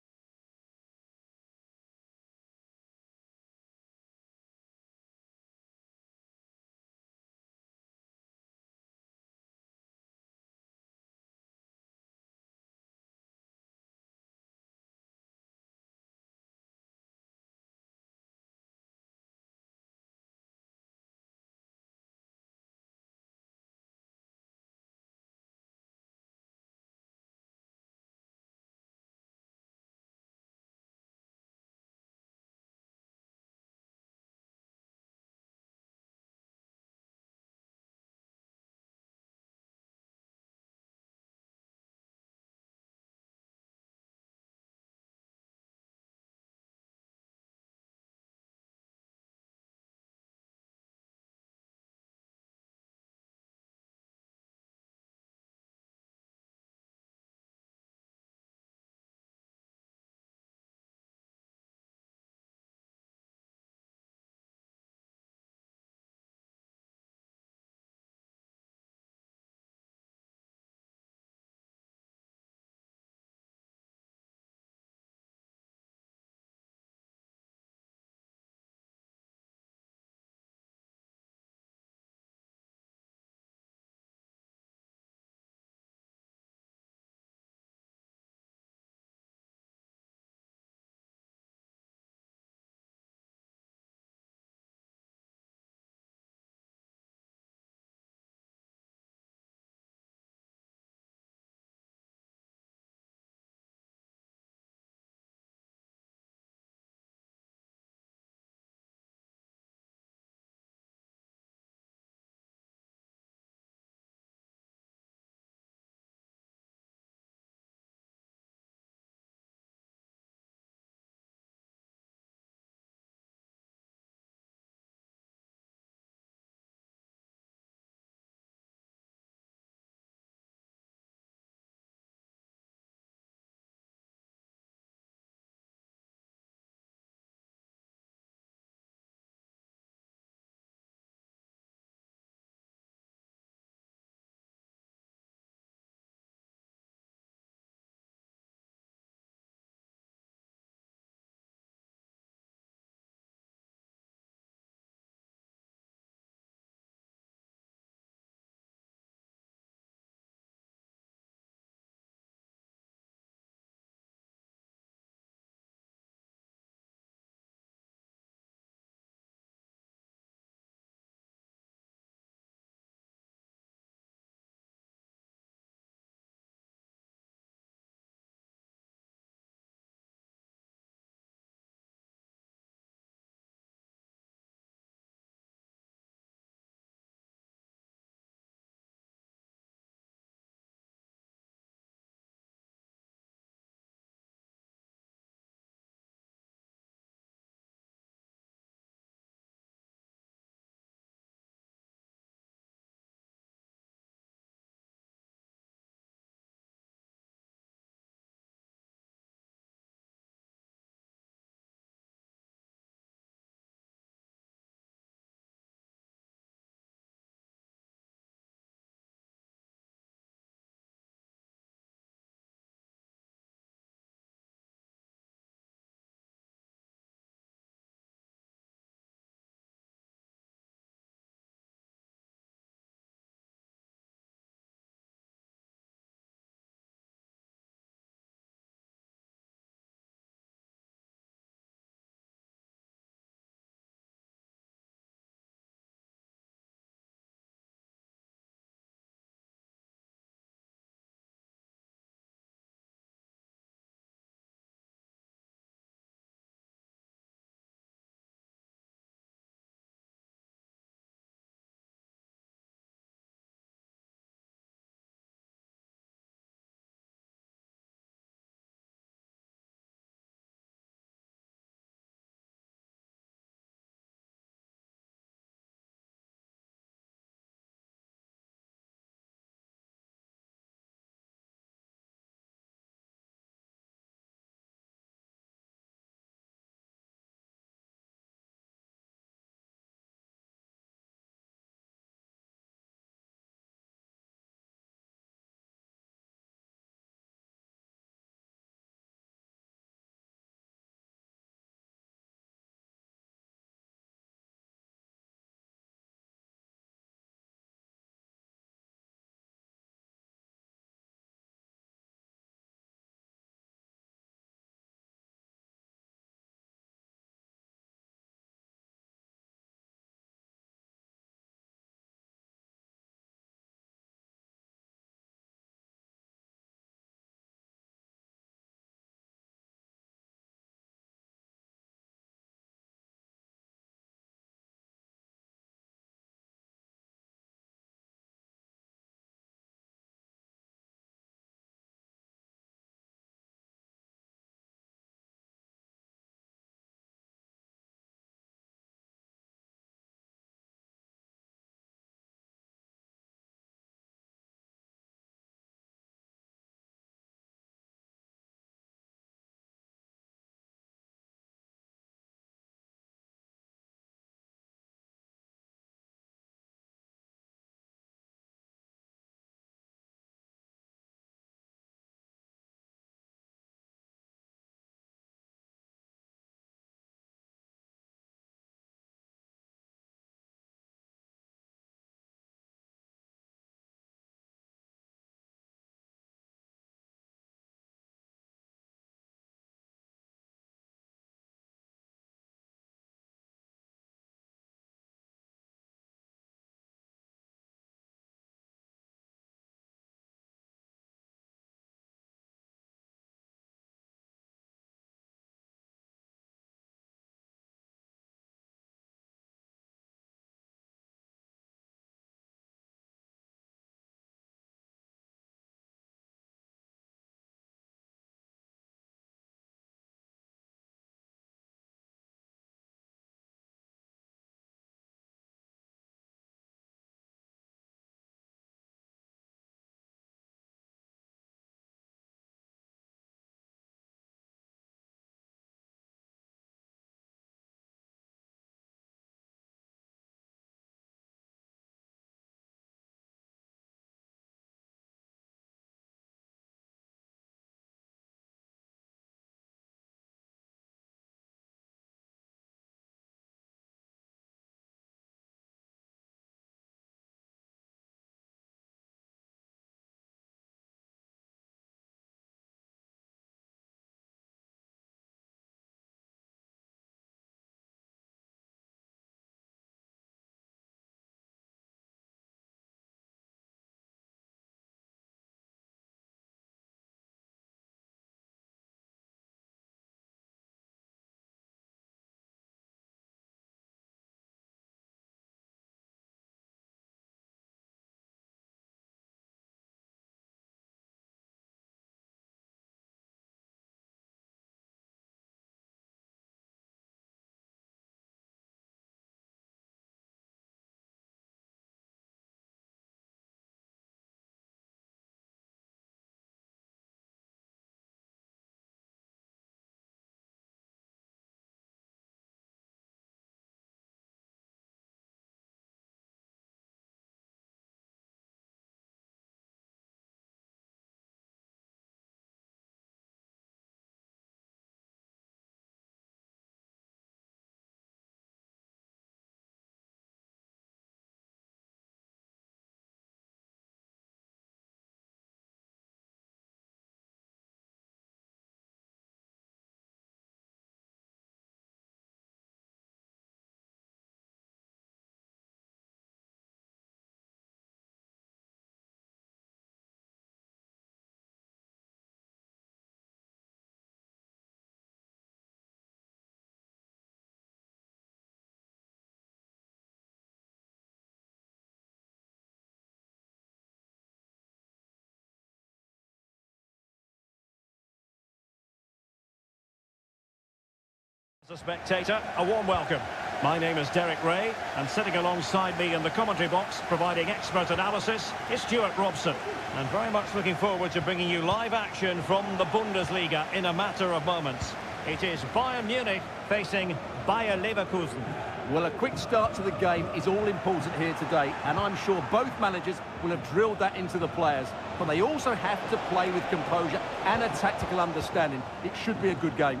As a spectator, a warm welcome. My name is Derek Ray, and sitting alongside me in the commentary box, providing expert analysis, is Stuart Robson. And very much looking forward to bringing you live action from the Bundesliga in a matter of moments. It is Bayern Munich facing Bayer Leverkusen.
Well, a quick start to the game is all important here today, and I'm sure both managers will have drilled that into the players. But they also have to play with composure and a tactical understanding. It should be a good game.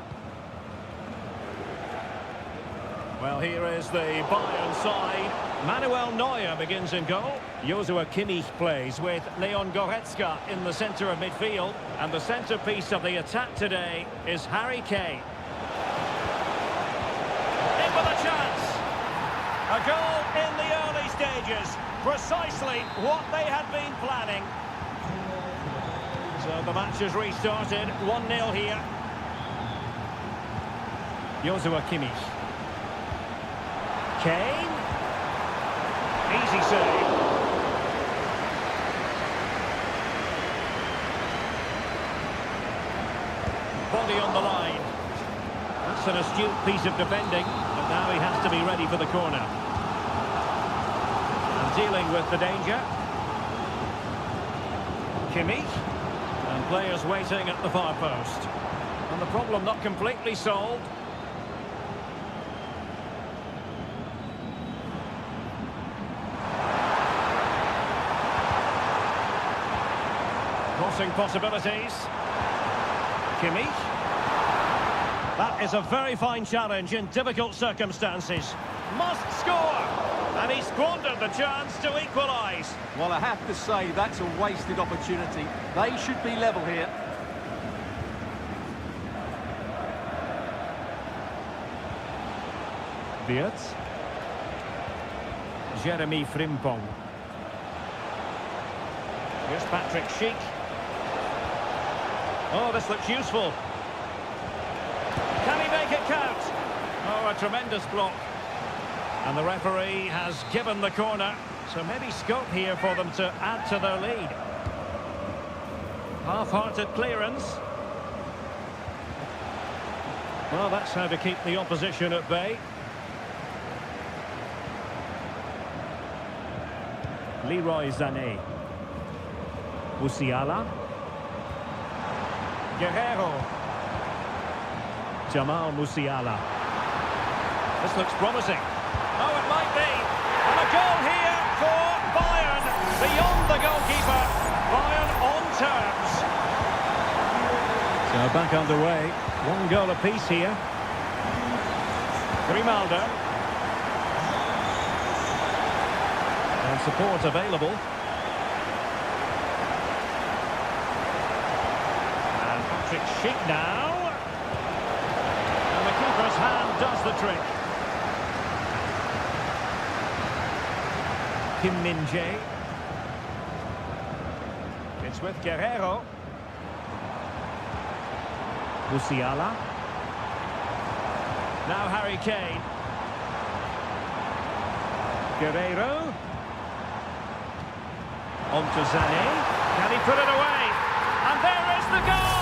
Well, here is the Bayern side. Manuel Neuer begins in goal. Joshua Kimmich plays with Leon Goretzka in the centre of midfield. And the centrepiece of the attack today is Harry Kane. In with a chance. A goal in the early stages. Precisely what they had been planning. So the match has restarted. 1-0 here. Joshua Kimmich. Kane. Easy save. Body on the line. That's an astute piece of defending, but now he has to be ready for the corner. And dealing with the danger. Kimmich. And players waiting at the far post. And the problem not completely solved. Crossing possibilities. Kimmich. That is a very fine challenge in difficult circumstances. Must score! And he squandered the chance to equalise.
Well, I have to say that's a wasted opportunity. They should be level here.
Wirtz. Jeremy Frimpong. Here's Patrick Schick. Oh, this looks useful. Can he make it count? Oh, a tremendous block. And the referee has given the corner, so maybe scope here for them to add to their lead. Half-hearted clearance. Well, that's how to keep the opposition at bay. Leroy Sané. Musiala. Guerrero. Jamal Musiala. This looks promising. Oh, it might be. And a goal here for Bayern. Beyond the goalkeeper. Bayern on terms. So back underway. 1 goal apiece here. Grimaldo. And support available. Patrick Schick now. And the keeper's hand does the trick. Kim Min-jae. It's with Guerrero. Musiala. Now Harry Kane. Guerrero. On to Sané. Can he put it away? And there is the goal!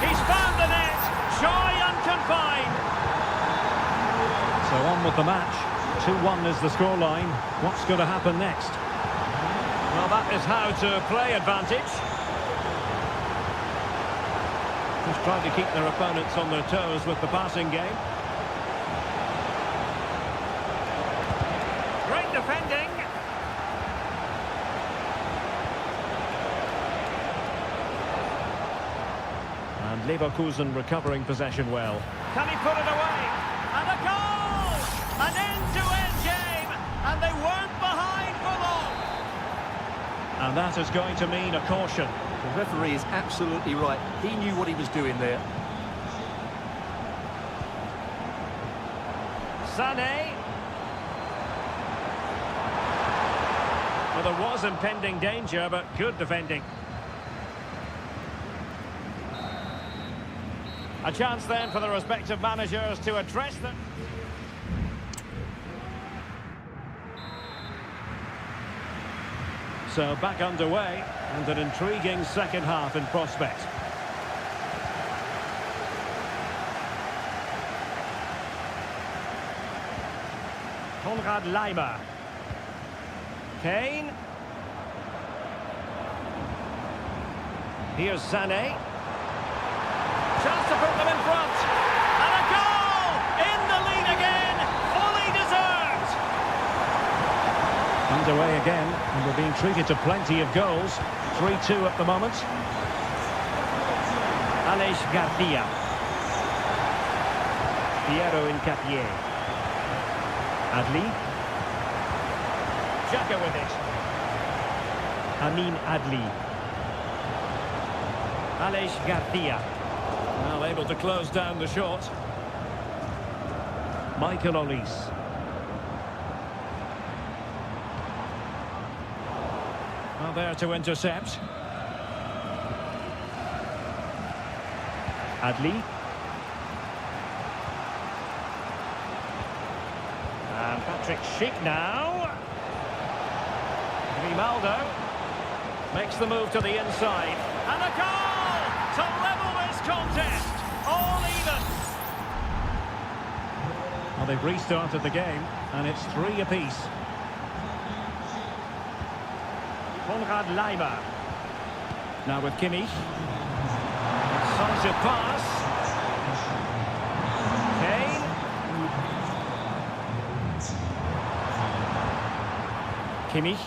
He's found the net, shy and confined. So on with the match. 2-1 is the scoreline. What's going to happen next? Well, that is how to play advantage. Just trying to keep their opponents on their toes with the passing game. Great defending. And Leverkusen recovering possession well. Can he put it away? And a goal! An end-to-end game! And they weren't behind for long! And that is going to mean a caution.
The referee is absolutely right. He knew what he was doing there.
Sané. Well, there was impending danger, but good defending. A chance then for the respective managers to address them. So back underway, and an intriguing second half in prospect. Konrad Leimer. Kane. Here's Sané. Chance to put them in front. And a goal! In the lead again. Fully deserved. Underway again. And we're being treated to plenty of goals. 3-2 at the moment. Aleix Garcia. Piero Incapié. Adli. Xhaka with it. Amin Adli. Aleix Garcia. Well, able to close down the shot. Michael Olise. Well, there to intercept. Adli. And Patrick Schick now. Grimaldo makes the move to the inside. And a goal to level this contest. All even. Well, they've restarted the game, and it's 3 apiece. Konrad Leimer. Now with Kimmich. Decisive pass. Kane. Kimmich.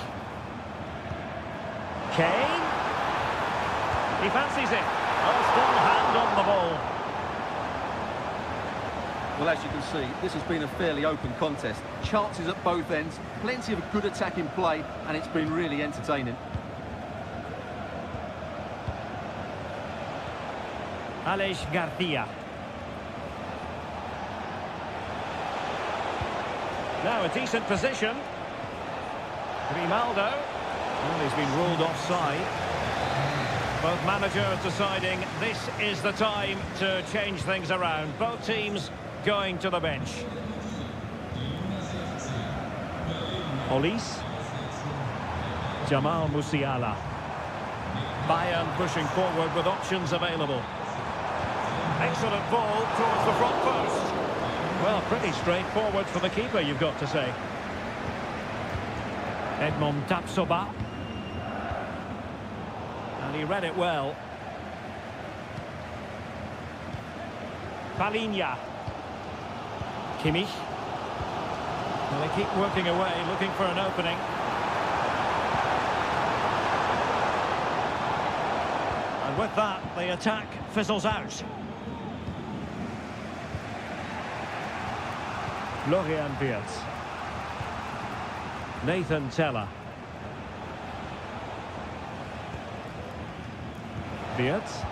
Kane. He fancies it. Oh, strong hand on the ball.
Well, as you can see, this has been a fairly open contest. Chances at both ends, plenty of good attacking play, and it's been really entertaining.
Aleix Garcia. Now a decent position. Grimaldo. Well, he's been ruled offside. Both managers deciding this is the time to change things around. Both teams going to the bench. Olise. Jamal Musiala. Bayern pushing forward with options available. Excellent ball towards the front post. Well, pretty straightforward for the keeper, you've got to say. Edmond Tapsoba. And he read it well. Palinha. Kimmich. Well, they keep working away, looking for an opening. And with that, the attack fizzles out. Florian Wirtz. Nathan Teller. Wirtz.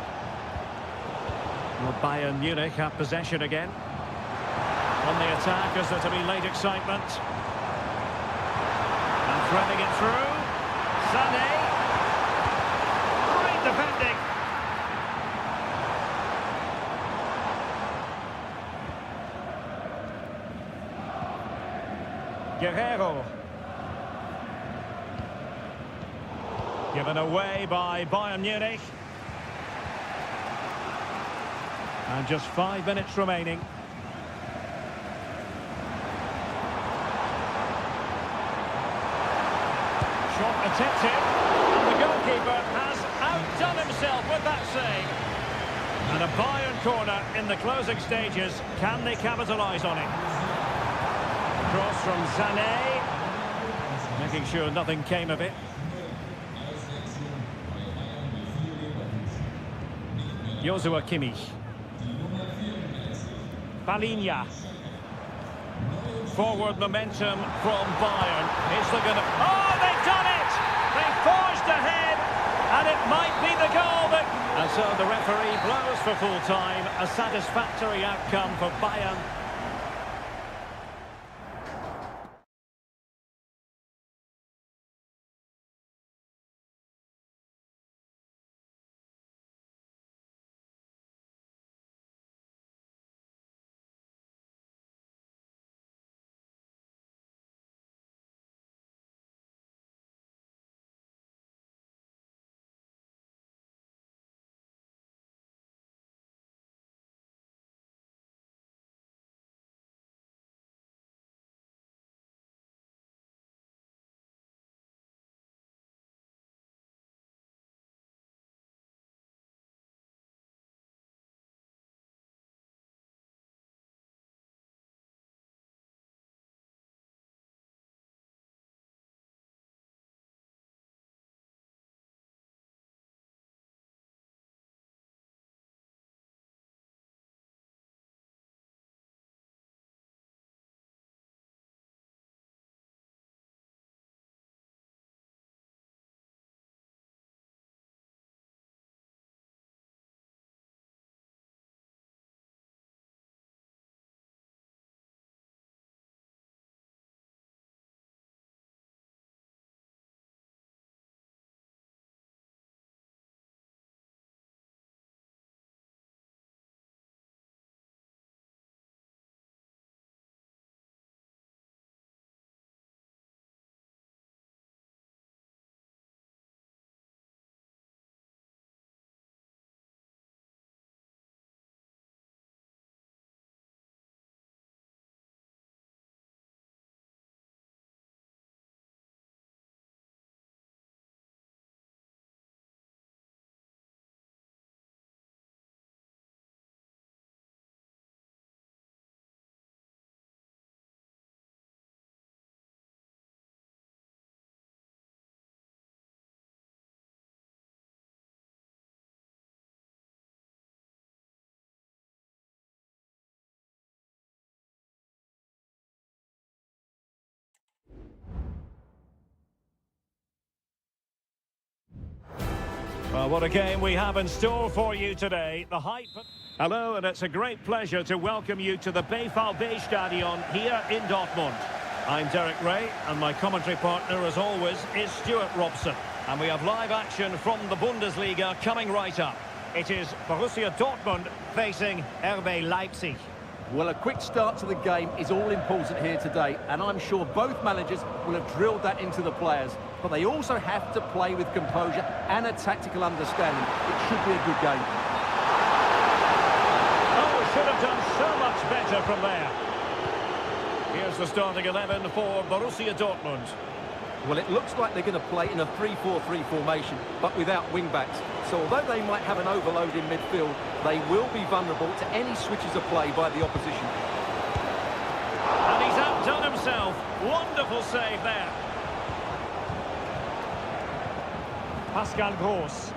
Well, Bayern Munich have possession again. On the attack, is there to be late excitement? And threading it through. Sané. Great defending. Guerrero. Given away by Bayern Munich. And just 5 minutes remaining. Shot attempted, and the goalkeeper has outdone himself with that save. And a Bayern corner in the closing stages. Can they capitalise on it? Cross from Sané. Making sure nothing came of it. Joshua Kimmich. Palinha. Forward momentum from Bayern. Is there going to... Oh, they've done it! They forged ahead, and it might be the goal, but... And so the referee blows for full time. A satisfactory outcome for Bayern. Well, what a game we have in store for you today. The hype. Hello, and it's a great pleasure to welcome you to the Stadion here in Dortmund. I'm Derek Ray, and my commentary partner, as always, is Stuart Robson. And we have live action from the Bundesliga coming right up. It is Borussia Dortmund facing RB Leipzig.
Well, a quick start to the game is all important here today, and I'm sure both managers will have drilled that into the players. But they also have to play with composure and a tactical understanding. It should be a good game.
Oh, should have done so much better from there. Here's the starting 11 for Borussia Dortmund.
Well, it looks like they're going to play in a 3-4-3 formation, but without wing-backs. So although they might have an overload in midfield, they will be vulnerable to any switches of play by the opposition.
And he's outdone himself. Wonderful save there. Pascal Gross.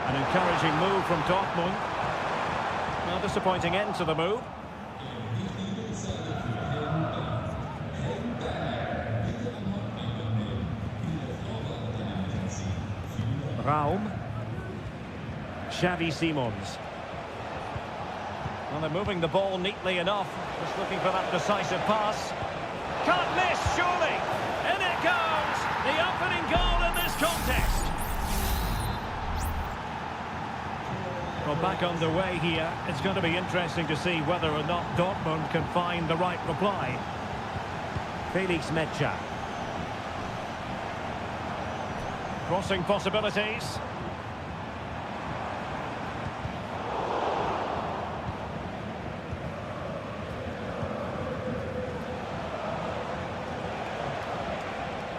An encouraging move from Dortmund. Well, disappointing end to the move. Raum. Xavi Simons. Well, they're moving the ball neatly enough. Just looking for that decisive pass. Can't miss, surely. In it goes. The opening goal in this contest. Well, back underway here. It's going to be interesting to see whether or not Dortmund can find the right reply. Felix Mecha. Crossing possibilities.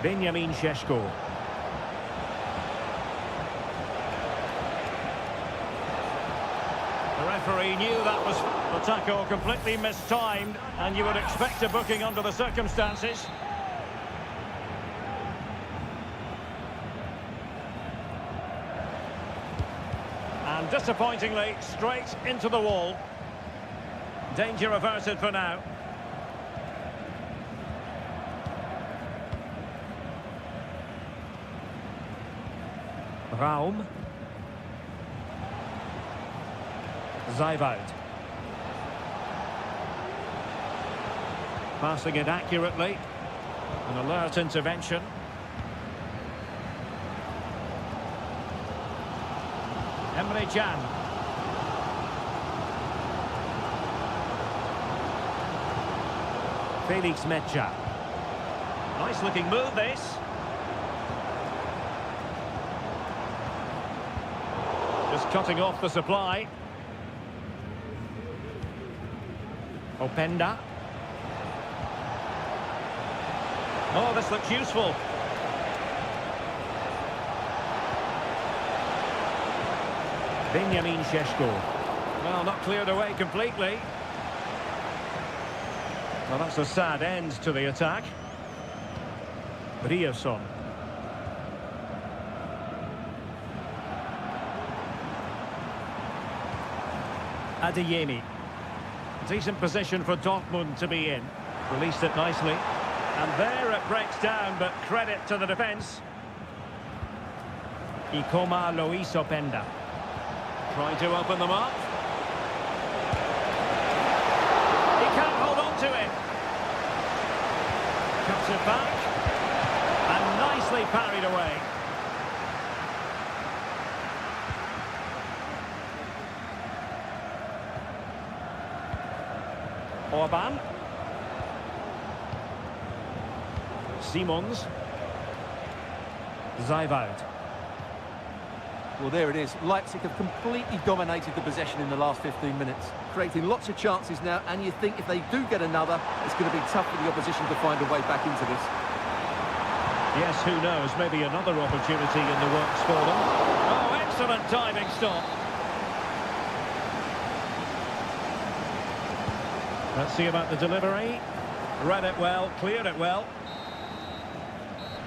Benjamin Šeško. The referee knew that was the tackle completely mistimed, and you would expect a booking under the circumstances. And disappointingly, straight into the wall. Danger averted for now. Raum. Zijwald. Passing it accurately. An alert intervention. Emre Can. Felix Mecha. Nice looking move this. Just cutting off the supply. Openda. Oh, this looks useful. Benjamin Šeško. Well, not cleared away completely. Well, that's a sad end to the attack. Ryerson. Adeyemi. Decent position for Dortmund to be in. Released it nicely. And there it breaks down, but credit to the defence. Ikoma Lois Openda. Trying to open them up. He can't hold on to it. Cuts it back. And nicely parried away. Orban. Simons. Zijwald.
Well, there it is. Leipzig have completely dominated the possession in the last 15 minutes, creating lots of chances now, and you think if they do get another, it's going to be tough for the opposition to find a way back into this.
Yes, who knows, maybe another opportunity in the works for them. Oh, excellent diving stop. Let's see about the delivery. Read it well, cleared it well.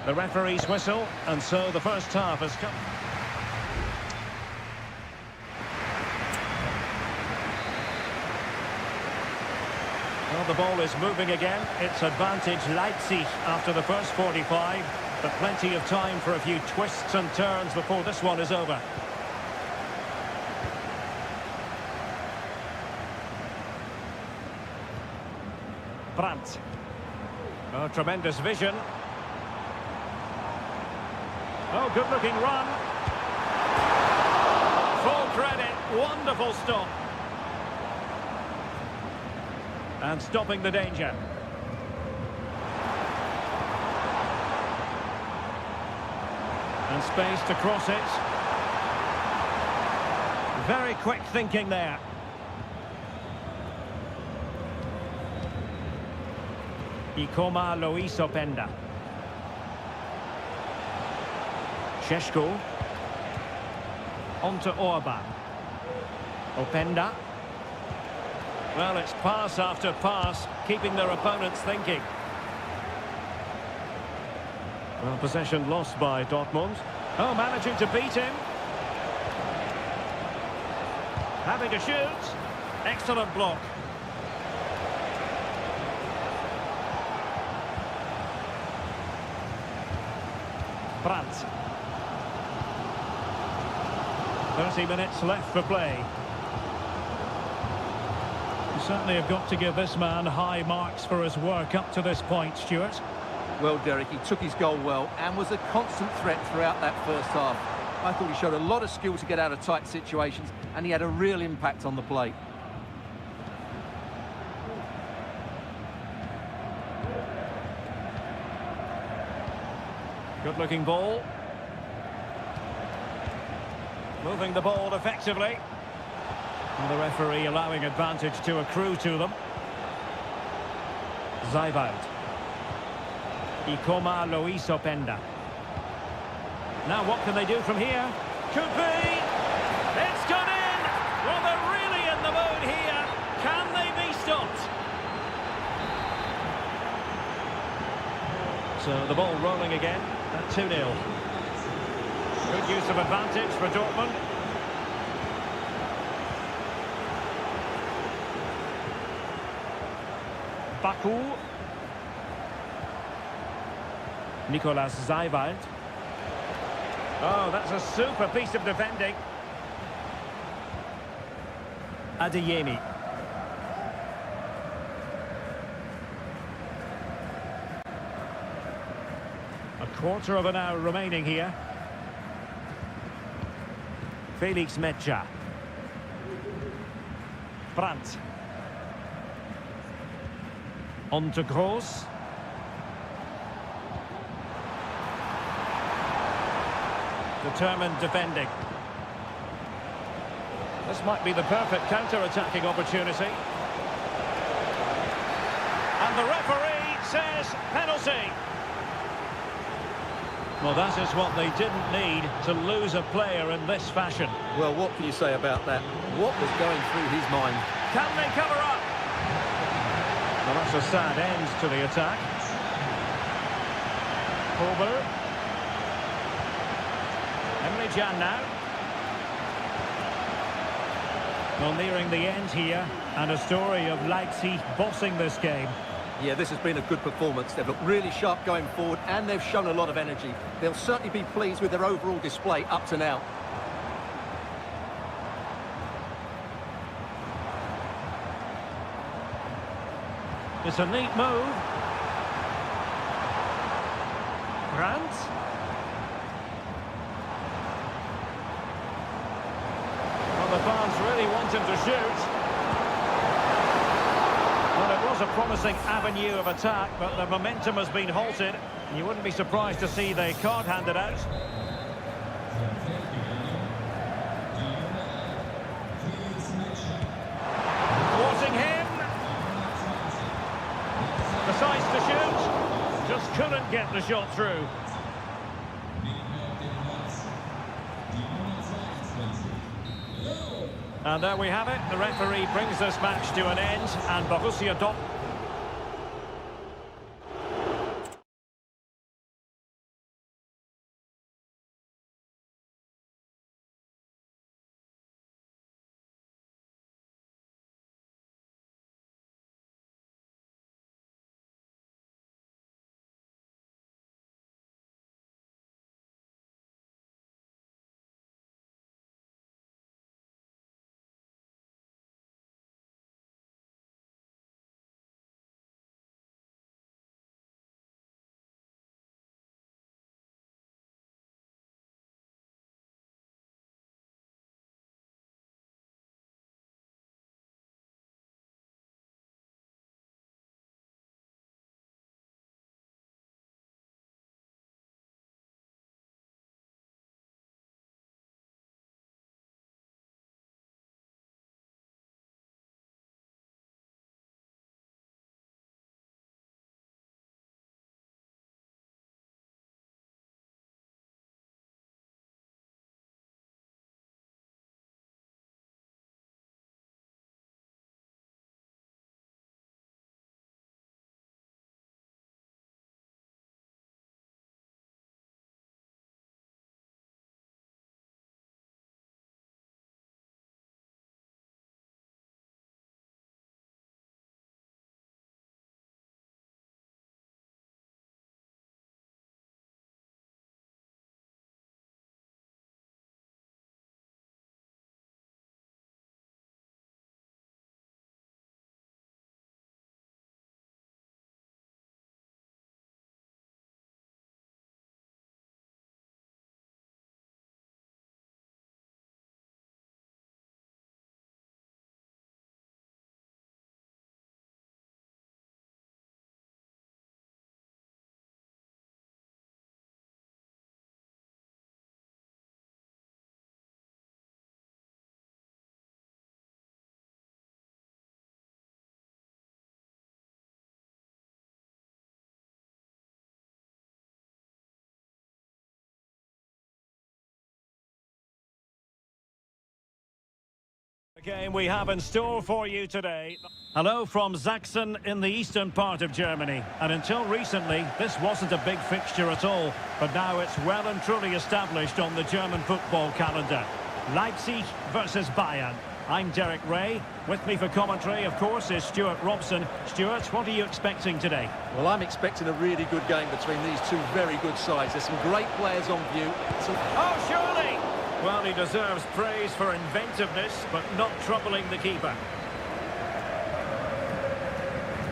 The referee's whistle, and so the first half has come. Well, the ball is moving again. It's advantage Leipzig after the first 45. But plenty of time for a few twists and turns before this one is over. Brandt. Oh, tremendous vision. Oh, good-looking run. Full credit. Wonderful stop. And stopping the danger. And space to cross it. Very quick thinking there. Ikoma Luis Openda. Sheshko. On to Orban. Openda. Well, it's pass after pass, keeping their opponents thinking. Well, possession lost by Dortmund. Oh, managing to beat him. Having to shoot. Excellent block. Brandt. 30 minutes left for play. You certainly have got to give this man high marks for his work up to this point, Stuart.
Well, Derek, he took his goal well and was a constant threat throughout that first half. I thought he showed a lot of skill to get out of tight situations, and he had a real impact on the plate.
Good-looking ball. Moving the ball effectively. And the referee allowing advantage to accrue to them. Zeibald. Ikoma Luis Openda. Now what can they do from here? Could be! It's gone in! Well, they're really in the mood here. Can they be stopped? So the ball rolling again at 2-0. Good use of advantage for Dortmund. Baku. Nicolas Zeibald. Oh, that's a super piece of defending. Adeyemi. A quarter of an hour remaining here. Felix Mecha. Brandt. On to Gross. Determined defending. This might be the perfect counter-attacking opportunity. And the referee says penalty. Well, that is what they didn't need to lose a player in this fashion.
Well, what can you say about that? What was going through his mind?
Can they cover up? Well, that's a sad end to the attack. Kober. Emre Can now. Well, nearing the end here, and a story of Leipzig bossing this game.
Yeah, this has been a good performance. They've looked really sharp going forward, and they've shown a lot of energy. They'll certainly be pleased with their overall display up to now.
It's a neat move. Brandt. Well, the fans really want him to shoot. Well, it was a promising avenue of attack, but the momentum has been halted. You wouldn't be surprised to see the card handed out. Thwarting him. Decides to shoot. Just couldn't get the shot through. And there we have it. The referee brings this match to an end, and Borussia Dortmund Game we have in store for you today. Hello from Sachsen in the eastern part of Germany. And until recently, this wasn't a big fixture at all. But now it's well and truly established on the German football calendar. Leipzig versus Bayern. I'm Derek Ray. With me for commentary, of course, is Stuart Robson. Stuart, what are you expecting today?
Well, I'm expecting a really good game between these two very good sides. There's some great players on view.
Oh, surely! Well, he deserves praise for inventiveness, but not troubling the keeper.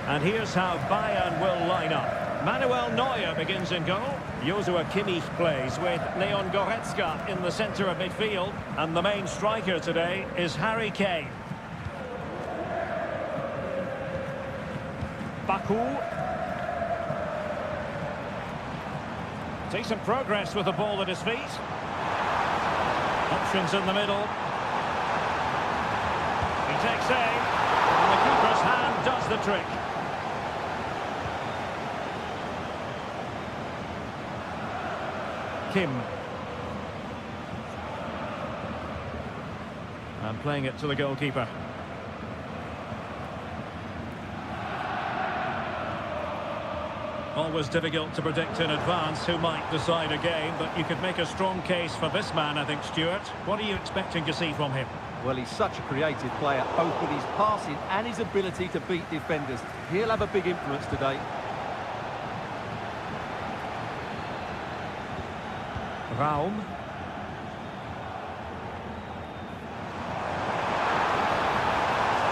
And here's how Bayern will line up. Manuel Neuer begins in goal. Joshua Kimmich plays with Leon Goretzka in the centre of midfield. And the main striker today is Harry Kane. Baku. Decent progress with the ball at his feet. Options in the middle. He takes aim. And the keeper's hand does the trick. Kim. And playing it to the goalkeeper. Always difficult to predict in advance who might decide a game, but you could make a strong case for this man, I think, Stuart. What are you expecting to see from him?
Well, he's such a creative player, both with his passing and his ability to beat defenders. He'll have a big influence today.
Raum.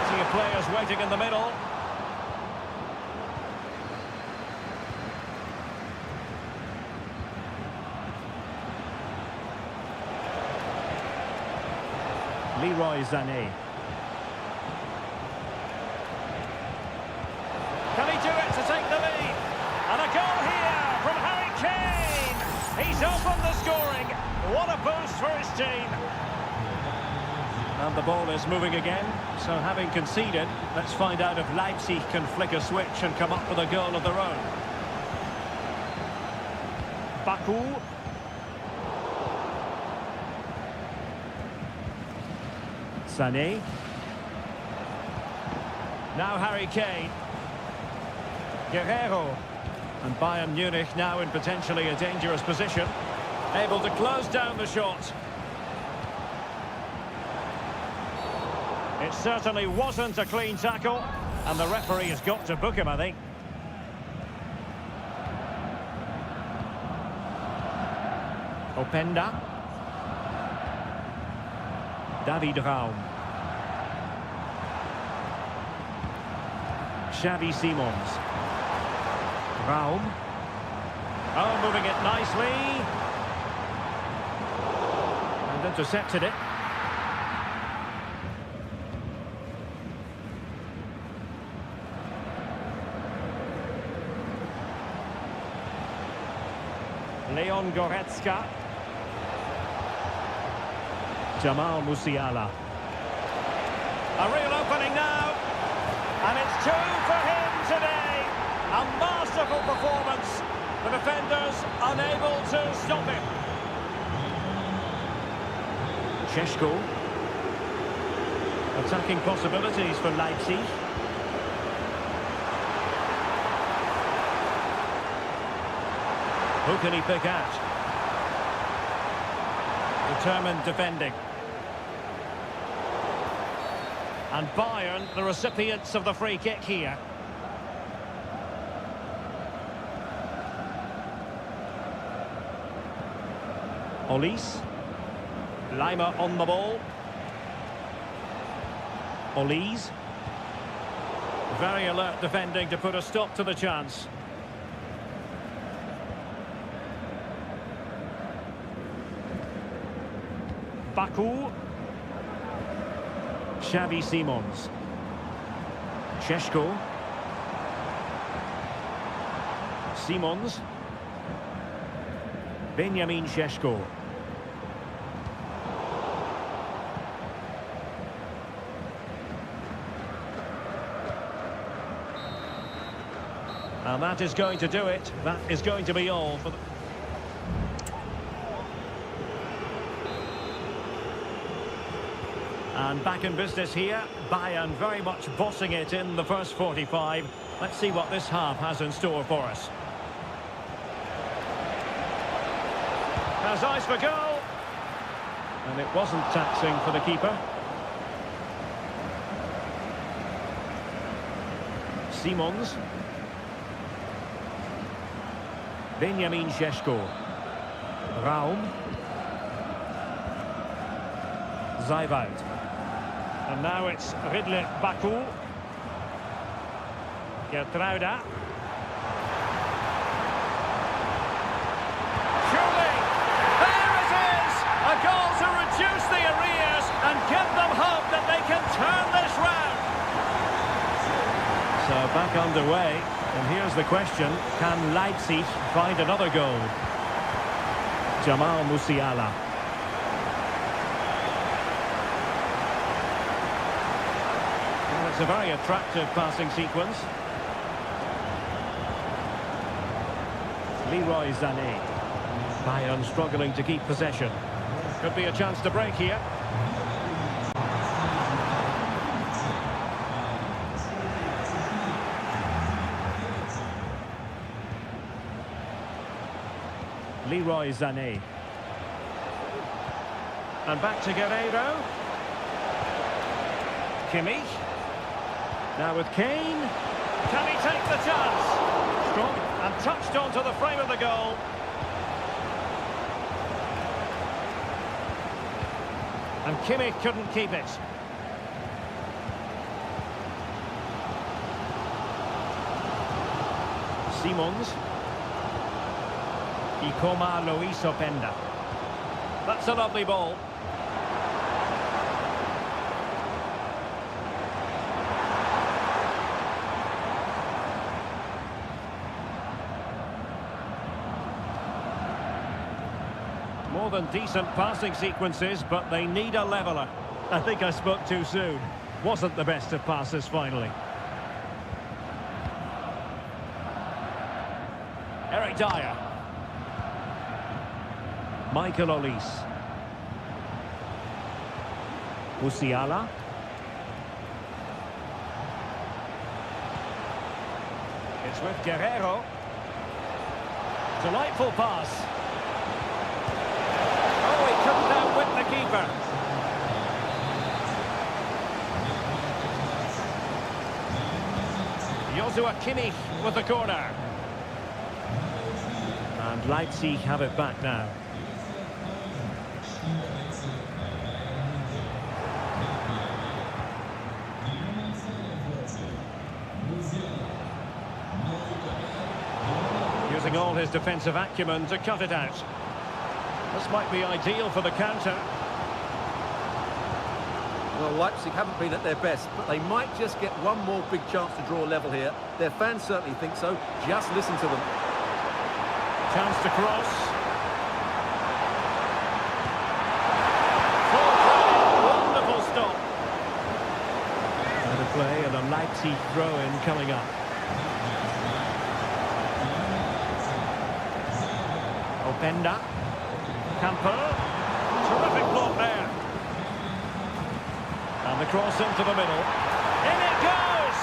Plenty of players waiting in the middle. Leroy Sané. Can he do it to take the lead? And a goal here from Harry Kane! He's opened the scoring. What a boost for his team. And the ball is moving again. So having conceded, let's find out if Leipzig can flick a switch and come up with a goal of their own. Baku. Sané. Now Harry Kane. Guerrero. And Bayern Munich now in potentially a dangerous position. Able to close down the shot. It certainly wasn't a clean tackle. And the referee has got to book him, I think. Openda. David Raum. Xavi Simons. Raum. Oh, moving it nicely. And intercepted it. Leon Goretzka. Jamal Musiala. A real opening now. And it's two for him today. A masterful performance. The defenders unable to stop him. Šeško. Attacking possibilities for Leipzig. Who can he pick out? Determined defending. And Bayern, the recipients of the free kick here. Olise. Lima on the ball. Olise. Very alert defending to put a stop to the chance. Baku. Xavi Simons. Šeško. Simons. Benjamin Šeško. And that is going to do it. That is going to be all for the... And back in business here, Bayern very much bossing it in the first 45. Let's see what this half has in store for us. Has eyes for goal. And it wasn't taxing for the keeper. Simons. Benjamin Šeško. Raum. Zijvoud. And now it's Ridley Baku. Gertruida. Surely! There it is! A goal to reduce the arrears and give them hope that they can turn this round. So back underway. And here's the question. Can Leipzig find another goal? Jamal Musiala. It's a very attractive passing sequence. Leroy Sané. Bayern struggling to keep possession. Could be a chance to break here. Leroy Sané. And back to Guerreiro. Kimmich. Now with Kane. Can he take the chance? Strong and touched onto the frame of the goal. And Kimmich couldn't keep it. Simons. Ikoma Luis Openda. That's a lovely ball. More than decent passing sequences, but they need a leveller. I think I spoke too soon. Wasn't the best of passes finally. Eric Dyer. Michael Olise. Musiala. It's with Guerreiro. Delightful pass. Oh, he couldn't outwit the keeper. Joshua Kimmich with the corner. And Leipzig have it back now. Using all his defensive acumen to cut it out. This might be ideal for the counter.
Well, Leipzig haven't been at their best, but they might just get one more big chance to draw level here. Their fans certainly think so. Just listen to them.
Chance to cross. Full play, wonderful stop. And a play and a Leipzig throw-in coming up. Openda. Camper. Terrific block there. And the cross into the middle. In it goes!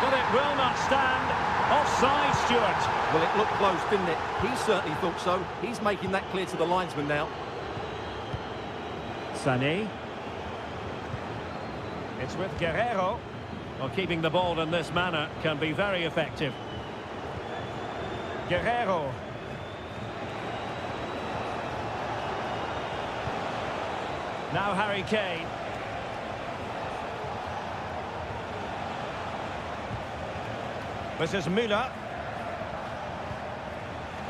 But it will not stand. Offside, Stuart.
Well, it looked close, didn't it? He certainly thought so. He's making that clear to the linesman now.
Sané. It's with Guerreiro. Well, keeping the ball in this manner can be very effective. Guerreiro. Now Harry Kane. This is Müller.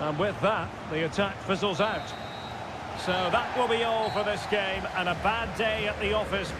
And with that, the attack fizzles out. So that will be all for this game, and a bad day at the office.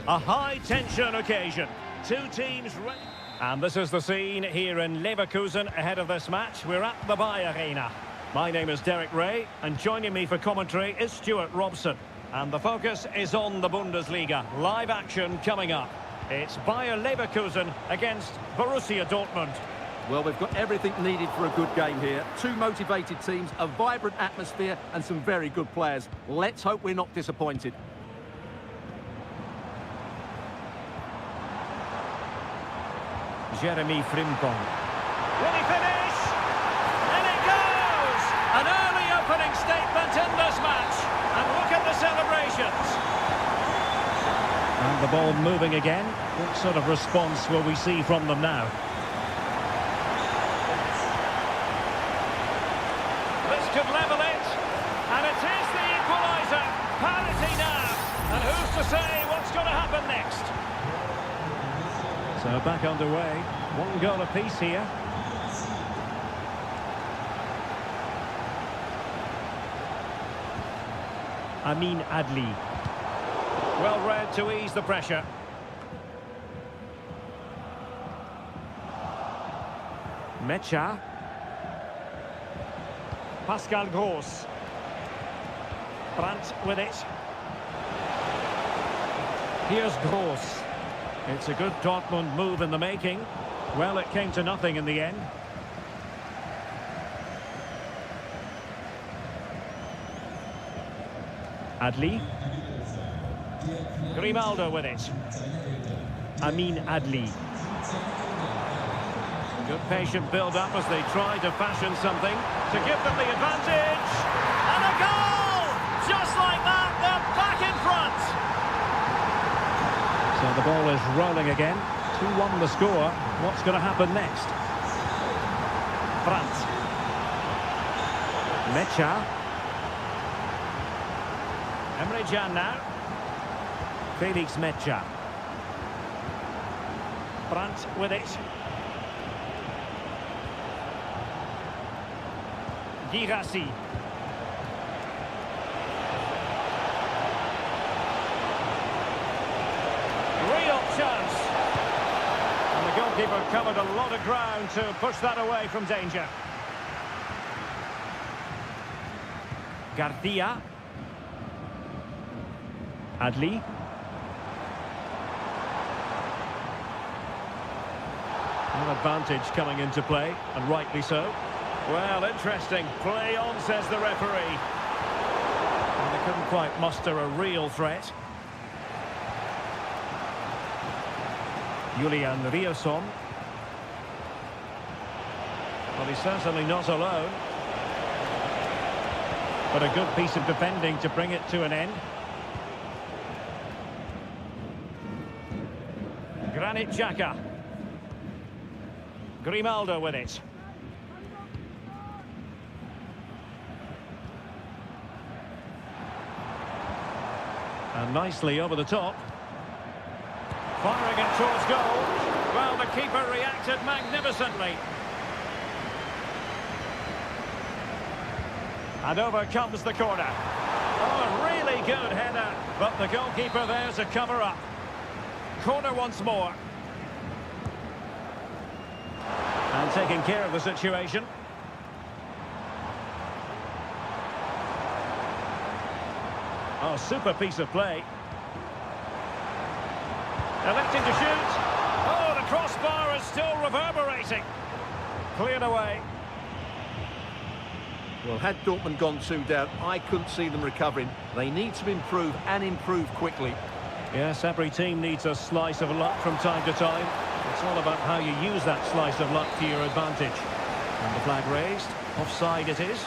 A high-tension occasion. Two teams ready. And this is the scene here in Leverkusen ahead of this match. We're at the Bayer Arena. My name is Derek Ray, and joining me for commentary is Stuart Robson. And the focus is on the Bundesliga. Live action coming up. It's Bayer Leverkusen against Borussia Dortmund.
Well, we've got everything needed for a good game here. Two motivated teams, a vibrant atmosphere and some very good players. Let's hope we're not disappointed.
Jeremy Frimpong. Will he finish? And it goes! An early opening statement in this match. And look at the celebrations. And the ball moving again. What sort of response will we see from them now? This could level it. And it is the equaliser. Parity now. And who's to say what's going to happen next? So back underway. One goal apiece here. Amin Adli. Well read to ease the pressure. Mecha. Pascal Gross. Brandt with it. Here's Gross. It's a good Dortmund move in the making. Well, it came to nothing in the end. Adli. Grimaldo with it. Amin Adli. Good patient build-up as they try to fashion something to give them the advantage. And a goal! Just like that, they're back in front. So the ball is rolling again. 2-1 the score. What's going to happen next? Brandt. Mecha. Emre Can now. Felix Mecha. Brandt with it. Girassi. Real chance. And the goalkeeper covered a lot of ground to push that away from danger. Garcia. Adli. An advantage coming into play, and rightly so. Well, interesting. Play on, says the referee. And they couldn't quite muster a real threat. Julian Riosson. Well, he's certainly not alone. But a good piece of defending to bring it to an end. Granit Xhaka. Grimaldo with it. And nicely over the top. Firing it towards goal. Well, the keeper reacted magnificently. And over comes the corner. Oh, a really good header. But the goalkeeper there to cover up. Corner once more. And taking care of the situation. Oh, super piece of play. Electing to shoot. Oh, the crossbar is still reverberating. Cleared away.
Well, had Dortmund gone 2 down, I couldn't see them recovering. They need to improve and improve quickly.
Yes, every team needs a slice of luck from time to time. It's all about how you use that slice of luck to your advantage. And the flag raised. Offside it is.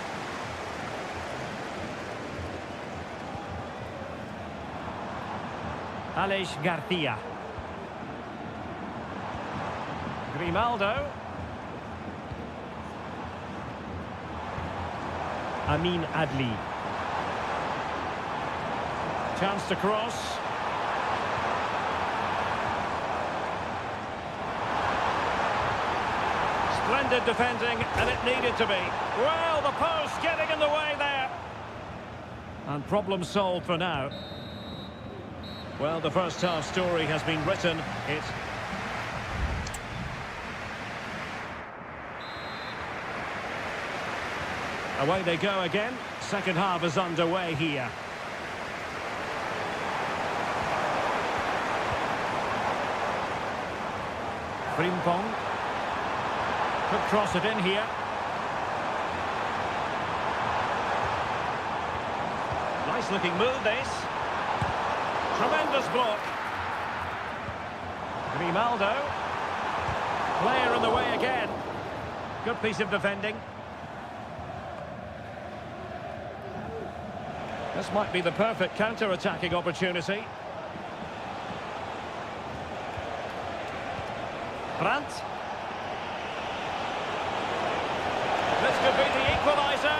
Aleix Garcia. Grimaldo. Amin Adli. Chance to cross. Splendid defending, and it needed to be. Well, the post getting in the way there. And problem solved for now. Well, the first half story has been written. It's away they go again. Second half is underway here. Frimpong. Could cross it in here. Nice looking move this. Tremendous block. Grimaldo. Player in the way again. Good piece of defending. This might be the perfect counter-attacking opportunity. Brandt. This could be the equaliser.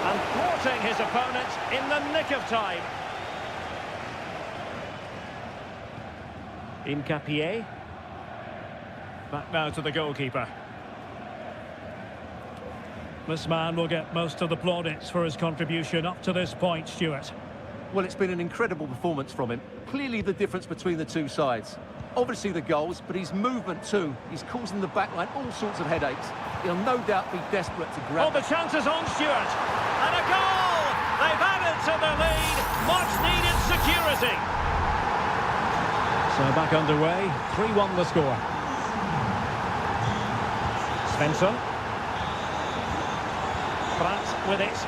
And thwarting his opponent in the nick of time. Incapié. Back now to the goalkeeper. This man will get most of the plaudits for his contribution up to this point, Stuart.
Well, it's been an incredible performance from him. Clearly the difference between the two sides. Obviously the goals, but his movement too. He's causing the backline all sorts of headaches. He'll no doubt be desperate to grab.
Oh, the chance is on, Stuart. And a goal! They've added to the lead. Much needed security. So back underway. 3-1 the score. Svensson. Brandt with it.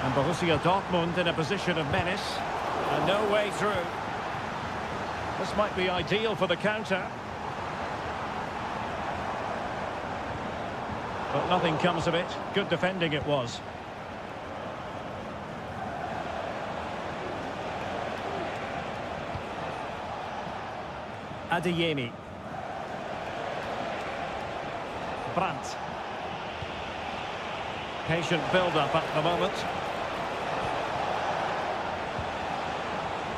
And Borussia Dortmund in a position of menace. And no way through. This might be ideal for the counter. But nothing comes of it. Good defending it was. Adeyemi. Brandt. Patient build-up at the moment.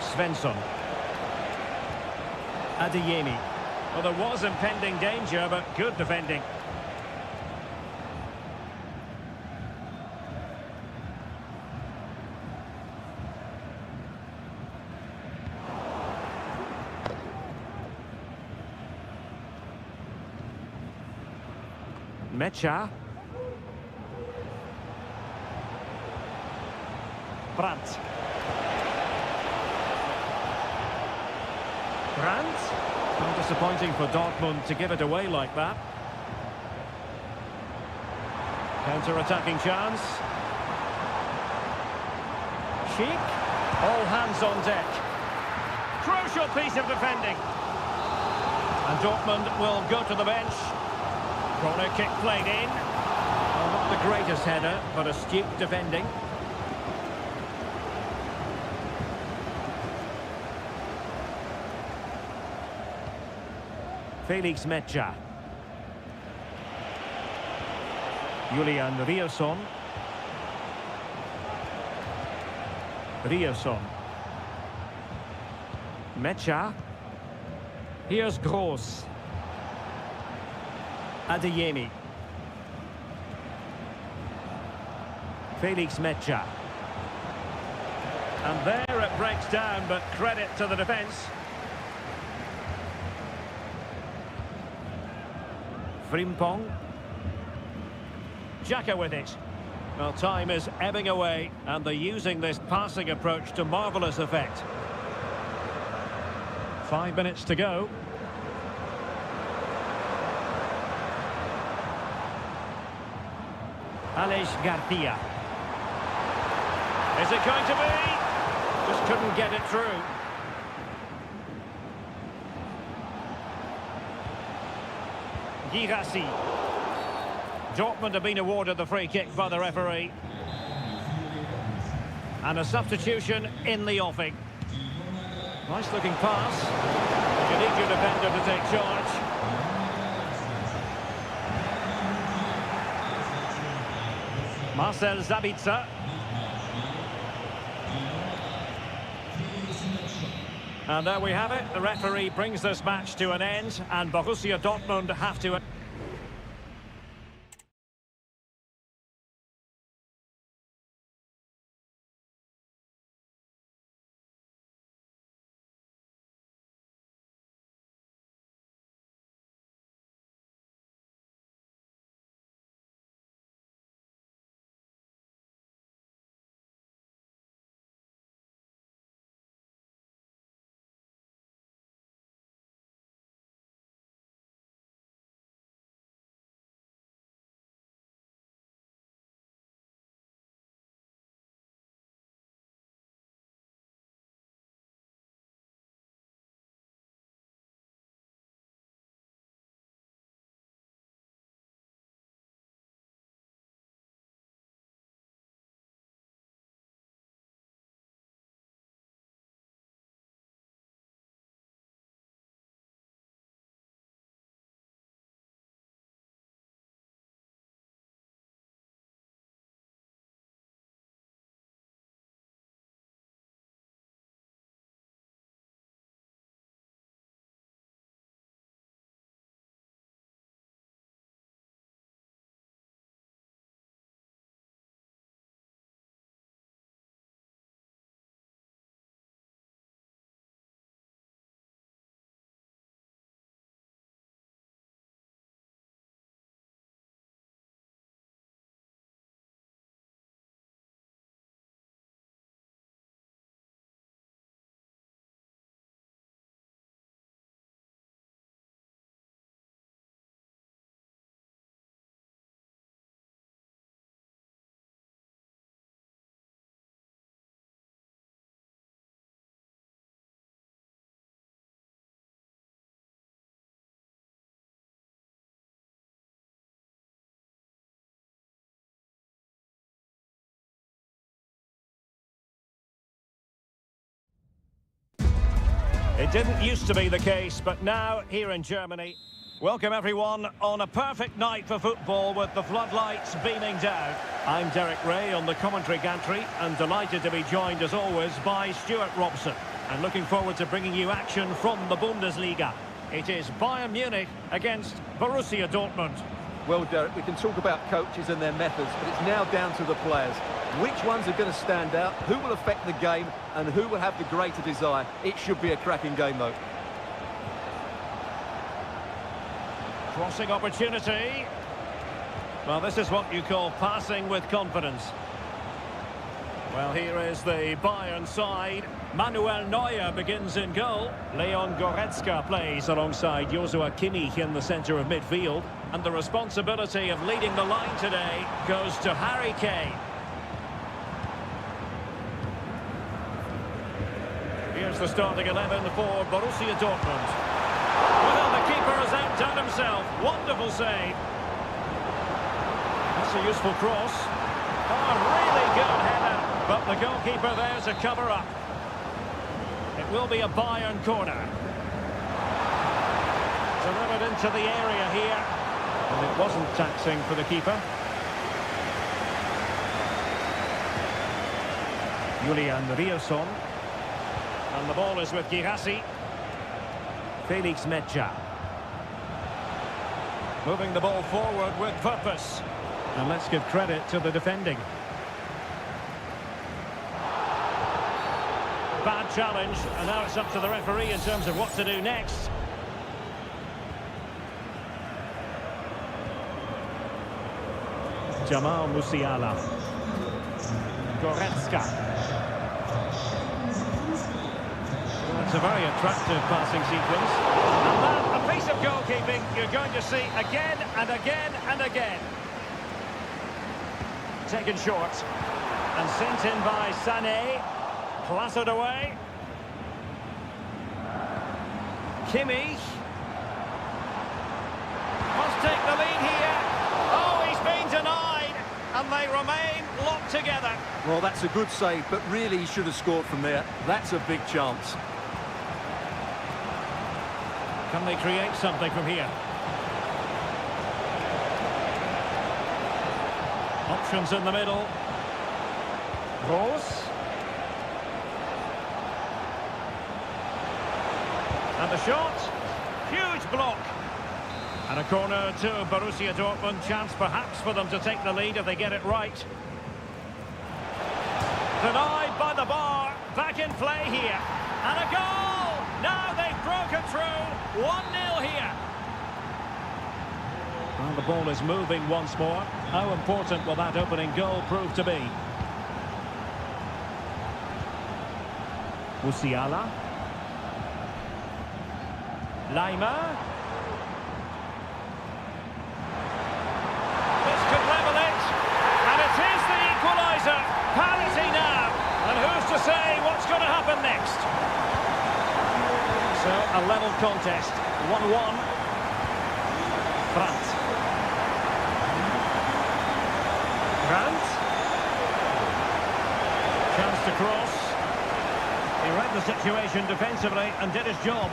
Svensson. Adeyemi. Well, there was impending danger, but good defending. Mecha. Brandt. Brandt. Well, disappointing for Dortmund to give it away like that. Counter-attacking chance. Sheik. All hands on deck. Crucial piece of defending. And Dortmund will go to the bench. Corner kick played in. Well, not the greatest header, but astute defending. Felix Mecha. Julian Rierson. Rierson. Mecha. Here's Gross. Adeyemi. Felix Mecha. And there it breaks down, but credit to the defence. Frimpong. Xhaka with it. Well, time is ebbing away, and they're using this passing approach to marvellous effect. 5 minutes to go. Alex Garcia. Is it going to be? Just couldn't get it through. Girassi. Dortmund have been awarded the free kick by the referee. And a substitution in the offing. Nice looking pass. You need your defender to take charge. Marcel Sabitzer. And there we have it. The referee brings this match to an end, and Borussia Dortmund have to... It didn't used to be the case, but now here in Germany. Welcome everyone on a perfect night for football with the floodlights beaming down. I'm Derek Ray on the commentary gantry and delighted to be joined as always by Stuart Robson. And looking forward to bringing you action from the Bundesliga. It is Bayern Munich against Borussia Dortmund.
Well, Derek, we can talk about coaches and their methods, but it's now down to the players. Which ones are going to stand out, who will affect the game, and who will have the greater desire? It should be a cracking game, though.
Crossing opportunity. Well, this is what you call passing with confidence. Well, here is the Bayern side. Manuel Neuer begins in goal. Leon Goretzka plays alongside Joshua Kimmich in the centre of midfield. And the responsibility of leading the line today goes to Harry Kane. Here's the starting 11 for Borussia Dortmund. Well, the keeper has outdone himself. Wonderful save. That's a useful cross. Oh, really good header. But the goalkeeper there to cover up. It will be a Bayern corner. Delivered into the area here. And it wasn't taxing for the keeper. Julian Rierson. And the ball is with Girassi. Felix Medja. Moving the ball forward with purpose. And let's give credit to the defending. Bad challenge, and now it's up to the referee in terms of what to do next. Jamal Musiala. Goretzka. Well, it's a very attractive passing sequence. And that, a piece of goalkeeping you're going to see again and again and again. Taken short. And sent in by Sané. Clattered away. Kimmich. Must take the lead here. Oh, he's been denied. And they remain locked together.
Well, that's a good save, but really he should have scored from there. That's a big chance.
Can they create something from here? Options in the middle. Rose. And the shot. Huge block. And a corner to Borussia Dortmund. Chance perhaps for them to take the lead if they get it right. Denied by the bar. Back in play here. And a goal! Now they've broken through. 1-0 here. Well, the ball is moving once more. How important will that opening goal prove to be? Musiala. Lima. This could level it. And it is the equaliser. Parity now. And who's to say what's going to happen next? So, a level contest. 1-1. Brandt. Brandt. Chance to cross. He read the situation defensively and did his job.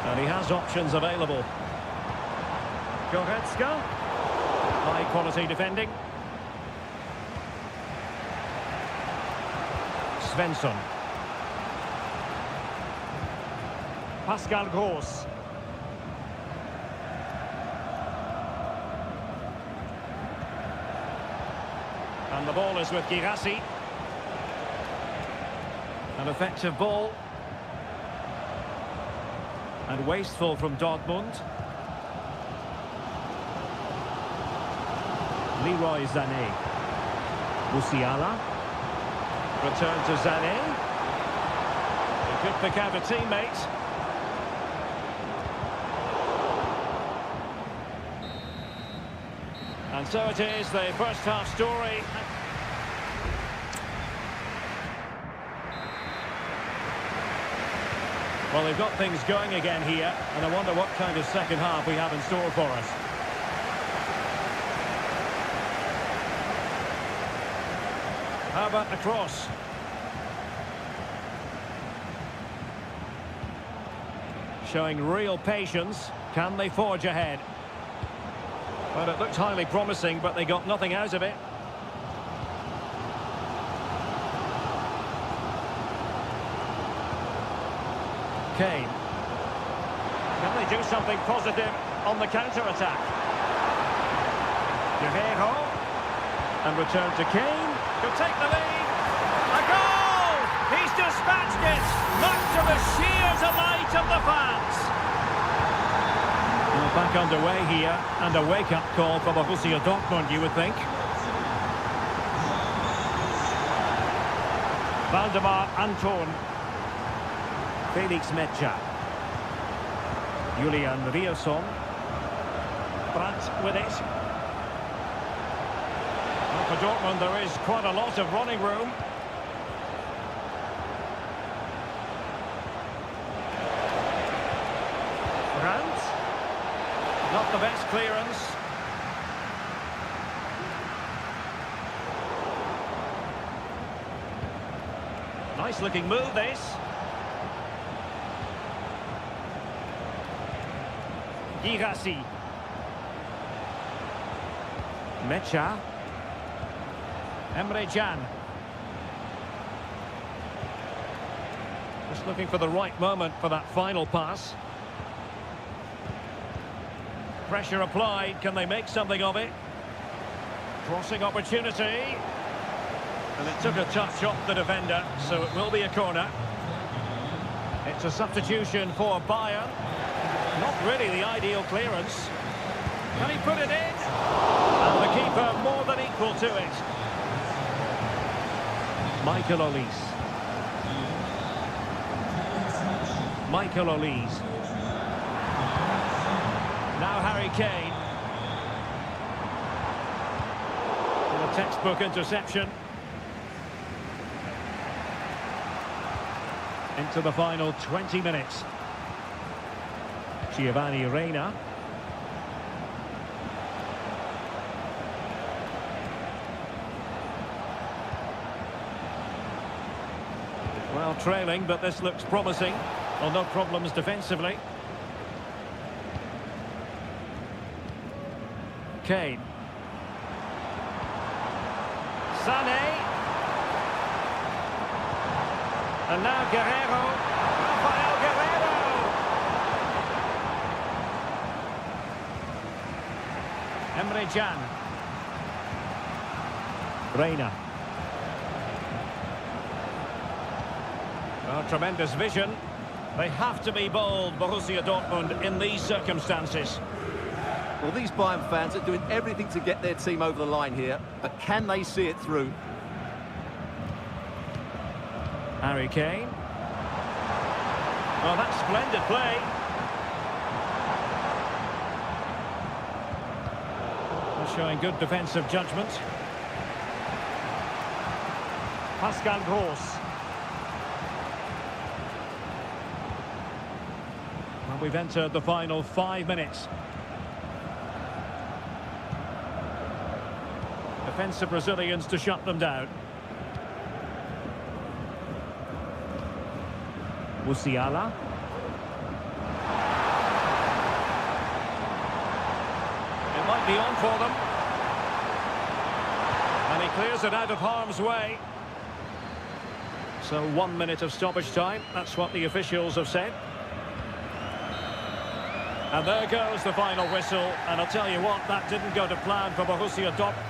And he has options available. Goretzka. High quality defending. Svensson. Pascal Gross. And the ball is with Girassi. An effective ball. And wasteful from Dortmund. Leroy Sané. Musiala. Return to Sané. He could pick out a teammate. And so it is, the first half story. Well, they've got things going again here, and I wonder what kind of second half we have in store for us. How about the cross? Showing real patience. Can they forge ahead? Well, it looked highly promising, but they got nothing out of it. Kane. Can they do something positive on the counter-attack? Guerrero. And return to Kane. He'll take the lead. A goal! He's dispatched it! Much to the sheer delight of the fans. Well, back underway here, and a wake-up call for Borussia Dortmund, you would think. Valdemar Anton. Felix Mecha. Julian Rierson. Brandt with it. Well, for Dortmund, there is quite a lot of running room. Brandt. Not the best clearance. Nice looking move, this. Girassi. Mecha. Emre Can. Just looking for the right moment for that final pass. Pressure applied. Can they make something of it? Crossing opportunity. And it took a touch off the defender, so it will be a corner. It's a substitution for Bayern. Not really the ideal clearance. Can he put it in? And the keeper more than equal to it. Michael Olise. Michael Olise. Now Harry Kane. And a textbook interception. Into the final 20 minutes. Giovanni Reina. Well, trailing, but this looks promising. Well, no problems defensively. Kane. Sané. And now Guerrero. Rafael Guerrero. Emre Can. Reina. Oh, tremendous vision. They have to be bold, Borussia Dortmund, in these circumstances.
Well, these Bayern fans are doing everything to get their team over the line here, but can they see it through?
Harry Kane. Oh, that's splendid play. They're showing good defensive judgment. Pascal Gross. Well, we've entered the final 5 minutes. Defensive Brazilians to shut them down. Musiala. It might be on for them. And he clears it out of harm's way. So 1 minute of stoppage time. That's what the officials have said. And there goes the final whistle. And I'll tell you what, that didn't go to plan for Borussia Dortmund.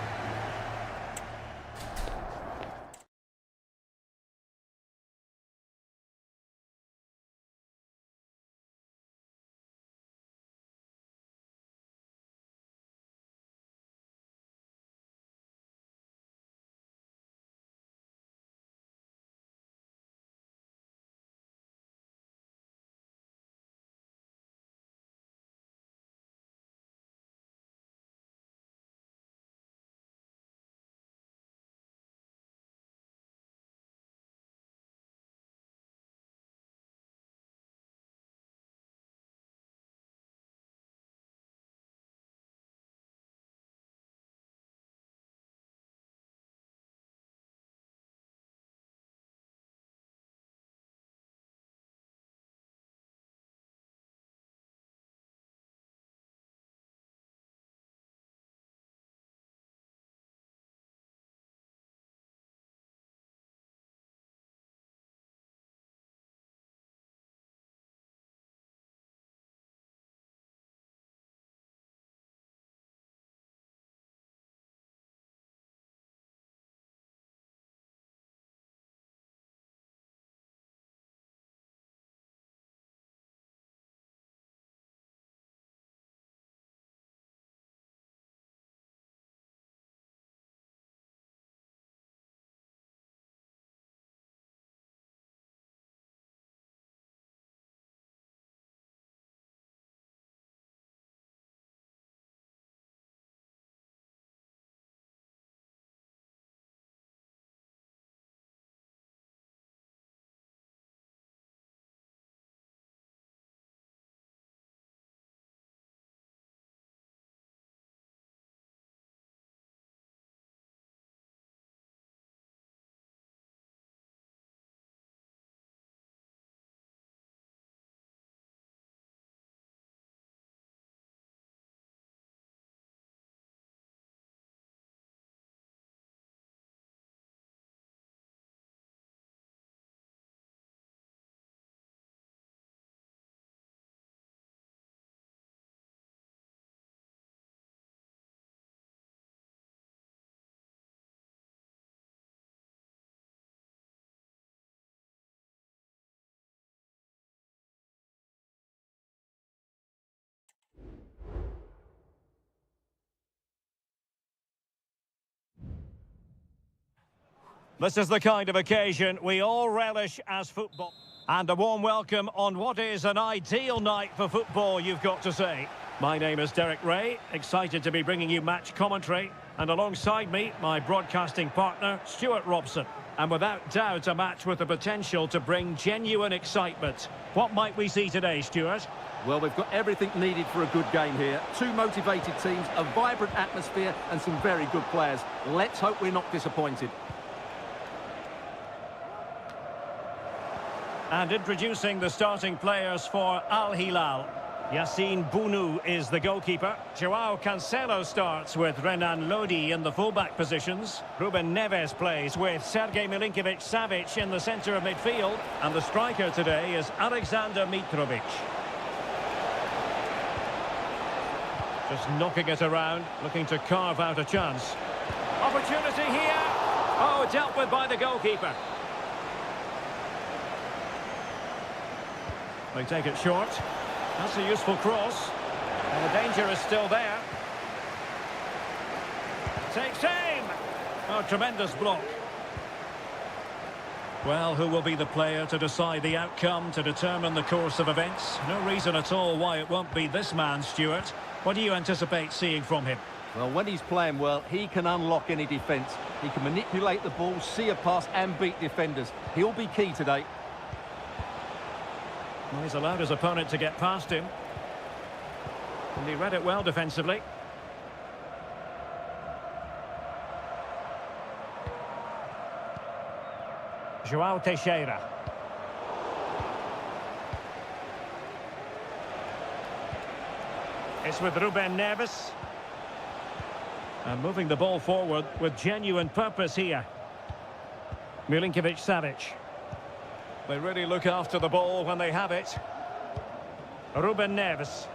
This is the kind of occasion we all relish as football. And a warm welcome on what is an ideal night for football, you've got to say. My name is Derek Ray, excited to be bringing you match commentary. And alongside me, my broadcasting partner, Stuart Robson. And without doubt, a match with the potential to bring genuine excitement. What might we see today, Stuart?
Well, we've got everything needed for a good game here. Two motivated teams, a vibrant atmosphere and some very good players. Let's hope we're not disappointed.
And introducing the starting players for Al Hilal. Yassine Bounou is the goalkeeper. Joao Cancelo starts with Renan Lodi in the fullback positions. Ruben Neves plays with Sergej Milinkovic-Savic in the centre of midfield. And the striker today is Alexander Mitrovic. Just knocking it around, looking to carve out a chance. Opportunity here. Oh, dealt with by the goalkeeper. They take it short. That's a useful cross. And the danger is still there. Takes aim. Oh, tremendous block. Well, who will be the player to decide the outcome, to determine the course of events? No reason at all why it won't be this man, Stuart. What do you anticipate seeing from him?
Well, when he's playing well, he can unlock any defence. He can manipulate the ball, see a pass and beat defenders. He'll be key today.
Well, he's allowed his opponent to get past him. And he read it well defensively. Joao Teixeira. It's with Ruben Neves. And moving the ball forward with genuine purpose here. Milinkovic-Savic. They really look after the ball when they have it. Ruben Neves.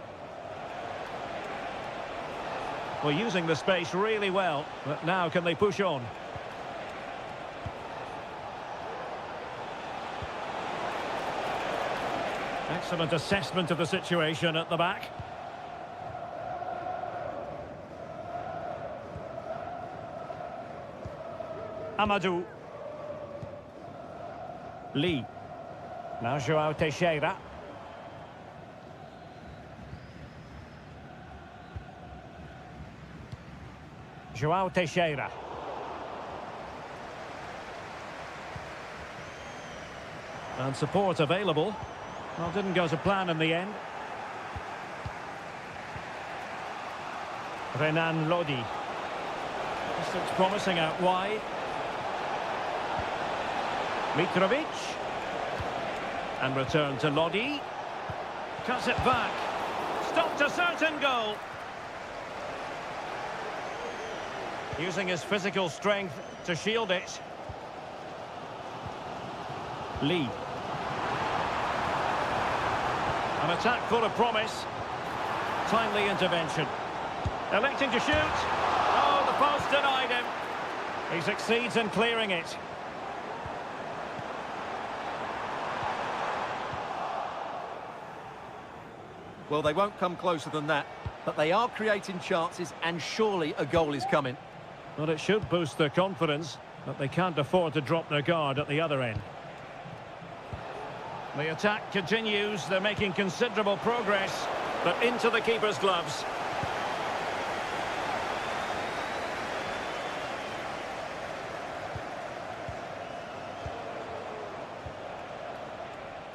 Well, using the space really well, but now can they push on? Excellent assessment of the situation at the back. Amadou. Lee. Now Joao Teixeira. Joao Teixeira. And support available. Well, didn't go to plan in the end. Renan Lodi. This looks promising out wide. Mitrovic. And return to Lodi. Cuts it back. Stopped a certain goal. Using his physical strength to shield it. Lee. An attack full of promise. Timely intervention. Electing to shoot. Oh, the post denied him. He succeeds in clearing it.
Well, they won't come closer than that, but they are creating chances and surely a goal is coming.
Well, it should boost their confidence, but they can't afford to drop their guard at the other end. The attack continues. They're making considerable progress, but into the keeper's gloves.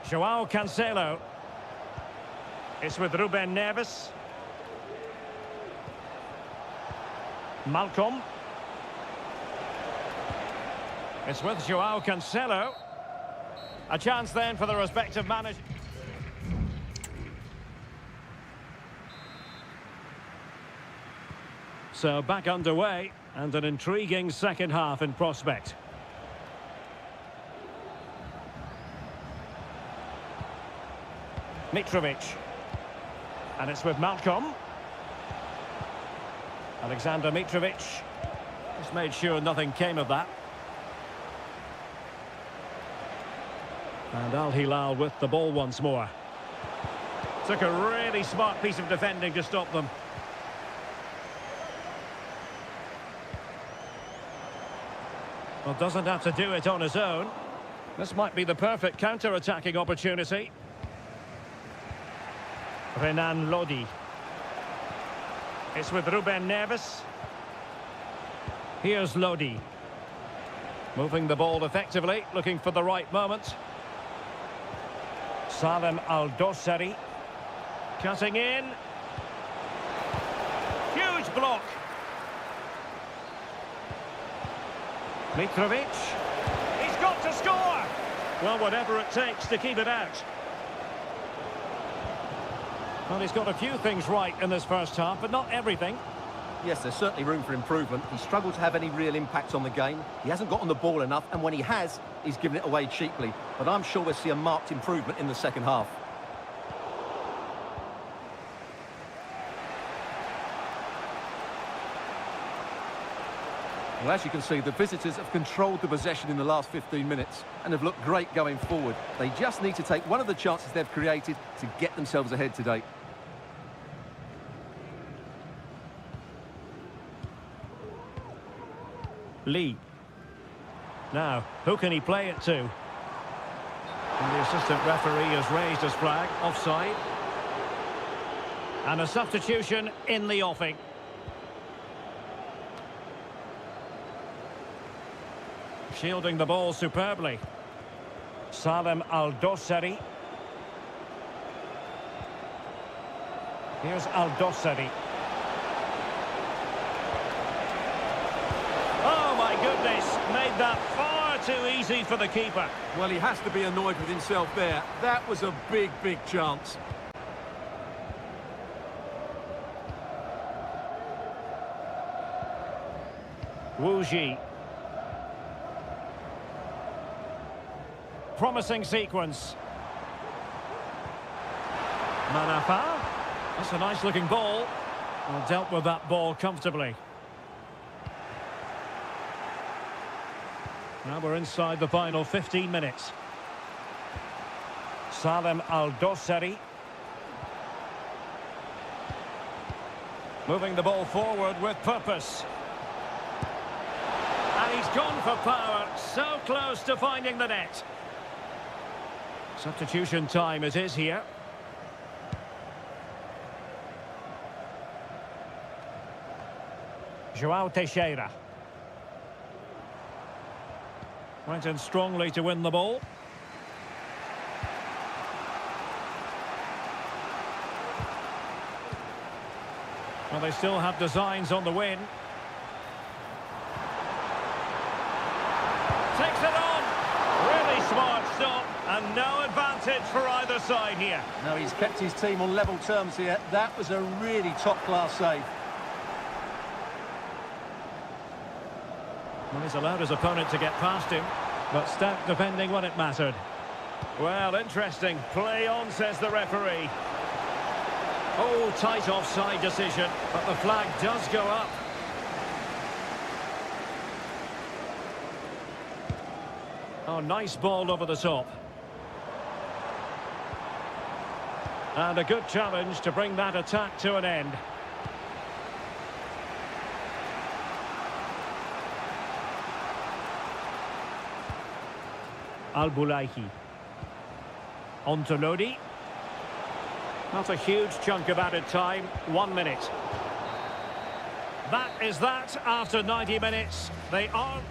Joao Cancelo. It's with Ruben Neves. Malcolm. It's with Joao Cancelo. A chance then for the respective managers. So back underway and an intriguing second half in prospect. Mitrovic. And it's with Malcolm. Alexander Mitrovic. Just made sure nothing came of that. And Al Hilal with the ball once more. Took a really smart piece of defending to stop them. Well, doesn't have to do it on his own. This might be the perfect counter-attacking opportunity. Renan Lodi. It's with Ruben Neves. Here's Lodi. Moving the ball effectively, looking for the right moment. Salem Al-Dossari. Cutting in. Huge block. Mitrovic. He's got to score! Well, whatever it takes to keep it out. Well, he's got a few things right in this first half, but not everything.
Yes, there's certainly room for improvement. He struggled to have any real impact on the game. He hasn't got on the ball enough, and when he has, he's given it away cheaply. But I'm sure we'll see a marked improvement in the second half. Well, as you can see, the visitors have controlled the possession in the last 15 minutes and have looked great going forward. They just need to take one of the chances they've created to get themselves ahead today.
Lee. Now, who can he play it to? And the assistant referee has raised his flag, offside. And a substitution in the offing. Shielding the ball superbly. Salem Al-Dossari. Here's Al-Dossari. Oh my goodness, made that far too easy for the keeper.
Well, he has to be annoyed with himself there. That was a big, big chance.
Wu Ji. Promising sequence. Manafa. That's a nice looking ball. Well, dealt with that ball comfortably. Now we're inside the final 15 minutes. Salem Al-Dossari. Moving the ball forward with purpose. And he's gone for power. So close to finding the net. Substitution time it is here. João Teixeira. Went in strongly to win the ball. Well, they still have designs on the win. Takes it on. Really smart stop. And no advantage for either side here.
No, he's kept his team on level terms here. That was a really top-class save.
Well, he's allowed his opponent to get past him, but stout defending when it mattered. Well, interesting. Play on, says the referee. Oh, tight offside decision, but the flag does go up. Oh, nice ball over the top. And a good challenge to bring that attack to an end. Al-Bulaihi. On to Lodi. Not a huge chunk of added time. 1 minute. That is that after 90 minutes. They are...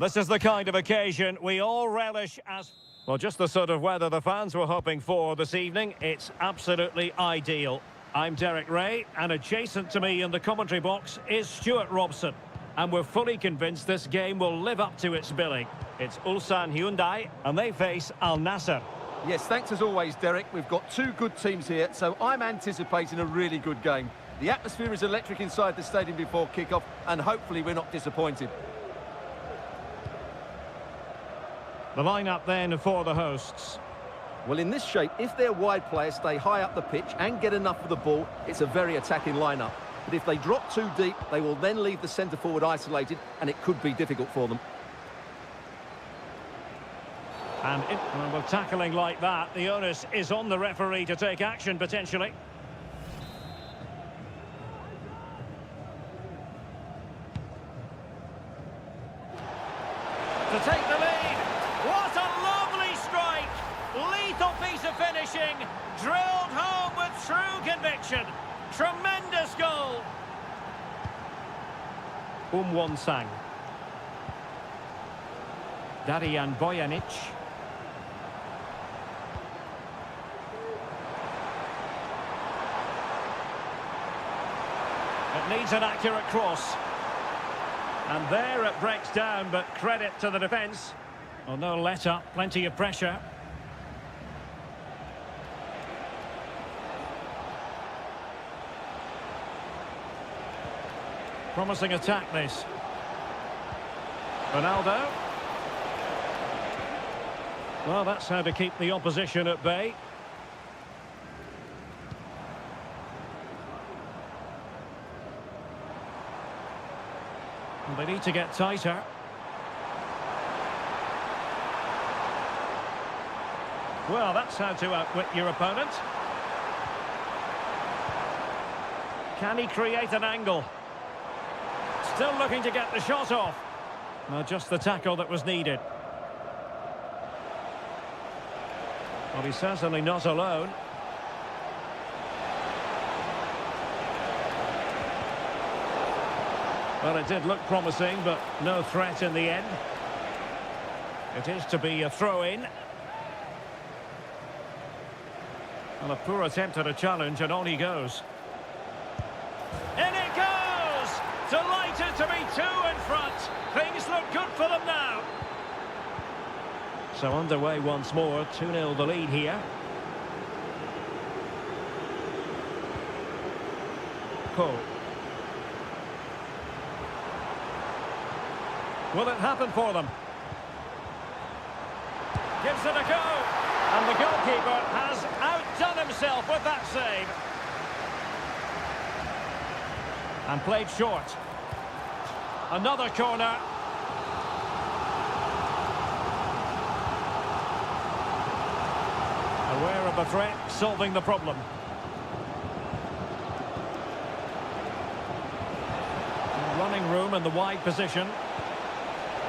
This is the kind of occasion we all relish as... Well, just the sort of weather the fans were hoping for this evening. It's absolutely ideal. I'm Derek Ray, and adjacent to me in the commentary box is Stuart Robson. And we're fully convinced this game will live up to its billing. It's Ulsan Hyundai, and they face Al Nassr.
Yes, thanks as always, Derek. We've got two good teams here, so I'm anticipating a really good game. The atmosphere is electric inside the stadium before kick-off, and hopefully we're not disappointed.
The lineup then for the hosts.
Well, in this shape, if their wide players stay high up the pitch and get enough of the ball, it's a very attacking lineup. But if they drop too deep, they will then leave the centre-forward isolated, and it could be difficult for them.
And with tackling like that, the onus is on the referee to take action, potentially. To take the lead. What a lovely strike! Lethal piece of finishing. Drilled home with true conviction. Tremendous goal. Won-sang. Darijan Bojanic. It needs an accurate cross. And there it breaks down, but credit to the defence. Oh, no let-up, plenty of pressure. Promising attack, this. Ronaldo. Well, that's how to keep the opposition at bay. They need to get tighter. Well, that's how to outwit your opponent. Can he create an angle? Still looking to get the shot off. Well, just the tackle that was needed. Well, he's certainly not alone. Well, it did look promising, but no threat in the end. It is to be a throw-in. Well, a poor attempt at a challenge, and on he goes. In it goes! Delighted to be two in front. Things look good for them now. So underway once more, 2-0 the lead here. Cole. Will it happen for them? Gives it a go. And the goalkeeper has outdone himself with that save. And played short. Another corner. Aware of the threat, solving the problem. Running room in the wide position.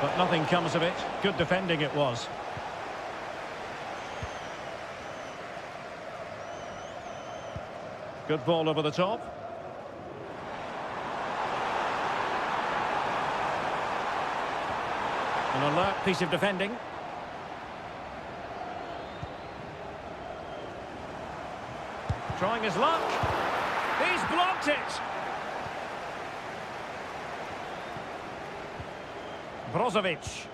But nothing comes of it. Good defending it was. Good ball over the top. An alert piece of defending. Trying his luck. He's blocked it. Brozovic.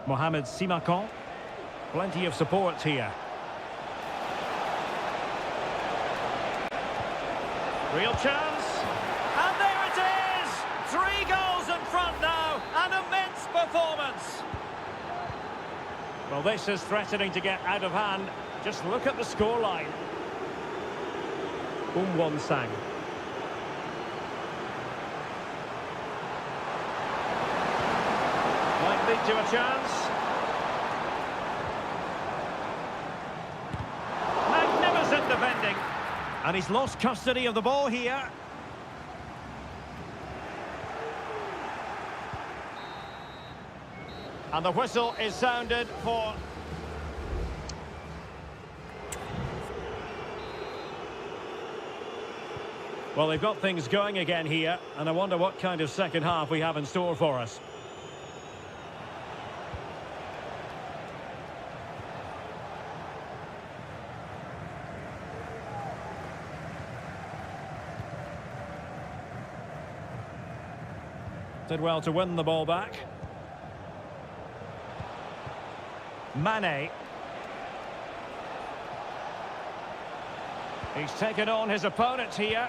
Mohamed Simakan. Plenty of support here. Real chance. And there it is! 3 goals in front now. An immense performance. Well, this is threatening to get out of hand. Just look at the scoreline. Won-sang. Might lead to a chance. Magnificent defending. And he's lost custody of the ball here. And the whistle is sounded for... Well, they've got things going again here, and I wonder what kind of second half we have in store for us. Did well to win the ball back. Mane. He's taken on his opponent here.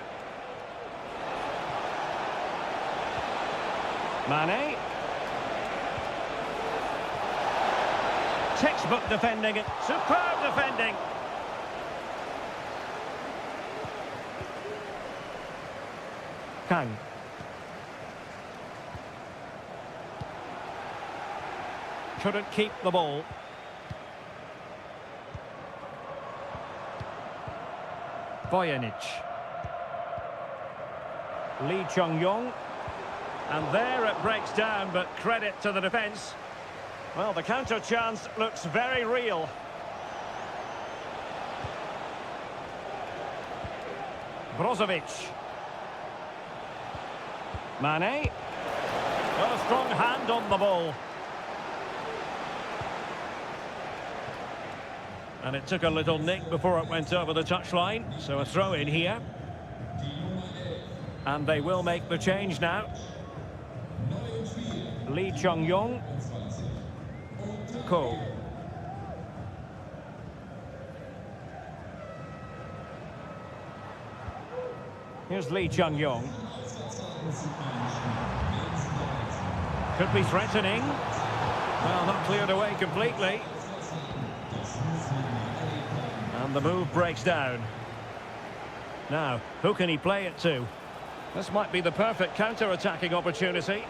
Mane. Textbook defending it. Superb defending. Kang. Couldn't keep the ball. Vojanic. Lee Chung-yong. And there it breaks down, but credit to the defence. Well, the counter chance looks very real. Brozovic. Mane. Well, a strong hand on the ball. And it took a little nick before it went over the touchline. So a throw in here. And they will make the change now. Lee Chung-yong. Ko. Here's Lee Chung-yong. Could be threatening. Well, not cleared away completely. And the move breaks down. Now, who can he play it to? This might be the perfect counter-attacking opportunity.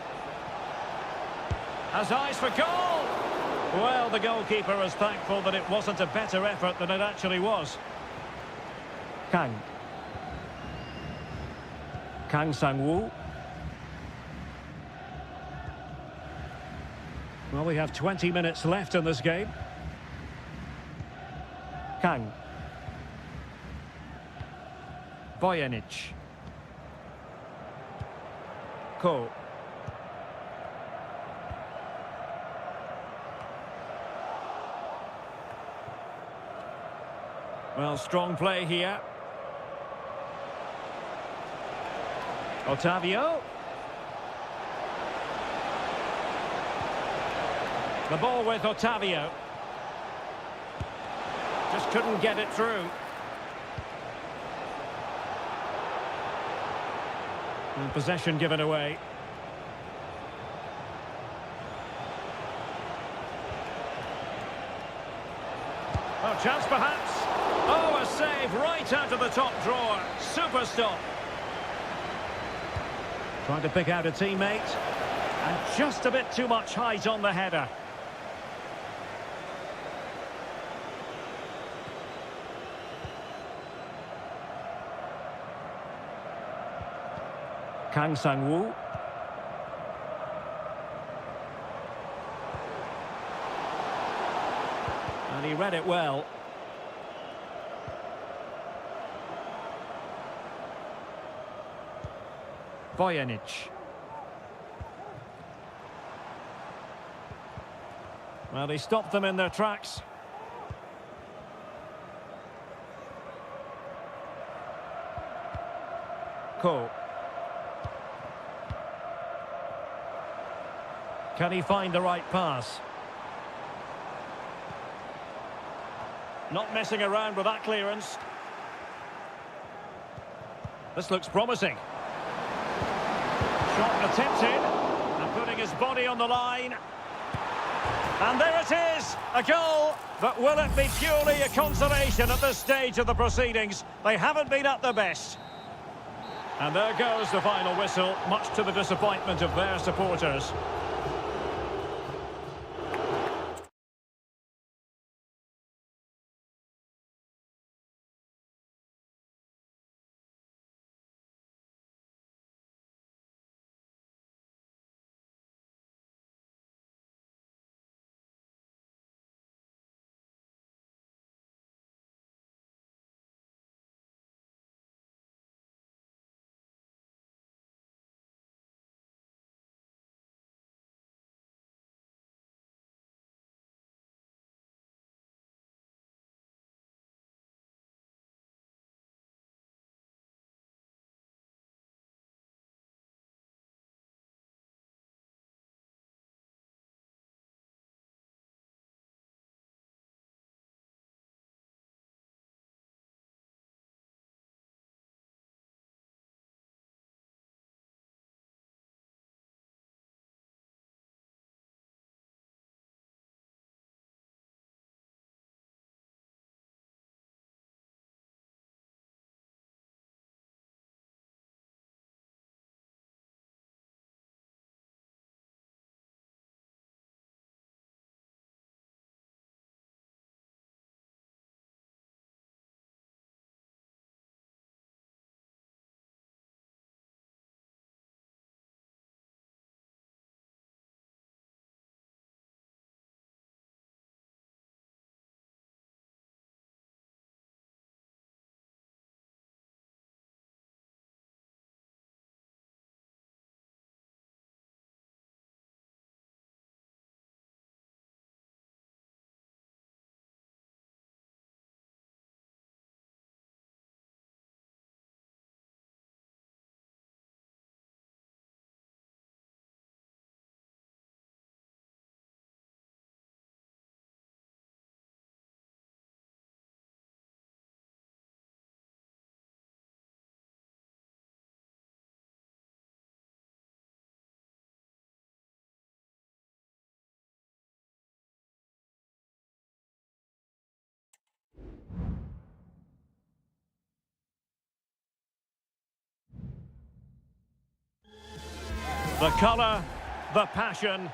Has eyes for goal! Well, the goalkeeper is thankful that it wasn't a better effort than it actually was. Kang. Kang Sang-woo. Well, we have 20 minutes left in this game. Kang. Vojanic. Ko. Well, strong play here. Otavio. The ball with Otavio. Just couldn't get it through. And possession given away. Oh, chance perhaps. Oh, a save right out of the top drawer. Super stop. Trying to pick out a teammate. And just a bit too much height on the header. Kang Sang-woo. And he read it well. Vojanic. Well, he stopped them in their tracks. Ko. Can he find the right pass? Not messing around with that clearance. This looks promising. Shot attempted, and putting his body on the line. And there it is, a goal. But will it be purely a consolation at this stage of the proceedings? They haven't been at their best. And there goes the final whistle, much to the disappointment of their supporters. The colour, the passion,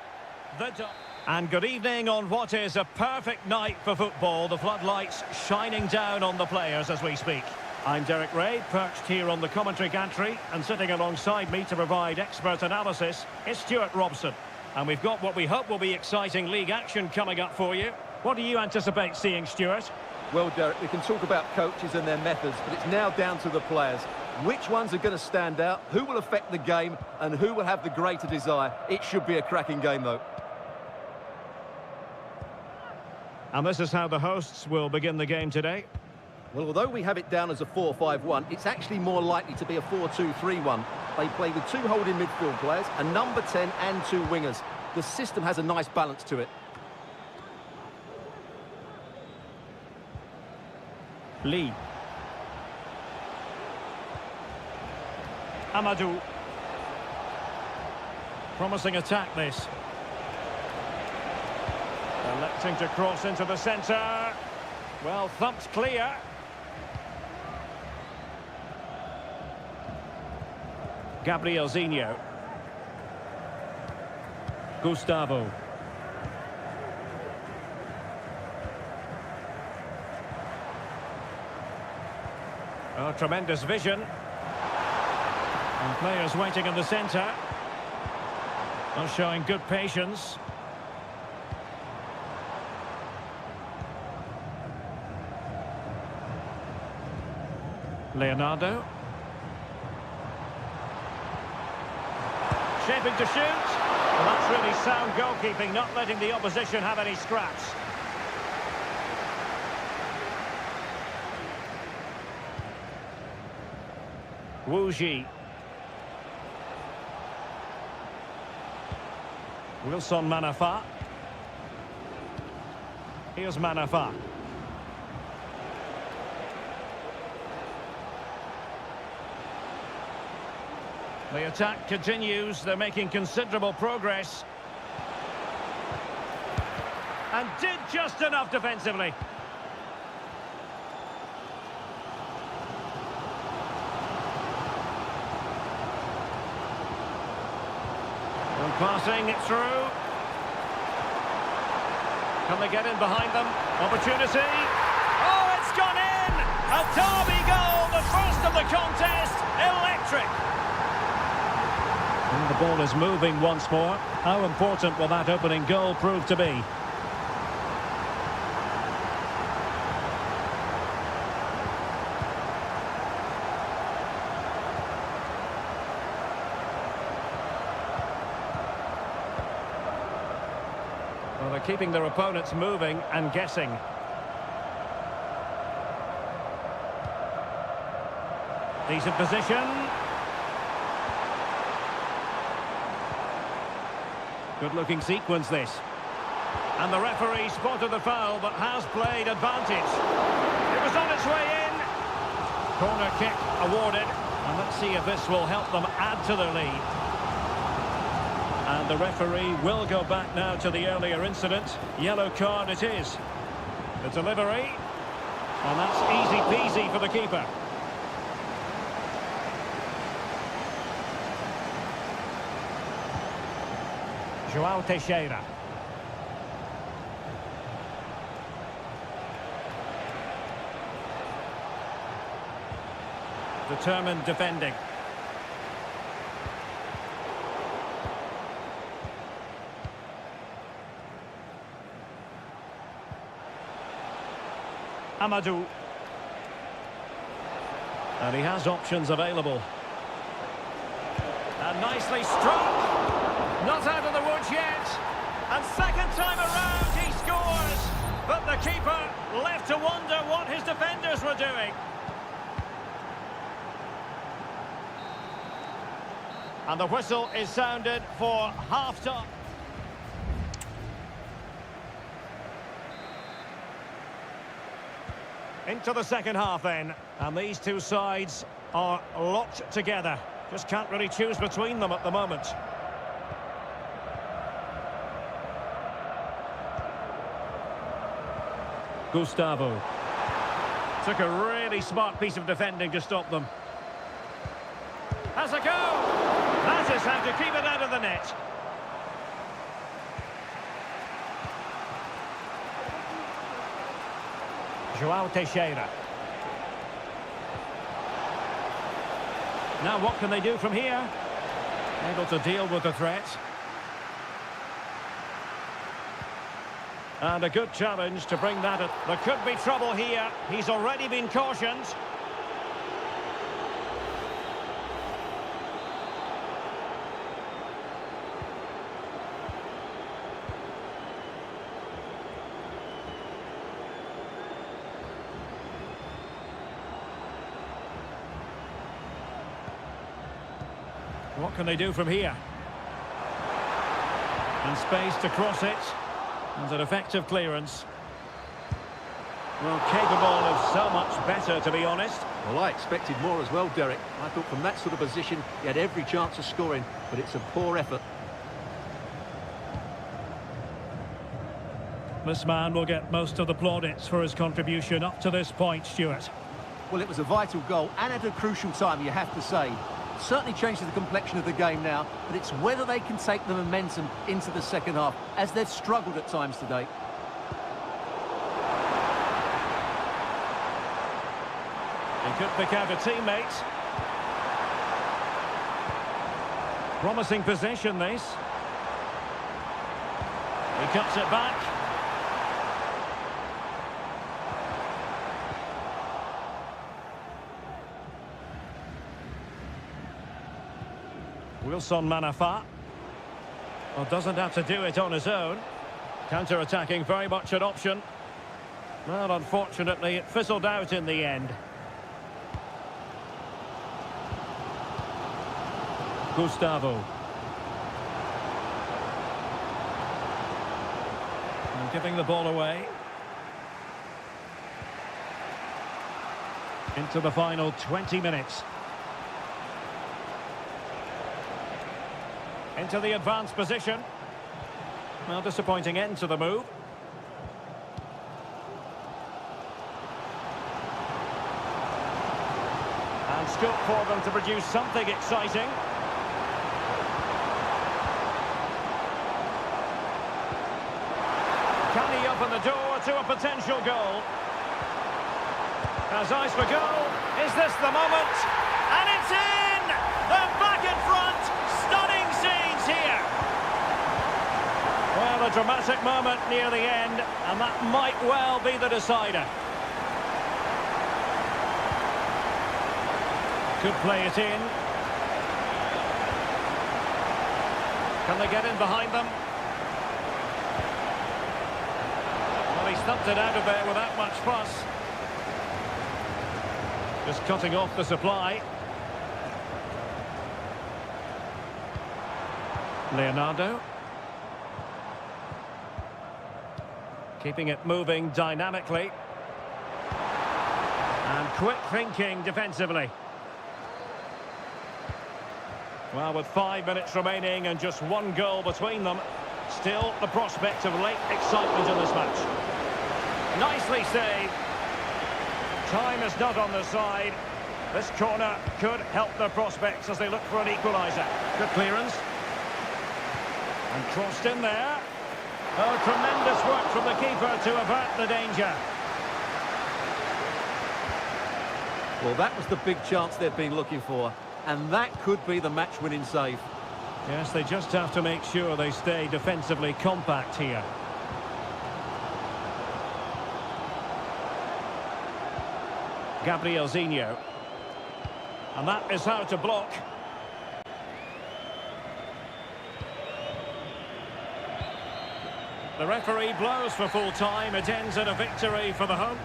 and good evening on what is a perfect night for football. The floodlights shining down on the players as we speak. I'm Derek Ray, perched here on the commentary gantry, and sitting alongside me to provide expert analysis is Stuart Robson. And we've got what we hope will be exciting league action coming up for you. What do you anticipate seeing, Stuart?
Well, Derek, we can talk about coaches and their methods, but it's now down to the players. Which ones are going to stand out, who will affect the game, and who will have the greater desire? It should be a cracking game, though.
And this is how the hosts will begin the game today.
Well, although we have it down as a 4-5-1, it's actually more likely to be a 4-2-3-1. They play with two holding midfield players, a number 10 and two wingers. The system has a nice balance to it.
Lee. Amadou. Promising attack, this. Electing to cross into the centre. Well, thumped clear. Gabrielzinho. Gustavo. Oh, tremendous vision. And players waiting in the centre. Not showing good patience. Leonardo. Shaping to shoot. Well, that's really sound goalkeeping, not letting the opposition have any scraps. Wu Ji. Wilson Manafa. Here's Manafa. The attack continues. They're making considerable progress. And did just enough defensively. And passing it through. Can they get in behind them? Opportunity. Oh, it's gone in! A derby goal, the first of the contest. Electric. And the ball is moving once more. How important will that opening goal prove to be? Well, they're keeping their opponents moving and guessing. Decent position. Good-looking sequence, this. And the referee spotted the foul, but has played advantage. It was on its way in. Corner kick awarded. And let's see if this will help them add to their lead. And the referee will go back now to the earlier incident. Yellow card it is. The delivery. And that's easy peasy for the keeper. João Teixeira. Determined defending. Amadou. And he has options available. And nicely struck. Not out of the woods yet. And second time around he scores. But the keeper left to wonder what his defenders were doing. And the whistle is sounded for half-time. Into the second half then. And these two sides are locked together. Just can't really choose between them at the moment. Gustavo. Took a really smart piece of defending to stop them. Has a go! That us how to keep it out of the net. João Teixeira. Now what can they do from here? Able to deal with the threat. And a good challenge to bring that. There could be trouble here. He's already been cautioned. What can they do from here? And space to cross it. And an effective clearance. Well, capable of so much better, to be honest.
Well, I expected more as well, Derek. I thought from that sort of position, he had every chance of scoring, but it's a poor effort.
This man will get most of the plaudits for his contribution up to this point, Stuart.
Well, it was a vital goal and at a crucial time, you have to say. Certainly changes the complexion of the game now, but it's whether they can take the momentum into the second half, as they've struggled at times today.
He could pick out a teammate. Promising possession, this. He cuts it back. Wilson Manafa. Well, doesn't have to do it on his own. Counter-attacking, very much an option. Well, unfortunately, it fizzled out in the end. Gustavo. And giving the ball away. Into the final 20 minutes. Into the advanced position. Well, disappointing end to the move. And scope for them to produce something exciting. Can he open the door to a potential goal? Has eyes for goal. Is this the moment? And it's in! They're back in front! Stunning scenes here! Well, a dramatic moment near the end, and that might well be the decider. Could play it in. Can they get in behind them? Well, he stumped it out of there without much fuss. Just cutting off the supply. Leonardo. Keeping it moving dynamically. And quick thinking defensively. Well, with 5 minutes remaining and just one goal between them, still the prospect of late excitement in this match. Nicely saved. Time is not on their side. This corner could help their prospects as they look for an equaliser. Good clearance. And crossed in there. Oh, tremendous work from the keeper to avert the danger.
Well, that was the big chance they've been looking for. And that could be the match-winning save.
Yes, they just have to make sure they stay defensively compact here. Gabrielzinho. And that is how to block. The referee blows for full time. It ends in a victory for the home.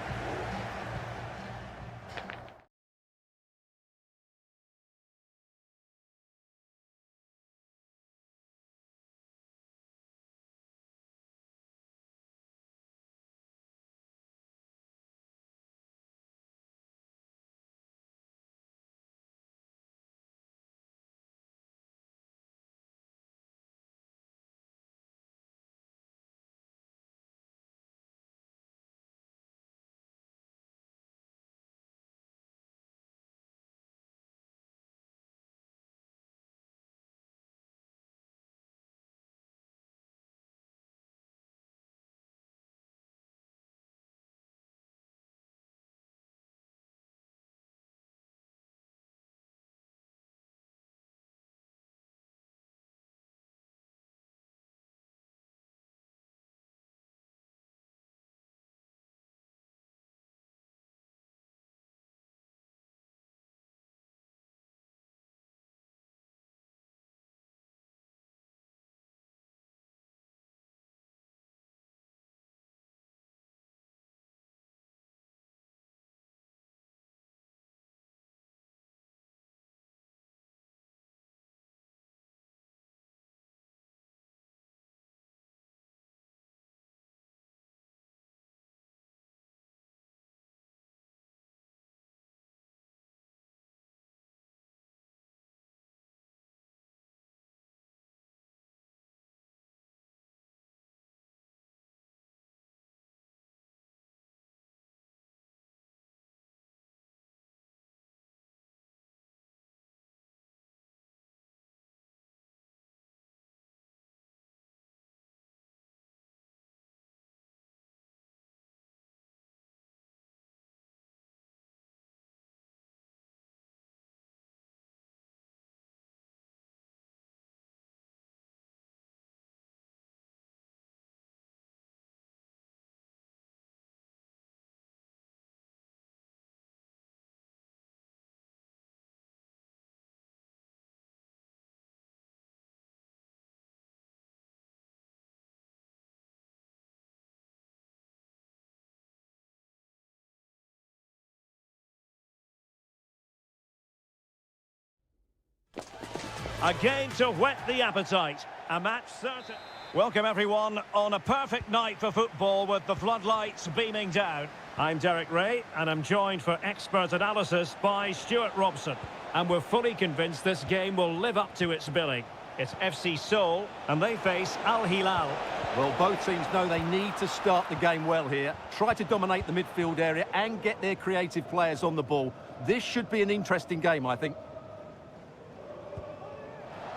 A game to whet the appetite. A match certain. Welcome everyone on a perfect night for football with the floodlights beaming down. I'm Derek Ray and I'm joined for expert analysis by Stuart Robson. And we're fully convinced this game will live up to its billing. It's FC Seoul and they face Al Hilal.
Well, both teams know they need to start the game well here. Try to dominate the midfield area and get their creative players on the ball. This should be an interesting game, I think.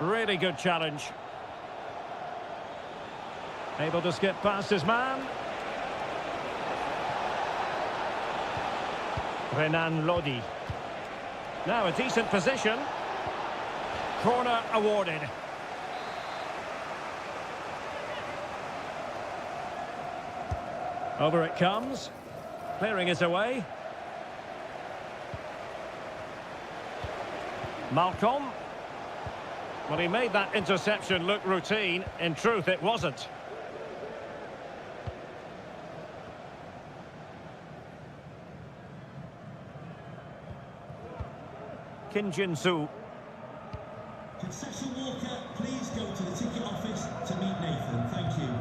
Really good challenge. Able to skip past his man. Renan Lodi. Now a decent position. Corner awarded. Over it comes. Clearing it away. Malcolm. Well, he made that interception look routine. In truth, it wasn't. Kim Jin-soo.
Concession Walker, please go to the ticket office to meet Nathan. Thank you.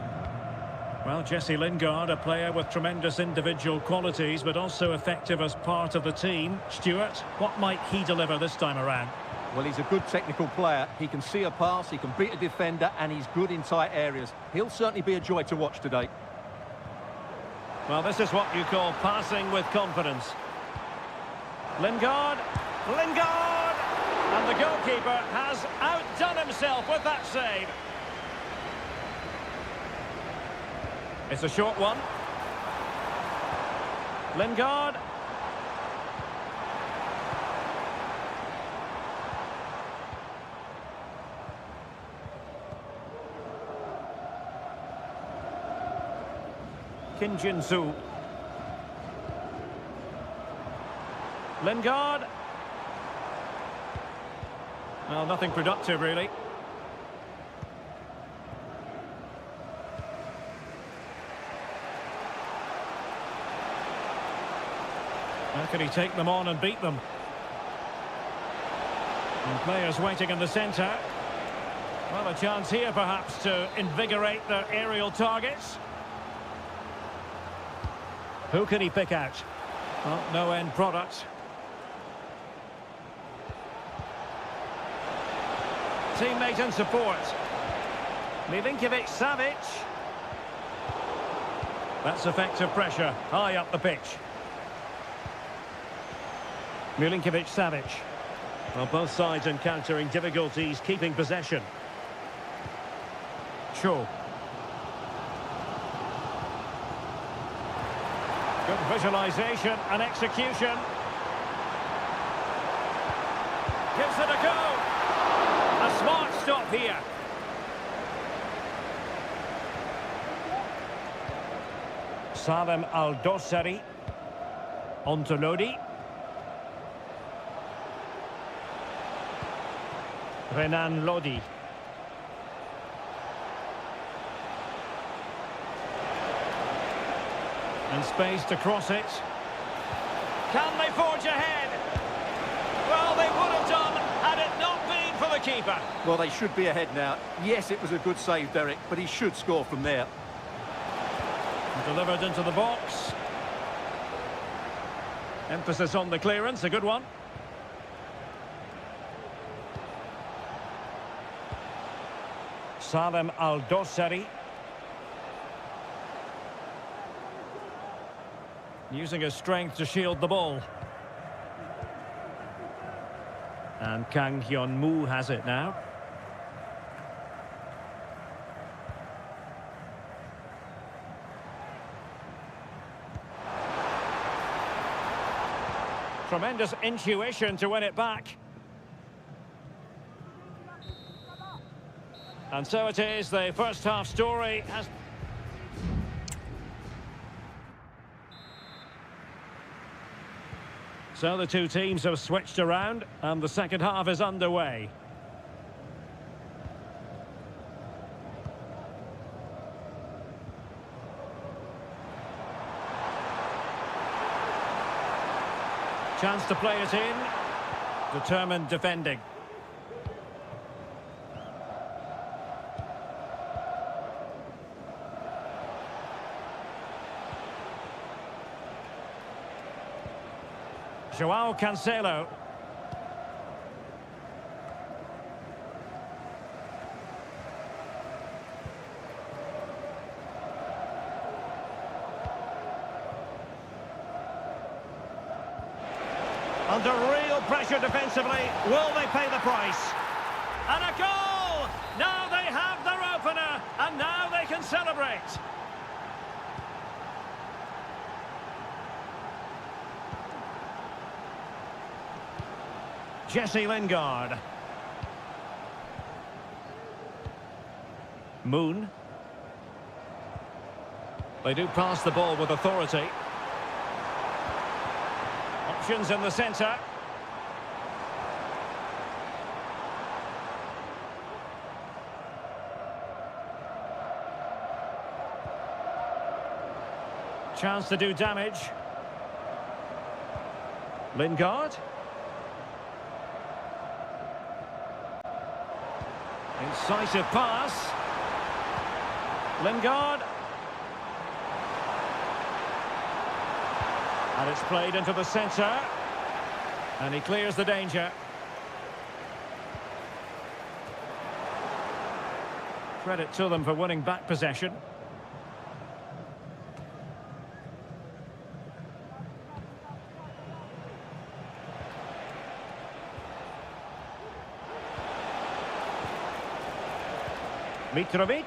Well, Jesse Lingard, a player with tremendous individual qualities, but also effective as part of the team. Stuart, what might he deliver this time around?
Well, he's a good technical player. He can see a pass, he can beat a defender, and he's good in tight areas. He'll certainly be a joy to watch today.
Well, this is what you call passing with confidence. Lingard. Lingard! And the goalkeeper has outdone himself with that save. It's a short one. Lingard. Kim Jin-soo. Lingard. Well, nothing productive, really. How can he take them on and beat them? And players waiting in the centre. Well, a chance here, perhaps, to invigorate their aerial targets. Who can he pick out? Well, no end product. Teammate and support. Milinkovic-Savic. That's effective pressure, high up the pitch. Milinkovic-Savic. Well, both sides encountering difficulties keeping possession. Cho. Good visualization and execution. Gives it a go. A smart stop here. Salem Al-Dossari. Ontolodi. Renan Lodi. And space to cross it. Can they forge ahead? Well, they would have done had it not been for the keeper.
Well, they should be ahead now. Yes, it was a good save, Derek, but he should score from there.
Delivered into the box. Emphasis on the clearance, a good one. Salem Al-Dossari. Using his strength to shield the ball. And Kang Hyun-moo has it now. Tremendous intuition to win it back. And so it is, the first half story has... So the two teams have switched around and the second half is underway. Chance to play it in. Determined defending. Joao Cancelo. Under real pressure defensively, will they pay the price? And a goal! Now they have their opener, and now they can celebrate. Jesse Lingard. Moon. They do pass the ball with authority. Options in the centre. Chance to do damage. Lingard. Incisive pass. Lingard. And it's played into the centre. And he clears the danger. Credit to them for winning back possession. Mitrovic.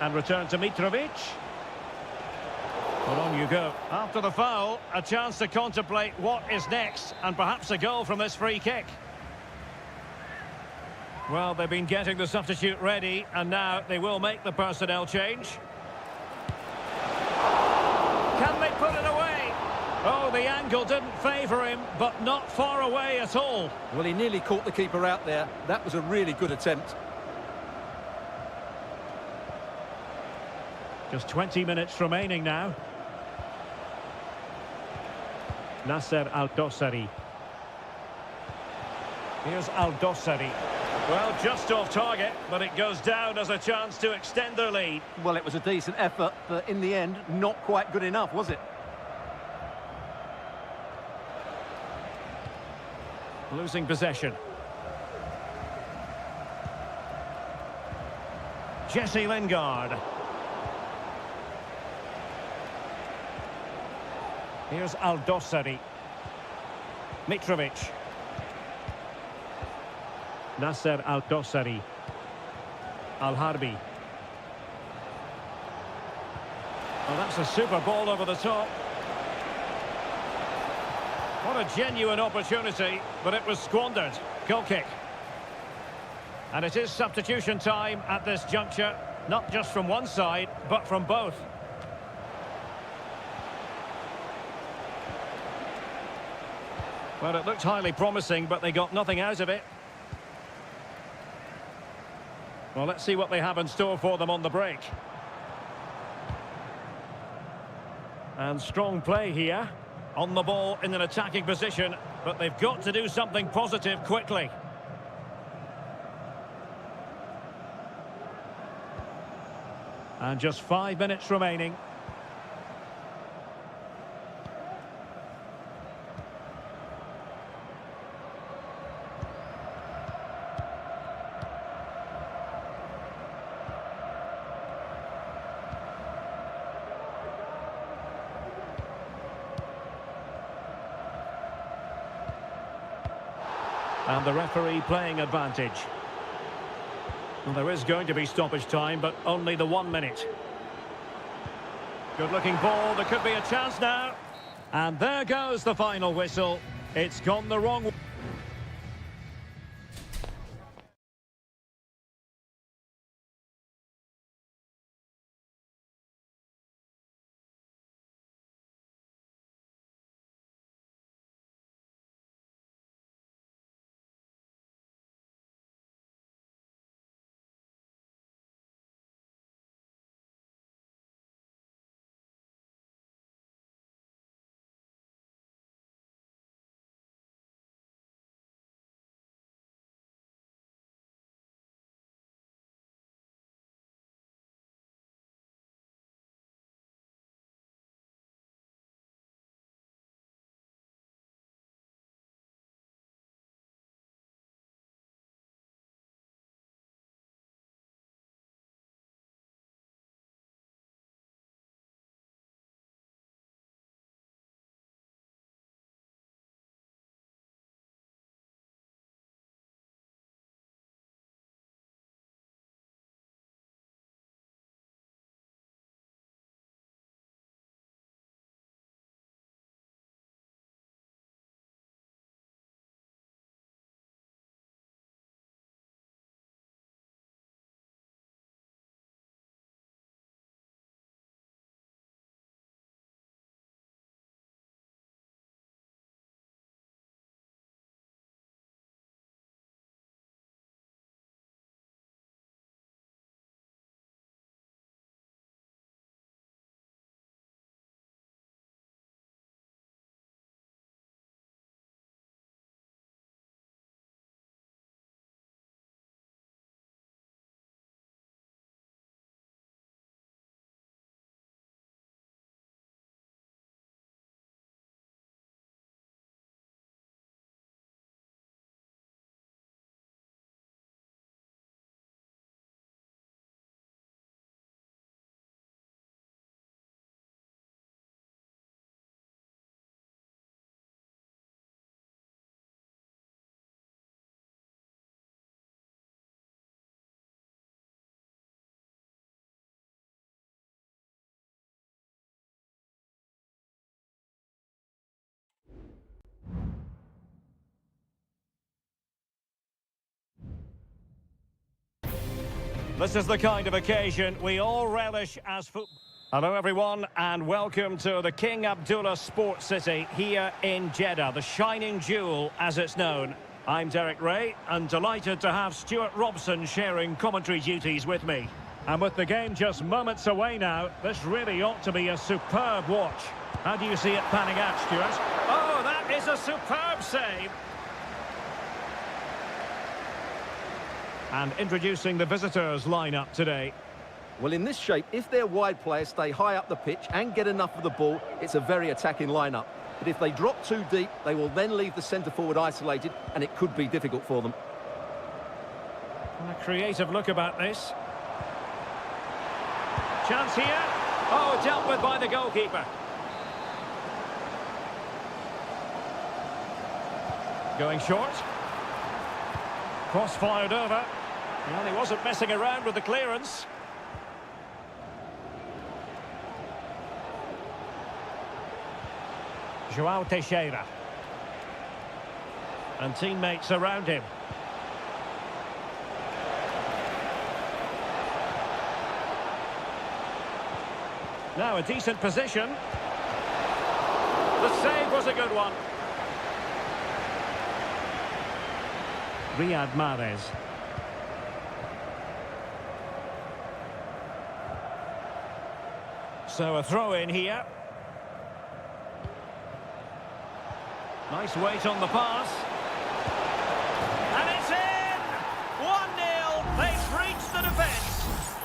And return to Mitrovic. Well, on you go. After the foul, a chance to contemplate what is next, and perhaps a goal from this free kick. Well, they've been getting the substitute ready, and now they will make the personnel change. Can they put it away? Oh, the angle didn't favour him, but not far away at all.
Well, he nearly caught the keeper out there. That was a really good attempt.
Just 20 minutes remaining now. Nasser Al-Dossari. Here's Al-Dossari. Well, just off target, but it goes down as a chance to extend their lead.
Well, it was a decent effort, but in the end, not quite good enough, was it?
Losing possession. Jesse Lingard. Here's Al-Dossari. Mitrovic. Nasser Al-Dossari. Al-Harbi. Well, that's a super ball over the top. What a genuine opportunity, but it was squandered. Goal kick. And it is substitution time at this juncture, not just from one side, but from both. Well, it looked highly promising, but they got nothing out of it. Well, let's see what they have in store for them on the break. And strong play here. On the ball in an attacking position, but they've got to do something positive quickly. And just 5 minutes remaining. And the referee playing advantage. Well, there is going to be stoppage time, but only the 1 minute. Good-looking ball. There could be a chance now. And there goes the final whistle. It's gone the wrong way. This is the kind of occasion we all relish as football. Hello everyone and welcome to the King Abdullah Sports City here in Jeddah, the shining jewel as it's known. I'm Derek Ray and delighted to have Stuart Robson sharing commentary duties with me. And with the game just moments away now, this really ought to be a superb watch. How do you see it panning out, Stuart? Oh, that is a superb save! And introducing the visitors' lineup today.
Well, in this shape, if their wide players stay high up the pitch and get enough of the ball, it's a very attacking lineup. But if they drop too deep, they will then leave the centre-forward isolated, and it could be difficult for them.
A creative look about this. Chance here. Oh, dealt with by the goalkeeper. Going short. Cross fired over. Well, he wasn't messing around with the clearance. João Teixeira. And teammates around him. Now a decent position. The save was a good one. Riyad Mahrez. So a throw in here. Nice weight on the pass. And it's in! 1-0. They've breached the defence.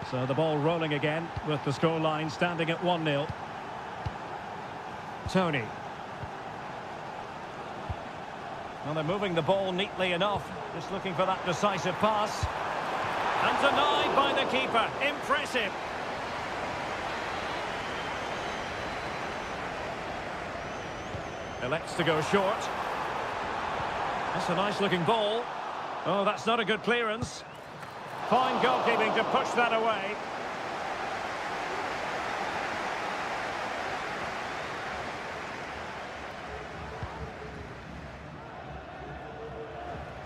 So the ball rolling again with the scoreline standing at 1-0. Tony. Well, they're moving the ball neatly enough. Just looking for that decisive pass. And denied by the keeper. Impressive. Elects to go short. That's a nice looking ball. Oh, that's not a good clearance. Fine goalkeeping to push that away.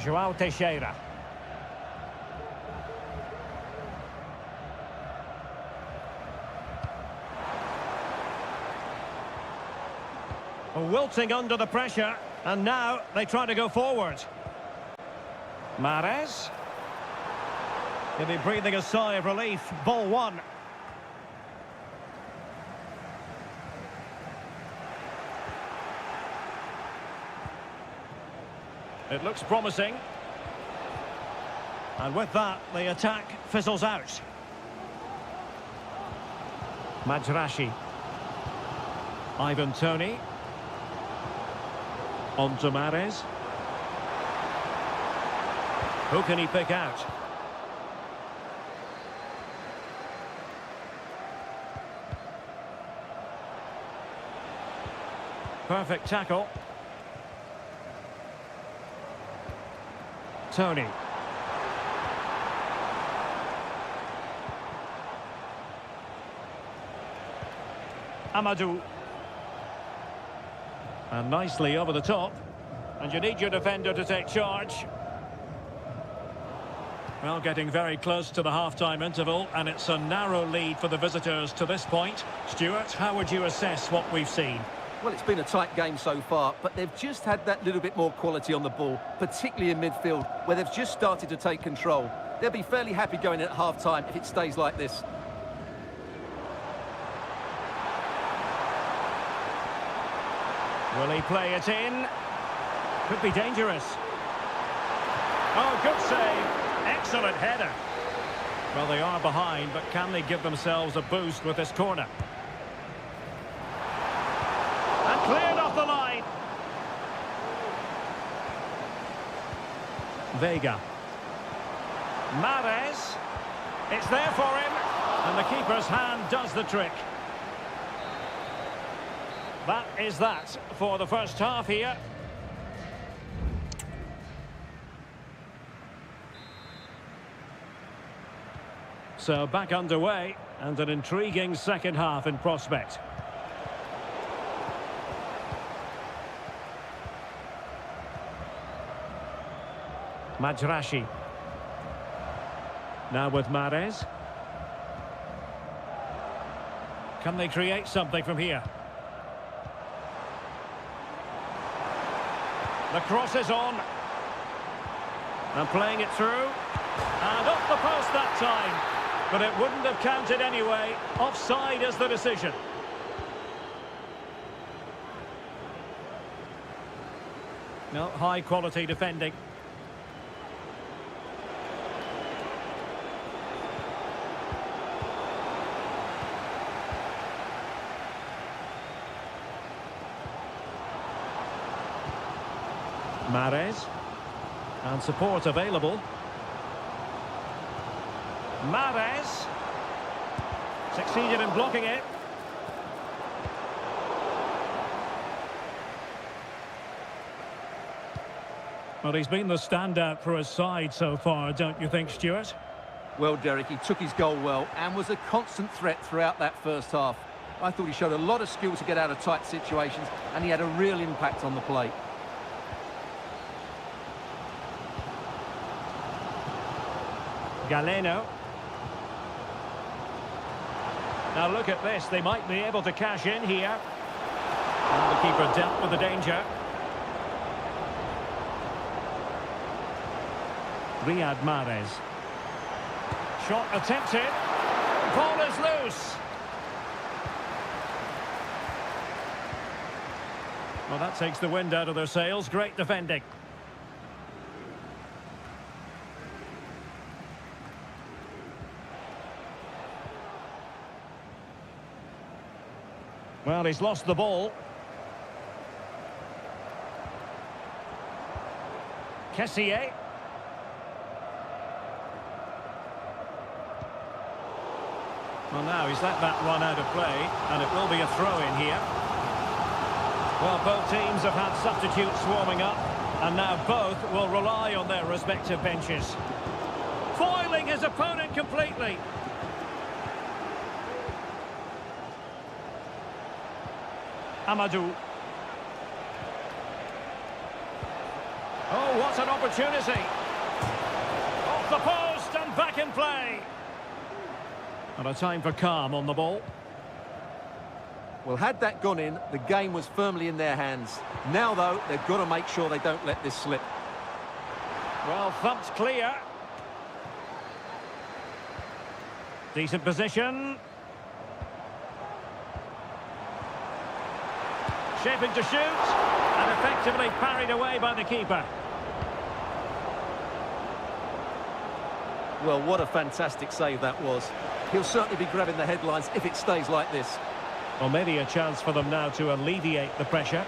João Teixeira. Wilting under the pressure, and now they try to go forward. Mahrez. He'll be breathing a sigh of relief. Ball one. It looks promising. And with that, the attack fizzles out. Majrashi. Ivan Toney. On to Mahrez. Who can he pick out? Perfect tackle. Tony. Amadou. And nicely over the top. And you need your defender to take charge. Well, getting very close to the half-time interval, and it's a narrow lead for the visitors to this point. Stuart, how would you assess what we've seen?
Well, it's been a tight game so far, but they've just had that little bit more quality on the ball, particularly in midfield, where they've just started to take control. They'll be fairly happy going in at half-time if it stays like this.
Will he play it in? Could be dangerous. Oh, good save. Excellent header. Well, they are behind, but can they give themselves a boost with this corner? And cleared off the line. Vega. Mahrez. It's there for him. And the keeper's hand does the trick. That is that for the first half here. So back underway and an intriguing second half in prospect. Majrashi. Now with Mahrez. Can they create something from here? The cross is on. And playing it through. And off the post that time. But it wouldn't have counted anyway. Offside is the decision. No, high quality defending. Mahrez. And support available. Mahrez. Succeeded in blocking it. Well, he's been the standout for his side so far, don't you think, Stuart?
Well, Derek, he took his goal well and was a constant threat throughout that first half. I thought he showed a lot of skill to get out of tight situations, and he had a real impact on the play.
Galeno. Now look at this, they might be able to cash in here. And the keeper dealt with the danger. Riyad Mahrez. Shot attempted. Ball is loose. Well, that takes the wind out of their sails. Great defending. Well, he's lost the ball. Kessié. Well, now he's let that run out of play, and it will be a throw-in here. Well, both teams have had substitutes warming up, and now both will rely on their respective benches. Foiling his opponent completely. Amadou. Oh, what an opportunity. Off the post and back in play. And a time for calm on the ball.
Well, had that gone in, the game was firmly in their hands. Now, though, they've got to make sure they don't let this slip.
Well, thumped clear. Decent position. Shaping to shoot, and effectively parried away by the keeper.
Well, what a fantastic save that was. He'll certainly be grabbing the headlines if it stays like this.
Well, maybe a chance for them now to alleviate the pressure.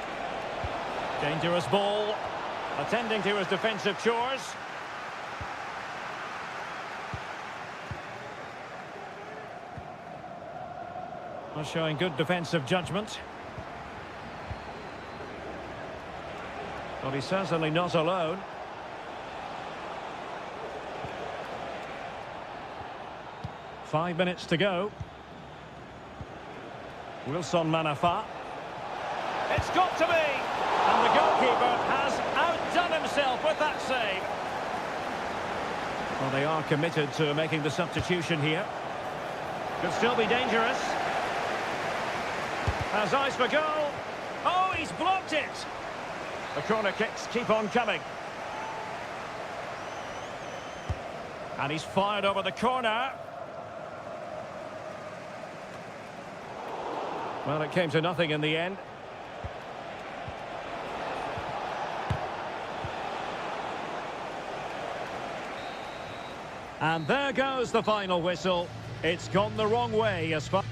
Dangerous ball, attending to his defensive chores. Well, showing good defensive judgment. Well, he's certainly not alone. Five minutes to go. Wilson Manafa. It's got to be! And the goalkeeper has outdone himself with that save. Well, they are committed to making the substitution here. Could still be dangerous. Has eyes for goal. Oh, he's blocked it! The corner kicks keep on coming. And he's fired over the corner. Well, it came to nothing in the end. And there goes the final whistle. It's gone the wrong way as far...